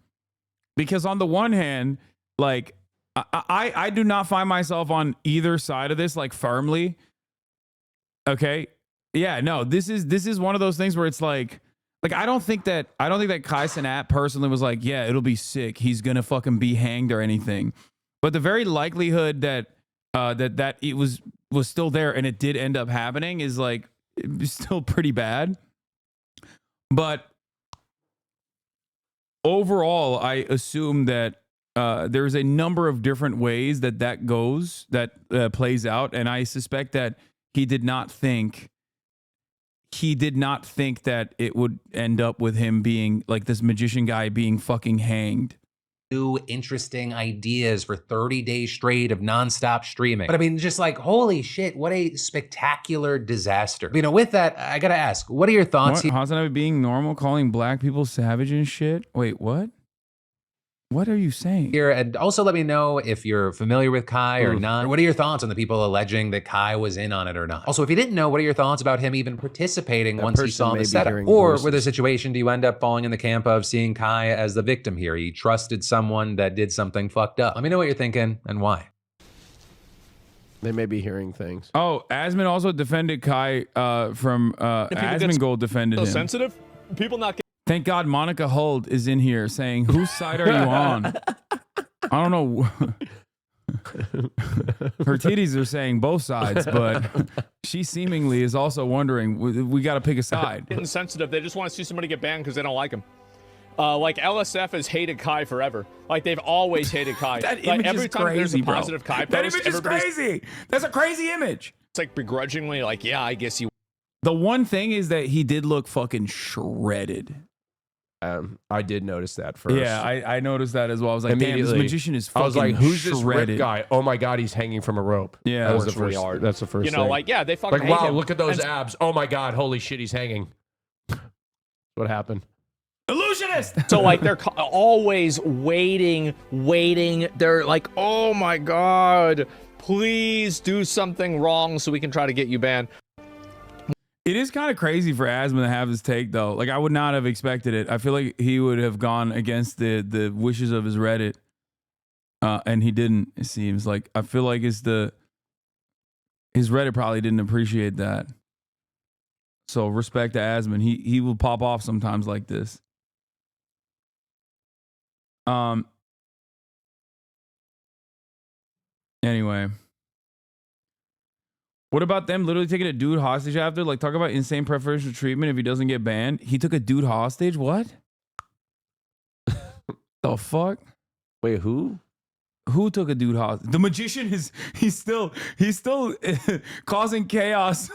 Because on the one hand, like I do not find myself on either side of this like firmly. Okay? Yeah, no, this is one of those things where it's like I don't think that Kai Cenat personally was like, yeah, it'll be sick. He's going to fucking be hanged or anything. But the very likelihood that that it was still there and it did end up happening is like it's still pretty bad. But overall, I assume that there's a number of different ways that plays out, and I suspect that he did not think that it would end up with him being like this magician guy being fucking hanged. New interesting ideas for 30 days straight of nonstop streaming. But I mean, just like, holy shit, what a spectacular disaster. With that, I gotta ask, what are your thoughts? HasnAbi being normal, calling black people savage and shit? Wait, what? What are you saying? Here, and also let me know if you're familiar with Kai or not. Or what are your thoughts on the people alleging that Kai was in on it or not? Also, if you didn't know, what are your thoughts about him even participating once he saw the setup? Or with a situation, do you end up falling in the camp of seeing Kai as the victim here? He trusted someone that did something fucked up. Let me know what you're thinking and why. They may be hearing things. Oh, Asman also defended Kai from Asman Gold defended him. Sensitive? People not. Thank God Monica Huld is in here saying, whose side are you on? I don't know. Her titties are saying both sides, but she seemingly is also wondering, we got to pick a side. Getting sensitive. They just want to see somebody get banned because they don't like him. Like LSF has hated Kai forever. Like they've always hated Kai. That like image every is time there's crazy, a positive bro. Kai post, That image is crazy. That's a crazy image. It's like begrudgingly, like, yeah, I guess you. The one thing is that he did look fucking shredded. I did notice that first. Yeah, I noticed that as well. I was like, damn, this magician is fucking I was like, who's this shredded. ripped guy? Oh my god, he's hanging from a rope. Yeah, that was the works really first. hard. That's the first. You know, thing. like, yeah, they fucking like, hate wow, him. look at those And- abs. Oh my god, holy shit, he's hanging. What happened? Illusionist. So like they're always waiting. They're like, oh my god, please do something wrong so we can try to get you banned. It is kind of crazy for Asman to have his take, though. Like, I would not have expected it. I feel like he would have gone against the wishes of his Reddit, and he didn't. It seems like I feel like his Reddit probably didn't appreciate that. So respect to Asman. He will pop off sometimes like this. Anyway. What about them literally taking a dude hostage after? Like, talk about insane preferential treatment if he doesn't get banned. He took a dude hostage? What? The fuck? Wait, who? Who took a dude hostage? The magician he's still causing chaos.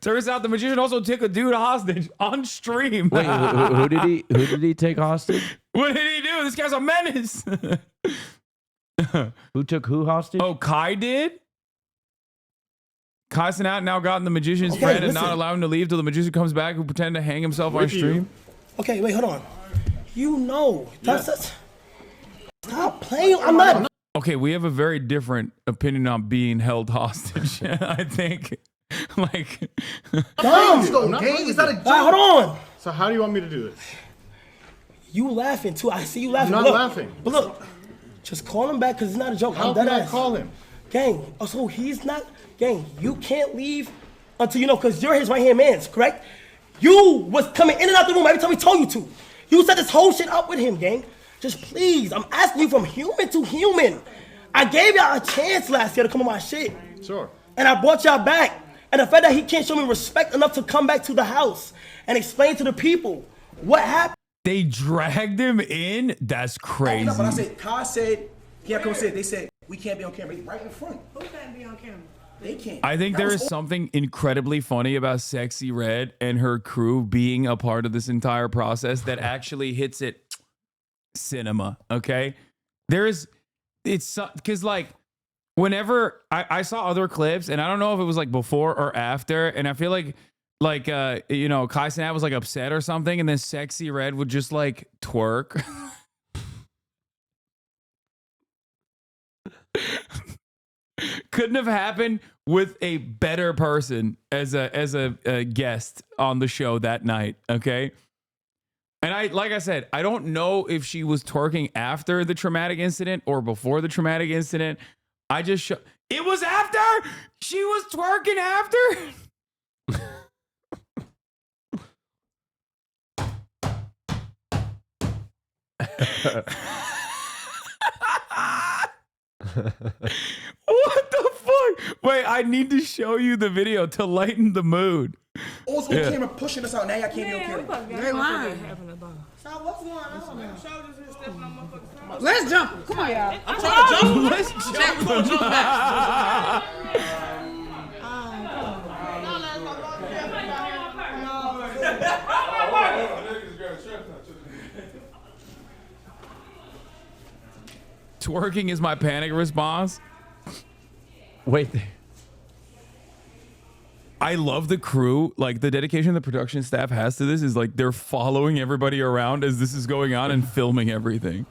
Turns out the magician also took a dude hostage on stream. Wait, who did he take hostage? What did he do? This guy's a menace. Who took who hostage? Oh, Kai did? Kai Sanat now gotten the magician's friend and not allowed him to leave till the magician comes back who pretended to hang himself on stream. Okay, wait, hold on. You know, that's stop playing. I'm not. Okay, we have a very different opinion on being held hostage. I think, like, Dumb. Gang, is that a joke? Hold on. So how do you want me to do this? You laughing too. I see you laughing. I'm not But look, laughing. But look, just call him back because it's not a joke. How I'm dead can I ass. call him? Gang, so he's not. Gang, you can't leave until you know, because you're his right-hand man, correct? You was coming in and out the room every time we told you to. You set this whole shit up with him, gang. Just please, I'm asking you from human to human. I gave y'all a chance last year to come on my shit. Sure. And I brought y'all back. And the fact that he can't show me respect enough to come back to the house and explain to the people what happened. They dragged him in? That's crazy. But I said, Kai said, yeah, come said, they said, we can't be on camera. Right in front. Who can't be on camera? They can't. I think there is something incredibly funny about Sexy Red and her crew being a part of this entire process that actually hits it cinema, okay? It's because like whenever I saw other clips, and I don't know if it was like before or after, and I feel like you know, Kai Cenat was like upset or something, and then Sexy Red would just like twerk. Couldn't have happened with a better person as a guest on the show that night, okay? And like I said, I don't know if she was twerking after the traumatic incident or before the traumatic incident. It was after? She was twerking after? What the fuck? Wait, I need to show you the video to lighten the mood. Also, Yeah. camera pushing us out. Now y'all can't be on camera. They lying. So what's going on? Let's jump. Come on, y'all. I'm trying to jump. Let's jump. We're gonna jump back. Twerking is my panic response. Wait. I love the crew. Like the dedication the production staff has to this is like they're following everybody around as this is going on and filming everything.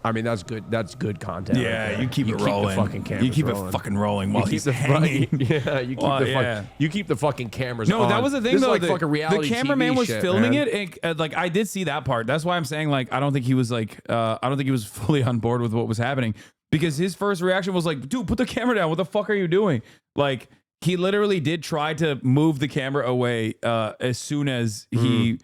I mean, that's good. That's good content. Yeah, right there. you keep it the rolling. fucking cameras You keep rolling. it fucking rolling while You keep he's the hanging. yeah, you keep Well, the yeah. you keep the fucking cameras. No, on. that was the thing This though. Is like fucking reality the cameraman TV was shit, filming man. it, and like I did see that part. That's why I'm saying like I don't think he was like I don't think he was fully on board with what was happening because his first reaction was like, "Dude, put the camera down. What the fuck are you doing?" Like he literally did try to move the camera away as soon as he,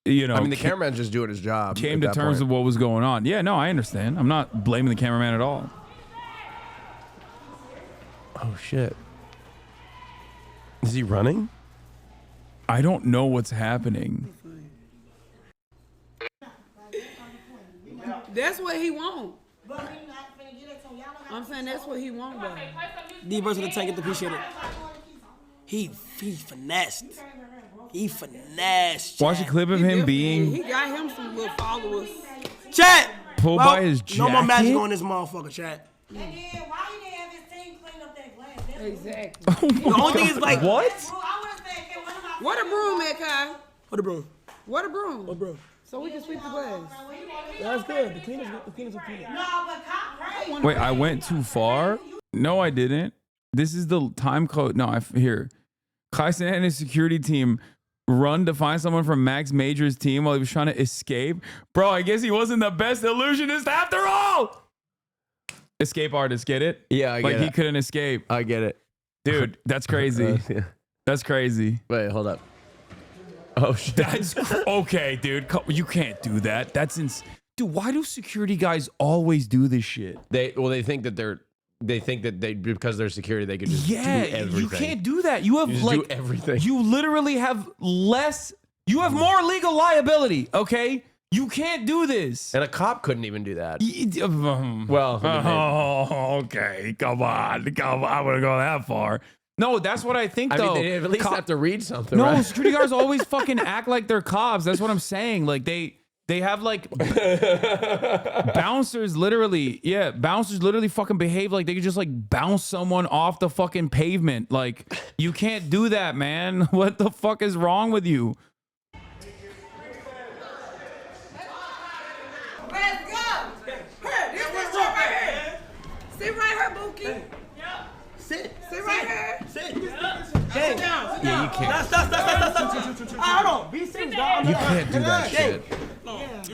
you know. I mean, the cameraman's just doing his job. Came at to that terms point. with what was going on. Yeah, no, I understand. I'm not blaming the cameraman at all. Oh shit. Is he running? I don't know what's happening. That's what he want. I'm saying that's what he want, though. D versus the tank, appreciate it. He finessed. He finessed. Watch a clip of him being He got him some little followers. Chat! pulled by his jacket. No more magic on this motherfucker, chat. Exactly. The only thing is like what? What a broom, at Kai? What a broom? What a broom? What broom? So we can sweep the glass. That's good. The cleaners will clean it. Wait, I went too far? No, I didn't. This is the time code. No, here. Hasan and his security team run to find someone from Max Major's team while he was trying to escape. Bro, I guess he wasn't the best illusionist after all. Escape artist, get it? Yeah, I get like it. he couldn't escape. I get it. Dude, that's crazy. Yeah. That's crazy. Wait, hold up. Oh shit. That's okay, dude. You can't do that. That's dude. Why do security guys always do this shit? They think that because they're security they could just do everything. You can't do that. You have You just like do everything. You literally have less. You have more legal liability. Okay, you can't do this. And a cop couldn't even do that. Well, okay, come on. I wouldn't go that far. No, that's what I think. I though. mean, they at least have to read something. No, right? security guards always fucking act like they're cops. That's what I'm saying. Like they have like bouncers literally. Yeah, bouncers literally fucking behave like they could just like bounce someone off the fucking pavement. Like you can't do that, man. What the fuck is wrong with you? Let's go. This is right here. Sit right here, Bookie. Sit. Sit right here. Sit. Sit down. Yeah, you can't. Stop. Hold on. Be serious, dog. You can't do that shit.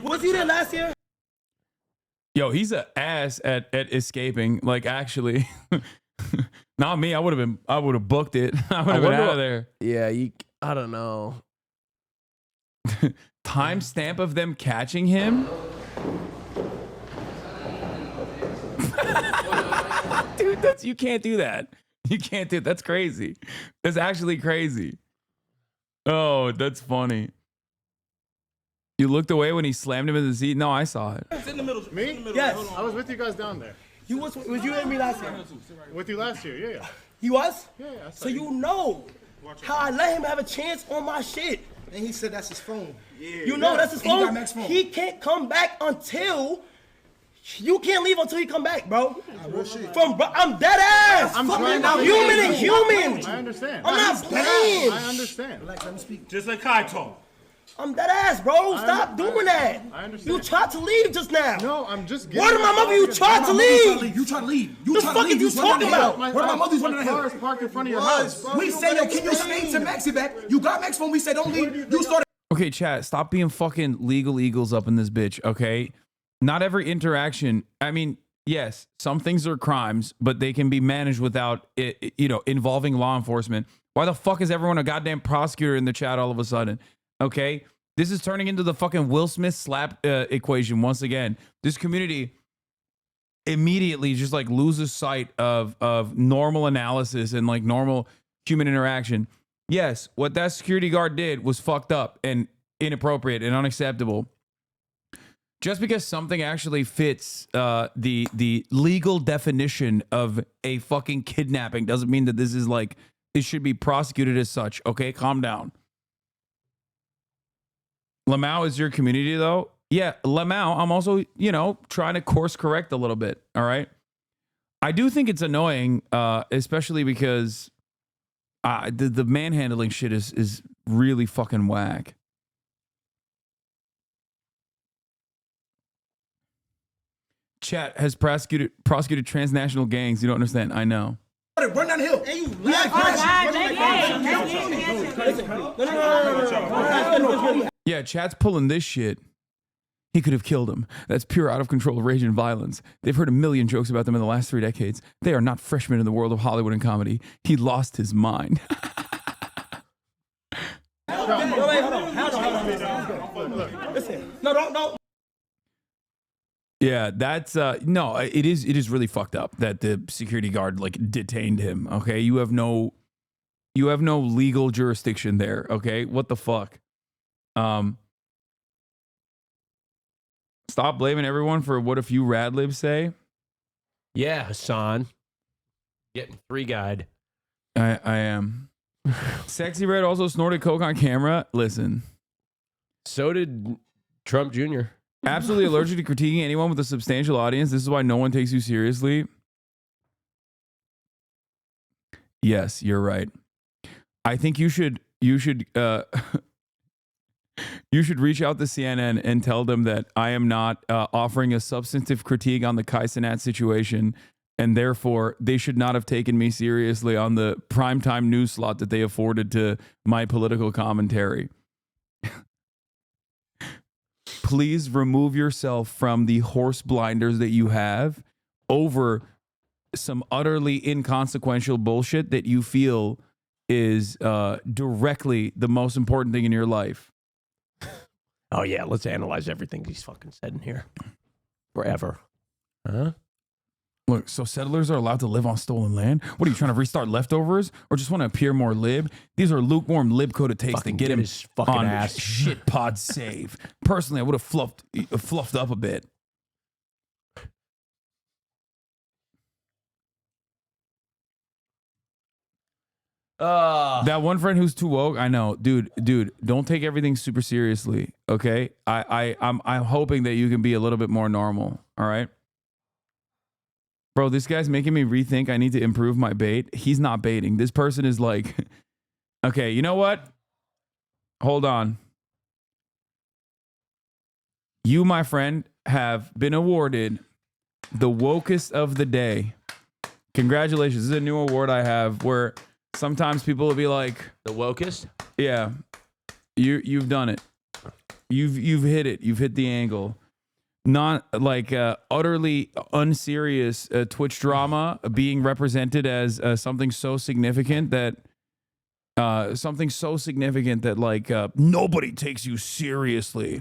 Was he there last year? Yo, he's an ass at escaping. Like actually, not me. I would have booked it. I would have been out of there. Yeah, I don't know. Timestamp of them catching him. Dude, you can't do that. You can't do it. That's crazy. That's actually crazy. Oh, that's funny. You looked away when he slammed him in the seat? No, I saw it. Sit in the middle. Me? Yes. I was with you guys down there. Was you and me last year? With you last year, yeah. He was? Yeah. I saw So you know how I let him have a chance on my shit. And he said that's his phone. Yeah. You know that's his And he got phone. Max's phone. He can't come back until you can't leave until he come back, bro. I'm dead ass. I'm fucking trying to human and human. I understand. I'm not playing. I understand. Relax, let me speak. Just like Kai told. I'm dead ass, bro. Stop doing that. I understand. You tried to leave just now. No, I'm just getting. Word of my mother, you tried to leave. You tried to leave. The fuck are you talking about? Word of my mother, you running car is parked in front of your house. We said, yo, can you stay to Maxie back? You got Max phone. We said, don't leave. You started. Okay, chat, stop being fucking legal eagles up in this bitch, okay? Not every interaction, I mean, yes, some things are crimes, but they can be managed without it, involving law enforcement. Why the fuck is everyone a goddamn prosecutor in the chat all of a sudden? Okay? This is turning into the fucking Will Smith slap equation once again. This community immediately just like loses sight of normal analysis and like normal human interaction. Yes, what that security guard did was fucked up and inappropriate and unacceptable. Just because something actually fits the legal definition of a fucking kidnapping doesn't mean that this is like, it should be prosecuted as such. Okay, calm down. Lamau is your community though? Yeah, Lamau, I'm also, trying to course correct a little bit, all right? I do think it's annoying, especially because the manhandling shit is really fucking whack. Chat has prosecuted transnational gangs. You don't understand. I know. Run down the hill. Hey, you Yeah, chat's pulling this shit. He could have killed him. That's pure out of control rage and violence. They've heard a million jokes about them in the last 3 decades. They are not freshmen in the world of Hollywood and comedy. He lost his mind. Hold on. Listen. No, don't. Yeah, that's no, it is really fucked up that the security guard like detained him. Okay, you have no legal jurisdiction there. Okay, what the fuck? Stop blaming everyone for what a few rad libs say. Yeah, Hasan. Getting 3-guyed. I am. Sexy Red also snorted coke on camera. Listen. So did Trump Jr. Absolutely allergic to critiquing anyone with a substantial audience. This is why no one takes you seriously. Yes, you're right. I think you should you should reach out to CNN and tell them that I am not offering a substantive critique on the Kai Cenat situation, and therefore they should not have taken me seriously on the primetime news slot that they afforded to my political commentary. Please remove yourself from the horse blinders that you have over some utterly inconsequential bullshit that you feel is directly the most important thing in your life. Oh, yeah, let's analyze everything he's fucking said in here. Forever. Huh? Look, so settlers are allowed to live on stolen land? What are you trying to restart leftovers, or just want to appear more lib? These are lukewarm lib-coated takes to get him his fucking on ass. shit pod save. Personally, I would have fluffed up a bit. That one friend who's too woke, I know, dude, don't take everything super seriously, okay? I'm hoping that you can be a little bit more normal, all right? Bro, this guy's making me rethink I need to improve my bait. He's not baiting. This person is like, okay, you know what? Hold on. You, my friend, have been awarded the wokest of the day. Congratulations. This is a new award I have where sometimes people will be like, the wokest? Yeah. You've done it. You've hit it. You've hit the angle. Not like utterly unserious Twitch drama being represented as something so significant that like nobody takes you seriously.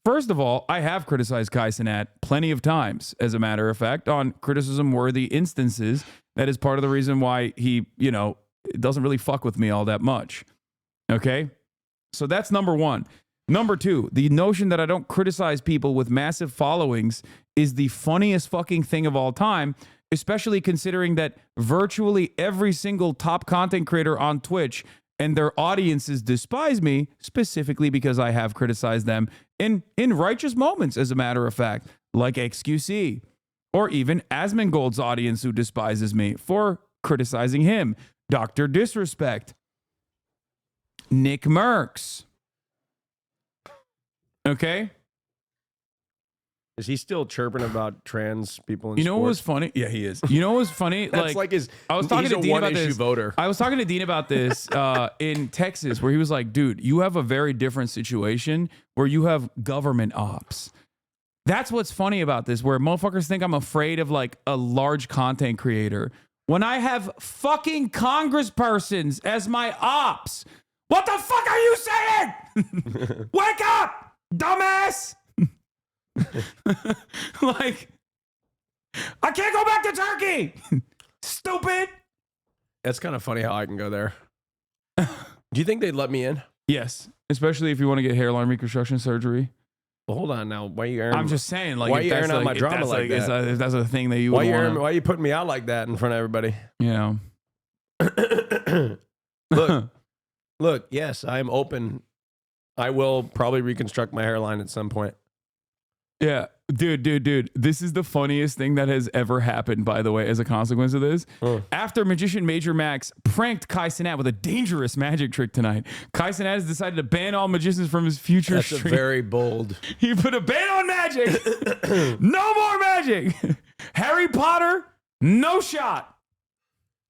First of all, I have criticized Kai Cenat plenty of times, as a matter of fact, on criticism-worthy instances. That is part of the reason why he, doesn't really fuck with me all that much. Okay? So that's number one. Number two, the notion that I don't criticize people with massive followings is the funniest fucking thing of all time, especially considering that virtually every single top content creator on Twitch and their audiences despise me specifically because I have criticized them in righteous moments, as a matter of fact, like XQC, or even Asmongold's audience who despises me for criticizing him, Dr. Disrespect, Nick Merckx. Okay. Is he still chirping about trans people in You know sports? what was funny? Yeah, he is. You know what was funny? That's like his. I was talking he's to a Dean about one-issue this. voter. I was talking to Dean about this in Texas, where he was like, "Dude, you have a very different situation where you have government ops." That's what's funny about this, where motherfuckers think I'm afraid of like a large content creator when I have fucking congresspersons as my ops. What the fuck are you saying? Wake up, dumbass! Like, I can't go back to Turkey. Stupid. That's kind of funny how I can go there. Do you think they'd let me in? Yes, especially if you want to get hairline reconstruction surgery. Well, hold on now. Why are you airing? I'm just saying, like, why are if you that's airing out my drama like that? If that's a thing that you Why would you want. airing, why are you putting me out like that in front of everybody? You know. Look. Yes, I'm open. I will probably reconstruct my hairline at some point. Yeah, dude. This is the funniest thing that has ever happened, by the way, as a consequence of this. After magician Major Max pranked Kai Cenat with a dangerous magic trick tonight, Kai Cenat has decided to ban all magicians from his future That's stream. a very bold. He put a ban on magic. No more magic. Harry Potter, no shot.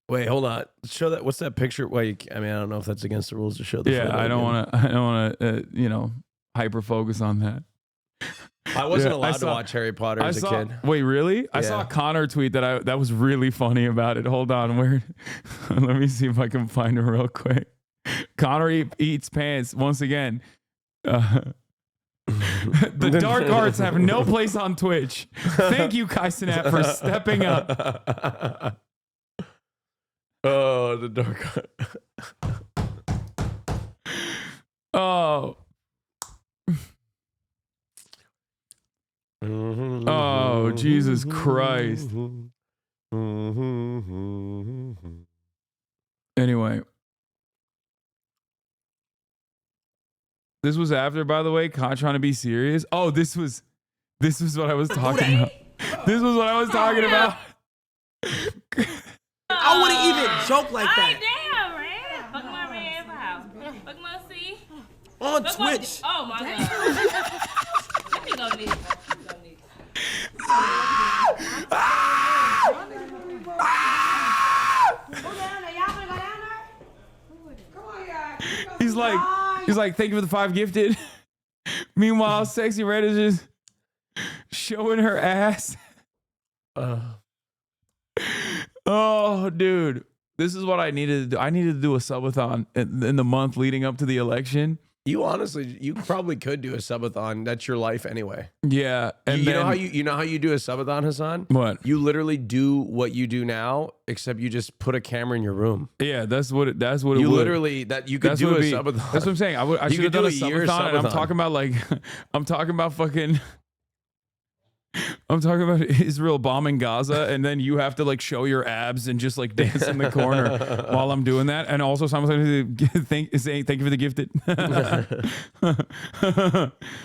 Wait, hold on. Show that. What's that picture? Wait, I mean, I don't know if that's against the rules to show the Yeah, photo I don't again. want to, hyper focus on that. I wasn't allowed to watch Harry Potter as a kid. Wait, really? I saw a Connor tweet that was really funny about it. Hold on, let me see if I can find it real quick. Connor eats pants once again. The dark arts have no place on Twitch. Thank you, Kaisenat, for stepping up. Oh, the dark Oh. Oh, Jesus Christ. Anyway. This was after, by the way, trying to be serious. Oh, this was what I was talking about. This was what I was talking about. I wouldn't even joke like that. Damn, man. Fuck my red house. Fuck my C. On Twitch. Oh, my God. Let me go this. He's like, thank you for the 5 gifted. Meanwhile, Sexy Red is just showing her ass. Oh, dude. This is what I needed to do. I needed to do a subathon in the month leading up to the election. You probably could do a subathon. That's your life anyway. Yeah. And you know how you do a subathon, Hasan? What? You literally do what you do now, except you just put a camera in your room. Yeah, that's what it You would. literally you could do a subathon. That's what I'm saying. I should have done a subathon. And I'm talking about I'm talking about Israel bombing Gaza, and then you have to like show your abs and just like dance in the corner while I'm doing that, and also simultaneously saying thank you for the gifted.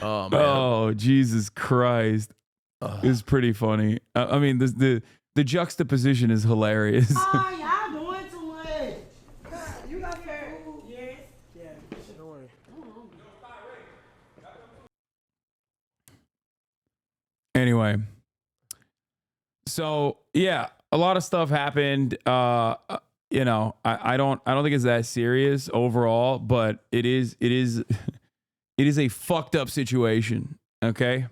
Oh man! Oh Jesus Christ! It's pretty funny. I mean, the juxtaposition is hilarious. Oh, y'all doing too much. You got food? Yes. Yeah. Don't worry. Anyway, so yeah, a lot of stuff happened. You know, I don't think it's that serious overall, but it is a fucked up situation. Okay.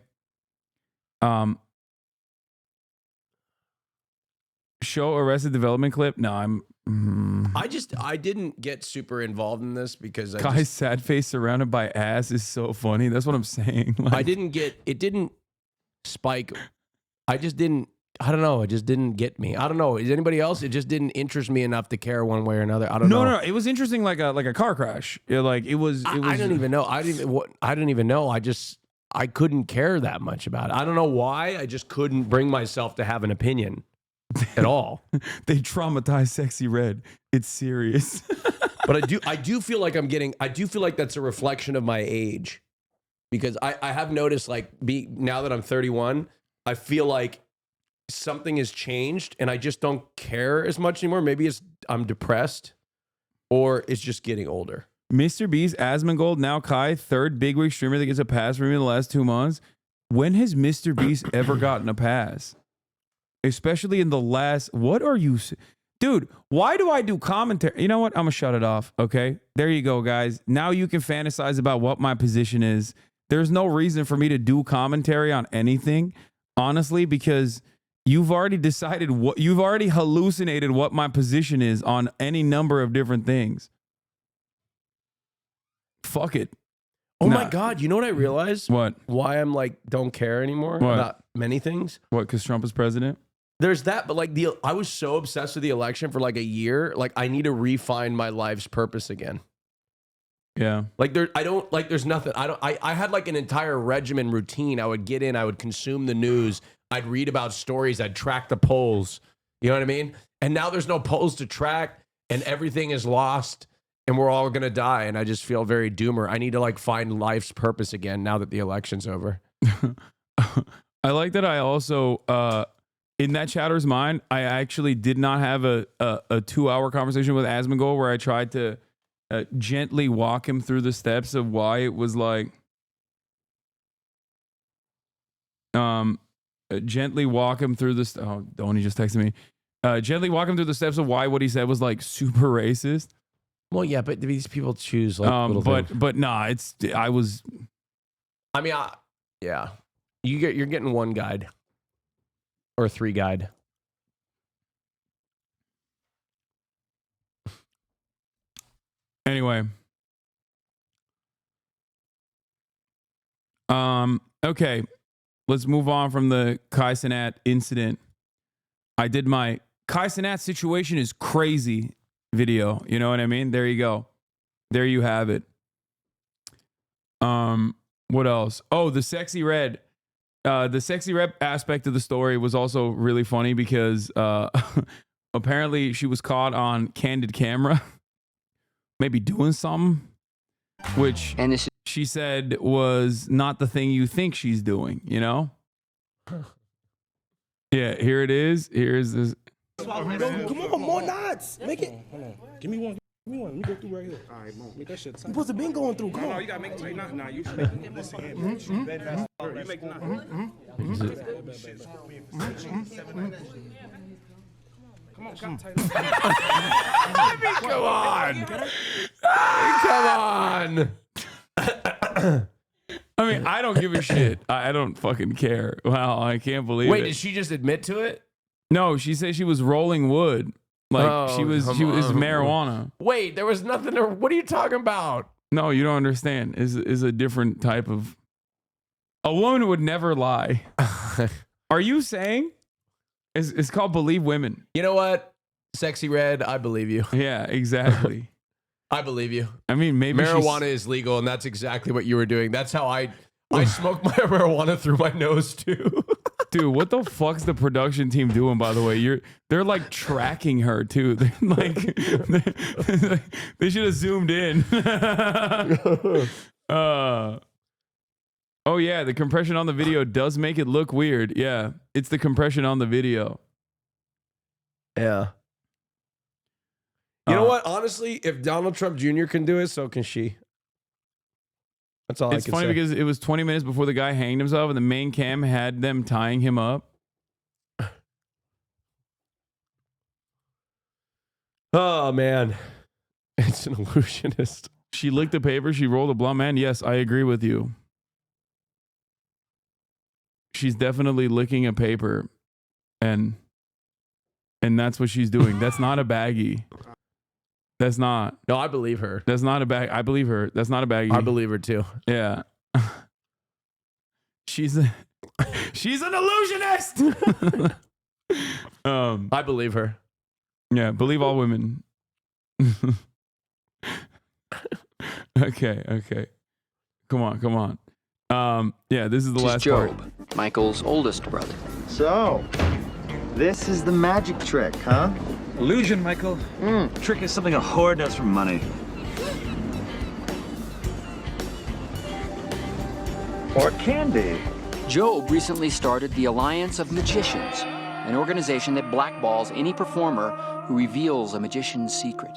Show Arrested Development clip. No, I didn't get super involved in this because Kai's sad face surrounded by ass is so funny. That's what I'm saying. Like, it didn't spike. I don't know. It just didn't get me. I don't know. Is anybody else? It just didn't interest me enough to care one way or another. I don't know. No. It was interesting, like a car crash. It was. I don't even know. I didn't even know. I couldn't care that much about it. I don't know why. I just couldn't bring myself to have an opinion at all. They traumatized Sexy Red. It's serious. But I do feel like that's a reflection of my age. Because I have noticed, like, now that I'm 31, I feel like something has changed and I just don't care as much anymore. Maybe I'm depressed or it's just getting older. Mr. Beast, Asmongold, now Kai, third bigwig streamer that gets a pass from me in the last 2 months. When has Mr. Beast ever gotten a pass? Especially in the last, what are you, dude, why do I do commentary? You know what? I'm gonna shut it off. Okay. There you go, guys. Now you can fantasize about what my position is. There's no reason for me to do commentary on anything, honestly, because you've already you've already hallucinated what my position is on any number of different things. Fuck it. Oh my God. You know what I realized? What? Why I'm like, don't care anymore What? about many things. What? Because Trump is president? There's that, but like I was so obsessed with the election for like a year. Like I need to refine my life's purpose again. Yeah. Like there's nothing. I had like an entire regimen routine. I would get in, I would consume the news. I'd read about stories. I'd track the polls. You know what I mean? And now there's no polls to track and everything is lost and we're all going to die. And I just feel very doomer. I need to like find life's purpose again now that the election's over. I like that. I also, in that chatter's mind, I actually did not have a 2-hour conversation with Asmongold where I tried to gently walk him through the steps of why it was like, gently walk him through the Donnie just texted me. Gently walk him through the steps of why what he said was like super racist. Well, yeah, but these people choose like little things. But nah, yeah. You're getting one guide or 3 guide. Anyway, Okay, let's move on from the Kai Cenat incident. I did my Kai Cenat situation is crazy video. You know what I mean? There you go. There you have it. What else? Oh, the sexy red. The sexy red aspect of the story was also really funny because apparently she was caught on candid camera, maybe doing something, which she said was not the thing you think she's doing, you know? Yeah, here it is. Here's this. Come on, more knots. Make it. Hold on. Give me one. Let me go through right here. All right, boom. Make that shit tight. You supposed to been going through. Come on. No, you gotta make it tight. Nah, you should make it. Listen, you make it not. Come on, tight. Come on. Come on. I mean, I don't give a shit. I don't fucking care. Wow, I can't believe it. Wait, did she just admit to it? No, she said she was rolling wood. Like she was marijuana. Wait, there was nothing. What are you talking about? No, you don't understand. Is a different type of. A woman would never lie. Are you saying? It's called believe women. You know what? Sexy red, I believe you. Yeah, exactly. I believe you. I mean, maybe marijuana is legal, and that's exactly what you were doing. That's how I smoke my marijuana through my nose too. Dude, what the fuck's the production team doing, by the way? They're like tracking her too. They're like they should have zoomed in. Oh yeah, the compression on the video does make it look weird. Yeah, it's the compression on the video. Yeah. You know what? Honestly, if Donald Trump Jr. can do it, so can she. That's all I can say. It's funny because it was 20 minutes before the guy hanged himself, and the main cam had them tying him up. Oh, man. It's an illusionist. She licked the paper. She rolled a blunt, man. Yes, I agree with you. She's definitely licking a paper, and that's what she's doing. That's not a baggie. That's not. No, I believe her. That's not a bag. I believe her. That's not a baggie. I believe her too. Yeah. She's an illusionist. I believe her. Yeah, believe all women. Okay. Come on. Yeah, this is the last Job, part. Michael's oldest brother. So, this is the magic trick, huh? Illusion, Michael. Trick is something a whore does for money. Or can be. Job recently started the Alliance of Magicians, an organization that blackballs any performer who reveals a magician's secret.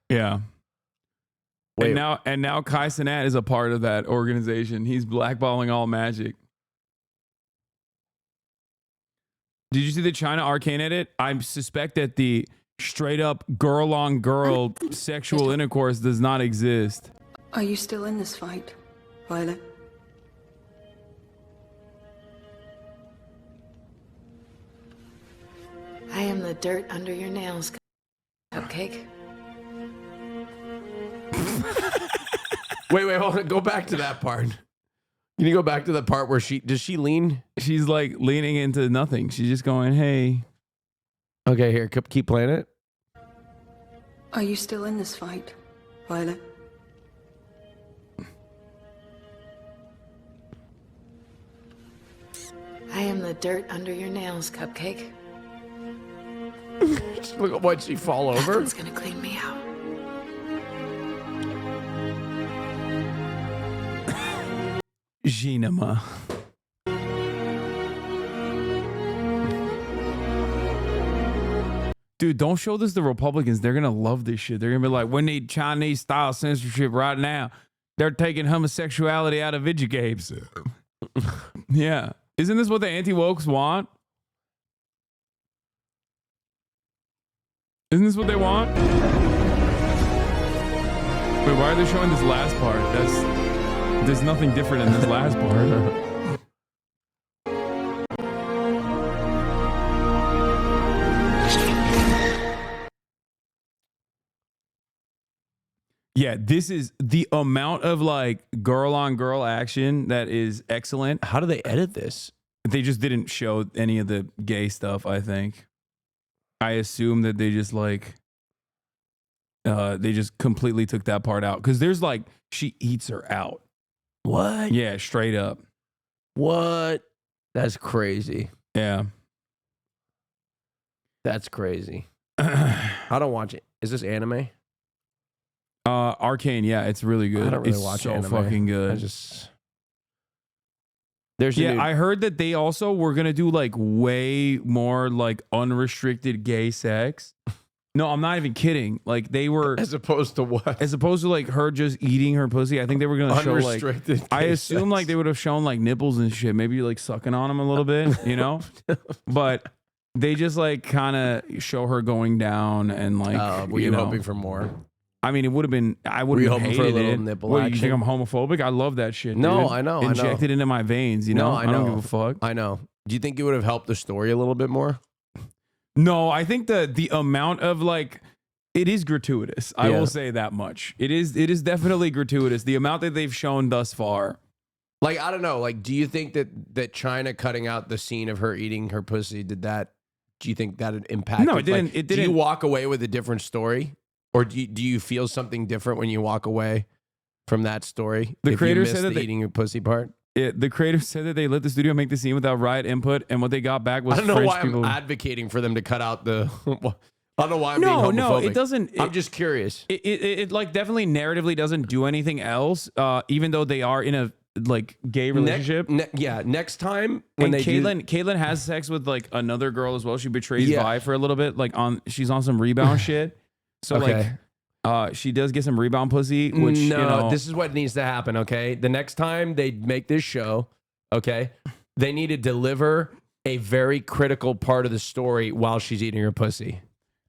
Yeah. And now Kai Cenat is a part of that organization. He's blackballing all magic. Did you see the China Arcane edit? I suspect that the straight up girl on girl sexual intercourse does not exist. Are you still in this fight, Violet? I am the dirt under your nails, Cupcake. Wait, hold on. Go back to that part. Can you go back to the part where does she lean? She's like leaning into nothing. She's just going, hey. Okay, here, keep playing it. Are you still in this fight, Violet? I am the dirt under your nails, Cupcake. Look at what she fall over. Hasan's gonna clean me out. Jinama. Dude, don't show this to Republicans. They're going to love this shit. They're going to be like, we need Chinese style censorship right now. They're taking homosexuality out of video games. Yeah. Isn't this what the anti-wokes want? Isn't this what they want? Wait, why are they showing this last part? There's nothing different in this last part. Yeah, this is the amount of like girl on girl action that is excellent. How do they edit this? They just didn't show any of the gay stuff, I think. I assume that they just like they just completely took that part out cuz there's like she eats her out. What? Yeah, straight up. What? That's crazy. Yeah. That's crazy. I don't watch it. Is this anime? Arcane, yeah, it's really good. I don't really it's watch so anime. fucking good. I just There's yeah, I heard that they also were gonna do like way more like unrestricted gay sex. No, I'm not even kidding. Like they were as opposed to what? As opposed to like her just eating her pussy. I think they were gonna show like Unrestricted I gay assume sex. like they would have shown like nipples and shit, maybe like sucking on them a little bit, you know? But they just like kind of show her going down and like were you know, hoping for more? I mean, it would have been. I would Were you have hoping for a hated little it. nipple What, you action? think I'm homophobic? I love that shit. No, dude. I know. Inject it into my veins. You know, No, I don't know. give a fuck. I know. Do you think it would have helped the story a little bit more? No, I think the amount of like it is gratuitous. I Yeah. will say that much. It is definitely gratuitous. The amount that they've shown thus far. Like I don't know. Like, do you think that China cutting out the scene of her eating her pussy did that? Do you think that impacted? No, it didn't. Like, It Do you didn't. walk away with a different story, or do you feel something different when you walk away from that story? The if creator you said missed that the they- eating your pussy part. The creator said that they let the studio make the scene without riot input, and what they got back was I don't know French why people. I'm advocating for them to cut out the. I don't know why I'm No, being no, homophobic. it doesn't. I'm just curious. It like definitely narratively doesn't do anything else. Even though they are in a like gay relationship. Next time when And they do, Caitlyn has sex with like another girl as well. She betrays Yeah. Vi for a little bit. Like she's on some rebound shit. So Okay. like, she does get some rebound pussy. Which no, you know, this is what needs to happen. Okay, the next time they make this show, okay, they need to deliver a very critical part of the story while she's eating her pussy.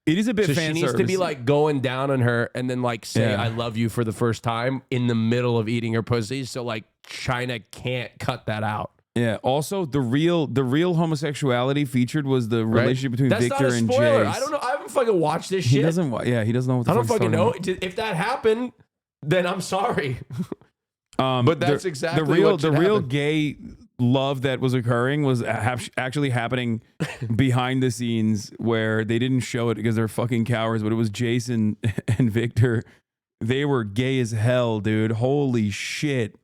it is a bit So fan she needs to be service. like going down on her and then like say Yeah. I love you for the first time in the middle of eating her pussy. So like China can't cut that out. Yeah. Also, the real homosexuality featured was the Right? relationship between That's Victor not a and spoiler. Jace. I don't know. I haven't fucking watched this He shit. doesn't. Yeah, he doesn't know what the I don't fuck he's fucking talking know. If that happened, then I'm sorry. about. But that's exactly the real what should the real happen. gay love that was occurring was actually happening behind the scenes where they didn't show it because they're fucking cowards. But it was Jason and Victor. They were gay as hell, dude. Holy shit.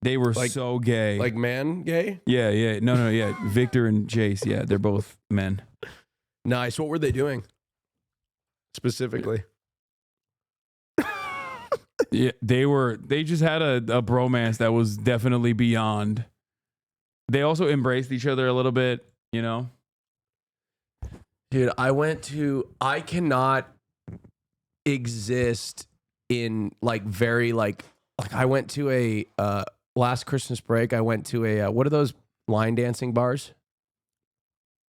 They were Like- so gay. Like man gay? yeah, yeah. No, yeah. Victor and Jace, yeah, they're both men. Nice. What were they doing? Specifically. Yeah, they just had a bromance that was definitely beyond. They also embraced each other a little bit, you know? Dude, I cannot exist in like very like I went to a last Christmas break, I went to a what are those line dancing bars?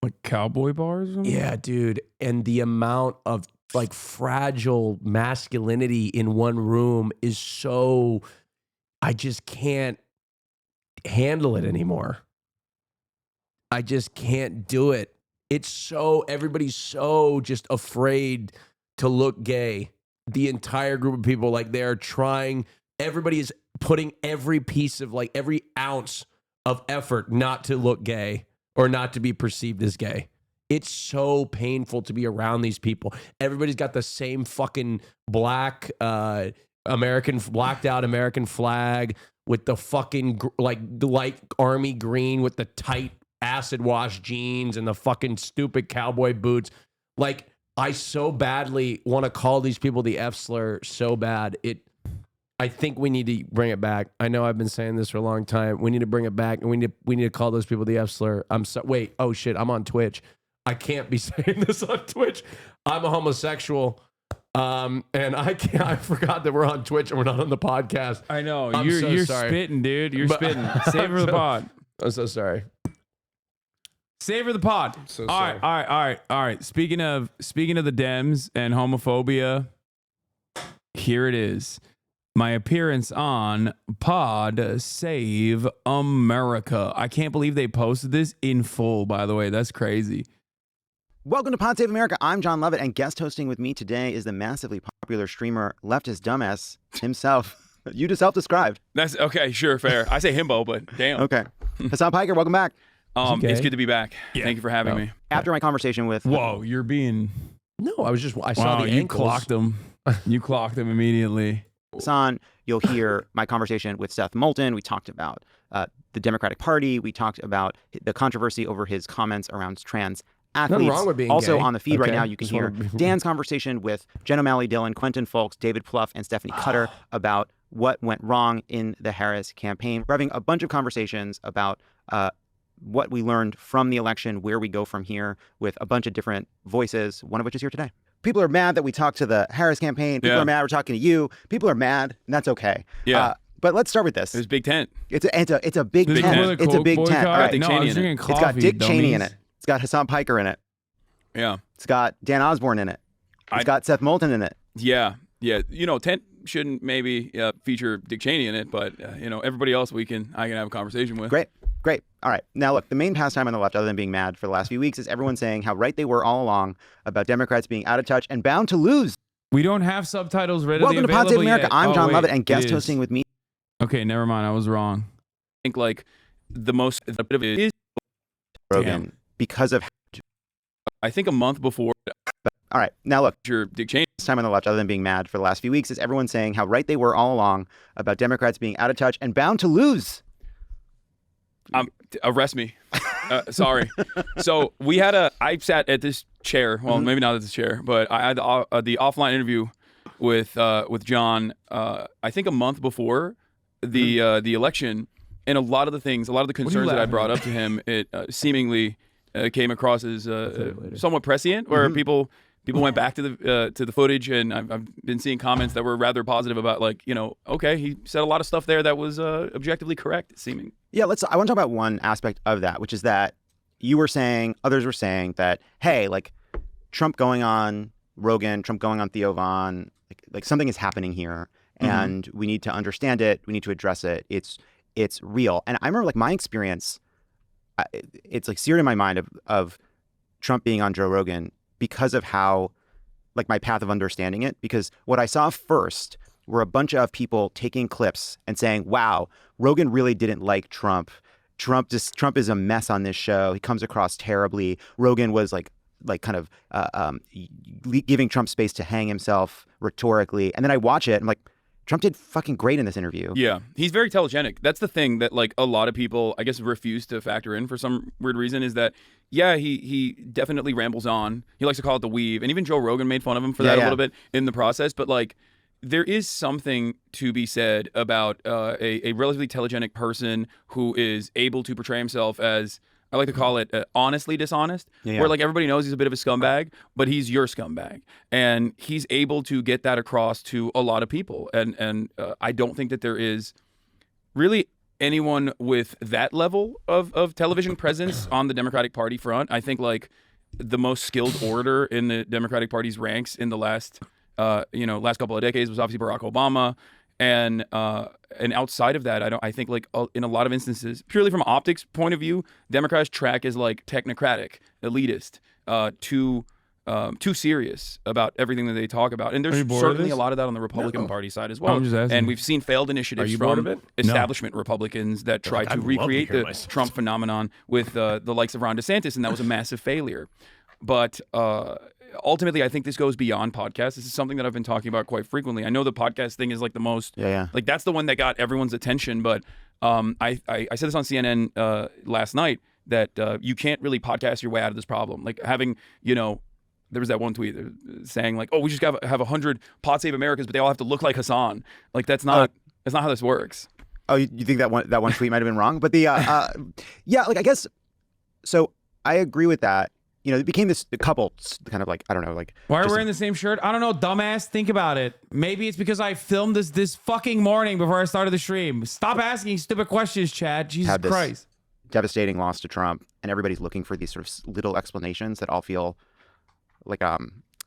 Like cowboy bars? Or something? Yeah, dude. And the amount of like fragile masculinity in one room is so, I just can't handle it anymore. I just can't do it. It's so, everybody's so just afraid to look gay. The entire group of people, like they're trying, everybody is putting every piece of like every ounce of effort not to look gay or not to be perceived as gay. It's so painful to be around these people. Everybody's got the same fucking black blacked out American flag with the fucking like light army green with the tight acid wash jeans and the fucking stupid cowboy boots. Like I so badly want to call these people the F slur so bad. I think we need to bring it back. I know I've been saying this for a long time. We need to bring it back, and we need to call those people the F slur. Wait, oh shit, I'm on Twitch. I can't be saying this on Twitch. I'm a homosexual, and I can't. I forgot that we're on Twitch and we're not on the podcast. I know. I'm You're so sorry. spitting, dude. You're But- spitting. Savor the pod. I'm so sorry. Savor the pod. So all right. Speaking of the Dems and homophobia, here it is. My appearance on Pod Save America. I can't believe they posted this in full, by the way. That's crazy. Welcome to Pod Save America. I'm John Lovett, and guest hosting with me today is the massively popular streamer Leftist Dumbass himself. You just self-described. That's okay. Sure, fair. I say himbo, but damn. Okay. Hasan Piker, welcome back. It's good to be back. Yeah. Thank you for having me. After my conversation with... Whoa, you're being... No, I saw the you ankles. clocked him. You clocked him immediately. Hasan, you'll hear my conversation with Seth Moulton. We talked about the Democratic Party. We talked about the controversy over his comments around trans athletes. Nothing wrong with being also gay. on the feed right Okay. now, you can Just hear wanna be- Dan's conversation with Jen O'Malley Dillon, Quentin Fulks, David Plouffe, and Stephanie Cutter about what went wrong in the Harris campaign. We're having a bunch of conversations about what we learned from the election, where we go from here, with a bunch of different voices, one of which is here today. People are mad that we talked to the Harris campaign. People are mad we're talking to you. People are mad, and that's okay. Yeah. But let's start with this. It was Big Tent. It's a big Big tent. tent. It's a big tent. All right. Dick Cheney in it. It's got Dick Cheney in it. It's got Hasan Piker in it. Yeah. It's got Dan Osborne in it. It's got Seth Moulton in it. Yeah. You know, Tent shouldn't maybe feature Dick Cheney in it, but everybody else I can have a conversation with. Great. All right. Now, look, the main pastime on the left, other than being mad for the last few weeks, is everyone saying how right they were all along about Democrats being out of touch and bound to lose. We don't have subtitles readily Welcome to available Pod Save America. yet. I'm John wait, Lovett, and guest it is. hosting with me. Okay, never mind. I was wrong. I think like the bit of it is Rogan because of. I think a month before. All right. Now, look. Dick Cheney. This time on the left, other than being mad for the last few weeks, is everyone saying how right they were all along about Democrats being out of touch and bound to lose. Arrest me. Sorry. So I sat at this chair. Well, maybe not at this chair, but I had the offline interview with John. I think a month before the election, and a lot of the concerns that I brought up to him, it seemingly came across as somewhat prescient, where people went back to the footage, and I've been seeing comments that were rather positive about okay, he said a lot of stuff there that was objectively correct seeming. Yeah, I want to talk about one aspect of that, which is that you were saying, others were saying that, hey, like Trump going on Rogan, Trump going on Theo Von, like something is happening here, and we need to understand it. We need to address it. It's real. And I remember like my experience, it's like seared in my mind of Trump being on Joe Rogan because of how, like my path of understanding it, because what I saw first were a bunch of people taking clips and saying, wow, Rogan really didn't like Trump. Trump is a mess on this show. He comes across terribly. Rogan was like kind of giving Trump space to hang himself rhetorically. And then I watch it and I'm like, Trump did fucking great in this interview. Yeah, he's very telegenic. That's the thing that like a lot of people, I guess, refuse to factor in for some weird reason is that, yeah, he definitely rambles on. He likes to call it the weave. And even Joe Rogan made fun of him for that a little bit in the process. But like, there is something to be said about a relatively telegenic person who is able to portray himself as, I like to call it honestly dishonest, where like everybody knows he's a bit of a scumbag, but he's your scumbag. And he's able to get that across to a lot of people. And I don't think that there is really anyone with that level of television presence on the Democratic Party front. I think like the most skilled orator in the Democratic Party's ranks in the last couple of decades was obviously Barack Obama. And outside of that, I think like in a lot of instances, purely from optics point of view, Democrats track as like technocratic, elitist, too serious about everything that they talk about. And there's certainly a lot of that on the Republican Party side as well. I'm just asking. Mm-hmm. And we've seen failed initiatives from establishment Republicans that tried to recreate the Trump phenomenon with the likes of Ron DeSantis, and that was a massive failure. But ultimately, I think this goes beyond podcasts. This is something that I've been talking about quite frequently. I know the podcast thing is like the most, like that's the one that got everyone's attention. But I said this on CNN last night that you can't really podcast your way out of this problem. Like having, there was that one tweet saying like, oh, we just have 100 Pod Save Americas, but they all have to look like Hasan. Like that's not how this works. Oh, you think that one tweet might have been wrong? But the yeah, like I guess so. I agree with that. It became this couple kind of like, I don't know, like. Why are we wearing the same shirt? I don't know, dumbass. Think about it. Maybe it's because I filmed this fucking morning before I started the stream. Stop asking stupid questions, Chad. Jesus Christ. Devastating loss to Trump, and everybody's looking for these sort of little explanations that all feel like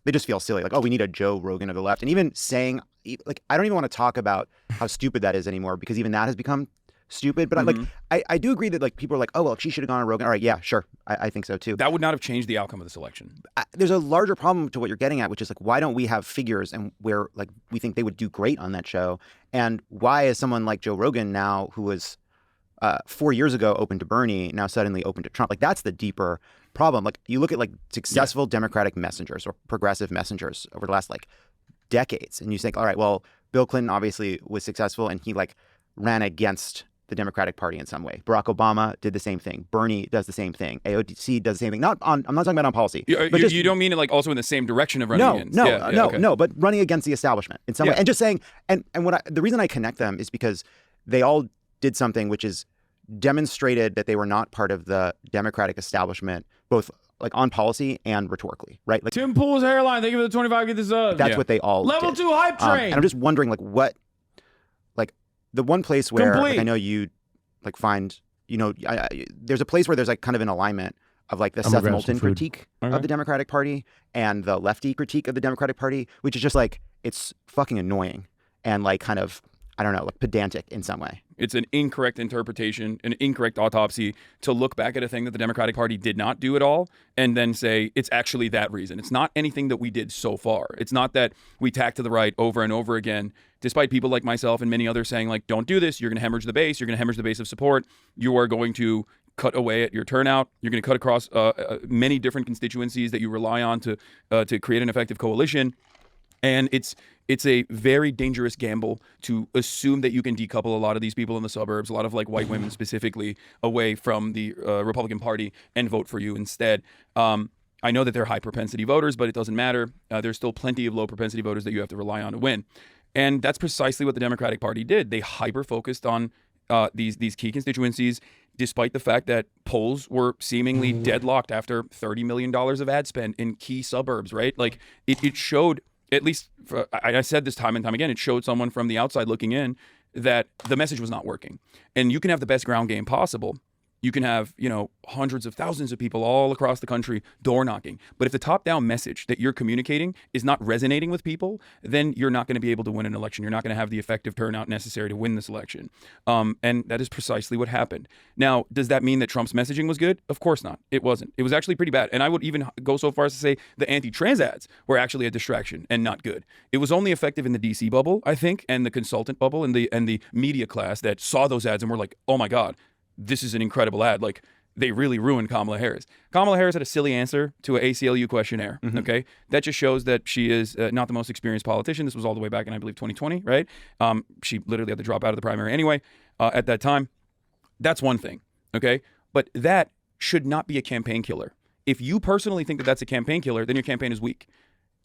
they just feel silly. Like, oh, we need a Joe Rogan of the left, and even saying like I don't even want to talk about how stupid that is anymore because even that has become stupid. But I do agree that like people are like, oh well, she should have gone on Rogan. All right, yeah, sure, I think so too. That would not have changed the outcome of this election. There's a larger problem to what you're getting at, which is like, why don't we have figures and where like we think they would do great on that show, and why is someone like Joe Rogan now, who was 4 years ago open to Bernie, now suddenly open to Trump? Like that's the deeper problem. Like you look at like successful Democratic messengers or progressive messengers over the last like decades, and you think, all right, well, Bill Clinton obviously was successful and he like ran against the Democratic Party in some way. Barack Obama did the same thing. Bernie does the same thing. AOC does the same thing. I'm not talking about on policy. You don't mean it like also in the same direction of running against? No, but running against the establishment in some way, and just saying, and the reason I connect them is because they all did something which is demonstrated that they were not part of the Democratic establishment, both like on policy and rhetorically, right? Like Tim Pool's hairline. Thank you for the 25. Get this up. That's what they all Level did. 2 hype train. And I'm just wondering, like, what, like, the one place where like, I know you like find, you know, there's a place where there's like kind of an alignment of like the Seth Moulton critique of the Democratic Party and the lefty critique of the Democratic Party, which is just like, it's fucking annoying and like kind of, I don't know, like pedantic in some way. It's an incorrect interpretation, an incorrect autopsy to look back at a thing that the Democratic Party did not do at all and then say it's actually that reason. It's not anything that we did so far. It's not that we tack to the right over and over again, despite people like myself and many others saying like, don't do this. You're going to hemorrhage the base. You're going to hemorrhage the base of support. You are going to cut away at your turnout. You're going to cut across many different constituencies that you rely on to create an effective coalition. And it's a very dangerous gamble to assume that you can decouple a lot of these people in the suburbs, a lot of like white women specifically, away from the Republican Party and vote for you instead. I know that they're high propensity voters, but it doesn't matter. There's still plenty of low propensity voters that you have to rely on to win. And that's precisely what the Democratic Party did. They hyper-focused on these key constituencies, despite the fact that polls were seemingly deadlocked after $30 million of ad spend in key suburbs, right? Like it showed, at least I said this time and time again, it showed someone from the outside looking in that the message was not working. And you can have the best ground game possible. You can have, you know, hundreds of thousands of people all across the country door knocking. But if the top-down message that you're communicating is not resonating with people, then you're not going to be able to win an election. You're not going to have the effective turnout necessary to win this election. And that is precisely what happened. Now, does that mean that Trump's messaging was good? Of course not. It wasn't. It was actually pretty bad. And I would even go so far as to say the anti-trans ads were actually a distraction and not good. It was only effective in the DC bubble, I think, and the consultant bubble and the media class that saw those ads and were like, oh my God, this is an incredible ad. Like, they really ruined Kamala Harris. Kamala Harris had a silly answer to an ACLU questionnaire, okay? That just shows that she is not the most experienced politician. This was all the way back in, I believe, 2020, right? She literally had to drop out of the primary anyway at that time. That's one thing, okay? But that should not be a campaign killer. If you personally think that that's a campaign killer, then your campaign is weak.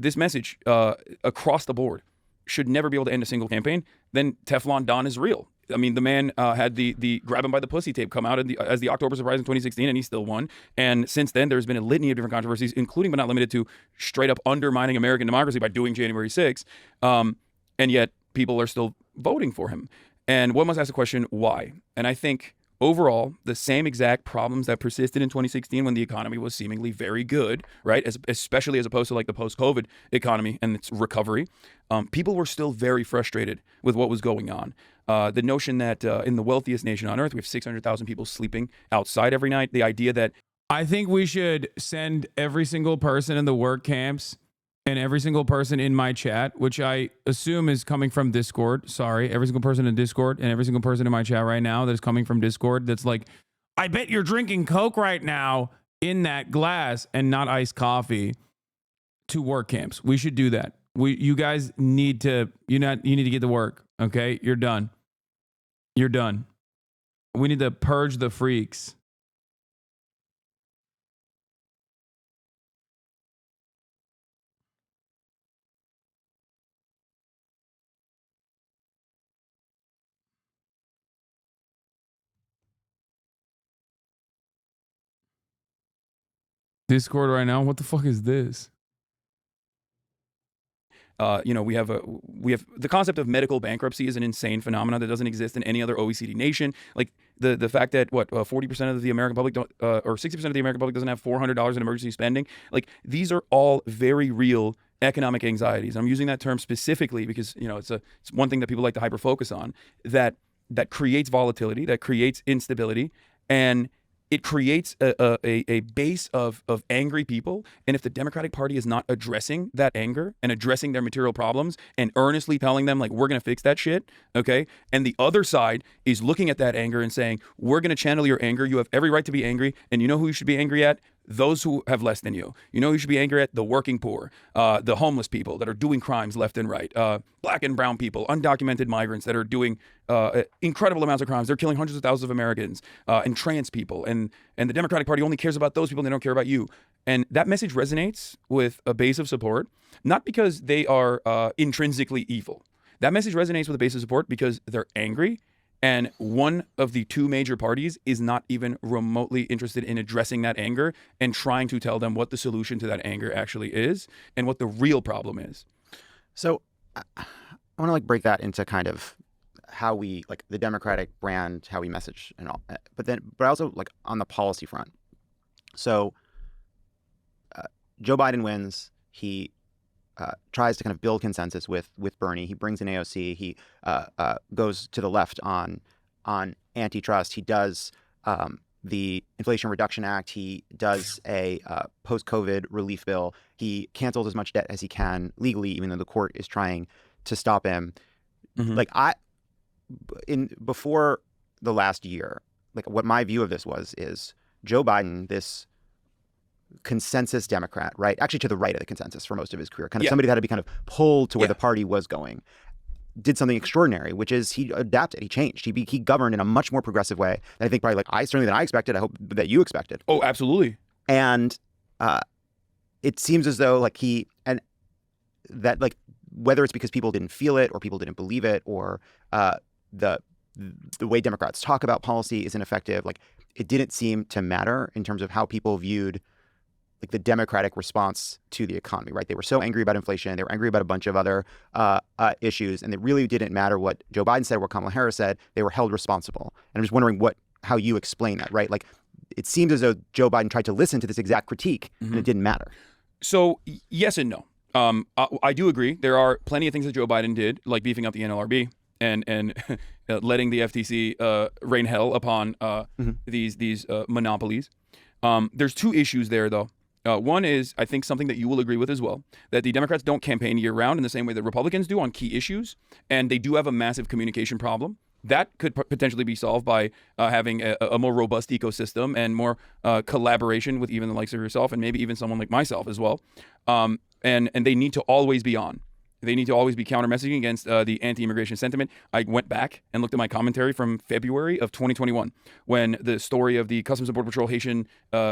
This message across the board should never be able to end a single campaign. Then Teflon Don is real. I mean, the man had the grab him by the pussy tape come out as the October surprise in 2016, and he still won. And since then, there's been a litany of different controversies, including but not limited to straight up undermining American democracy by doing January 6th. And yet people are still voting for him. And one must ask the question, why? And I think overall, the same exact problems that persisted in 2016 when the economy was seemingly very good, right? Especially as opposed to like the post-COVID economy and its recovery. People were still very frustrated with what was going on. The notion that in the wealthiest nation on earth, we have 600,000 people sleeping outside every night. The idea that I think we should send every single person in the work camps and every single person in my chat, which I assume is coming from Discord. Sorry, every single person in Discord and every single person in my chat right now that is coming from Discord that's like, I bet you're drinking Coke right now in that glass and not iced coffee, to work camps. We should do that. You guys need to, you need to get to work. Okay, you're done. You're done. We need to purge the freaks. Discord right now? What the fuck is this? We have the concept of medical bankruptcy is an insane phenomenon that doesn't exist in any other OECD nation. Like the fact that 40% of the American public don't, or 60% of the American public doesn't have $400 in emergency spending. Like, these are all very real economic anxieties. I'm using that term specifically because it's one thing that people like to hyper focus on, that that creates volatility, that creates instability, and it creates a base of angry people. And if the Democratic Party is not addressing that anger and addressing their material problems and earnestly telling them, like, we're going to fix that shit, okay? And the other side is looking at that anger and saying, we're going to channel your anger. You have every right to be angry. And you know who you should be angry at? Those who have less than you. You know who you should be angry at? The working poor, the homeless people that are doing crimes left and right, black and brown people, undocumented migrants that are doing incredible amounts of crimes. They're killing hundreds of thousands of Americans, and trans people. And the Democratic Party only cares about those people and they don't care about you. And that message resonates with a base of support, not because they are intrinsically evil. That message resonates with a base of support because they're angry. And one of the two major parties is not even remotely interested in addressing that anger and trying to tell them what the solution to that anger actually is and what the real problem is. So I want to like break that into kind of how we like the Democratic brand, how we message and all. But also like on the policy front. So Joe Biden wins. He tries to kind of build consensus with Bernie. He brings in AOC. He goes to the left on antitrust. He does the Inflation Reduction Act. He does a post-COVID relief bill. He cancels as much debt as he can legally, even though the court is trying to stop him. Mm-hmm. Like before the last year, like what my view of this is Joe Biden, this consensus Democrat, right? Actually to the right of the consensus for most of his career, kind of somebody that had to be kind of pulled to where the party was going, did something extraordinary, which is he adapted, he changed, he governed in a much more progressive way than I think probably certainly than I expected. I hope that you expected. Oh, absolutely. And it seems as though like whether it's because people didn't feel it or people didn't believe it or the way Democrats talk about policy is ineffective, like it didn't seem to matter in terms of how people viewed like the Democratic response to the economy, right? They were so angry about inflation. They were angry about a bunch of other issues, and it really didn't matter what Joe Biden said, what Kamala Harris said. They were held responsible. And I'm just wondering how you explain that, right? Like it seems as though Joe Biden tried to listen to this exact critique, and it didn't matter. So yes and no. I do agree. There are plenty of things that Joe Biden did, like beefing up the NLRB and letting the FTC rain hell upon these monopolies. There's two issues there, though. One is, I think, something that you will agree with as well, that the Democrats don't campaign year-round in the same way that Republicans do on key issues, and they do have a massive communication problem. That could potentially be solved by having a more robust ecosystem and more collaboration with even the likes of yourself and maybe even someone like myself as well. And they need to always be on. They need to always be counter-messaging against the anti-immigration sentiment. I went back and looked at my commentary from February of 2021 when the story of the Customs and Border Patrol Haitian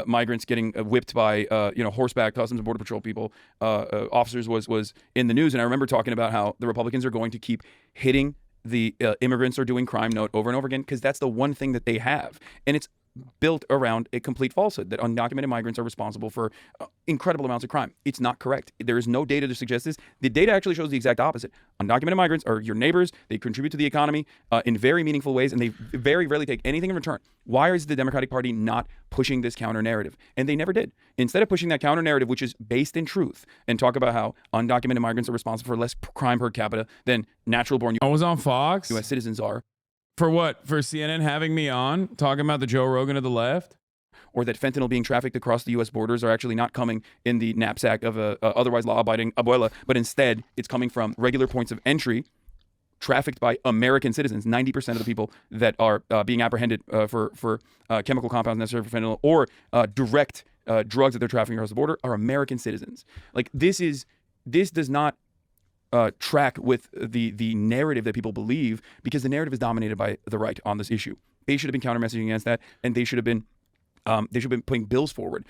migrants getting whipped by horseback Customs and Border Patrol people, officers was in the news. And I remember talking about how the Republicans are going to keep hitting the immigrants are doing crime note over and over again because that's the one thing that they have. And it's built around a complete falsehood that undocumented migrants are responsible for incredible amounts of crime. It's not correct. There is no data to suggest this. The data actually shows the exact opposite. Undocumented migrants are your neighbors. They contribute to the economy in very meaningful ways, and they very rarely take anything in return. Why is the Democratic Party not pushing this counter narrative? And they never did. Instead of pushing that counter narrative, which is based in truth, and talk about how undocumented migrants are responsible for less crime per capita than natural born I was on Fox. U.S. citizens are. For what? For CNN having me on talking about the Joe Rogan of the left? Or that fentanyl being trafficked across the U.S. borders are actually not coming in the knapsack of a otherwise law-abiding abuela, but instead it's coming from regular points of entry trafficked by American citizens. 90% of the people that are being apprehended for chemical compounds necessary for fentanyl or direct drugs that they're trafficking across the border are American citizens. Like this does not track with the narrative that people believe because the narrative is dominated by the right on this issue. They should have been counter-messaging against that, and they should have been putting bills forward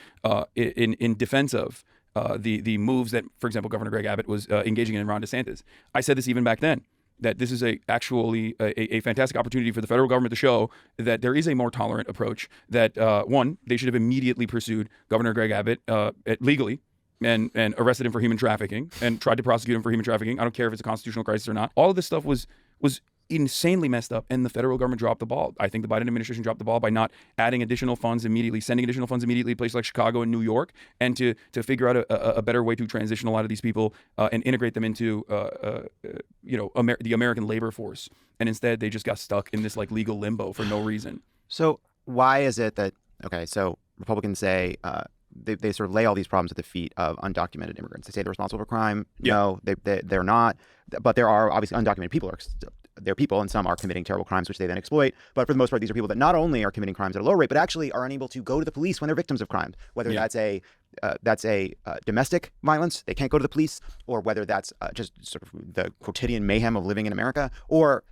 in defense of the moves that, for example, Governor Greg Abbott was engaging in Ron DeSantis. I said this even back then, that this is actually a fantastic opportunity for the federal government to show that there is a more tolerant approach, that one, they should have immediately pursued Governor Greg Abbott legally, and arrested him for human trafficking and tried to prosecute him for human trafficking. I don't care if it's a constitutional crisis or not. All of this stuff was insanely messed up, and the federal government dropped the ball. I think the Biden administration dropped the ball by not adding additional funds immediately, sending additional funds immediately to places like Chicago and New York, and to figure out a better way to transition a lot of these people and integrate them into the American labor force. And instead, they just got stuck in this like legal limbo for no reason. So why is it that so Republicans say they sort of lay all these problems at the feet of undocumented immigrants. They say they're responsible for crime. Yeah. No, they're not. But there are obviously undocumented people. They're people, and some are committing terrible crimes, which they then exploit. But for the most part, these are people that not only are committing crimes at a low rate, but actually are unable to go to the police when they're victims of crimes. Whether that's a domestic violence, they can't go to the police, or whether that's just sort of the quotidian mayhem of living in America, or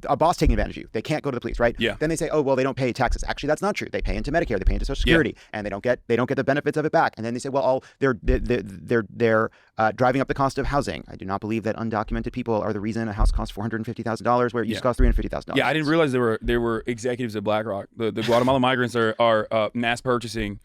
a boss taking advantage of you. They can't go to the police, right? Yeah. Then they say, oh, well, they don't pay taxes. Actually, that's not true. They pay into Medicare, they pay into Social Security, and they don't get the benefits of it back. And then they say, well, they're driving up the cost of housing. I do not believe that undocumented people are the reason a house costs $450,000 where it used to cost $350,000. Yeah, I didn't realize there were executives at BlackRock. The Guatemalan migrants are mass purchasing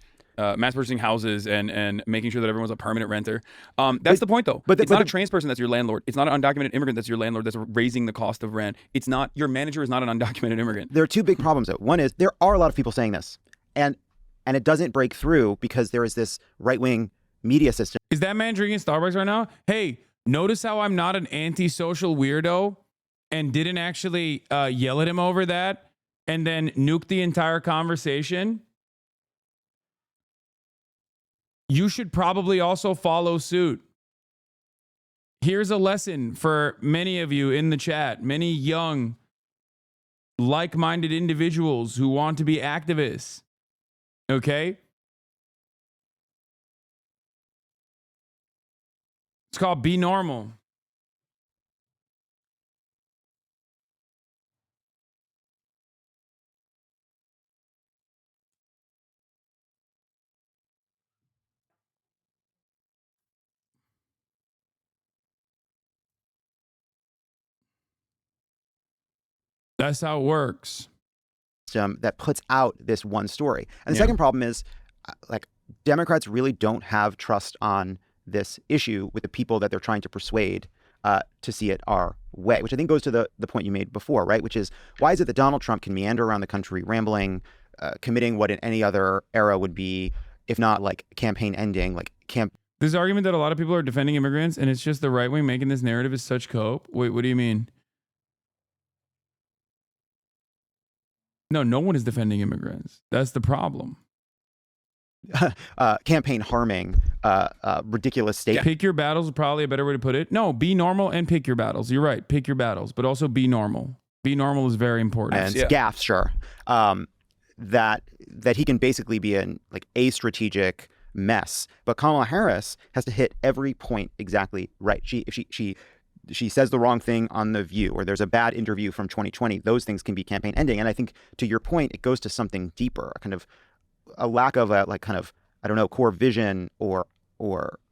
houses and making sure that everyone's a permanent renter. That's the point, though. But it's not a trans person that's your landlord. It's not an undocumented immigrant that's your landlord that's raising the cost of rent. It's not, your manager is not an undocumented immigrant. There are two big problems, though. One is there are a lot of people saying this, and it doesn't break through because there is this right-wing media system. Is that man drinking Starbucks right now? Hey, notice how I'm not an antisocial weirdo and didn't actually yell at him over that and then nuke the entire conversation? You should probably also follow suit. Here's a lesson for many of you in the chat, many young, like-minded individuals who want to be activists. Okay? It's called Be Normal. That's how it works. That puts out this one story. And the second problem is, like, Democrats really don't have trust on this issue with the people that they're trying to persuade to see it our way, which I think goes to the point you made before, right? Which is, why is it that Donald Trump can meander around the country rambling, committing what in any other era would be, if not like campaign ending, This argument that a lot of people are defending immigrants and it's just the right wing making this narrative is such cope. Wait, what do you mean? No one is defending immigrants. That's the problem. Campaign harming, ridiculous state. Pick your battles is probably a better way to put it. No, be normal and pick your battles. You're right. Pick your battles, but also be normal. Be normal is very important. And gaffes, sure. That he can basically be in like a strategic mess. But Kamala Harris has to hit every point exactly right. She says the wrong thing on The View, or there's a bad interview from 2020. Those things can be campaign ending. And I think, to your point, it goes to something deeper, a kind of a lack of a core vision or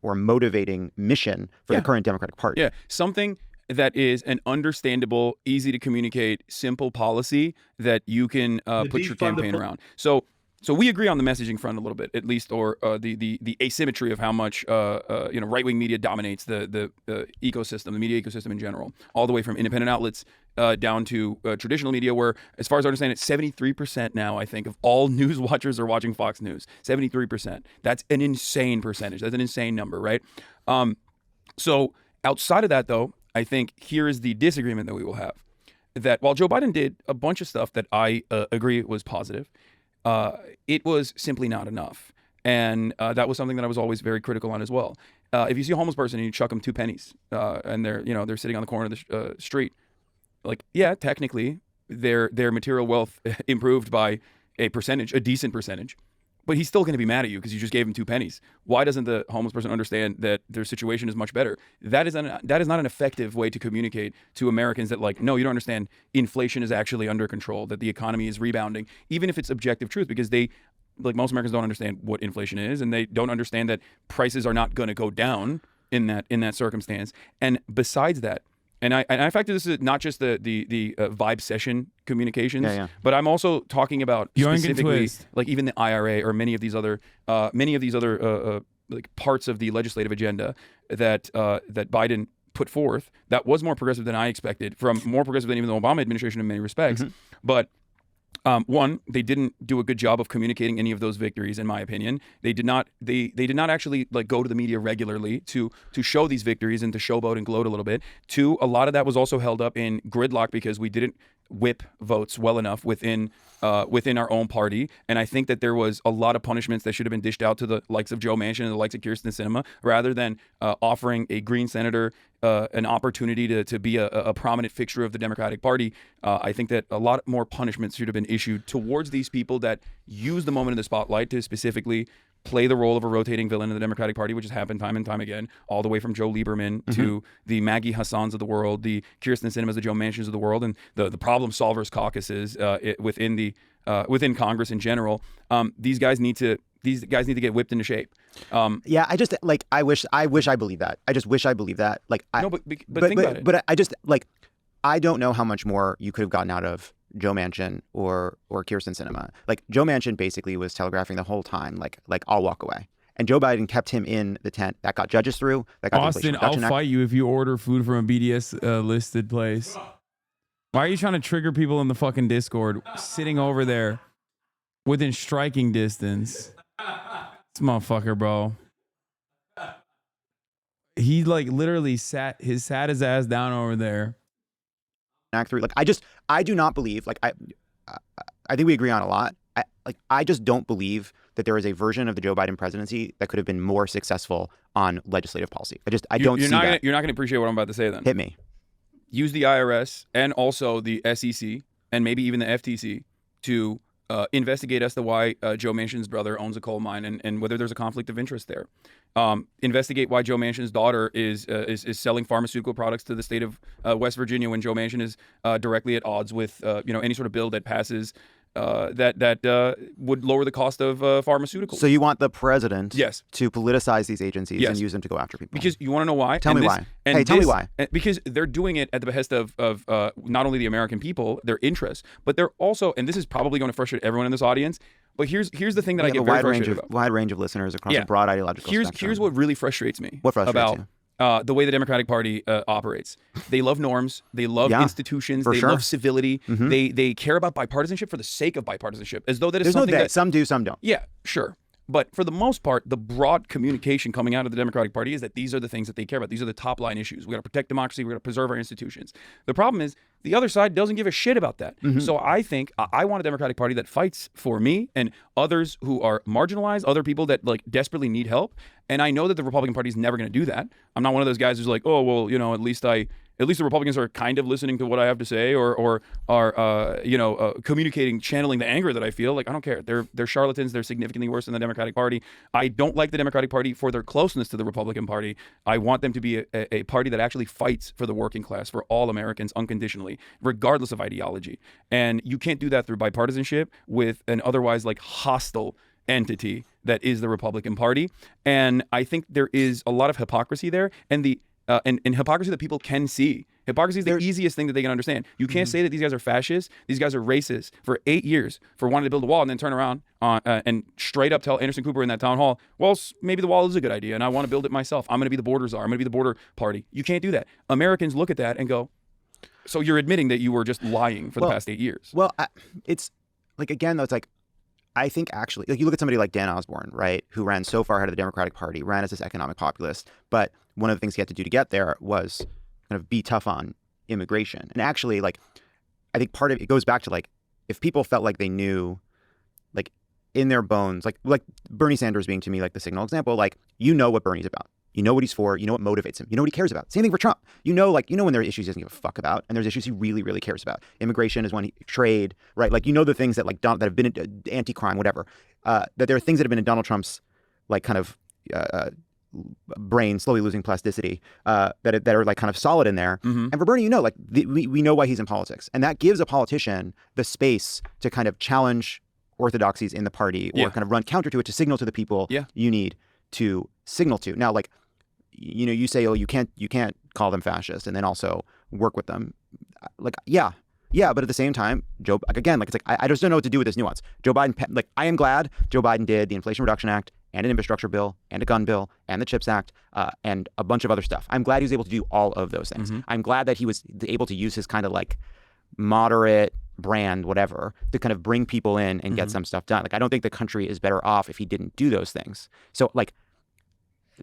motivating mission for the current Democratic Party. Yeah, something that is an understandable, easy to communicate, simple policy that you can put your campaign around. So we agree on the messaging front a little bit, at least, or the asymmetry of how much right-wing media dominates the ecosystem, the media ecosystem in general, all the way from independent outlets down to traditional media, where, as far as I understand it, 73% now, I think, of all news watchers are watching Fox News. 73%. That's an insane percentage. That's an insane number, right? So outside of that, though, I think here is the disagreement that we will have. That while Joe Biden did a bunch of stuff that I agree was positive, it was simply not enough. And that was something that I was always very critical on as well. If you see a homeless person and you chuck them 2 pennies and they're sitting on the corner of the street, like, yeah, technically their material wealth improved by a decent percentage, but he's still going to be mad at you because you just gave him 2 pennies. Why doesn't the homeless person understand that their situation is much better? That is not an effective way to communicate to Americans that, like, no, you don't understand. Inflation is actually under control, that the economy is rebounding, even if it's objective truth, because they, like, most Americans don't understand what inflation is, and they don't understand that prices are not going to go down in that circumstance. And besides that, and I factor this is not just the vibe session communications, but I'm also talking about specifically, like, even the IRA or many of these other like parts of the legislative agenda that Biden put forth that was more progressive than I expected, from more progressive than even the Obama administration in many respects. But one, they didn't do a good job of communicating any of those victories, in my opinion. They did not. They did not actually like go to the media regularly to show these victories and to showboat and gloat a little bit. Two, a lot of that was also held up in gridlock because we didn't whip votes well enough within our own party. And I think that there was a lot of punishments that should have been dished out to the likes of Joe Manchin and the likes of Kyrsten Sinema, rather than offering a Green senator an opportunity to be a prominent fixture of the Democratic Party. I think that a lot more punishments should have been issued towards these people that use the moment in the spotlight to specifically play the role of a rotating villain in the Democratic Party, which has happened time and time again, all the way from Joe Lieberman to the Maggie Hassans of the world, the Kyrsten Sinemas, the Joe Manchins of the world, and the problem solvers caucuses within Congress in general. These guys need to get whipped into shape. Yeah, I just like I wish I believed that. I just wish I believed that. Like, no, but think about it. But I just like I don't know how much more you could have gotten out of Joe Manchin or Kyrsten Sinema. Like, Joe Manchin basically was telegraphing the whole time, like I'll walk away. And Joe Biden kept him in the tent. That got judges through. That got Austin, I'll fight you if you order food from a BDS listed place. Why are you trying to trigger people in the fucking Discord sitting over there within striking distance? This motherfucker, bro. He like literally sat his ass down over there. Act 3. Like, I do not believe, like, I think we agree on a lot. I just don't believe that there is a version of the Joe Biden presidency that could have been more successful on legislative policy. I don't see that. You're not going to appreciate what I'm about to say then. Hit me. Use the IRS and also the SEC and maybe even the FTC to investigate as to why Joe Manchin's brother owns a coal mine and whether there's a conflict of interest there. Investigate why Joe Manchin's daughter is selling pharmaceutical products to the state of West Virginia when Joe Manchin is directly at odds with any sort of bill that passes that would lower the cost of pharmaceuticals. So you want the president yes. to politicize these agencies yes. and use them to go after people? Because you want to know why? Tell me why. Hey, tell me why. Because they're doing it at the behest of not only the American people, their interests, but they're also, and this is probably going to frustrate everyone in this audience, but here's the thing that I get very frustrated about. Wide range of listeners across a broad ideological spectrum. Here's what really frustrates me. What frustrates you? The way the Democratic Party operates. They love norms. They love institutions. They love civility. They care about bipartisanship for the sake of bipartisanship, as though that is something that some do, some don't. Yeah, sure. But for the most part, the broad communication coming out of the Democratic Party is that these are the things that they care about. These are the top line issues. We got to protect democracy. We got to preserve our institutions. The problem is the other side doesn't give a shit about that. So I think I want a Democratic Party that fights for me and others who are marginalized, other people that like desperately need help. And I know that the Republican Party is never going to do that. I'm not one of those guys who's like, oh, well, at least the Republicans are kind of listening to what I have to say or are communicating, channeling the anger that I feel. Like, I don't care. They're charlatans. They're significantly worse than the Democratic Party. I don't like the Democratic Party for their closeness to the Republican Party. I want them to be a party that actually fights for the working class, for all Americans unconditionally, regardless of ideology. And you can't do that through bipartisanship with an otherwise like hostile entity that is the Republican Party. And I think there is a lot of hypocrisy there, and hypocrisy that people can see. Hypocrisy is the easiest thing that they can understand. You can't say that these guys are fascists, these guys are racist for 8 years for wanting to build a wall and then turn around and straight up tell Anderson Cooper in that town hall, well, maybe the wall is a good idea and I want to build it myself. I'm going to be the border czar. I'm going to be the border party. You can't do that. Americans look at that and go, so you're admitting that you were just lying for the past 8 years. Well, it's like, again, though, it's like, I think actually, like, you look at somebody like Dan Osborne, right, who ran so far ahead of the Democratic Party, ran as this economic populist, but one of the things he had to do to get there was kind of be tough on immigration. And actually, like, I think part of it goes back to, like, if people felt like they knew, like, in their bones, like Bernie Sanders being to me like the signal example, like, you know what Bernie's about. You know what he's for. You know what motivates him. You know what he cares about. Same thing for Trump. You know when there are issues he doesn't give a fuck about, and there's issues he really, really cares about. Immigration is one. Trade, right? Like, you know the things that like that have been anti-crime, whatever. That there are things that have been in Donald Trump's like kind of brain slowly losing plasticity that are like kind of solid in there. And for Bernie, we know why he's in politics, and that gives a politician the space to kind of challenge orthodoxies in the party or kind of run counter to it to signal to the people you need to signal to. Now, like, you say, oh, you can't call them fascist and then also work with them. Like, yeah, but at the same time, it's like I just don't know what to do with this nuance. Joe Biden, like, I am glad Joe Biden did the Inflation Reduction Act and an infrastructure bill and a gun bill and the CHIPS Act and a bunch of other stuff. I'm glad he was able to do all of those things. I'm glad that he was able to use his kind of like moderate brand, whatever, to kind of bring people in and get some stuff done. Like, I don't think the country is better off if he didn't do those things. So like,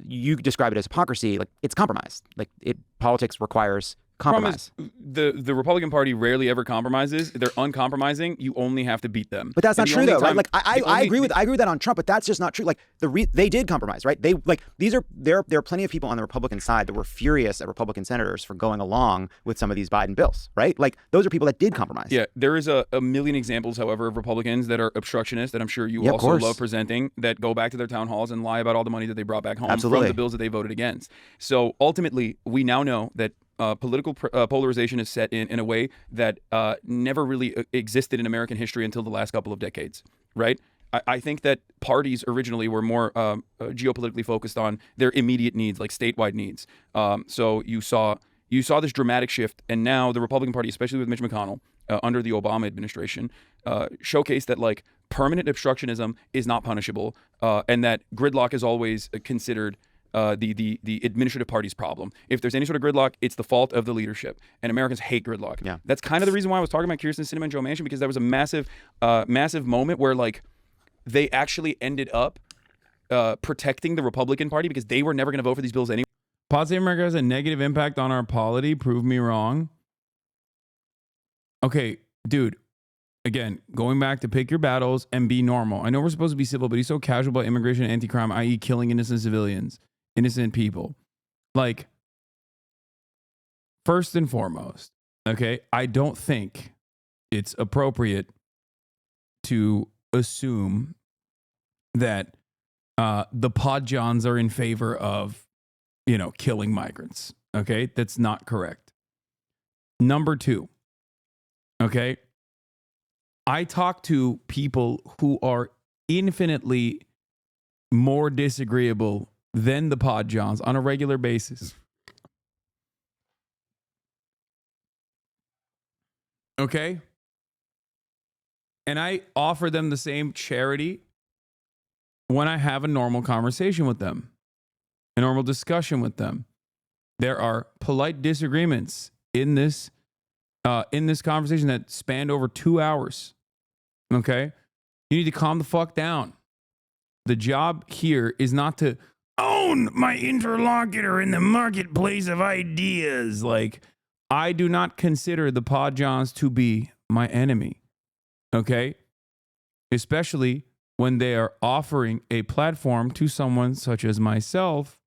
you describe it as hypocrisy. Like, it's compromise. Like, politics requires compromise. The Republican Party rarely ever compromises. They're uncompromising. You only have to beat them. But that's not true, though, right? Like, I agree with that on Trump, but that's just not true. Like, they did compromise, right? There are plenty of people on the Republican side that were furious at Republican senators for going along with some of these Biden bills, right? Like, those are people that did compromise. Yeah, there is a million examples, however, of Republicans that are obstructionists that I'm sure you of also course. love presenting, that go back to their town halls and lie about all the money that they brought back home from the bills that they voted against. So ultimately, we now know that political polarization is set in a way that never really existed in American history until the last couple of decades, right? I think that parties originally were more geopolitically focused on their immediate needs, like statewide needs. So you saw this dramatic shift, and now the Republican Party, especially with Mitch McConnell under the Obama administration, showcased that like permanent obstructionism is not punishable, and that gridlock is always considered the administrative party's problem. If there's any sort of gridlock, it's the fault of the leadership. And Americans hate gridlock. Yeah. That's kind of the reason why I was talking about Kyrsten Sinema and Joe Manchin, because that was a massive moment where like they actually ended up protecting the Republican Party because they were never going to vote for these bills anyway. Pod Save America has a negative impact on our polity. Prove me wrong. Okay, dude. Again, going back to pick your battles and be normal. I know we're supposed to be civil, but he's so casual about immigration and anti-crime, i.e. killing innocent civilians, innocent people. Like, first and foremost, okay, I don't think it's appropriate to assume that the Pod Johns are in favor of, killing migrants. Okay, that's not correct. Number two, okay, I talk to people who are infinitely more disagreeable than the Pod Johns on a regular basis. Okay? And I offer them the same charity when I have a normal conversation with them, a normal discussion with them. There are polite disagreements in this conversation that spanned over 2 hours. Okay? You need to calm the fuck down. The job here is not to own my interlocutor in the marketplace of ideas. Like, I do not consider the Pod Johns to be my enemy. Okay? Especially when they are offering a platform to someone such as myself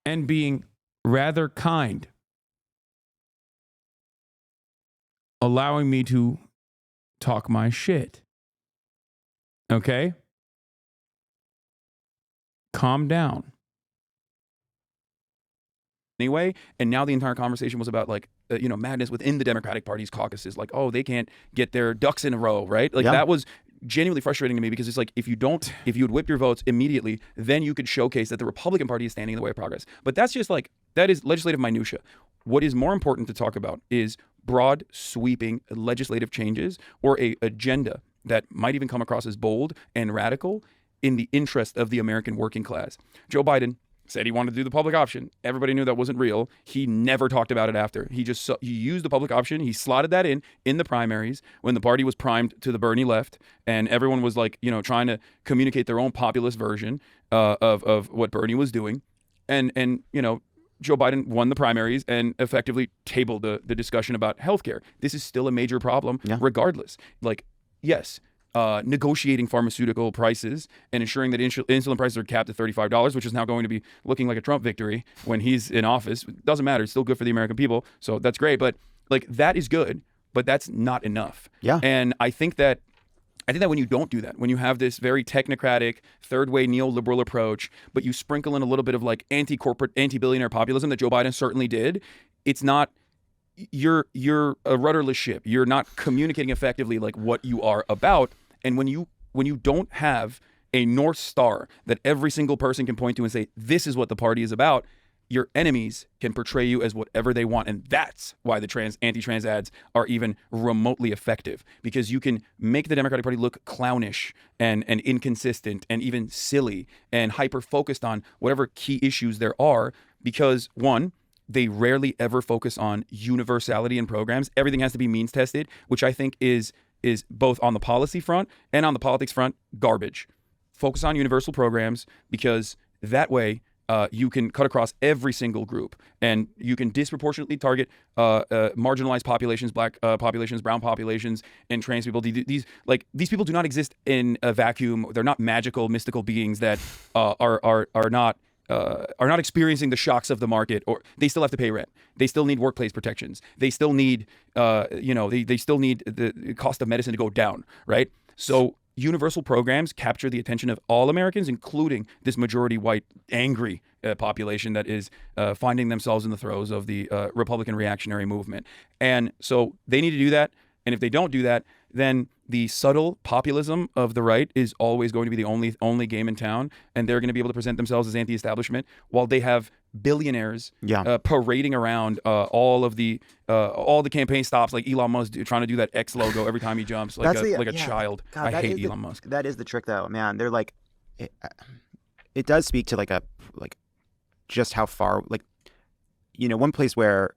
and being rather kind, allowing me to talk my shit. Okay? Calm down. Anyway, and now the entire conversation was about like, madness within the Democratic Party's caucuses. Like, oh, they can't get their ducks in a row, right? Like, that was genuinely frustrating to me because it's like, if you would whip your votes immediately, then you could showcase that the Republican Party is standing in the way of progress. But that's just like, that is legislative minutia. What is more important to talk about is broad, sweeping legislative changes or a agenda that might even come across as bold and radical in the interest of the American working class. Joe Biden said he wanted to do the public option. Everybody knew that wasn't real. He never talked about it after. He used the public option. He slotted that in the primaries when the party was primed to the Bernie left, and everyone was like, trying to communicate their own populist version of what Bernie was doing. And Joe Biden won the primaries and effectively tabled the discussion about healthcare. This is still a major problem, regardless. Like, yes, negotiating pharmaceutical prices and ensuring that insulin prices are capped at $35, which is now going to be looking like a Trump victory when he's in office. It doesn't matter. It's still good for the American people. So that's great. But like, that is good, but that's not enough. Yeah. And I think that when you don't do that, when you have this very technocratic, third-way neoliberal approach, but you sprinkle in a little bit of like anti-corporate, anti-billionaire populism that Joe Biden certainly did, it's not, you're a rudderless ship. You're not communicating effectively like what you are about. And when you don't have a North Star that every single person can point to and say, this is what the party is about, your enemies can portray you as whatever they want. And that's why the anti-trans ads are even remotely effective, because you can make the Democratic Party look clownish and inconsistent and even silly and hyper-focused on whatever key issues there are, because one, they rarely ever focus on universality in programs. Everything has to be means tested, which I think is both on the policy front and on the politics front, garbage. Focus on universal programs, because that way you can cut across every single group, and you can disproportionately target marginalized populations, black populations, brown populations, and trans people. These people do not exist in a vacuum. They're not magical, mystical beings that are not experiencing the shocks of the market, or they still have to pay rent. They still need workplace protections. They still need, they still need the cost of medicine to go down, right? So universal programs capture the attention of all Americans, including this majority white, angry population that is finding themselves in the throes of the Republican reactionary movement. And so they need to do that. And if they don't do that, then the subtle populism of the right is always going to be the only game in town, and they're going to be able to present themselves as anti-establishment while they have billionaires parading around all the campaign stops, like Elon Musk trying to do that X logo every time he jumps, like a child. God, I hate Elon Musk. That is the trick, though, man. They're like, it does speak to just how far, one place where.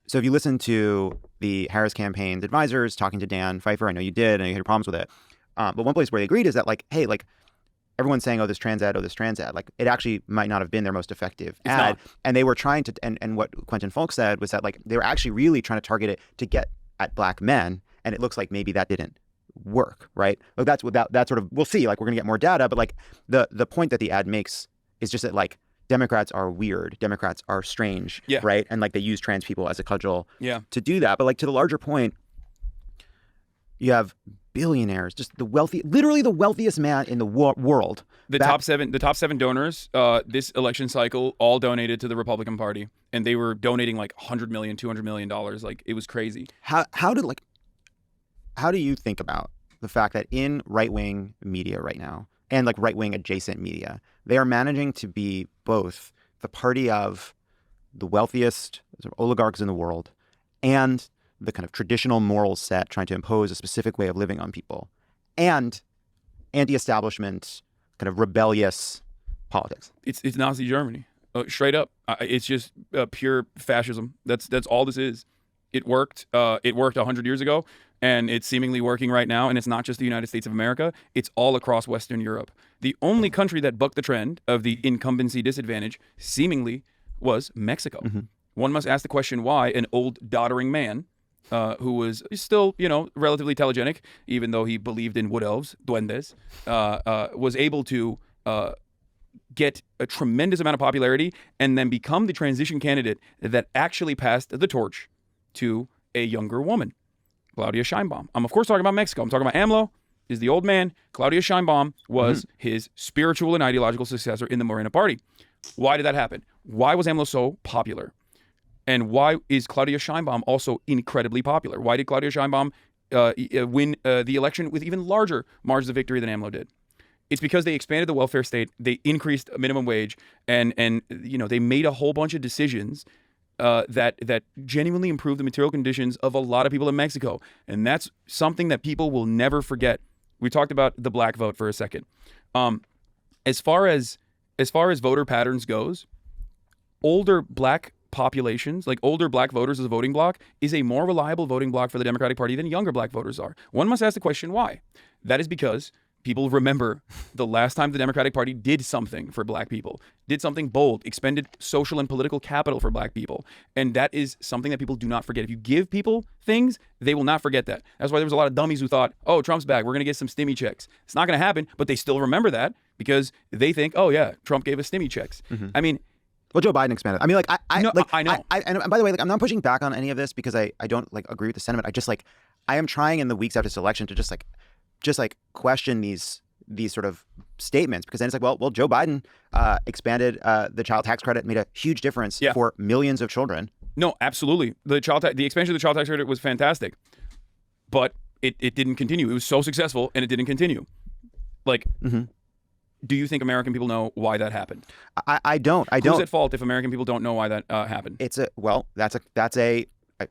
So if you listen to the Harris campaign's advisors talking to Dan Pfeiffer, I know you did, and you had problems with it. But one place where they agreed is that, hey, everyone's saying, this trans ad, it actually might not have been their most effective ad. And they were trying to, and what Quentin Folk said was that, they were actually really trying to target it to get at black men. And it looks like maybe that didn't work, right? That's sort of, we'll see, we're going to get more data. But, the point that the ad makes is just that, Democrats are weird. Democrats are strange, right? And they use trans people as a cudgel to do that. But to the larger point, you have billionaires, just literally the wealthiest man in the world. The top seven donors this election cycle all donated to the Republican Party, and they were donating $100 million, $200 million. It was crazy. How do you think about the fact that in right-wing media right now, and right-wing adjacent media, they are managing to be both the party of the wealthiest oligarchs in the world and the kind of traditional moral set trying to impose a specific way of living on people, and anti-establishment, kind of rebellious politics? It's Nazi Germany, straight up. It's just pure fascism. That's all this is. It worked. It worked 100 years ago. And it's seemingly working right now. And it's not just the United States of America. It's all across Western Europe. The only country that bucked the trend of the incumbency disadvantage seemingly was Mexico. Mm-hmm. One must ask the question why an old doddering man who was still, relatively telegenic, even though he believed in wood elves, duendes, was able to get a tremendous amount of popularity and then become the transition candidate that actually passed the torch to a younger woman. Claudia Sheinbaum. I'm of course talking about Mexico. I'm talking about AMLO is the old man. Claudia Sheinbaum was his spiritual and ideological successor in the Morena Party. Why did that happen? Why was AMLO so popular? And why is Claudia Sheinbaum also incredibly popular? Why did Claudia Sheinbaum win the election with even larger margins of victory than AMLO did? It's because they expanded the welfare state, they increased minimum wage, and they made a whole bunch of decisions that genuinely improve the material conditions of a lot of people in Mexico. And that's something that people will never forget. We talked about the black vote for a second. As far as voter patterns goes, older black populations, older black voters as a voting bloc, is a more reliable voting bloc for the Democratic Party than younger black voters are. One must ask the question why. That is because people remember the last time the Democratic Party did something for black people, did something bold, expended social and political capital for black people. And that is something that people do not forget. If you give people things, they will not forget that. That's why there was a lot of dummies who thought, oh, Trump's back, we're going to get some stimmy checks. It's not going to happen, but they still remember that because they think, oh yeah, Trump gave us stimmy checks. Mm-hmm. I mean, well, Joe Biden expanded. I mean, I know. And by the way, I'm not pushing back on any of this because I don't agree with the sentiment. I just I am trying in the weeks after this election to just question these sort of statements, because then it's well, Joe Biden expanded the child tax credit, made a huge difference for millions of children. No, absolutely. The expansion of the child tax credit was fantastic, but it didn't continue. It was so successful and it didn't continue. do you think American people know why that happened? I don't. Who's at fault if American people don't know why that happened?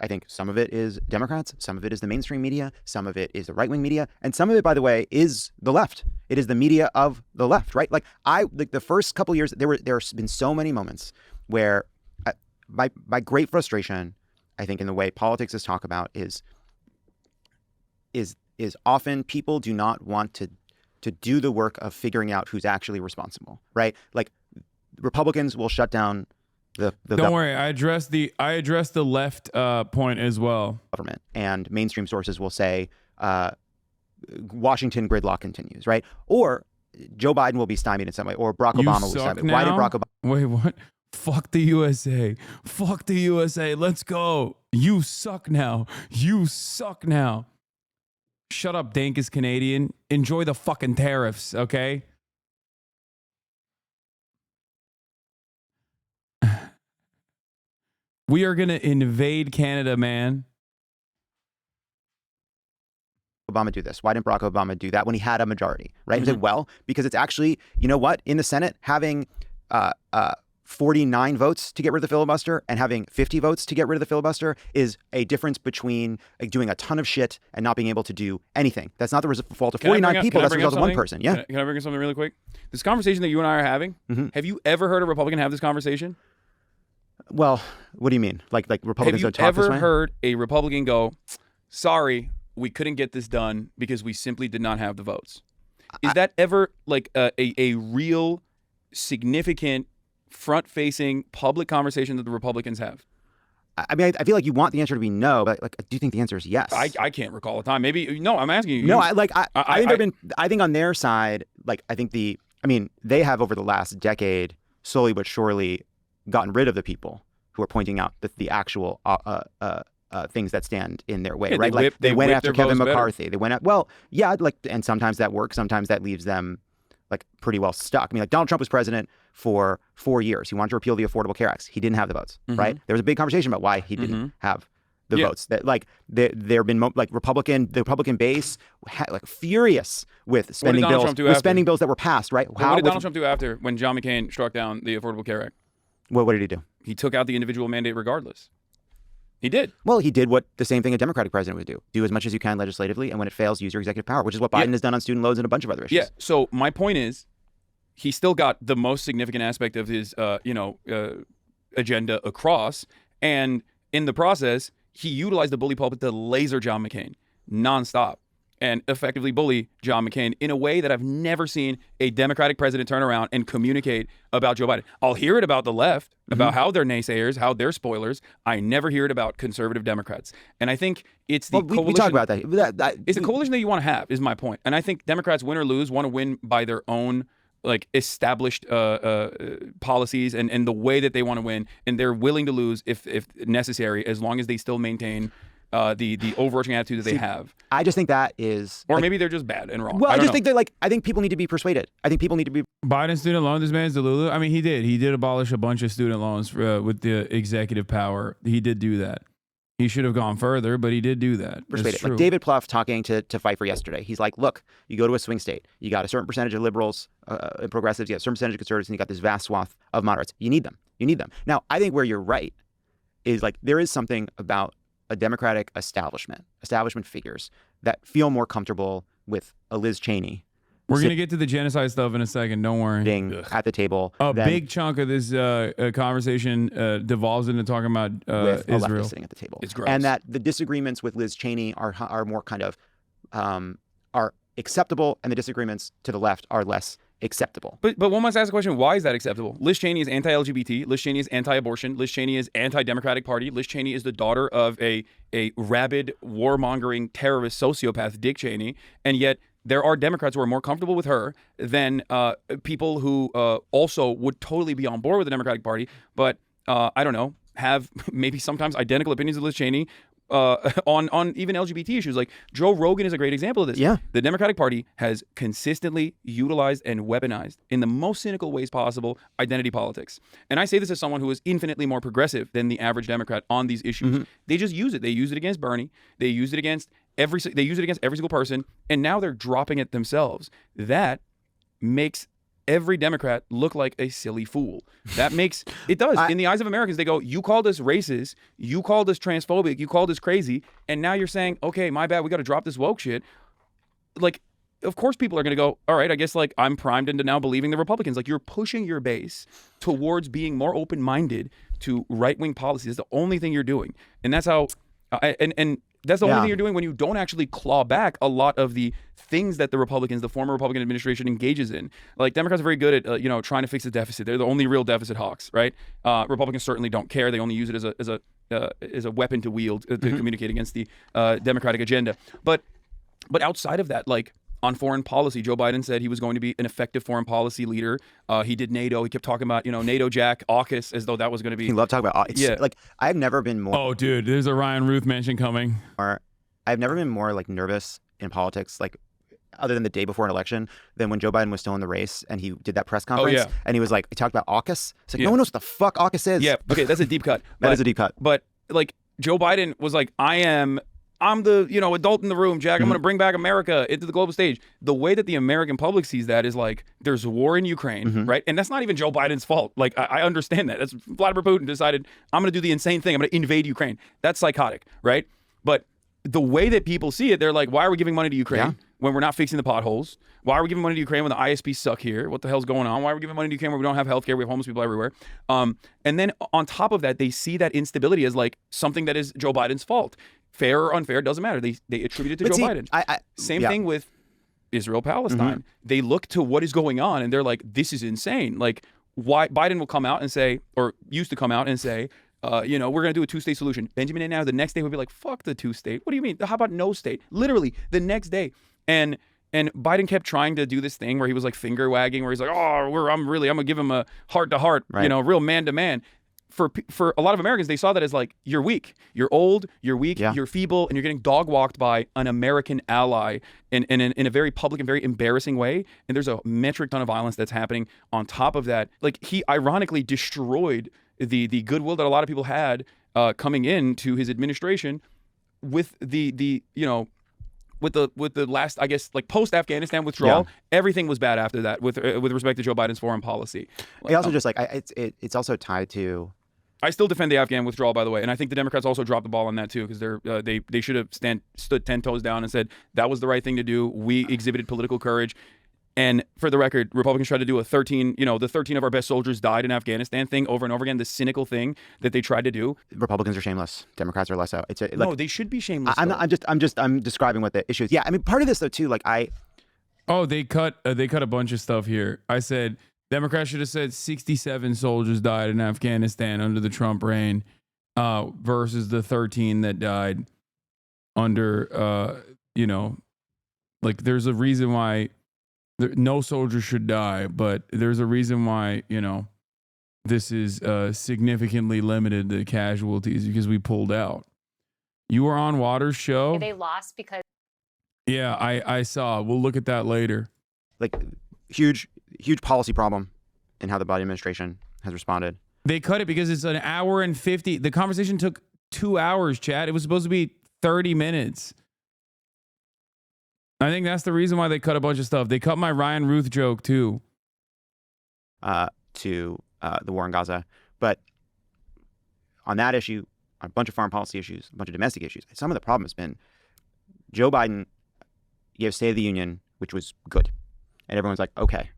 I think some of it is Democrats, some of it is the mainstream media, some of it is the right-wing media, and some of it, by the way, is the left. It is the media of the left, right? Like the first couple of years, there's been so many moments where my great frustration, I think, in the way politics is talked about is often people do not want to do the work of figuring out who's actually responsible, right? Like Republicans will shut down Don't worry, I addressed the left point as well. Government and mainstream sources will say Washington gridlock continues, right? Or Joe Biden will be stymied in some way, or Barack Obama will be stymied. Now? Why did Barack Obama? Wait, what? Fuck the USA. Fuck the USA. Let's go. You suck now. You suck now. Shut up, Dankus Canadian. Enjoy the fucking tariffs, okay? We are going to invade Canada, man. Obama do this? Why didn't Barack Obama do that when he had a majority, right? He said, well, because it's actually, you know what? In the Senate, having 49 votes to get rid of the filibuster and having 50 votes to get rid of the filibuster is a difference between like, doing a ton of shit and not being able to do anything. That's not the fault of 49 people. That's the result of one person. Yeah. Can I bring up something really quick? This conversation that you and I are having, have you ever heard a Republican have this conversation? Well, what do you mean? Like Republicans don't talk this way? Have you ever heard a Republican go, sorry, we couldn't get this done because we simply did not have the votes? Is that ever like a real significant front-facing public conversation that the Republicans have? I mean, I feel like you want the answer to be no, but like, I do think the answer is yes. I can't recall a time. Maybe no. I'm asking you. No, I think on their side, like they have over the last decade slowly but surely gotten rid of the people who are pointing out the actual things that stand in their way, right? They went after Kevin McCarthy. They went at and sometimes that works. Sometimes that leaves them like pretty well stuck. I mean, like Donald Trump was president for 4 years. He wanted to repeal the Affordable Care Act. He didn't have the votes, right? There was a big conversation about why he didn't have the votes. That there have been the Republican base like furious with spending bills that were passed, right? What did Donald Trump do after when John McCain struck down the Affordable Care Act? What did he do? He took out the individual mandate regardless. He did. Well, he did what the same thing a Democratic president would do. Do as much as you can legislatively, and when it fails, use your executive power, which is what Biden has done on student loans and a bunch of other issues. Yeah, so my point is, he still got the most significant aspect of his, agenda across, and in the process, he utilized the bully pulpit to laser John McCain nonstop and effectively bully John McCain in a way that I've never seen a Democratic president turn around and communicate about Joe Biden. I'll hear it about the left, about how they're naysayers, how they're spoilers. I never hear it about conservative Democrats. And I think it's the coalition. We talk about that. It's the coalition that you want to have, is my point. And I think Democrats, win or lose, want to win by their own like established policies and the way that they want to win. And they're willing to lose if necessary, as long as they still maintain the overarching attitude that they have. I just think that is, or maybe they're just bad and wrong. Well, I just think that I think people need to be persuaded. I think people need to be. Biden student loan. This man's Delulu. I mean, he did abolish a bunch of student loans with the executive power. He did do that. He should have gone further, but he did do that. Persuaded. Like David Plouffe talking to Pfeiffer yesterday. He's like, look, you go to a swing state. You got a certain percentage of liberals and progressives. You got a certain percentage of conservatives, and you got this vast swath of moderates. You need them. Now, I think where you're right is like there is something about a Democratic establishment figures that feel more comfortable with a Liz Cheney. We're going to get to the genocide stuff in a second. Don't worry. At the table. A big chunk of this conversation devolves into talking about with Israel. Sitting at the table. It's gross. And that the disagreements with Liz Cheney are more kind of are acceptable, and the disagreements to the left are less acceptable. But one must ask the question, why is that acceptable? Liz Cheney is anti-LGBT. Liz Cheney is anti-abortion. Liz Cheney is anti-Democratic Party. Liz Cheney is the daughter of a rabid, warmongering, terrorist sociopath, Dick Cheney. And yet there are Democrats who are more comfortable with her than people who also would totally be on board with the Democratic Party, but I don't know, have maybe sometimes identical opinions of Liz Cheney on even LGBT issues. Like Joe Rogan is a great example of this. Yeah. The Democratic Party has consistently utilized and weaponized in the most cynical ways possible identity politics. And I say this as someone who is infinitely more progressive than the average Democrat on these issues. They just use it. They use it against Bernie. They use it against every single person, and now they're dropping it themselves. That makes every Democrat look like a silly fool. That makes it does. In the eyes of Americans, they go, you called us racist, you called us transphobic, you called us crazy, and now you're saying, okay, my bad, we got to drop this woke shit. Like, of course people are going to go, all right, I guess like I'm primed into now believing the Republicans. Like, you're pushing your base towards being more open-minded to right-wing policies. That's the only thing you're doing. And that's how, and that's the only thing you're doing when you don't actually claw back a lot of the things that the Republicans, the former Republican administration engages in. Like, Democrats are very good at, trying to fix the deficit. They're the only real deficit hawks, right? Republicans certainly don't care. They only use it as a weapon to wield to communicate against the Democratic agenda. But outside of that, like, on foreign policy, Joe Biden said he was going to be an effective foreign policy leader. He did NATO. He kept talking about, NATO Jack, AUKUS, as though that was going to be. He loved talking about AUKUS. Yeah. Like, I've never been more. Oh, dude, there's a Ryan Ruth mention coming. Or I've never been more like nervous in politics, like other than the day before an election, than when Joe Biden was still in the race and he did that press conference. And he was like, he talked about AUKUS. It's like, no one knows what the fuck AUKUS is. Yeah. Okay, that's a deep cut. That is a deep cut. But like, Joe Biden was like, I'm the, adult in the room, Jack. I'm going to bring back America into the global stage. The way that the American public sees that is like, there's war in Ukraine, right? And that's not even Joe Biden's fault. Like, I understand that. That's Vladimir Putin decided, I'm going to do the insane thing. I'm going to invade Ukraine. That's psychotic, right? But the way that people see it, they're like, why are we giving money to Ukraine when we're not fixing the potholes? Why are we giving money to Ukraine when the ISPs suck here? What the hell's going on? Why are we giving money to Ukraine when we don't have healthcare? We have homeless people everywhere. And then on top of that, they see that instability as like something that is Joe Biden's fault. Fair or unfair, doesn't matter. They attribute it to Joe Biden. Same thing with Israel-Palestine. They look to what is going on and they're like, this is insane. Like, why Biden will come out and say, or used to come out and say, we're going to do a two-state solution. Benjamin Netanyahu the next day would be like, fuck the two-state. What do you mean? How about no state? Literally the next day. And Biden kept trying to do this thing where he was like finger wagging, where he's like, I'm going to give him a heart-to-heart, real man-to-man. For a lot of Americans, they saw that as like, you're weak, you're old, you're weak, you're feeble, and you're getting dog-walked by an American ally in a very public and very embarrassing way. And there's a metric ton of violence that's happening on top of that. Like, he ironically destroyed the goodwill that a lot of people had coming into his administration with the last, I guess, like post-Afghanistan withdrawal. Everything was bad after that with respect to Joe Biden's foreign policy. It also just like it's also tied to. I still defend the Afghan withdrawal, by the way, and I think the Democrats also dropped the ball on that too, because they should have stood 10 toes down and said that was the right thing to do. We exhibited political courage. And for the record, Republicans tried to do the 13 of our best soldiers died in Afghanistan thing over and over again, the cynical thing that they tried to do. Republicans are shameless. Democrats are less so. No, they should be shameless. I'm describing what the issue is. Yeah, I mean, part of this though too, like they cut a bunch of stuff here. I said Democrats should have said 67 soldiers died in Afghanistan under the Trump reign versus the 13 that died under, like, there's a reason why no soldier should die, but there's a reason why, this is significantly limited to casualties because we pulled out. You were on Waters' show. They lost because. Yeah, I saw. We'll look at that later. Like, huge policy problem in how the Biden administration has responded. They cut it because it's an hour and 50. The conversation took 2 hours, Chad. It was supposed to be 30 minutes. I think that's the reason why they cut a bunch of stuff. They cut my Ryan Ruth joke too. To the war in Gaza. But on that issue, a bunch of foreign policy issues, a bunch of domestic issues, some of the problem has been Joe Biden gave State of the Union, which was good. And everyone's like, okay.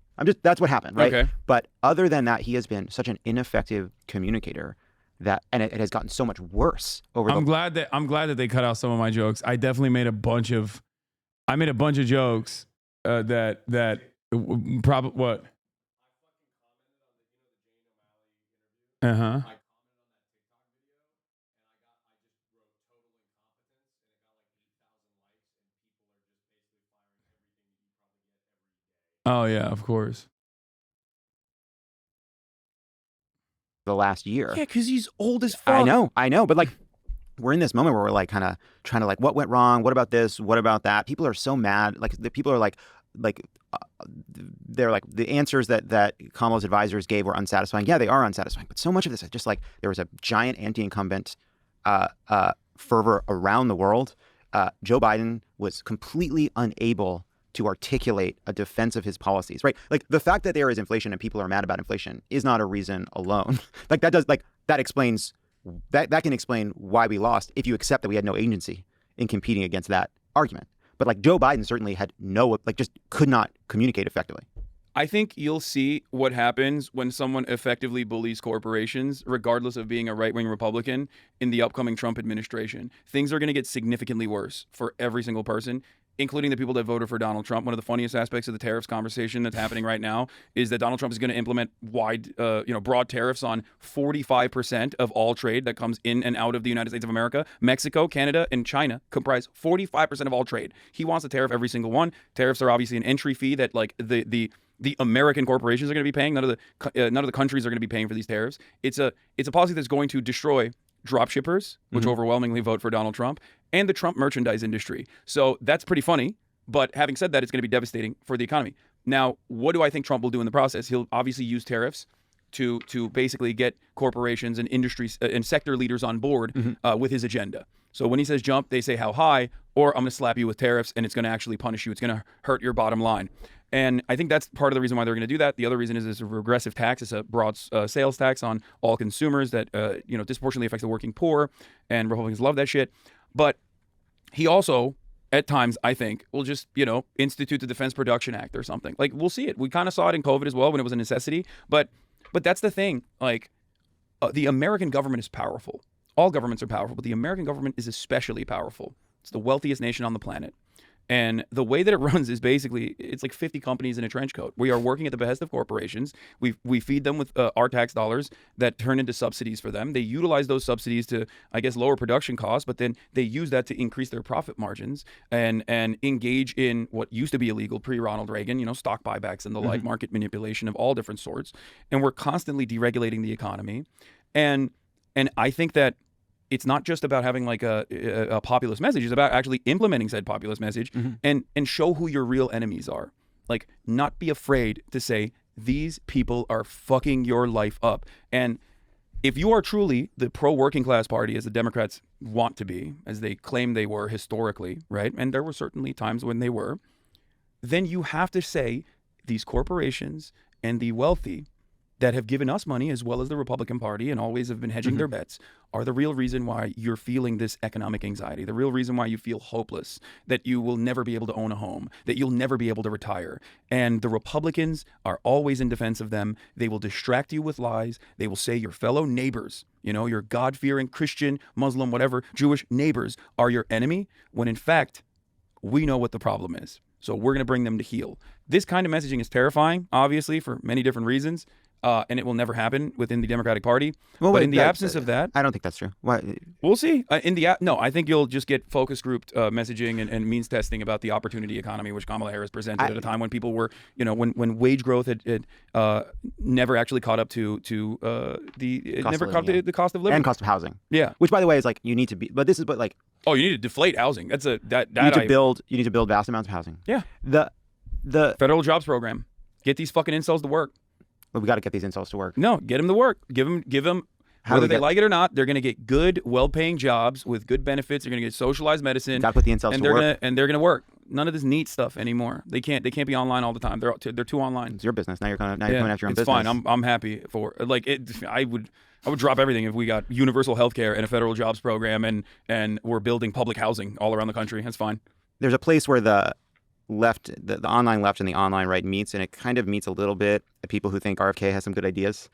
That's what happened, right? Okay. But other than that, he has been such an ineffective communicator and it has gotten so much worse over I'm glad that they cut out some of my jokes. I definitely made a bunch of jokes that probably what? Uh-huh. Oh yeah, of course. The last year. Yeah, because he's old as fuck. I know, but like, we're in this moment where we're like kind of trying to like, what went wrong? What about this? What about that? People are so mad. Like, the people are like they're like, the answers that Kamala's advisors gave were unsatisfying. Yeah, they are unsatisfying. But so much of this is just like, there was a giant anti-incumbent fervor around the world. Joe Biden was completely unable to articulate a defense of his policies, right? Like the fact that there is inflation and people are mad about inflation is not a reason alone. Like that explains that can explain why we lost if you accept that we had no agency in competing against that argument. But like Joe Biden certainly had just could not communicate effectively. I think you'll see what happens when someone effectively bullies corporations, regardless of being a right-wing Republican, in the upcoming Trump administration. Things are going to get significantly worse for every single person, including the people that voted for Donald Trump. One of the funniest aspects of the tariffs conversation that's happening right now is that Donald Trump is going to implement broad tariffs on 45% of all trade that comes in and out of the United States of America. Mexico, Canada, and China comprise 45% of all trade. He wants to tariff every single one. Tariffs are obviously an entry fee that like the American corporations are going to be paying. None of the countries are going to be paying for these tariffs. It's a policy that's going to destroy drop shippers, which overwhelmingly vote for Donald Trump, and the Trump merchandise industry. So that's pretty funny. But having said that, it's going to be devastating for the economy. Now, what do I think Trump will do in the process? He'll obviously use tariffs to basically get corporations and industries and sector leaders on board with his agenda. So when he says jump, they say how high, or I'm going to slap you with tariffs and it's going to actually punish you. It's going to hurt your bottom line. And I think that's part of the reason why they're going to do that. The other reason is it's a regressive tax. It's a broad sales tax on all consumers that disproportionately affects the working poor, and Republicans love that shit. But he also, at times, I think, will just institute the Defense Production Act or something. Like we'll see it. We kind of saw it in COVID as well when it was a necessity. But that's the thing. Like the American government is powerful. All governments are powerful, but the American government is especially powerful. It's the wealthiest nation on the planet. And the way that it runs is basically, it's like 50 companies in a trench coat. We are working at the behest of corporations. We feed them with our tax dollars that turn into subsidies for them. They utilize those subsidies to, I guess, lower production costs, but then they use that to increase their profit margins and engage in what used to be illegal pre-Ronald Reagan, stock buybacks and the like, market manipulation of all different sorts. And we're constantly deregulating the economy. And I think that it's not just about having like a populist message. It's about actually implementing said populist message and show who your real enemies are. Like not be afraid to say, these people are fucking your life up. And if you are truly the pro-working class party, as the Democrats want to be, as they claim they were historically, right? And there were certainly times when they were, then you have to say these corporations and the wealthy that have given us money, as well as the Republican Party, and always have been hedging their bets, are the real reason why you're feeling this economic anxiety, the real reason why you feel hopeless, that you will never be able to own a home, that you'll never be able to retire. And the Republicans are always in defense of them. They will distract you with lies. They will say your fellow neighbors, your God-fearing Christian, Muslim, whatever, Jewish neighbors are your enemy, when in fact, we know what the problem is. So we're going to bring them to heel. This kind of messaging is terrifying, obviously, for many different reasons. And it will never happen within the Democratic Party. Well, but in the absence of that, I don't think that's true. Why? We'll see. No, I think you'll just get focus grouped messaging and means testing about the opportunity economy, which Kamala Harris presented at a time when people were, when wage growth had never actually caught up to the cost of living and cost of housing. Yeah, which by the way is like you need to be, but you need to deflate housing. That's you need to build vast amounts of housing. Yeah, the federal jobs program, get these fucking incels to work. But we got to get these incels to work. No, get them to work. Give them whether they like it or not, they're going to get good, well-paying jobs with good benefits. They're going to get socialized medicine. Got to put the incels to work. And they're going to work. None of this neat stuff anymore. They can't be online all the time. They're too online. It's your business. Now you're coming after your own business. It's fine. I'm happy for I would drop everything if we got universal health care and a federal jobs program and we're building public housing all around the country. That's fine. There's a place where the left, the online left and the online right meets, and it kind of meets a little bit at people who think RFK has some good ideas.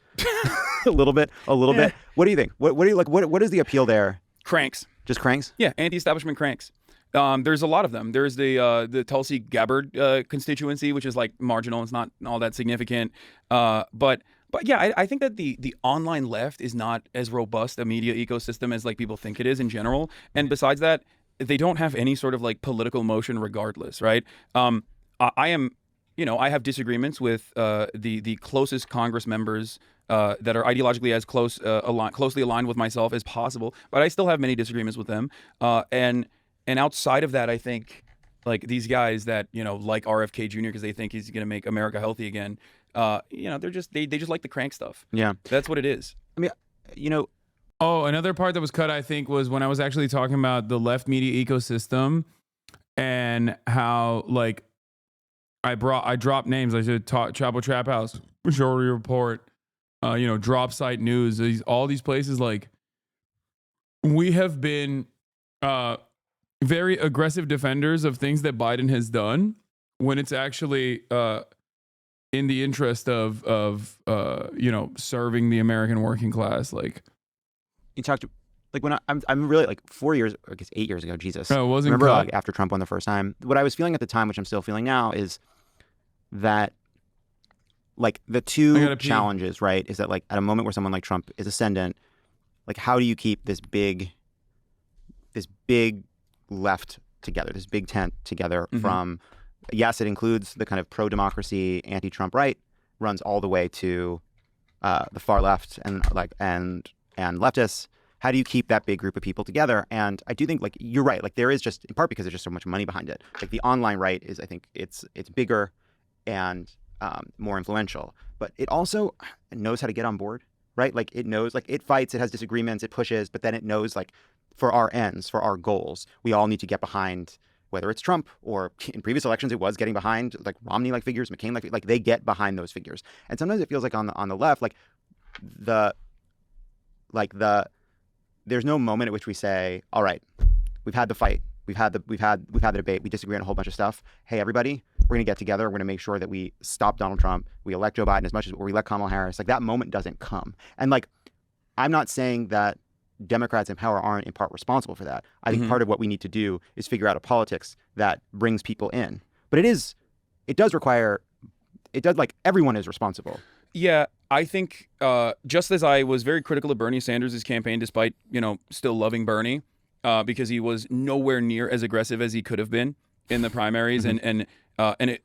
a little bit. What do you think? What do you like? What is the appeal there? Cranks. Just cranks? Yeah, anti-establishment cranks. There's a lot of them. There's the Tulsi Gabbard constituency, which is like marginal. It's not all that significant. But yeah, I think that the online left is not as robust a media ecosystem as like people think it is in general. And besides that, they don't have any sort of like political motion regardless, right? I have disagreements with the closest Congress members that are ideologically as closely aligned with myself as possible, but I still have many disagreements with them. And outside of that, I think like these guys that, like RFK Jr. because they think he's going to make America healthy again, they just like the crank stuff. Yeah. That's what it is. I mean, Oh, another part that was cut, I think, was when I was actually talking about the left media ecosystem and how, like, I dropped names. I said Chapo Trap House, Majority Report, Drop Site News. All these places, like, we have been very aggressive defenders of things that Biden has done when it's actually in the interest of serving the American working class. Like, you talked to, like, when I'm really, like, 4 years, I guess 8 years ago, Jesus. No, it wasn't. Remember, like, after Trump won the first time, what I was feeling at the time, which I'm still feeling now, is that, like, the two challenges, right, is that, like, at a moment where someone like Trump is ascendant, like, how do you keep this big left together, this big tent together from, yes, it includes the kind of pro-democracy, anti-Trump right, runs all the way to the far left and leftists. How do you keep that big group of people together? And I do think, like, you're right. Like, there is, just in part because there's just so much money behind it. Like, the online right is, I think it's bigger and more influential, but it also knows how to get on board, right? Like, it knows, like, it fights, it has disagreements, it pushes, but then it knows, like, for our ends, for our goals, we all need to get behind, whether it's Trump or in previous elections, it was getting behind, like, Romney-like figures, McCain-like, like, they get behind those figures. And sometimes it feels like on the left, there's no moment at which we say, all right, we've had the fight, we've had the debate, we disagree on a whole bunch of stuff. Hey, everybody, we're going to get together. We're going to make sure that we stop Donald Trump, we elect Joe Biden as much as, or we elect Kamala Harris. Like, that moment doesn't come. And, like, I'm not saying that Democrats in power aren't in part responsible for that. I think part of what we need to do is figure out a politics that brings people in. But it does require, like, everyone is responsible. Yeah, I think just as I was very critical of Bernie Sanders' campaign, despite, still loving Bernie, because he was nowhere near as aggressive as he could have been in the primaries, and it,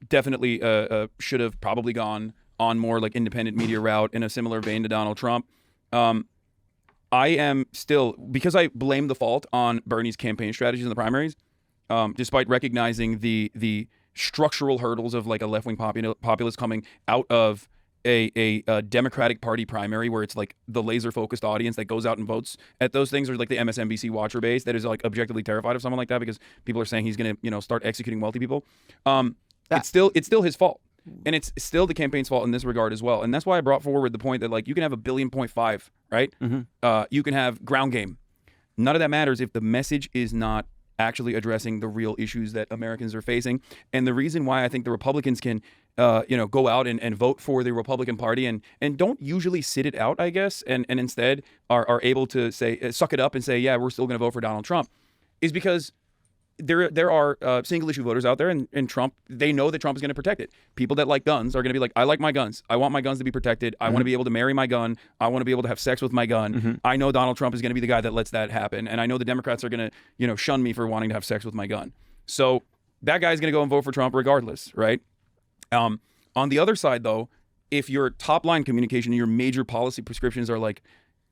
definitely should have probably gone on more like independent media route in a similar vein to Donald Trump. I am still, because I blame the fault on Bernie's campaign strategies in the primaries, despite recognizing the structural hurdles of, like, a left-wing populace coming out of a Democratic Party primary, where it's like the laser-focused audience that goes out and votes at those things, or like the MSNBC watcher base that is, like, objectively terrified of someone like that because people are saying he's going to, start executing wealthy people. It's still his fault. And it's still the campaign's fault in this regard as well. And that's why I brought forward the point that, like, you can have 1.5 billion, right? You can have ground game. None of that matters if the message is not actually addressing the real issues that Americans are facing. And the reason why I think the Republicans can, go out and vote for the Republican Party and don't usually sit it out, I guess, and instead are able to say, suck it up and say, yeah, we're still going to vote for Donald Trump, is because there are single issue voters out there, and Trump, they know that Trump is going to protect it. People that like guns are going to be like, I like my guns. I want my guns to be protected. I want to be able to marry my gun. I want to be able to have sex with my gun. I know Donald Trump is going to be the guy that lets that happen. And I know the Democrats are going to, shun me for wanting to have sex with my gun. So that guy's going to go and vote for Trump regardless, right? On the other side, though, if your top line communication and your major policy prescriptions are like,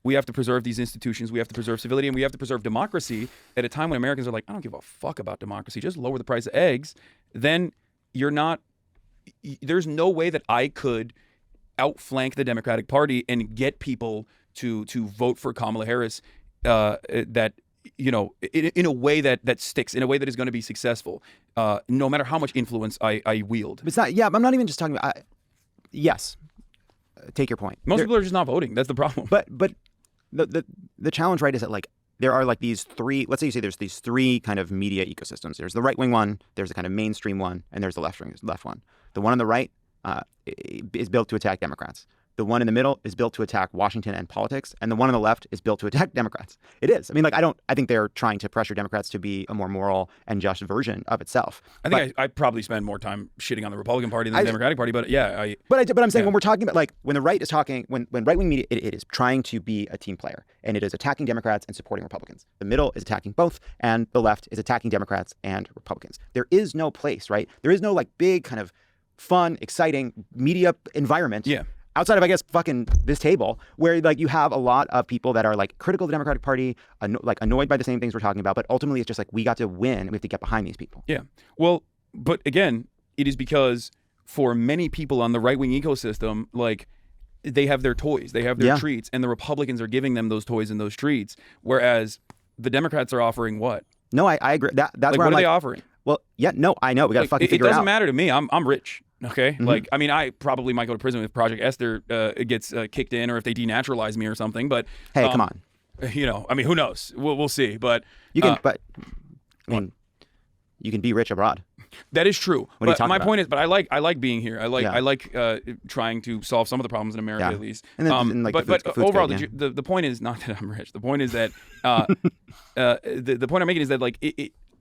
we have to preserve these institutions, we have to preserve civility, and we have to preserve democracy at a time when Americans are like, I don't give a fuck about democracy, just lower the price of eggs, then there's no way that I could outflank the Democratic Party and get people to vote for Kamala Harris in a way that sticks, in a way that is going to be successful, no matter how much influence I wield. But it's not, yeah, I'm not even just talking about, yes, take your point. Most people are just not voting. That's the problem. But the challenge, right, is that, like, there are, like, these three, let's say you say there's these three kind of media ecosystems. There's the right-wing one, there's the kind of mainstream one, and there's the left one. The one on the right is built to attack Democrats. The one in the middle is built to attack Washington and politics, and the one on the left is built to attack Democrats. It is. I mean, like, I think they're trying to pressure Democrats to be a more moral and just version of itself. I think I probably spend more time shitting on the Republican Party than the Democratic Party, but yeah. But I'm saying when we're talking about, like, when the right is talking, when right-wing media, it is trying to be a team player, and it is attacking Democrats and supporting Republicans. The middle is attacking both, and the left is attacking Democrats and Republicans. There is no place, right? There is no, like, big kind of fun, exciting media environment. Yeah. Outside of, I guess, fucking this table, where, like, you have a lot of people that are, like, critical of the Democratic Party, annoyed by the same things we're talking about, but ultimately it's just like, we got to win and we have to get behind these people. Yeah. Well, but again, it is because for many people on the right-wing ecosystem, like, they have their toys, they have their treats, and the Republicans are giving them those toys and those treats, whereas the Democrats are offering what? No, I agree. That's like, where what I'm are they like, offering? Well, yeah, no, I know. We got to fucking it figure it out. It doesn't matter to me. I'm rich. Okay. Mhm. Like, I mean, I probably might go to prison if Project Esther gets kicked in or if they denaturalize me or something. But Hey, come on. You know, I mean, who knows? We'll see. But You can, but I mean, you can be rich abroad. that is true. What are you But talking my about? point is, but I like being here. I Yeah. like trying to solve some of the problems in America Yeah. at least. And then- and, like, but the food's overall, good, yeah. the point is not that I'm rich. The point is that the point I'm making is that like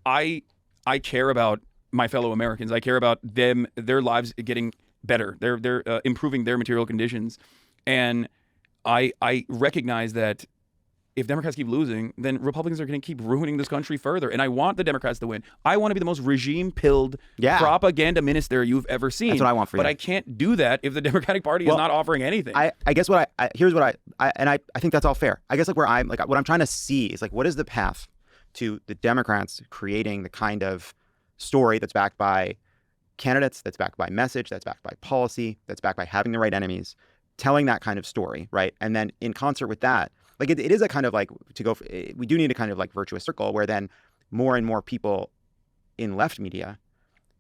I care about my fellow Americans. I care about them, their lives getting better. They're improving their material conditions, and I recognize that if Democrats keep losing, then Republicans are going to keep ruining this country further. And I want the Democrats to win. I want to be the most regime-pilled propaganda minister you've ever seen. That's what I want for you. But I can't do that if the Democratic Party is not offering anything. I guess what here's what I think that's all fair. I guess like where I'm like what I'm trying to see is like what is the path to the Democrats creating the kind of story that's backed by candidates, that's backed by message, that's backed by policy, that's backed by having the right enemies, telling that kind of story, right? And then in concert with that, like it is a kind of like we do need a kind of like virtuous circle where then more and more people in left media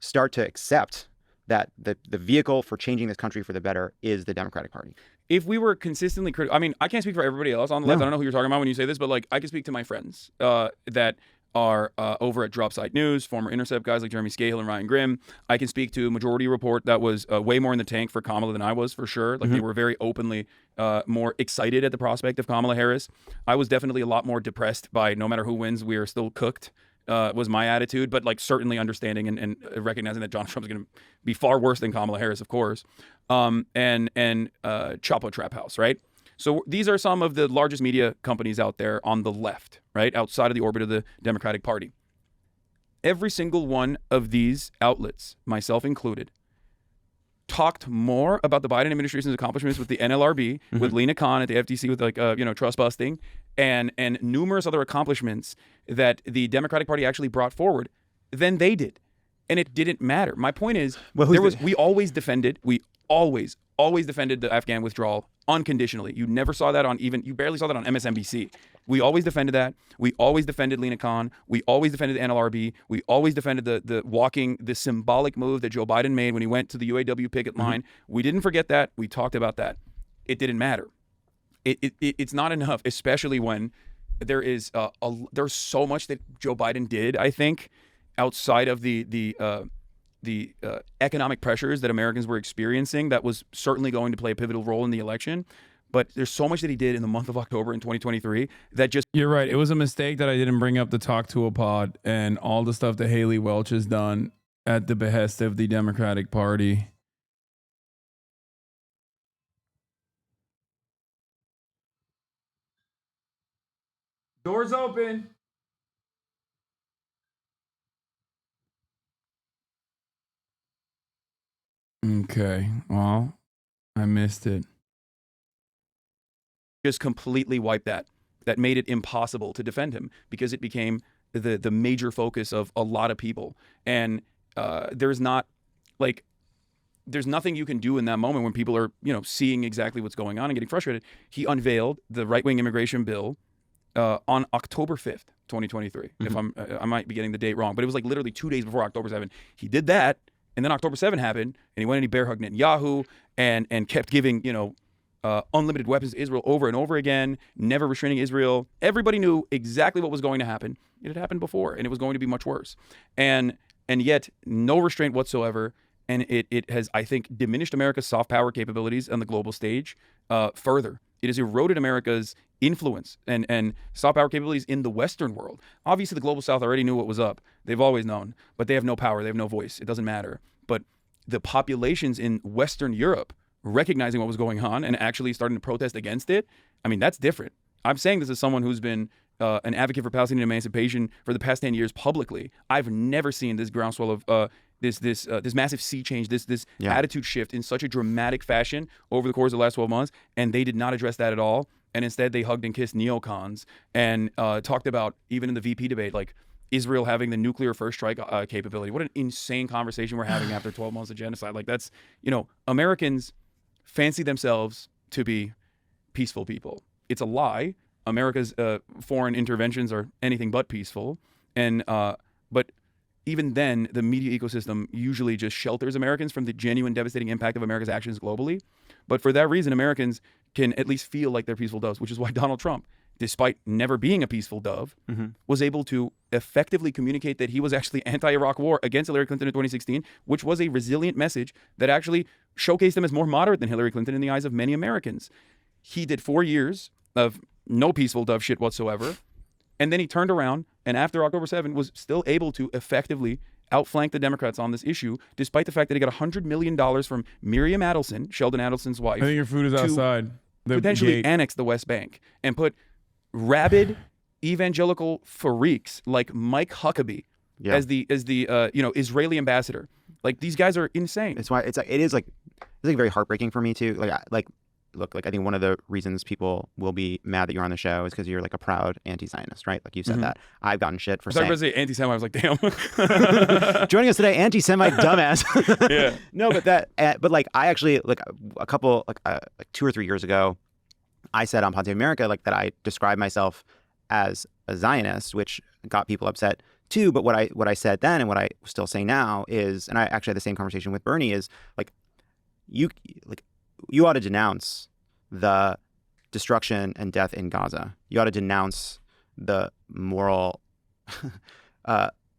start to accept that the vehicle for changing this country for the better is the Democratic Party. If we were consistently critical, I mean, I can't speak for everybody else on the left. No. I don't know who you're talking about when you say this, but like I can speak to my friends that are over at Drop Site News, former Intercept guys like Jeremy Scahill and Ryan Grimm. I can speak to Majority Report that was way more in the tank for Kamala than I was, for sure. Like they were very openly more excited at the prospect of Kamala Harris. I was definitely a lot more depressed by no matter who wins, we are still cooked. Was my attitude, but like certainly understanding and recognizing that Donald Trump is going to be far worse than Kamala Harris, of course. And Chapo Trap House, right? So these are some of the largest media companies out there on the left, right? Outside of the orbit of the Democratic Party. Every single one of these outlets, myself included, talked more about the Biden administration's accomplishments with the NLRB, with Lena Khan at the FTC with like, trust busting and numerous other accomplishments that the Democratic Party actually brought forward than they did. And it didn't matter. My point is, we always defended the Afghan withdrawal unconditionally. You never saw that you barely saw that on MSNBC. We always defended that. We always defended Lena Khan. We always defended the NLRB. We always defended the symbolic move that Joe Biden made when he went to the UAW picket line. We didn't forget that. We talked about that. It didn't matter. It's not enough, especially when there's so much that Joe Biden did, I think, outside of the economic pressures that Americans were experiencing that was certainly going to play a pivotal role in the election. But there's so much that he did in the month of October in 2023 that just... You're right. It was a mistake that I didn't bring up the Talk to a Pod and all the stuff that Haley Welch has done at the behest of the Democratic Party. Doors open. Okay. Well, I missed it. Just completely wiped that. That made it impossible to defend him because it became the major focus of a lot of people. And there's nothing you can do in that moment when people are, seeing exactly what's going on and getting frustrated. He unveiled the right-wing immigration bill on October 5th, 2023. If I might be getting the date wrong, but it was like literally 2 days before October 7th. He did that, and then October 7th happened, and he went and he bear hugged Netanyahu and kept giving, unlimited weapons to Israel over and over again, never restraining Israel. Everybody knew exactly what was going to happen. It had happened before, and it was going to be much worse. And yet, no restraint whatsoever. And it has, I think, diminished America's soft power capabilities on the global stage further. It has eroded America's influence and soft power capabilities in the Western world. Obviously, the global South already knew what was up. They've always known, but they have no power. They have no voice. It doesn't matter. But the populations in Western Europe recognizing what was going on and actually starting to protest against it, I mean, that's different. I'm saying this as someone who's been an advocate for Palestinian emancipation for the past 10 years publicly. I've never seen this groundswell of this massive sea change, this attitude shift in such a dramatic fashion over the course of the last 12 months, and they did not address that at all. And instead, they hugged and kissed neocons and talked about, even in the VP debate, like Israel having the nuclear first strike capability. What an insane conversation we're having after 12 months of genocide. Like that's, Americans fancy themselves to be peaceful people. It's a lie. America's foreign interventions are anything but peaceful. And but even then, the media ecosystem usually just shelters Americans from the genuine devastating impact of America's actions globally. But for that reason, Americans can at least feel like they're peaceful doves, which is why Donald Trump, despite never being a peaceful dove, was able to effectively communicate that he was actually anti-Iraq war against Hillary Clinton in 2016, which was a resilient message that actually showcased him as more moderate than Hillary Clinton in the eyes of many Americans. He did 4 years of no peaceful dove shit whatsoever. And then he turned around and after October 7 was still able to effectively outflank the Democrats on this issue, despite the fact that he got $100 million from Miriam Adelson, Sheldon Adelson's wife. I think your food is outside. The potentially gate. annex the West Bank and put rabid evangelical freaks like Mike Huckabee as the Israeli ambassador. Like these guys are insane. It's why it's very heartbreaking for me too. Look, I think one of the reasons people will be mad that you're on the show is because you're like a proud anti-Zionist, right? Like you said that. I've gotten shit for saying. I was going to say anti-Semite. I was like, damn. Joining us today, anti-Semite dumbass. Yeah. No, but like I actually like a couple like 2 or 3 years ago, I said on Ponte America like that I described myself as a Zionist, which got people upset too. But what I said then and what I still say now is, and I actually had the same conversation with Bernie, is like you ought to denounce the destruction and death in Gaza. You ought to denounce the moral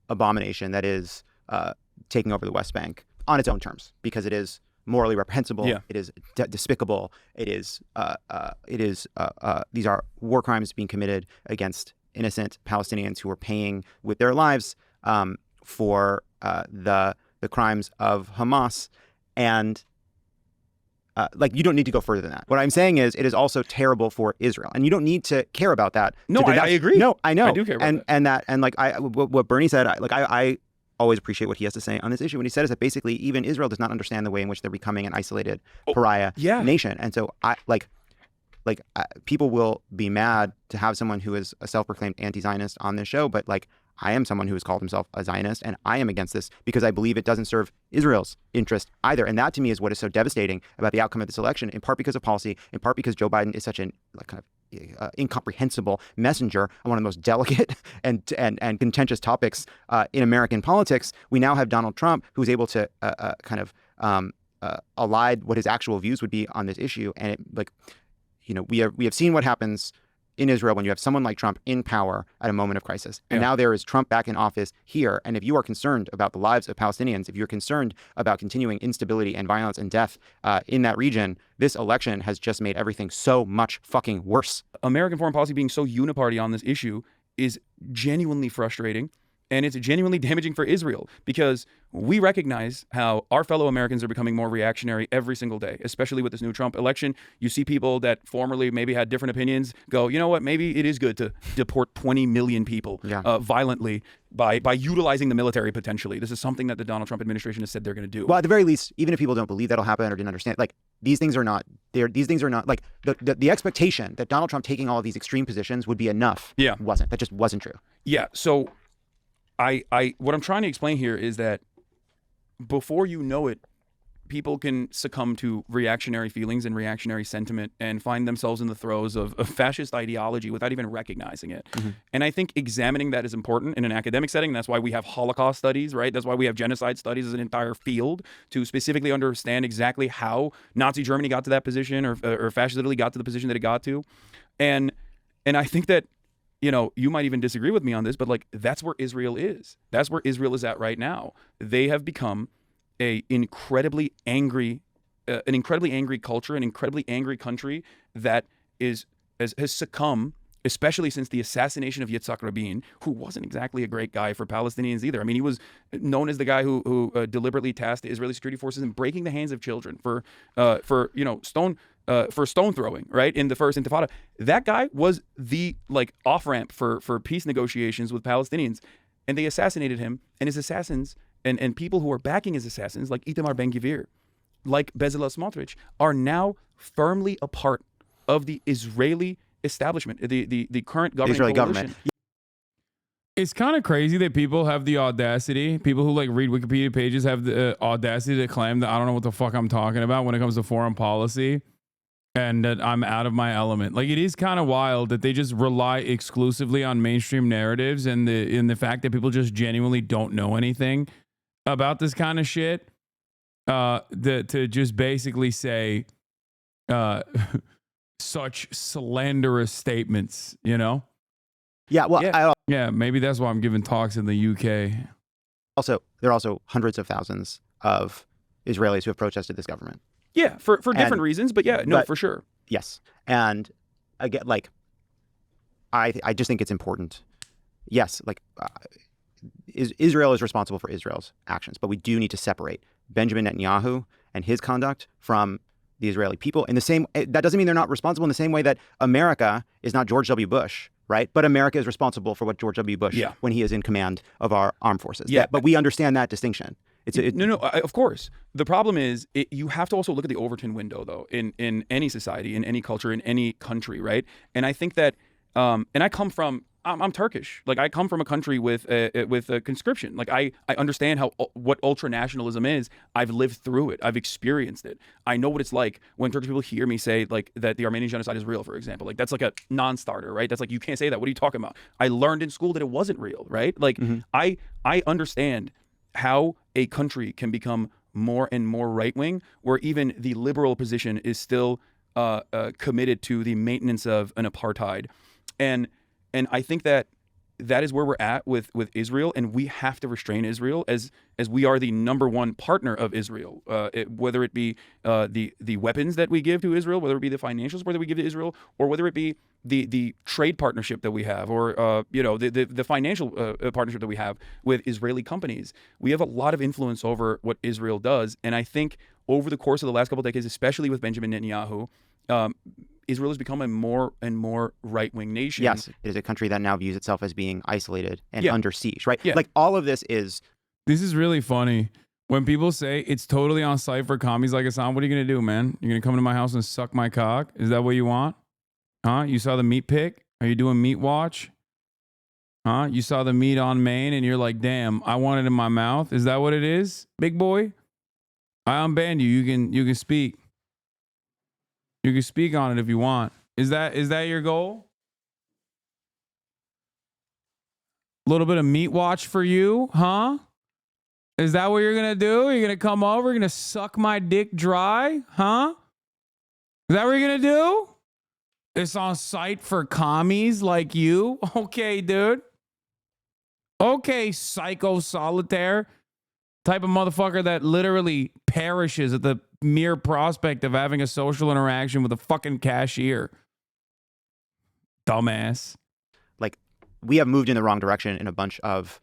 abomination that is taking over the West Bank on its own terms, because it is morally reprehensible. Yeah. It is despicable. These are war crimes being committed against innocent Palestinians who are paying with their lives for the crimes of Hamas. And you don't need to go further than that. What I'm saying is it is also terrible for Israel, and you don't need to care about that. No, I agree. No, I know. I do care about that. What Bernie said, I always appreciate what he has to say on this issue. What he said is that basically even Israel does not understand the way in which they're becoming an isolated pariah nation, and so people will be mad to have someone who is a self-proclaimed anti-Zionist on this show, but like I am someone who has called himself a Zionist, and I am against this because I believe it doesn't serve Israel's interest either. And that to me is what is so devastating about the outcome of this election, in part because of policy, in part because Joe Biden is such an incomprehensible messenger on one of the most delicate and contentious topics in American politics. We now have Donald Trump, who's able to elide what his actual views would be on this issue. And we have seen what happens in Israel when you have someone like Trump in power at a moment of crisis. And now there is Trump back in office here. And if you are concerned about the lives of Palestinians, if you're concerned about continuing instability and violence and death in that region, this election has just made everything so much fucking worse. American foreign policy being so uniparty on this issue is genuinely frustrating. And it's genuinely damaging for Israel because we recognize how our fellow Americans are becoming more reactionary every single day, especially with this new Trump election. You see people that formerly maybe had different opinions go, you know what, maybe it is good to deport 20 million people violently by utilizing the military potentially. This is something that the Donald Trump administration has said they're going to do. Well, at the very least, even if people don't believe that'll happen or didn't understand, like these things are not like the expectation that Donald Trump taking all of these extreme positions would be enough. Yeah. That just wasn't true. Yeah. So what I'm trying to explain here is that before you know it, people can succumb to reactionary feelings and reactionary sentiment and find themselves in the throes of fascist ideology without even recognizing it. Mm-hmm. And I think examining that is important in an academic setting. That's why we have Holocaust studies, right? That's why we have genocide studies as an entire field to specifically understand exactly how Nazi Germany got to that position or fascist Italy got to the position that it got to. And I think that, you might even disagree with me on this, but like that's where Israel is. That's where Israel is at right now. They have become an incredibly angry culture, an incredibly angry country that has succumbed, especially since the assassination of Yitzhak Rabin, who wasn't exactly a great guy for Palestinians either. I mean, he was known as the guy who deliberately tasked the Israeli security forces in breaking the hands of children for stone throwing, right, in the first Intifada. That guy was the off-ramp for peace negotiations with Palestinians, and they assassinated him. And his assassins and people who are backing his assassins, like Itamar Ben-Gvir, like Bezalel Smotrich, are now firmly a part of the Israeli establishment, the current governing Israeli coalition. government. It's kind of crazy that people have the audacity, people who read Wikipedia pages have the audacity to claim that I don't know what the fuck I'm talking about when it comes to foreign policy. and that I'm out of my element. Like, it is kind of wild that they just rely exclusively on mainstream narratives and the fact that people just genuinely don't know anything about this kind of shit. To just basically say such slanderous statements, you know? Yeah, well, yeah, maybe that's why I'm giving talks in the UK. Also, there are also hundreds of thousands of Israelis who have protested this government. Yeah, for different reasons, but yeah, no, for sure. Yes, and again, like, I just think it's important. Yes, like, Israel is responsible for Israel's actions, but we do need to separate Benjamin Netanyahu and his conduct from the Israeli people. In the same, that doesn't mean they're not responsible in the same way that America is not George W. Bush, right? But America is responsible for what George W. Bush when he is in command of our armed forces. Yeah, but we understand that distinction. No, of course. The problem is you have to also look at the Overton window, though, in any society, in any culture, in any country, right? And I think that, and I come from, I'm Turkish. Like, I come from a country with a conscription. Like, I understand what ultranationalism is. I've lived through it. I've experienced it. I know what it's like when Turkish people hear me say, like, that the Armenian genocide is real, for example. Like, that's like a non-starter, right? That's like, you can't say that. What are you talking about? I learned in school that it wasn't real, right? Like, I understand how a country can become more and more right-wing, where even the liberal position is still committed to the maintenance of an apartheid. And I think that is where we're at with Israel, and we have to restrain Israel as we are the number one partner of Israel, whether it be the weapons that we give to Israel, whether it be the financial support that we give to Israel, or whether it be the trade partnership that we have, or the financial partnership that we have with Israeli companies. We have a lot of influence over what Israel does, and I think over the course of the last couple of decades, especially with Benjamin Netanyahu, Israel has become a more and more right-wing nation. Yes, it is a country that now views itself as being isolated and under siege, right? Yeah. Like, all of this is... This is really funny. When people say it's totally on site for commies like Hasan, what are you going to do, man? You're going to come into my house and suck my cock? Is that what you want? Huh? You saw the meat pic? Are you doing meat watch? Huh? You saw the meat on Maine and you're like, damn, I want it in my mouth. Is that what it is, big boy? I unbanned you. You can speak. You can speak on it if you want. Is that your goal? A little bit of meat watch for you, huh? Is that what you're going to do? You're going to come over, you're going to suck my dick dry, huh? Is that what you're going to do? It's on site for commies like you? Okay, dude. Okay, psycho solitaire. Type of motherfucker that literally perishes at the mere prospect of having a social interaction with a fucking cashier. Dumbass. Like, we have moved in the wrong direction in a bunch of,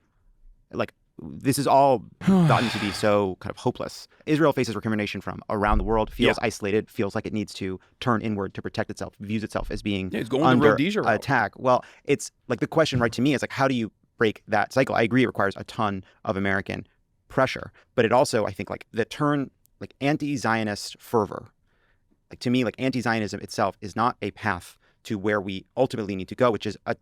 like, this is all gotten to be so kind of hopeless. Israel faces recrimination from around the world, feels isolated, feels like it needs to turn inward to protect itself, views itself as being it's going under the Rhodesia route. attack. Well, it's like the question right to me is like, how do you break that cycle? I agree it requires a ton of American pressure, but it also, I think, like, the turn, like, anti-Zionist fervor, like, to me, like, anti-Zionism itself is not a path to where we ultimately need to go, which is a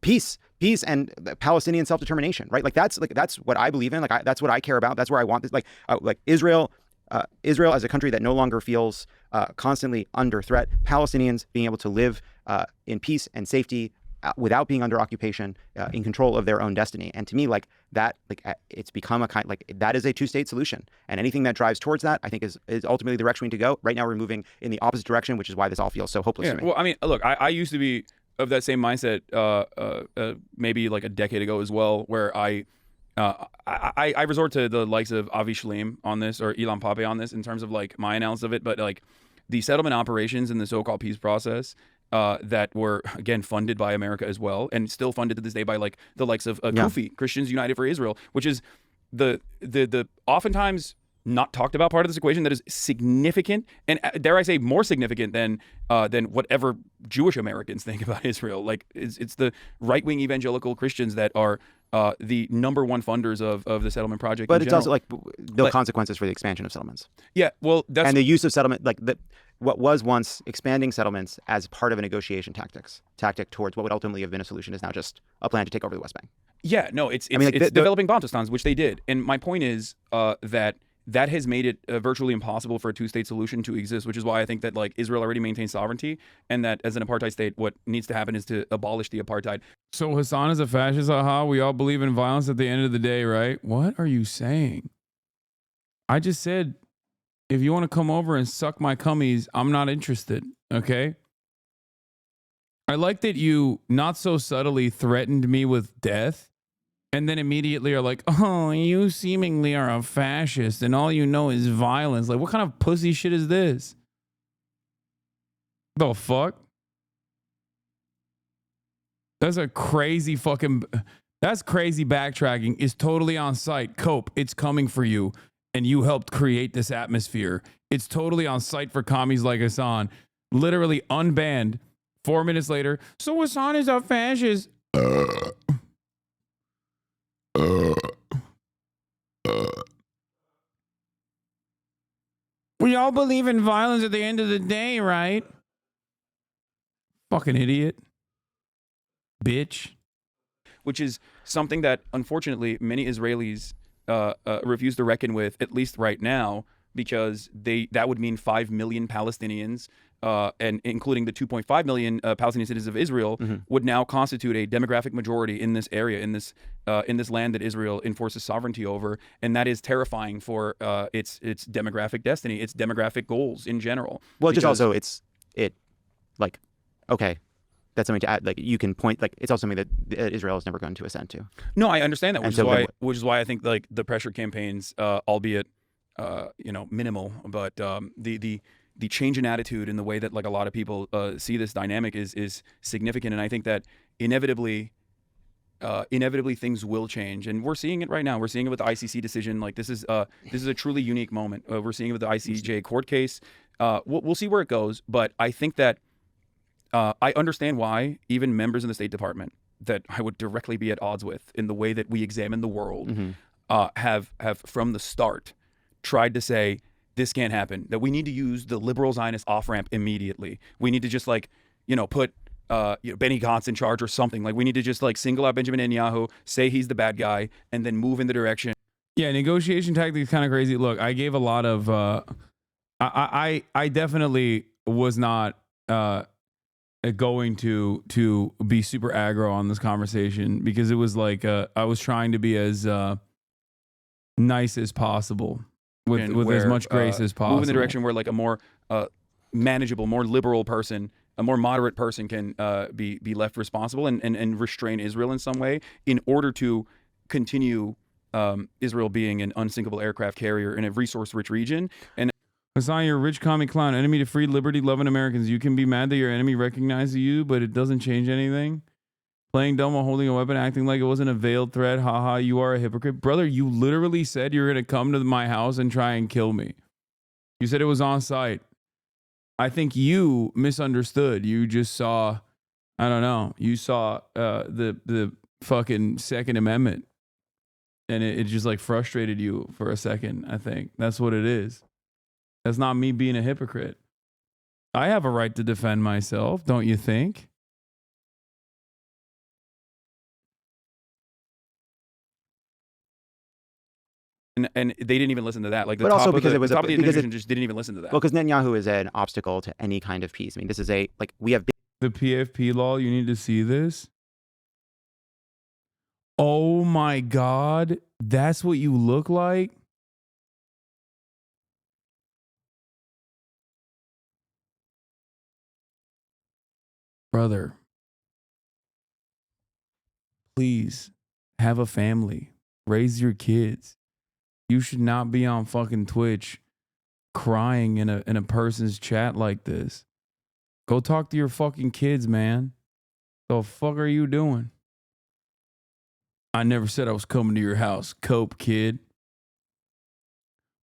peace and Palestinian self-determination, right? Like, that's what I believe in. Like, that's what I care about. That's where I want this. Like Israel as a country that no longer feels constantly under threat. Palestinians being able to live in peace and safety without being under occupation, in control of their own destiny. And to me, like, that, like, it's become a kind, like, that is a two-state solution. And anything that drives towards that, I think, is ultimately the direction we need to go. Right now, we're moving in the opposite direction, which is why this all feels so hopeless to me. Well, I mean, look, I used to be of that same mindset maybe like a decade ago as well, where I resort to the likes of Avi Shlaim on this, or Ilan Pappé on this, in terms of, like, my analysis of it. But, like, the settlement operations in the so-called peace process that were, again, funded by America as well, and still funded to this day by, like, the likes of Kufi, Christians United for Israel, which is the oftentimes not talked about part of this equation that is significant, and dare I say more significant than whatever Jewish Americans think about Israel. Like, it's the right-wing evangelical Christians that are the number one funders of the settlement project. But it's also, like, the consequences for the expansion of settlements. Yeah, well, that's... And the use of settlement, like, what was once expanding settlements as part of a negotiation tactic towards what would ultimately have been a solution is now just a plan to take over the West Bank. Yeah, no, it's developing Bantustans, which they did. And my point is that that has made it virtually impossible for a two-state solution to exist, which is why I think that like Israel already maintains sovereignty, and that as an apartheid state, what needs to happen is to abolish the apartheid. So Hasan is a fascist, haha. We all believe in violence at the end of the day, right? What are you saying? I just said, if you want to come over and suck my cummies, I'm not interested, okay? I like that you not so subtly threatened me with death and then immediately are like, oh, you seemingly are a fascist and all you know is violence. Like, what kind of pussy shit is this? The fuck? That's a crazy fucking... That's crazy backtracking. It's totally on site. Cope, it's coming for you. And you helped create this atmosphere. It's totally on site for commies like Hasan. Literally unbanned. 4 minutes later, so Hasan is a fascist. We all believe in violence at the end of the day, right? Fucking idiot. Bitch. Which is something that, unfortunately, many Israelis refuse to reckon with, at least right now, because that would mean 5 million Palestinians, and including the 2.5 million Palestinian citizens of Israel, would now constitute a demographic majority in this area, in this land that Israel enforces sovereignty over, and that is terrifying for its demographic destiny, its demographic goals in general. Well, just also like, okay, that's something to add. Like, you can point, like, it's also something that Israel is never going to assent to. No, I understand that, And which is why I think like the pressure campaigns, albeit minimal, but the change in attitude and the way that like a lot of people see this dynamic is significant, and I think that inevitably things will change, and we're seeing it right now. We're seeing it with the ICC decision. Like, this is a truly unique moment. We're seeing it with the ICJ court case. We'll see where it goes, but I think that I understand why even members in the State Department that I would directly be at odds with in the way that we examine the world have from the start tried to say this can't happen, that we need to use the liberal Zionist off-ramp immediately. We need to just like, put Benny Gantz in charge or something. Like, we need to just like single out Benjamin Netanyahu, say he's the bad guy, and then move in the direction. Yeah, negotiation tactic is kind of crazy. Look, I gave a lot of I definitely was not going to be super aggro on this conversation, because it was like I was trying to be as nice as possible with as much grace as possible. Move in the direction where like a more manageable, more liberal person, a more moderate person can be left responsible and restrain Israel in some way in order to continue Israel being an unsinkable aircraft carrier in a resource-rich region. And Hasan, you're a rich commie clown, enemy to free, liberty-loving Americans. You can be mad that your enemy recognizes you, but it doesn't change anything. Playing dumb while holding a weapon, acting like it wasn't a veiled threat. Haha, you are a hypocrite. Brother, you literally said you were going to come to my house and try and kill me. You said it was on site. I think you misunderstood. You just saw, I don't know, you saw the fucking Second Amendment. And it just like frustrated you for a second, I think. That's what it is. That's not me being a hypocrite. I have a right to defend myself, don't you think? And they didn't even listen to that. Like, the but top also of because the, it was the top of the because administration just didn't even listen to that. Well, because Netanyahu is an obstacle to any kind of peace. I mean, this is we have the PFP law. You need to see this. Oh my God, that's what you look like. Brother, please have a family, raise your kids. You should not be on fucking Twitch crying in a person's chat like this. Go talk to your fucking kids, man. The fuck are you doing? I never said I was coming to your house. Cope, kid.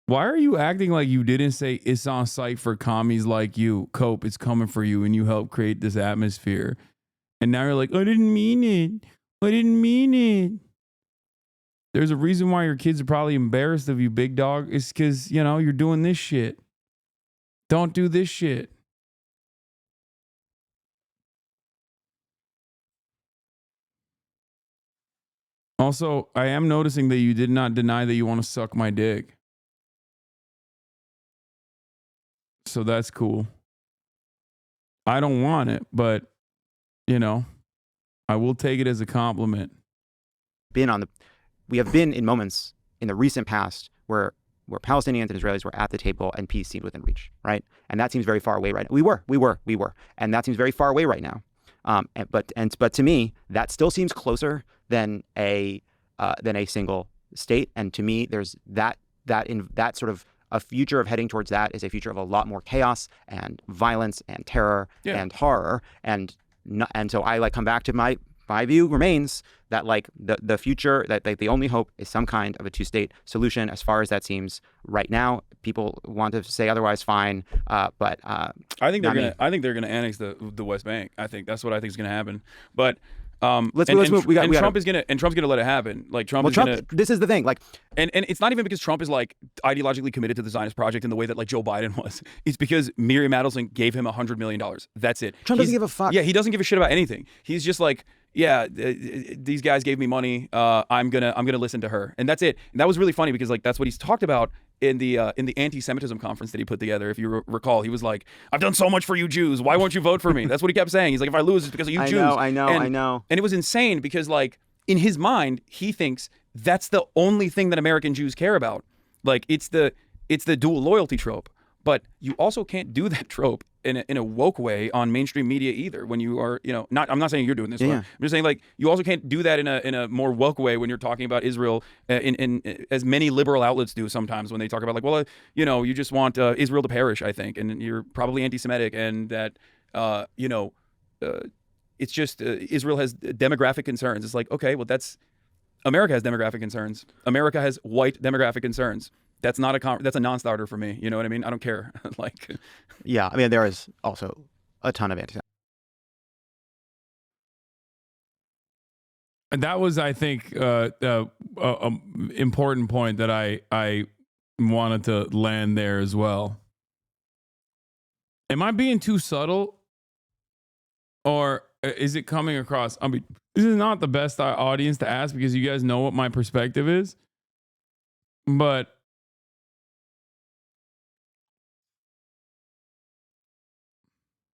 Why are you acting like you didn't say it's on site for commies like you? Cope, it's coming for you, and you helped create this atmosphere. And now you're like, I didn't mean it. I didn't mean it. There's a reason why your kids are probably embarrassed of you, big dog. It's because, you're doing this shit. Don't do this shit. Also, I am noticing that you did not deny that you want to suck my dick. So that's cool. I don't want it, but I will take it as a compliment. We have been in moments in the recent past where Palestinians and Israelis were at the table and peace seemed within reach, right? And that seems very far away right now. We were, and that seems very far away right now. But to me, that still seems closer than a single state. And to me, there's that sort of a future of heading towards that is a future of a lot more chaos and violence and terror and horror. And so I come back to my view remains that the future, that the only hope is some kind of a two-state solution. As far as that seems right now, people want to say otherwise, fine. But I think they're gonna annex the West Bank. I think that's what I think is gonna happen. But let's move. Trump's gonna let it happen. This is the thing. And it's not even because Trump is ideologically committed to the Zionist project in the way that Joe Biden was. It's because Miriam Adelson gave him $100 million. That's it. Trump doesn't give a fuck. Yeah, he doesn't give a shit about anything. He's just these guys gave me money. I'm gonna listen to her, and that's it. And that was really funny because that's what he's talked about in the anti-Semitism conference that he put together. If you recall, he was like, "I've done so much for you Jews. Why won't you vote for me?" That's what he kept saying. He's like, "If I lose, it's because of you Jews." I know. And it was insane because in his mind, he thinks that's the only thing that American Jews care about. It's the dual loyalty trope. But you also can't do that trope in a woke way on mainstream media either. When you are, I'm not saying you're doing this. Yeah. I'm just saying you also can't do that in a more woke way when you're talking about Israel in as many liberal outlets do sometimes when they talk about you just want Israel to perish, I think, and you're probably anti-Semitic and that it's just Israel has demographic concerns. It's okay, well America has demographic concerns. America has white demographic concerns. That's a non-starter for me. You know what I mean? I don't care. Yeah, I mean, there is also a ton of anti-Semitism. And that was, I think, important point that I wanted to land there as well. Am I being too subtle, or is it coming across? I mean, this is not the best audience to ask because you guys know what my perspective is, but.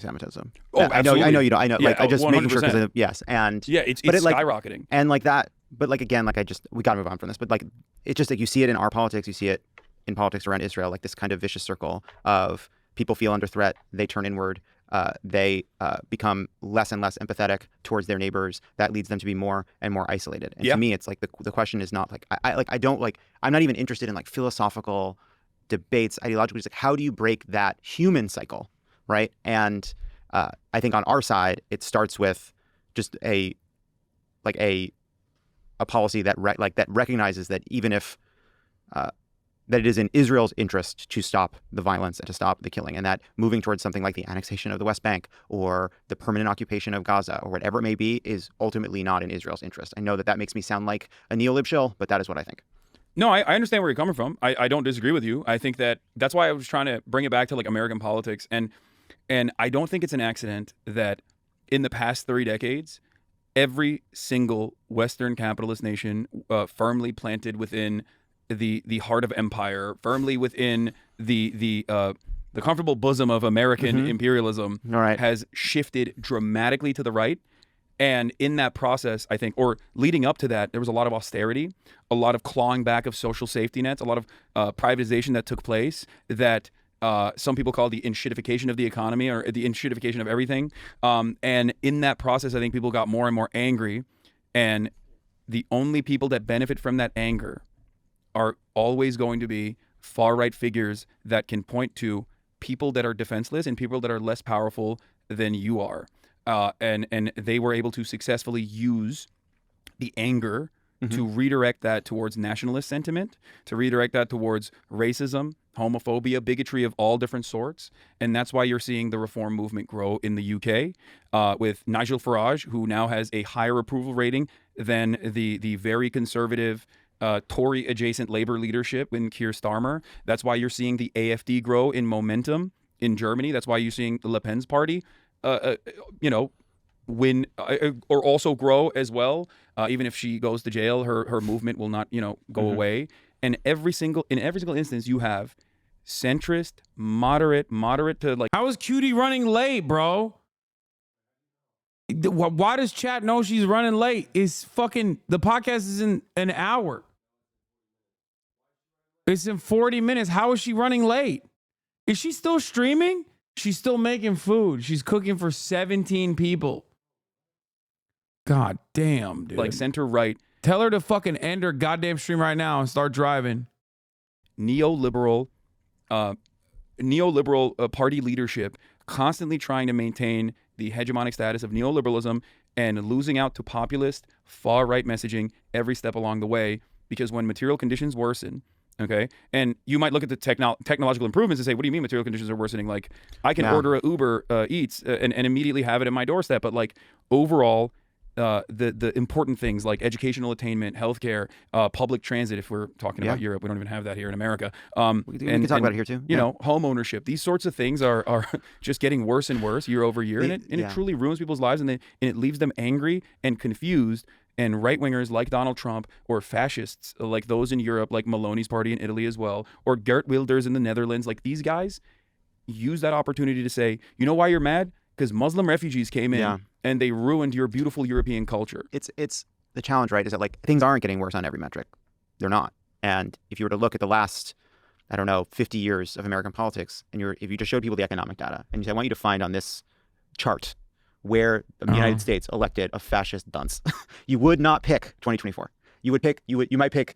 Anti-Semitism. Oh, absolutely. I know you don't. I know. Yeah, I just 100%. making sure because yes, and yeah, it's skyrocketing. And that, but again, we gotta move on from this. But it's just you see it in our politics, you see it in politics around Israel, this kind of vicious circle of people feel under threat, they turn inward, they become less and less empathetic towards their neighbors. That leads them to be more and more isolated. And to me, it's the question is not I'm not even interested in philosophical debates, ideologically. It's how do you break that human cycle? Right. And I think on our side, it starts with just a policy that recognizes that even if that it is in Israel's interest to stop the violence and to stop the killing, and that moving towards something like the annexation of the West Bank or the permanent occupation of Gaza or whatever it may be is ultimately not in Israel's interest. I know that makes me sound like a neo-lib shill, but that is what I think. No, I understand where you're coming from. I don't disagree with you. I think that's why I was trying to bring it back to American politics. And I don't think it's an accident that in the past 3 decades, every single Western capitalist nation firmly planted within the heart of empire, firmly within the comfortable bosom of American imperialism, has shifted dramatically to the right. And in that process, I think, or leading up to that, there was a lot of austerity, a lot of clawing back of social safety nets, a lot of privatization that took place that some people call the enshittification of the economy or the enshittification of everything. And in that process, I think people got more and more angry. And the only people that benefit from that anger are always going to be far-right figures that can point to people that are defenseless and people that are less powerful than you are. And they were able to successfully use the anger to redirect that towards nationalist sentiment, to redirect that towards racism, homophobia, bigotry of all different sorts. And that's why you're seeing the reform movement grow in the UK with Nigel Farage, who now has a higher approval rating than the very conservative Tory-adjacent Labour leadership in Keir Starmer. That's why you're seeing the AfD grow in momentum in Germany. That's why you're seeing Le Pen's party win or also grow as well. Even if she goes to jail, her movement will not, go away. And in every single instance, you have centrist, moderate to like. How is Cutie running late, bro? Why does chat know she's running late? It's fucking, the podcast is in an hour. It's in 40 minutes. How is she running late? Is she still streaming? She's still making food. She's cooking for 17 people. God damn, dude. Like center right. Tell her to fucking end her goddamn stream right now and start driving. Neoliberal party leadership constantly trying to maintain the hegemonic status of neoliberalism and losing out to populist far-right messaging every step along the way, because when material conditions worsen, okay, and you might look at the technological improvements and say, what do you mean material conditions are worsening? Like, I can order a Uber Eats and immediately have it at my doorstep, but like overall, the important things like educational attainment, healthcare, public transit. If we're talking about Europe, we don't even have that here in America. We can talk about it here too. You know, home ownership. These sorts of things are just getting worse and worse year over year, and it truly ruins people's lives, and it leaves them angry and confused. And right-wingers like Donald Trump, or fascists like those in Europe, like Meloni's party in Italy as well, or Geert Wilders in the Netherlands, like these guys use that opportunity to say, you know why you're mad? Because Muslim refugees came in and they ruined your beautiful European culture. It's the challenge, right? Is that like things aren't getting worse on every metric. They're not. And if you were to look at the last, I don't know, 50 years of American politics, and if you just showed people the economic data, and you say, I want you to find on this chart where the United States elected a fascist dunce, you would not pick 2024. You might pick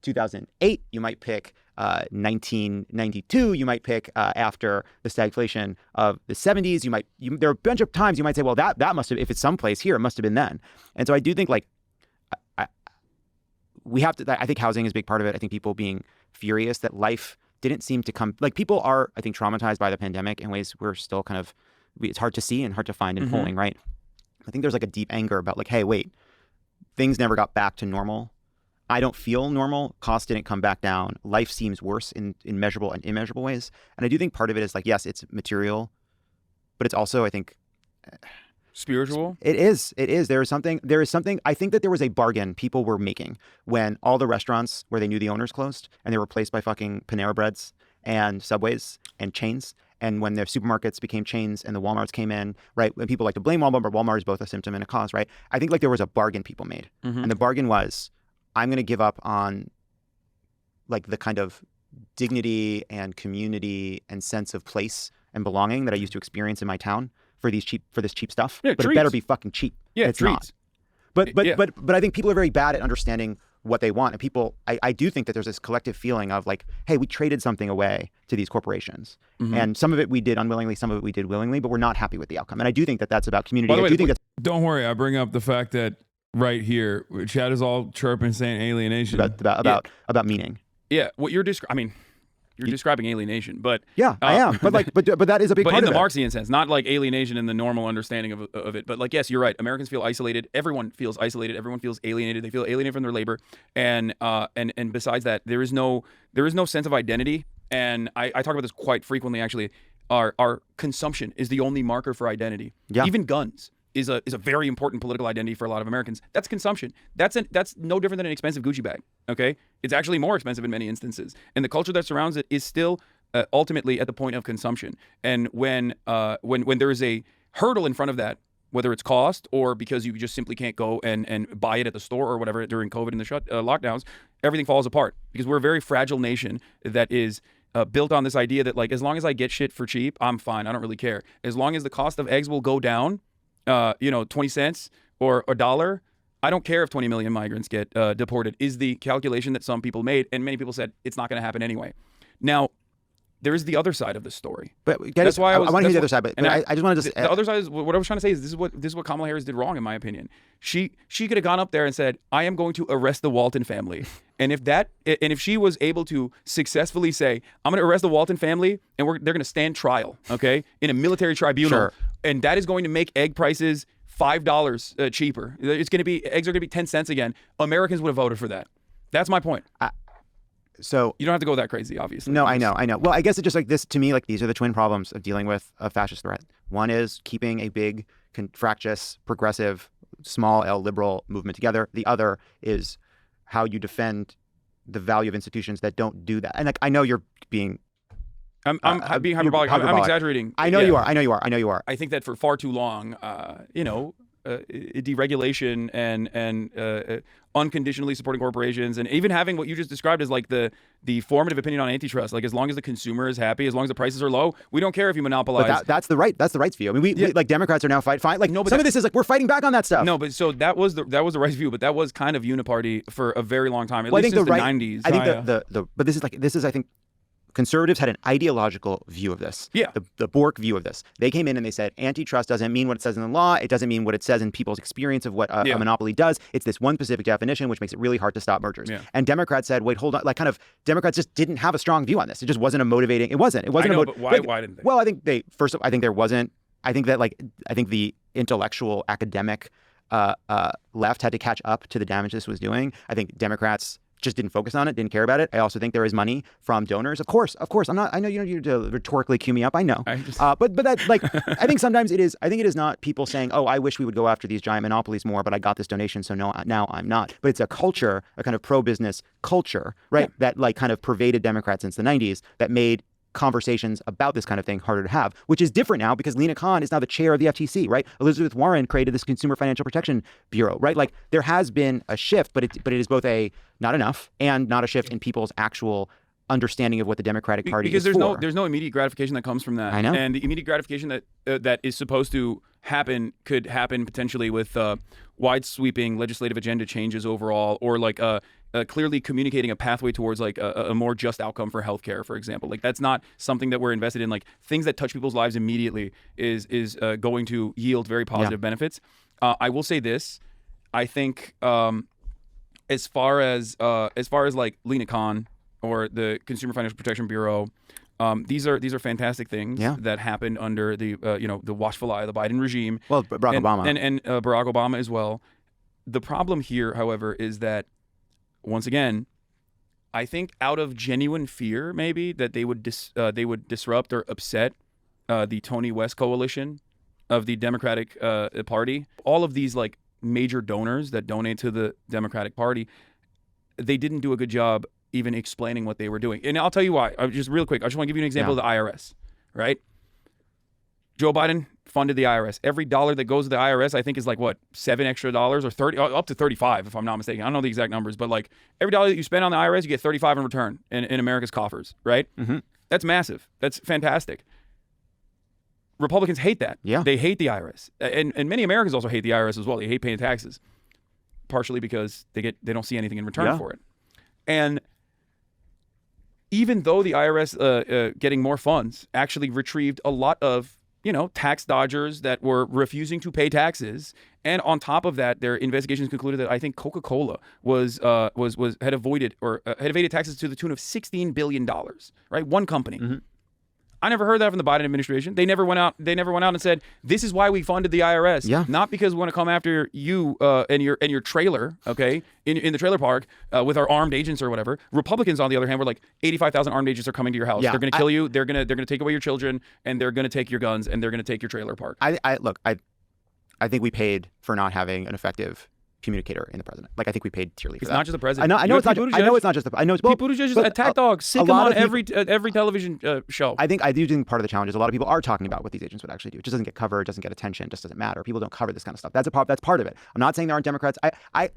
2008. You might pick 1992. You might pick after the stagflation of the 70s. There are a bunch of times you might say, well, that must have, if it's someplace here, it must have been then. And so I do think like we have to. I think housing is a big part of it. I think people being furious that life didn't seem to come. Like people are, I think, traumatized by the pandemic in ways we're still kind of. It's hard to see and hard to find in polling, right? I think there's like a deep anger about like, hey, wait, things never got back to normal. I don't feel normal. Costs didn't come back down. Life seems worse in measurable and immeasurable ways. And I do think part of it is like, yes, it's material, but it's also, I think, spiritual. It is. There is something. I think that there was a bargain people were making when all the restaurants where they knew the owners closed and they were replaced by fucking Panera Breads and Subways and chains. And when their supermarkets became chains and the Walmarts came in, right? When people like to blame Walmart, but Walmart is both a symptom and a cause, right? I think like there was a bargain people made. And the bargain was, I'm going to give up on like the kind of dignity and community and sense of place and belonging that I used to experience in my town for this cheap stuff. Yeah, but treats. It better be fucking cheap. Yeah, it's treats. not. But I think people are very bad at understanding what they want. And people, I do think that there's this collective feeling of like, hey, we traded something away to these corporations. And some of it we did unwillingly, some of it we did willingly, but we're not happy with the outcome. And I do think that that's about community. By the way, I do think that's don't worry, I bring up the fact that right here, Chad is all chirping saying alienation. about meaning. Yeah, what you're describing. You're describing alienation, but I am. But like, but that is a big but part in of the it. Marxian sense, not like alienation in the normal understanding of it. But like, yes, you're right. Americans feel isolated. Everyone feels isolated. Everyone feels alienated. They feel alienated from their labor, and besides that, there is no sense of identity. And I talk about this quite frequently. Actually, our consumption is the only marker for identity. Yeah. Even guns is a very important political identity for a lot of Americans. That's consumption. That's no different than an expensive Gucci bag. Okay, it's actually more expensive in many instances, and the culture that surrounds it is still ultimately at the point of consumption. And when there is a hurdle in front of that, whether it's cost or because you just simply can't go and buy it at the store or whatever during COVID and the lockdowns, everything falls apart because we're a very fragile nation that is built on this idea that like as long as I get shit for cheap, I'm fine. I don't really care. As long as the cost of eggs will go down, 20 cents or $1, I don't care if 20 million migrants get deported, is the calculation that some people made. And many people said it's not going to happen anyway. Now, there is the other side of this story. But that's why I want to hear the other side. But I just want to just the other side is what I was trying to say is this is what Kamala Harris did wrong in my opinion. She could have gone up there and said, I am going to arrest the Walton family. And if she was able to successfully say, I'm going to arrest the Walton family and they're going to stand trial, okay, in a military tribunal, Sure. And that is going to make egg prices $5 cheaper. Eggs are going to be 10 cents again. Americans would have voted for that. That's my point. So you don't have to go that crazy, obviously. No, I know. Well, I guess it's just like this to me. Like these are the twin problems of dealing with a fascist threat. One is keeping a big, fractious, progressive, small L liberal movement together. The other is how you defend the value of institutions that don't do that. And like I know you're being I'm being hyperbolic. I'm exaggerating. I know you are. I know you are. I know you are. I think that for far too long, deregulation and unconditionally supporting corporations, and even having what you just described as like the formative opinion on antitrust. Like, as long as the consumer is happy, as long as the prices are low, we don't care if you monopolize. But that's the rights view. I mean, we like Democrats are now fighting. Like, no, but some of this is like we're fighting back on that stuff. No, but so that was the rights view, but that was kind of uniparty for a very long time. At least since the 90s. I think but this is I think. Conservatives had an ideological view of this. Yeah. The Bork view of this. They came in and they said antitrust doesn't mean what it says in the law. It doesn't mean what it says in people's experience of what a monopoly does. It's this one specific definition, which makes it really hard to stop mergers. Yeah. And Democrats said, wait, hold on. Like, kind of, Democrats just didn't have a strong view on this. It just wasn't a motivating. It wasn't. I know, but why didn't they? Well, I think I think there wasn't. I think that I think the intellectual academic left had to catch up to the damage this was doing. I think Democrats just didn't focus on it, didn't care about it. I also think there is money from donors. Of course. I'm not. I know you don't need to rhetorically cue me up. I know. But that, like, I think sometimes it is. I think it is not people saying, "Oh, I wish we would go after these giant monopolies more, but I got this donation, so no, now I'm not." But it's a culture, a kind of pro-business culture, right? That like kind of pervaded Democrats since the '90s. That made conversations about this kind of thing harder to have, which is different now because Lena Khan is now the chair of the FTC, right? Elizabeth Warren created this Consumer Financial Protection Bureau, right? Like, there has been a shift, but it is both a not enough and not a shift in people's actual understanding of what the Democratic Party because is there's no immediate gratification that comes from that. I know. And the immediate gratification that is supposed to happen could happen potentially with wide sweeping legislative agenda changes overall, or like clearly communicating a pathway towards like a more just outcome for healthcare, for example. Like, that's not something that we're invested in. Like, things that touch people's lives immediately is going to yield very positive benefits. I will say this. I think as far as like Lena Khan or the Consumer Financial Protection Bureau, these are fantastic things that happened under the the watchful eye of the Biden regime. Well, Barack Obama and Barack Obama as well. The problem here, however, is that once again, I think out of genuine fear, maybe that they would disrupt or upset the Tony West coalition of the Democratic Party. All of these like major donors that donate to the Democratic Party, they didn't do a good job even explaining what they were doing. And I'll tell you why. Just real quick, I just want to give you an example of the IRS, right? Joe Biden funded the IRS. Every dollar that goes to the IRS, I think, is like, what, $7 extra or 30, up to 35, if I'm not mistaken. I don't know the exact numbers, but like every dollar that you spend on the IRS, you get 35 in return in America's coffers, right? Mm-hmm. That's massive. That's fantastic. Republicans hate that. Yeah. They hate the IRS. And many Americans also hate the IRS as well. They hate paying taxes, partially because they don't see anything in return for it. And even though the IRS getting more funds actually retrieved a lot of tax dodgers that were refusing to pay taxes, and on top of that, their investigations concluded that I think Coca-Cola had evaded taxes to the tune of $16 billion. Right, one company. Mm-hmm. I never heard that from the Biden administration. They never went out and said, this is why we funded the IRS. Yeah. Not because we want to come after you and your trailer, okay, in the trailer park with our armed agents or whatever. Republicans, on the other hand, were like, 85,000 armed agents are coming to your house. Yeah, they're going to kill you. They're going to take away your children, and they're going to take your guns, and they're going to take your trailer park. I think we paid for not having an effective communicator in the president. Like, I think we paid dearly for it's that. not just the president. I know it's not. I know it's not just the. I know it's Pete Buttigieg is attack dog. Sick him on every television show. I do think part of the challenge is a lot of people are talking about what these agents would actually do. It just doesn't get covered, doesn't get attention, just doesn't matter. People don't cover this kind of stuff. That's part of it. I'm not saying there aren't Democrats. I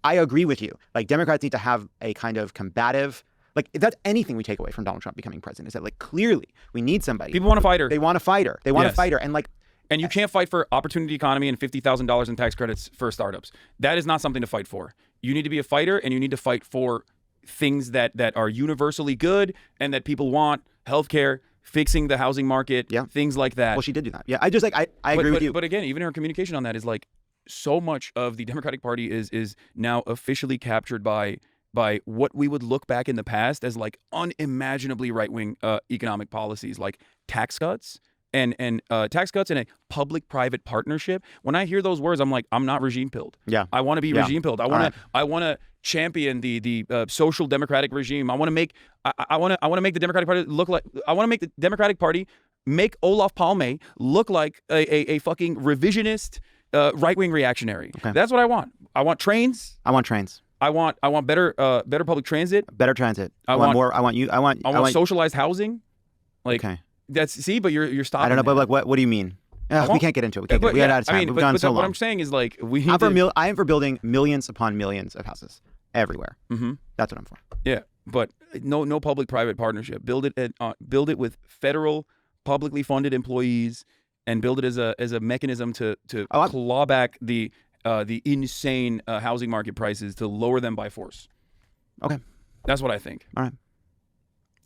agree with you. Like, Democrats need to have a kind of combative. Like, if that's anything we take away from Donald Trump becoming president, is that, like, clearly we need somebody. People want a fighter. They want a fighter. They want a fighter, and like. And you can't fight for opportunity economy and $50,000 in tax credits for startups. That is not something to fight for. You need to be a fighter, and you need to fight for things that are universally good and that people want: healthcare, fixing the housing market, things like that. Well, she did do that. Yeah, I just I agree with you. But again, even her communication on that is like, so much of the Democratic Party is now officially captured by what we would look back in the past as like unimaginably right-wing economic policies, like tax cuts. And tax cuts and a public-private partnership. When I hear those words, I'm like, I'm not regime-pilled. Yeah, I want to be regime-pilled. I want to champion the social democratic regime. I want to make the Democratic Party look like. I want to make the Democratic Party make Olof Palme look like a fucking revisionist right-wing reactionary. Okay. That's what I want. I want trains. I want trains. I want better public transit. Better transit. I want more. I want socialized housing. Like Okay. that's but you're stopping. I don't know, there. but like what do you mean? We can't get into it. We can't But we got yeah, out of time. I mean, We've but, gone but so long. what I'm saying is like we need I am for building millions upon millions of houses everywhere. Mm-hmm. That's what I'm for. Yeah, but no public-private partnership. Build it with federal, publicly funded employees, and build it as a mechanism to claw back the insane housing market prices, to lower them by force. Okay, that's what I think. All right.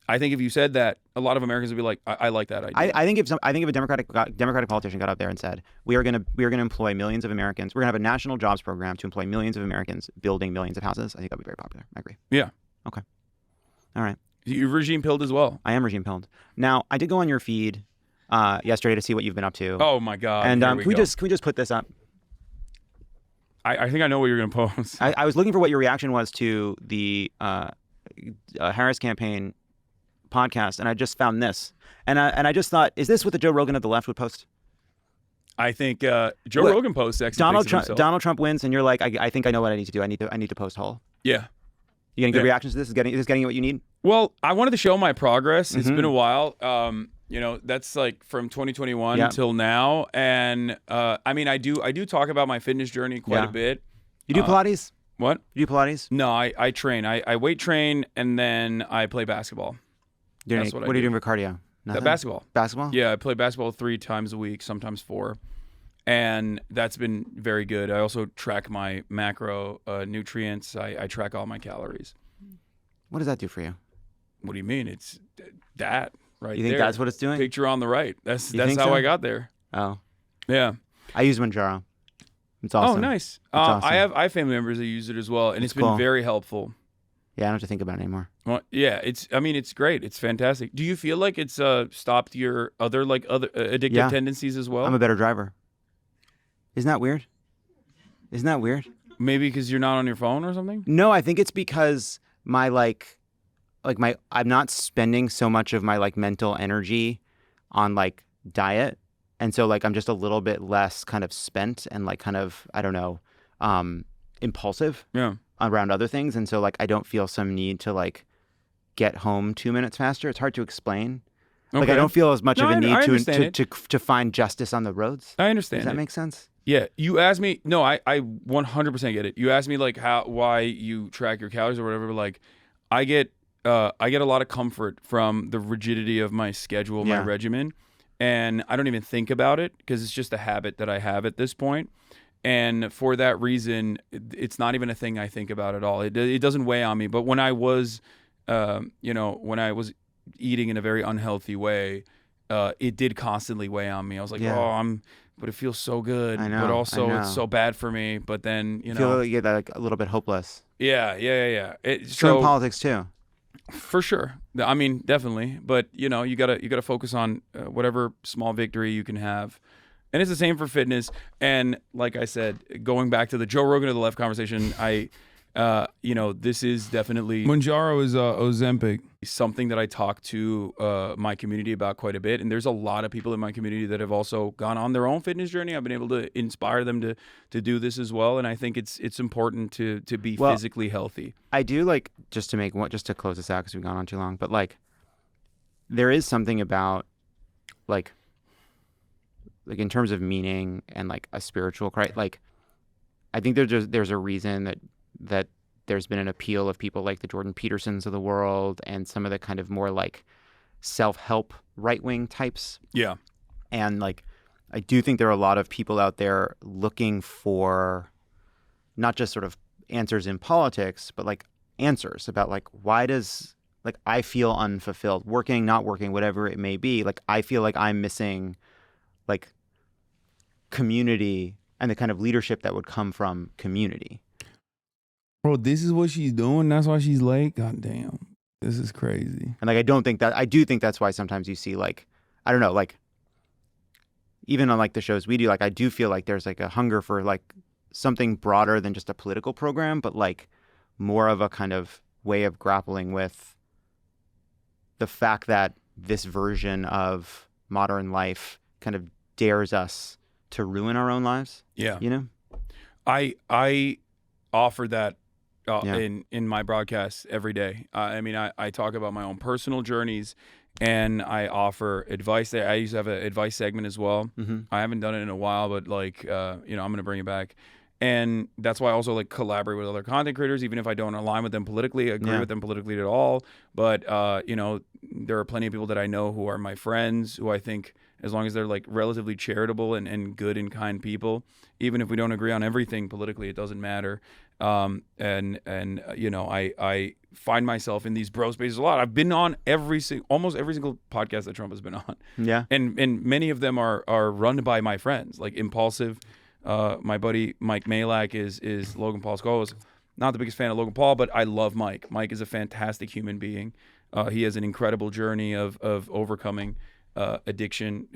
I think if you said that, a lot of Americans would be like, I like that idea. I think if a Democratic politician got up there and said, we are gonna employ millions of Americans, we're gonna have a national jobs program to employ millions of Americans building millions of houses, I think that'd be very popular. I agree. Yeah. Okay. All right. You're regime pilled as well. I am regime pilled. Now, I did go on your feed yesterday to see what you've been up to. Oh my God. And Here we can we go. just put this up? I think I know what you're gonna post. I was looking for what your reaction was to the Harris campaign podcast, and I just found this, and I just thought, is this what the Joe Rogan of the left would post? I think Joe Rogan posts sexy Donald pics of Trump. himself. Donald Trump wins, and you're like, I think I know what I need to do. I need to post whole. Yeah. You getting good Yeah. reactions to this? Is this getting you what you need? Well, I wanted to show my progress. It's Mhm. been a while. That's like from 2021 Yeah. till now, and I mean, I do talk about my fitness journey quite Yeah. a bit. You do Pilates? What? You do Pilates? No, I train. I weight train, and then I play basketball. That's What what are you doing for cardio? Nothing? Basketball. Basketball? Yeah, I play basketball 3 times a week, sometimes 4. And that's been very good. I also track my macro nutrients. I track all my calories. What does that do for you? What do you mean? It's that right You think there. that's what it's doing? Picture on the right. That's You think how so? I got there. Oh. Yeah. I use Manjaro. It's awesome. Oh, nice. It's awesome. I have family members that use it as well, and it's been cool. very helpful. Yeah, I don't have to think about it anymore. Well, yeah, it's great. It's fantastic. Do you feel like it's stopped your other addictive tendencies as well? I'm a better driver. Isn't that weird? Isn't that weird? Maybe because you're not on your phone or something? No, I think it's because my I'm not spending so much of my mental energy on diet, and so I'm just a little bit less kind of spent and I don't know, impulsive. Yeah. Around other things, and so I don't feel some need to get home 2 minutes faster. It's hard to explain. I Okay. don't feel as much of a I need understand it. to find justice on the roads. I understand. Does that it. make sense? Yeah, you asked me. No, I 100% get it. You asked me why you track your calories or whatever. But I get a lot of comfort from the rigidity of my schedule, my regimen, and I don't even think about it because it's just a habit that I have at this point. And for that reason, it's not even a thing I think about at all. It doesn't weigh on me. But when I was, when I was eating in a very unhealthy way, it did constantly weigh on me. I was like, but it feels so good. I know, But also, I know. it's so bad for me. But then, I feel like you get a little bit hopeless. Yeah. It's true in politics too. For sure. I mean, definitely. But you gotta focus on whatever small victory you can have. And it's the same for fitness. And like I said, going back to the Joe Rogan of the left conversation, this is definitely Manjaro is Ozempic. Something that I talk to my community about quite a bit. And there's a lot of people in my community that have also gone on their own fitness journey. I've been able to inspire them to do this as well. And I think it's important to be physically healthy. I do just to close this out because we've gone on too long, but there is something about in terms of meaning and a spiritual Christ, I think there's a reason that there's been an appeal of people like the Jordan Petersons of the world and some of the kind of more self-help right-wing types. Yeah. And I do think there are a lot of people out there looking for not just sort of answers in politics, but answers about why does I feel unfulfilled, working, not working, whatever it may be. I feel like I'm missing community and the kind of leadership that would come from community. Bro, this is what she's doing. That's why she's late. God damn. This is crazy. And I do think that's why sometimes you see I don't know, even on the shows we do, I do feel there's a hunger for something broader than just a political program, but more of a kind of way of grappling with the fact that this version of modern life kind of dares us to ruin our own lives. Yeah. You know? I offer that in my broadcasts every day. I mean, I talk about my own personal journeys, and I offer advice. I used to have an advice segment as well. I haven't done it in a while, but like I'm going to bring it back. And that's why I also like collaborate with other content creators, even if I don't align with them politically, agree with them politically at all. But there are plenty of people that I know who are my friends, who I think, as long as they're like relatively charitable and good and kind people, even if we don't agree on everything politically, it doesn't matter. I find myself in these bro spaces a lot. I've been on almost every single podcast that Trump has been on. Yeah. And many of them are run by my friends, like Impulsive. My buddy Mike Malak is Logan Paul's co-host. Not the biggest fan of Logan Paul, but I love Mike. Mike is a fantastic human being. He has an incredible journey of overcoming addiction,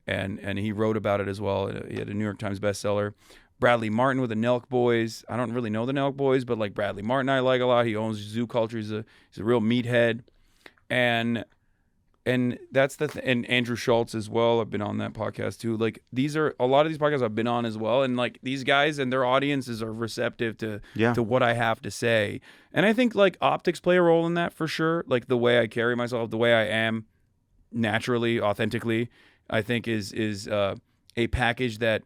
and he wrote about it as well. He had a New York Times bestseller. Bradley Martin with the Nelk Boys. I don't really know the Nelk Boys, but like Bradley Martin I like a lot. He owns Zoo Culture. He's a real meathead. And that's and Andrew Schultz as well. I've been on that podcast too. Like a lot of these podcasts I've been on as well. And like these guys and their audiences are receptive to what I have to say. And I think like optics play a role in that for sure. Like the way I carry myself, the way I am naturally, authentically, I think is a package that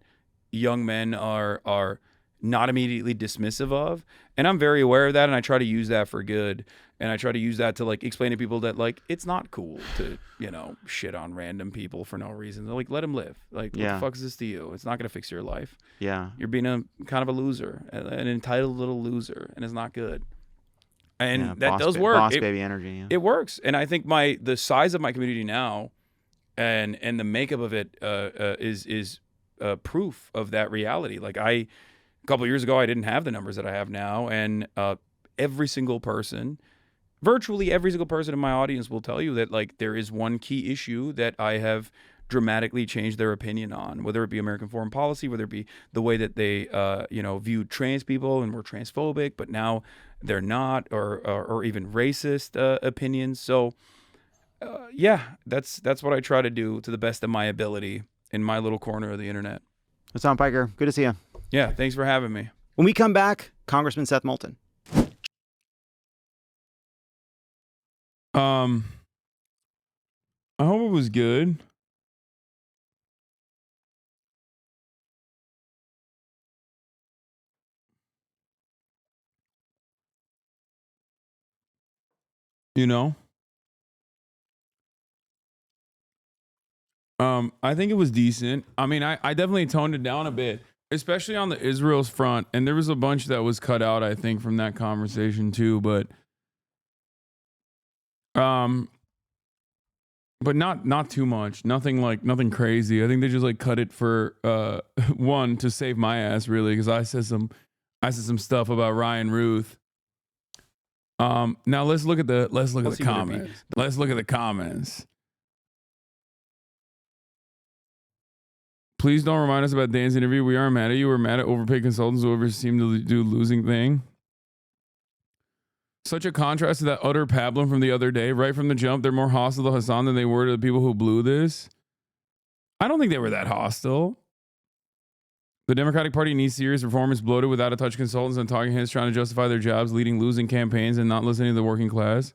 young men are not immediately dismissive of. And I'm very aware of that, and I try to use that for good. And I try to use that to like explain to people that like it's not cool to, shit on random people for no reason. They're like, let them live. Like, what the fuck is this to you? It's not gonna fix your life. Yeah. You're being a kind of a loser, an entitled little loser, and it's not good. And that does work. Boss baby energy. Yeah. It works. And I think the size of my community now and the makeup of it is proof of that reality. Like a couple of years ago, I didn't have the numbers that I have now, and virtually every single person in my audience will tell you that like there is one key issue that I have dramatically changed their opinion on, whether it be American foreign policy, whether it be the way that they viewed trans people and were transphobic, but now they're not, or even racist opinions. So that's what I try to do to the best of my ability in my little corner of the internet. Hasan Piker, good to see you. Yeah, thanks for having me. When we come back, Congressman Seth Moulton. I hope it was good. I think it was decent. I mean, I definitely toned it down a bit, especially on the Israel's front. And there was a bunch that was cut out, I think, from that conversation too. But not too much. Nothing crazy. I think they just like cut it for one, to save my ass, really, because I said some stuff about Ryan Ruth. Now let's look at the comments. Let's look at the comments. Please don't remind us about Dan's interview. We aren't mad at you. We're mad at overpaid consultants who ever seem to do losing thing. Such a contrast to that utter pablum from the other day. Right from the jump, they're more hostile to Hasan than they were to the people who blew this. I don't think they were that hostile. The Democratic Party needs serious reform. It's bloated without a touch consultants and talking heads trying to justify their jobs, leading losing campaigns, and not listening to the working class.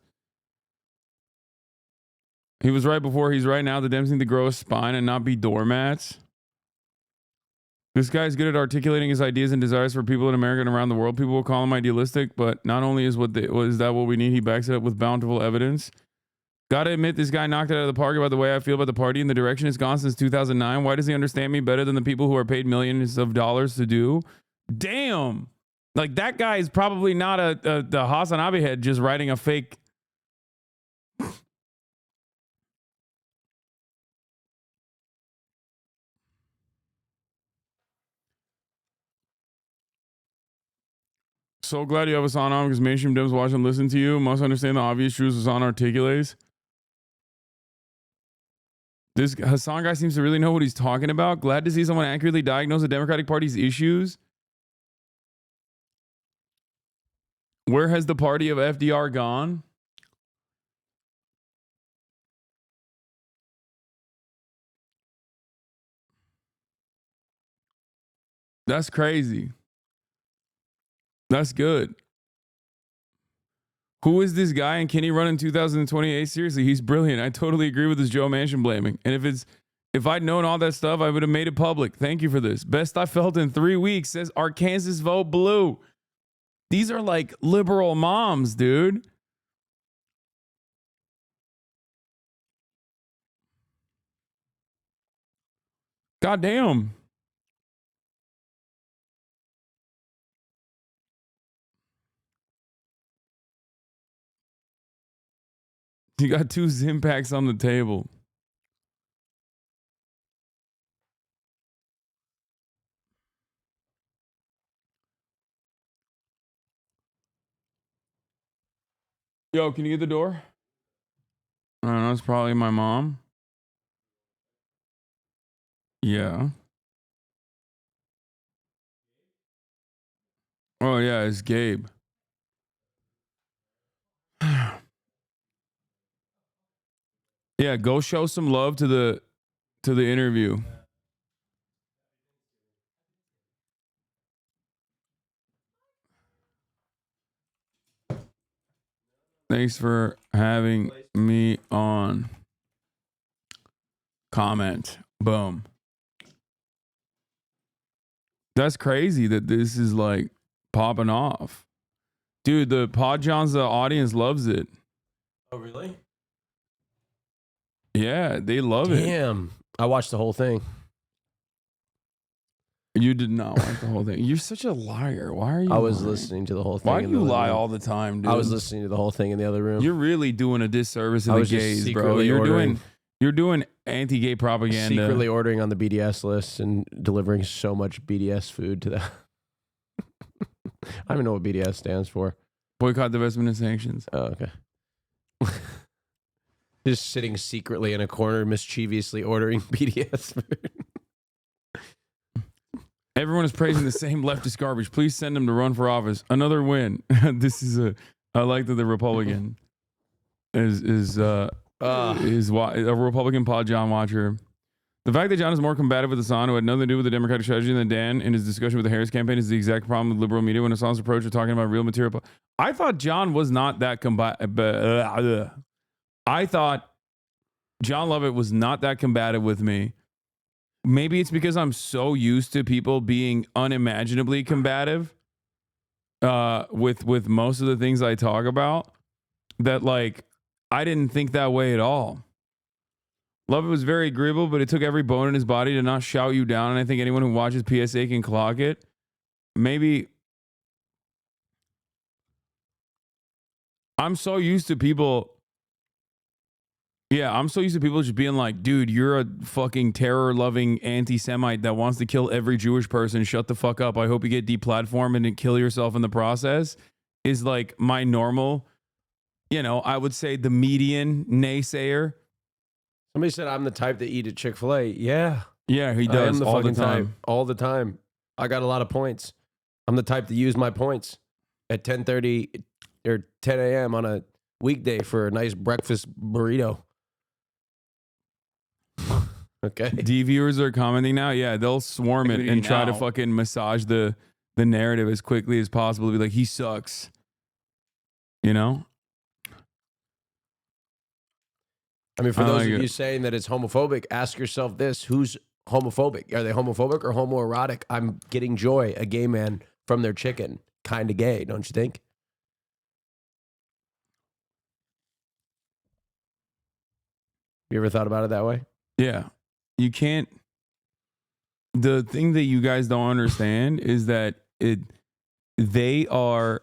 He was right before. He's right now. The Dems need to grow a spine and not be doormats. This guy's good at articulating his ideas and desires for people in America and around the world. People will call him idealistic, but not only is that what we need, he backs it up with bountiful evidence. Gotta admit, this guy knocked it out of the park about the way I feel about the party and the direction it's gone since 2009. Why does he understand me better than the people who are paid millions of dollars to do? Damn. Like, that guy is probably not the HasnAbi head just writing a fake. So glad you have Hasan on, because mainstream Dems watch and listen to you. Must understand the obvious truths Hasan articulates. This Hasan guy seems to really know what he's talking about. Glad to see someone accurately diagnose the Democratic Party's issues. Where has the party of FDR gone? That's crazy. That's good. Who is this guy and can he run in 2028? Seriously, he's brilliant. I totally agree with his Joe Manchin blaming. And if I'd known all that stuff, I would have made it public. Thank you for this. Best I felt in 3 weeks, says Arkansas vote blue. These are like liberal moms, dude. God damn. You got 2 Zim packs on the table. Yo, can you get the door? I don't know. It's probably my mom. Yeah. Oh, yeah. It's Gabe. Yeah, go show some love to the interview. Thanks for having me on. Comment. Boom. That's crazy that this is like popping off. Dude, the Pod Johns, the audience loves it. Oh, really? Yeah, they love it. Damn. I watched the whole thing. You did not watch the whole thing. You're such a liar. Why are you I was lying? listening to the whole thing. Why do you lie all the time, dude? I was listening to the whole thing in the other room. You're really doing a disservice to I the was just gays, bro. secretly You're doing anti-gay propaganda. Secretly ordering on the BDS list and delivering so much BDS food to them. I don't even know what BDS stands for. Boycott, divestment, and sanctions. Oh, okay. Just sitting secretly in a corner, mischievously ordering BDS food. Everyone is praising the same leftist garbage. Please send him to run for office. Another win. I like that the Republican is a Republican Pod John watcher. The fact that John is more combative with Hasan, who had nothing to do with the Democratic strategy than Dan in his discussion with the Harris campaign, is the exact problem with liberal media when Hasan's approach of talking about real material. I thought John was not that combative. I thought John Lovett was not that combative with me. Maybe it's because I'm so used to people being unimaginably combative with most of the things I talk about that, like, I didn't think that way at all. Lovett was very agreeable, but it took every bone in his body to not shout you down, and I think anyone who watches PSA can clock it. Maybe I'm so used to people... Yeah, I'm so used to people just being like, dude, you're a fucking terror-loving anti-Semite that wants to kill every Jewish person. Shut the fuck up. I hope you get deplatformed and kill yourself in the process. Is like my normal, I would say the median naysayer. Somebody said I'm the type to eat at Chick-fil-A. Yeah. Yeah, he does all the time. All the time. I got a lot of points. I'm the type to use my points at 10:30 or 10 a.m. on a weekday for a nice breakfast burrito. Okay. D viewers are commenting now. Yeah, they'll swarm it and try to fucking massage the narrative as quickly as possible. Be like, he sucks. I mean, for those of you saying that it's homophobic, ask yourself this: who's homophobic? Are they homophobic or homoerotic? I'm getting joy, a gay man from their chicken. Kind of gay, don't you think? You ever thought about it that way? Yeah. You can't. The thing that you guys don't understand is that they're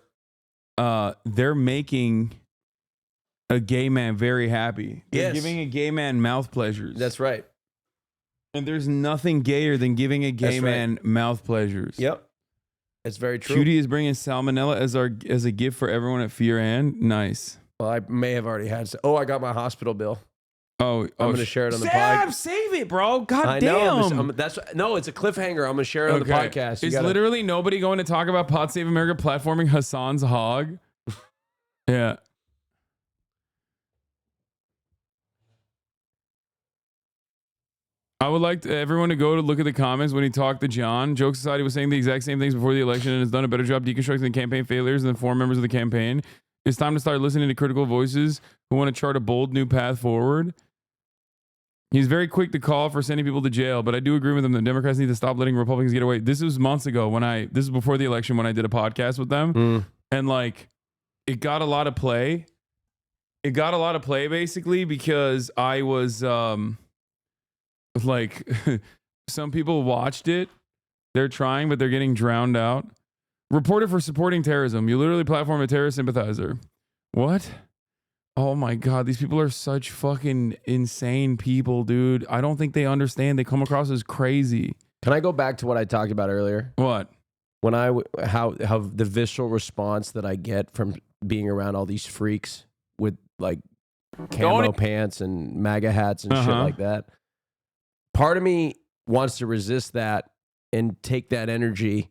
making a gay man very happy. They're giving a gay man mouth pleasures. That's right. And there's nothing gayer than giving a gay man mouth pleasures. Yep. That's very true. Cutie is bringing salmonella as a gift for everyone at Fear and Nice. Well, I may have already had. I got my hospital bill. I'm going to share it on the podcast. Save it, bro. God damn. It's a cliffhanger. I'm going to share it on the podcast. Is literally nobody going to talk about Pod Save America platforming Hasan's hog? Yeah. I would like everyone to go to look at the comments when he talked to John. Joke Society was saying the exact same things before the election and has done a better job deconstructing the campaign failures than 4 members of the campaign. It's time to start listening to critical voices who want to chart a bold new path forward. He's very quick to call for sending people to jail, but I do agree with him that Democrats need to stop letting Republicans get away. This was months ago this is before the election when I did a podcast with them. And like, it got a lot of play. It got a lot of play basically because I was like, some people watched it. They're trying, but they're getting drowned out. Reported for supporting terrorism. You literally platform a terrorist sympathizer. What? Oh my God. These people are such fucking insane people, dude. I don't think they understand. They come across as crazy. Can I go back to what I talked about earlier? What? When how the visceral response that I get from being around all these freaks with like camo pants and MAGA hats and shit like that. Part of me wants to resist that and take that energy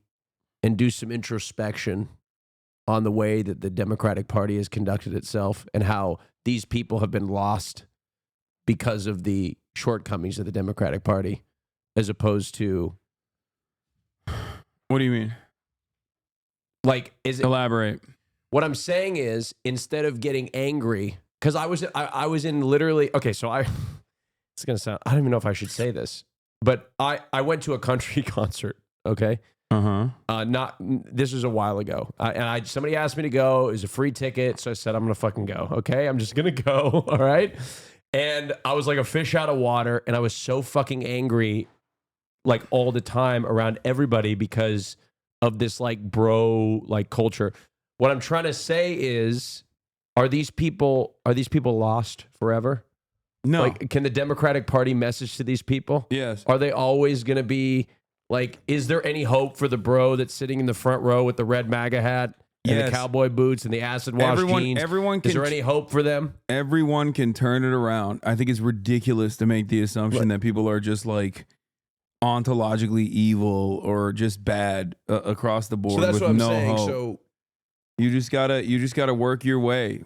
and do some introspection on the way that the Democratic Party has conducted itself and how these people have been lost because of the shortcomings of the Democratic Party, as opposed to. What do you mean? Like, elaborate? What I'm saying is, instead of getting angry, because I was in literally. Okay, so it's gonna sound. I don't even know if I should say this, but I went to a country concert. Okay. This was a while ago, and somebody asked me to go. It was a free ticket, so I said I'm gonna fucking go. Okay, I'm just gonna go. All right, and I was like a fish out of water, and I was so fucking angry, like all the time around everybody because of this like bro like culture. What I'm trying to say is, are these people lost forever? No. Like, can the Democratic Party message to these people? Yes. Are they always gonna be? Like, is there any hope for the bro that's sitting in the front row with the red MAGA hat and the cowboy boots and the acid wash jeans? Is there any hope for them? Everyone can turn it around. I think it's ridiculous to make the assumption that people are just like ontologically evil or just bad across the board. So that's with what I'm no saying. hope. So you just gotta work your way.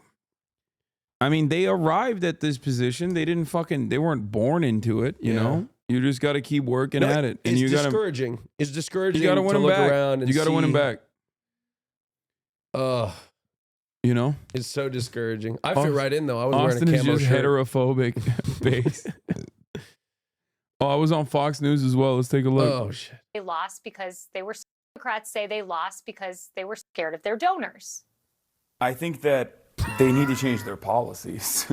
I mean, they arrived at this position. They weren't born into it, you know? You just got to keep working at it. And it's discouraging. It's discouraging. You got to win them back. Around and you got to win them back. You know? It's so discouraging. I fit right in, though. I was Austin wearing a camo is just shirt. heterophobic base. I was on Fox News as well. Let's take a look. Oh, shit. They lost because they were, Democrats say they lost because they were scared of their donors. I think that they need to change their policies.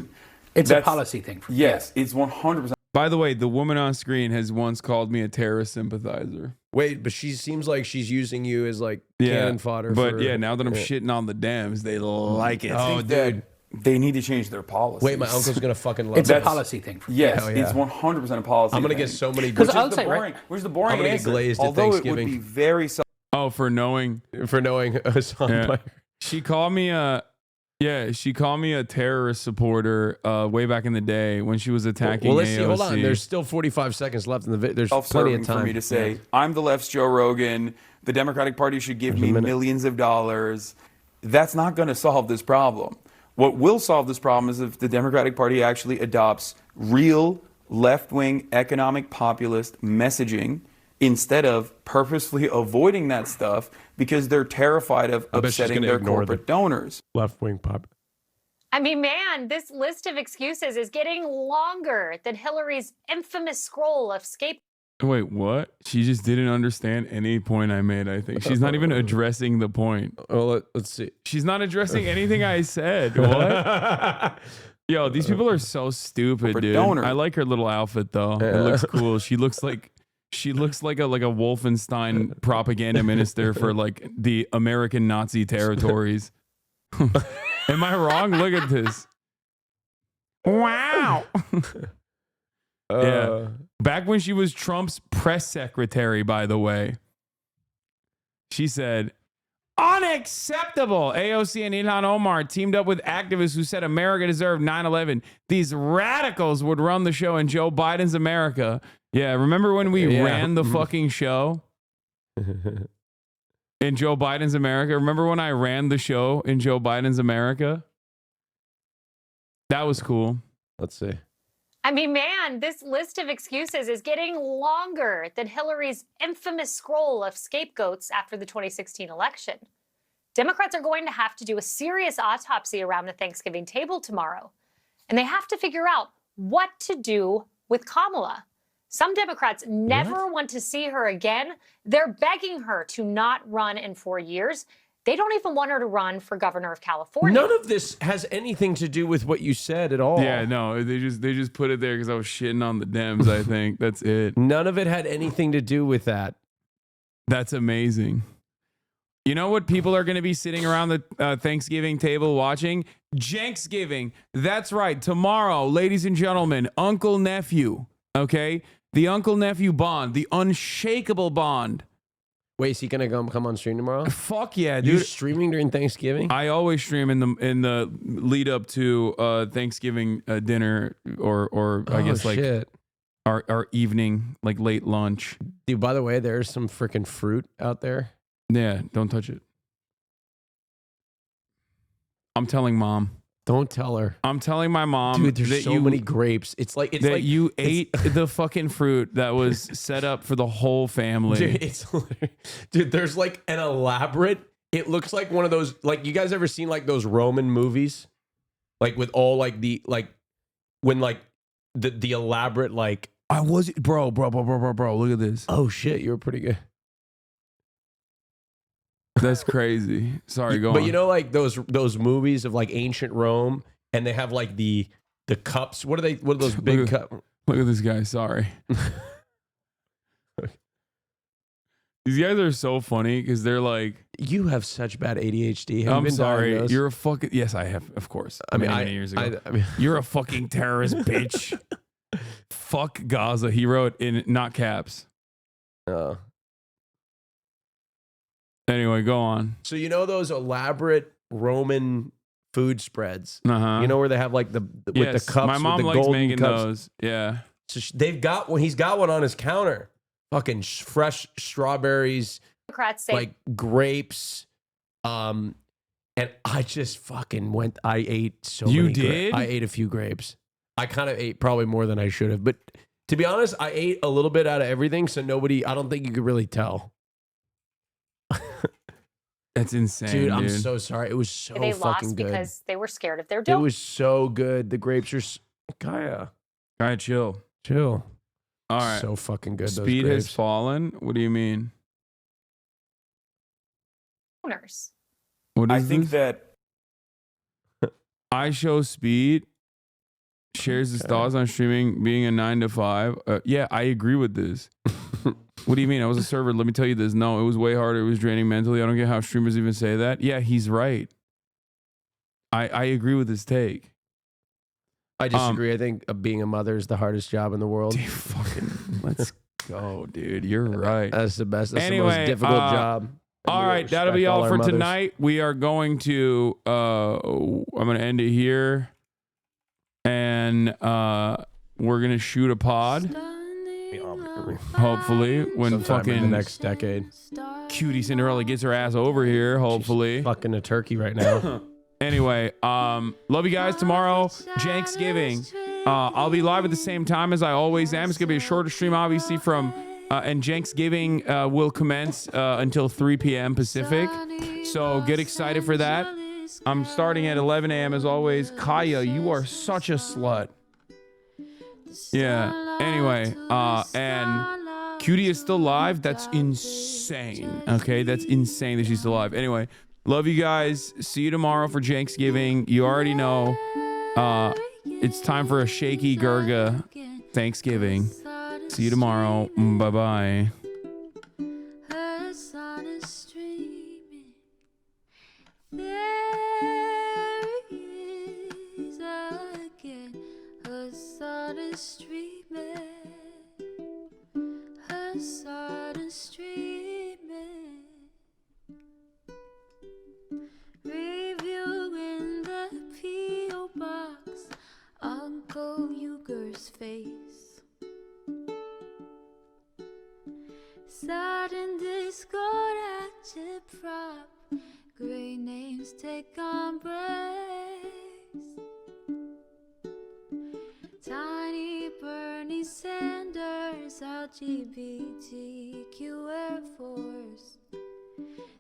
It's a policy thing. Yes, it's 100%. By the way, the woman on screen has once called me a terrorist sympathizer. Wait, but she seems like she's using you as like cannon fodder. But for, now that I'm shitting on the Dems, they like it. Oh, dude. They need to change their policies. Wait, my uncle's going to fucking love It's this. a policy thing. Yes, it's 100% a policy I'm going to thing. get so many... Which is the boring I'm gonna answer. get glazed Although at it would Thanksgiving. be very... For knowing Hasan. She called me she called me a terrorist supporter way back in the day when she was attacking Well, let's AOC. see. Hold on. There's still 45 seconds left in the video. There's plenty of time for me to say, I'm the left's Joe Rogan. The Democratic Party should give me millions of dollars. That's not going to solve this problem. What will solve this problem is if the Democratic Party actually adopts real left-wing economic populist messaging instead of purposely avoiding that stuff because they're terrified of upsetting their corporate donors. Left-wing pop. I mean, man, this list of excuses is getting longer than Hillary's infamous scroll of scapegoats. Wait, what? She just didn't understand any point I made, I think. She's not even addressing the point. Oh, let's see. She's not addressing anything I said. What? Yo, these people are so stupid, dude. Donor. I like her little outfit, though. It looks cool. She looks like a Wolfenstein propaganda minister for like the American Nazi territories. Am I wrong? Look at this. Wow. Yeah. Back when she was Trump's press secretary, by the way, she said, unacceptable. AOC and Ilhan Omar teamed up with activists who said America deserved 9/11. These radicals would run the show in Joe Biden's America. Yeah, remember when we ran the fucking show in Joe Biden's America? Remember when I ran the show in Joe Biden's America? That was cool. Let's see. I mean, man, this list of excuses is getting longer than Hillary's infamous scroll of scapegoats after the 2016 election. Democrats are going to have to do a serious autopsy around the Thanksgiving table tomorrow. And they have to figure out what to do with Kamala. Some Democrats never want to see her again. They're begging her to not run in 4 years. They don't even want her to run for governor of California. None of this has anything to do with what you said at all. Yeah, no, they just put it there because I was shitting on the Dems. I think that's it. None of it had anything to do with that. That's amazing. You know what people are going to be sitting around the Thanksgiving table watching? Jenksgiving. That's right. Tomorrow, ladies and gentlemen, uncle nephew. Okay, the uncle nephew bond, the unshakable bond. Wait, is he gonna come on stream tomorrow? Fuck yeah, dude! You streaming during Thanksgiving? I always stream in the lead up to Thanksgiving dinner or I guess like our evening, like late lunch. Dude, by the way, there's some freaking fruit out there. Yeah, don't touch it. I'm telling mom. Don't tell her. I'm telling my mom. Dude, there's that so many grapes. It's like you ate the fucking fruit that was set up for the whole family. Dude, there's like an elaborate. It looks like one of those. Like, you guys ever seen like those Roman movies, like with all like the when like the elaborate like. I was bro. Look at this. Oh shit, you were pretty good. That's crazy. Sorry, go on. But you know, like those movies of like ancient Rome, and they have like the cups. What are those big cups? Look at this guy. Sorry. These guys are so funny because they're like, you have such bad ADHD. I'm sorry. You're a fucking. Yes, I have. Of course. I mean, many years ago. I mean, you're a fucking terrorist, bitch. Fuck Gaza. He wrote in not caps. Anyway, go on. So you know those elaborate Roman food spreads? Uh-huh. You know where they have like with the cups. My mom with the likes golden making cups? those. Yeah. So he's got one on his counter. Fucking fresh strawberries, Democrats say like grapes, and I just fucking went. I ate so. You many did? I ate a few grapes. I kind of ate probably more than I should have, but to be honest, I ate a little bit out of everything, so I don't think you could really tell. That's insane, dude. I'm so sorry. It was so they fucking lost good. because they were scared of their It dope. was so good. The grapes are Kaya. Chill. Chill. All right. So fucking good. Speed those has grapes. fallen. What do you mean? Owners. What is I think this? that I show Speed shares his thoughts on streaming being a 9 to 5. Yeah, I agree with this. What do you mean? I was a server. Let me tell you this. No, it was way harder. It was draining mentally. I don't get how streamers even say that. Yeah, he's right. I agree with his take. I disagree. I think being a mother is the hardest job in the world. Dude, fucking let's go, dude. You're right. That's the best. That's Anyway, the most difficult job. All right, that'll be all for tonight. We are going to I'm going to end it here, and we're going to shoot a pod. Hopefully, when sometime fucking in the next decade, Cutie Cinderella gets her ass over here. Hopefully, she's fucking a turkey right now. Anyway, love you guys. Tomorrow, Jenksgiving. I'll be live at the same time as I always am. It's gonna be a shorter stream, obviously, from and Jenksgiving will commence until 3 p.m. Pacific. So get excited for that. I'm starting at 11 a.m. as always. Kaya, you are such a slut. Yeah. Anyway, and Cutie is still live. That's insane. Okay, that's insane that she's still alive. Anyway, love you guys. See you tomorrow for Jenksgiving. You already know. It's time for a shaky Gurga Thanksgiving. See you tomorrow. Bye bye. Reviewing the P.O. box, Uncle Uger's face. Sudden discord agitprop, great names take embrace. Tiny Bernie Sanders, LGBTQ Air Force.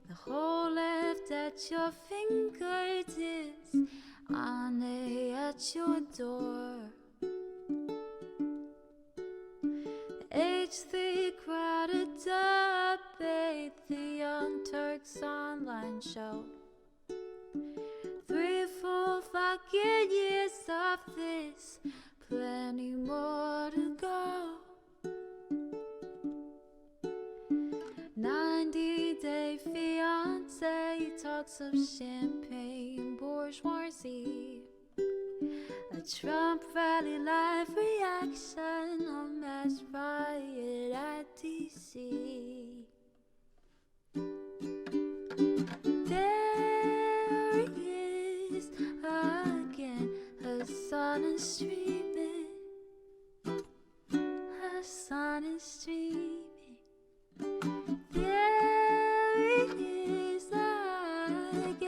The whole left at your fingertips, on at your door. H3 crowded debate, the Young Turks online show. 3 full fucking years of this, plenty more to go. 90-day fiance talks of champagne bourgeoisie. A Trump rally live reaction, a mass riot at DC. There he is again, Hasan is streaming. Hasan is streaming. There he is again.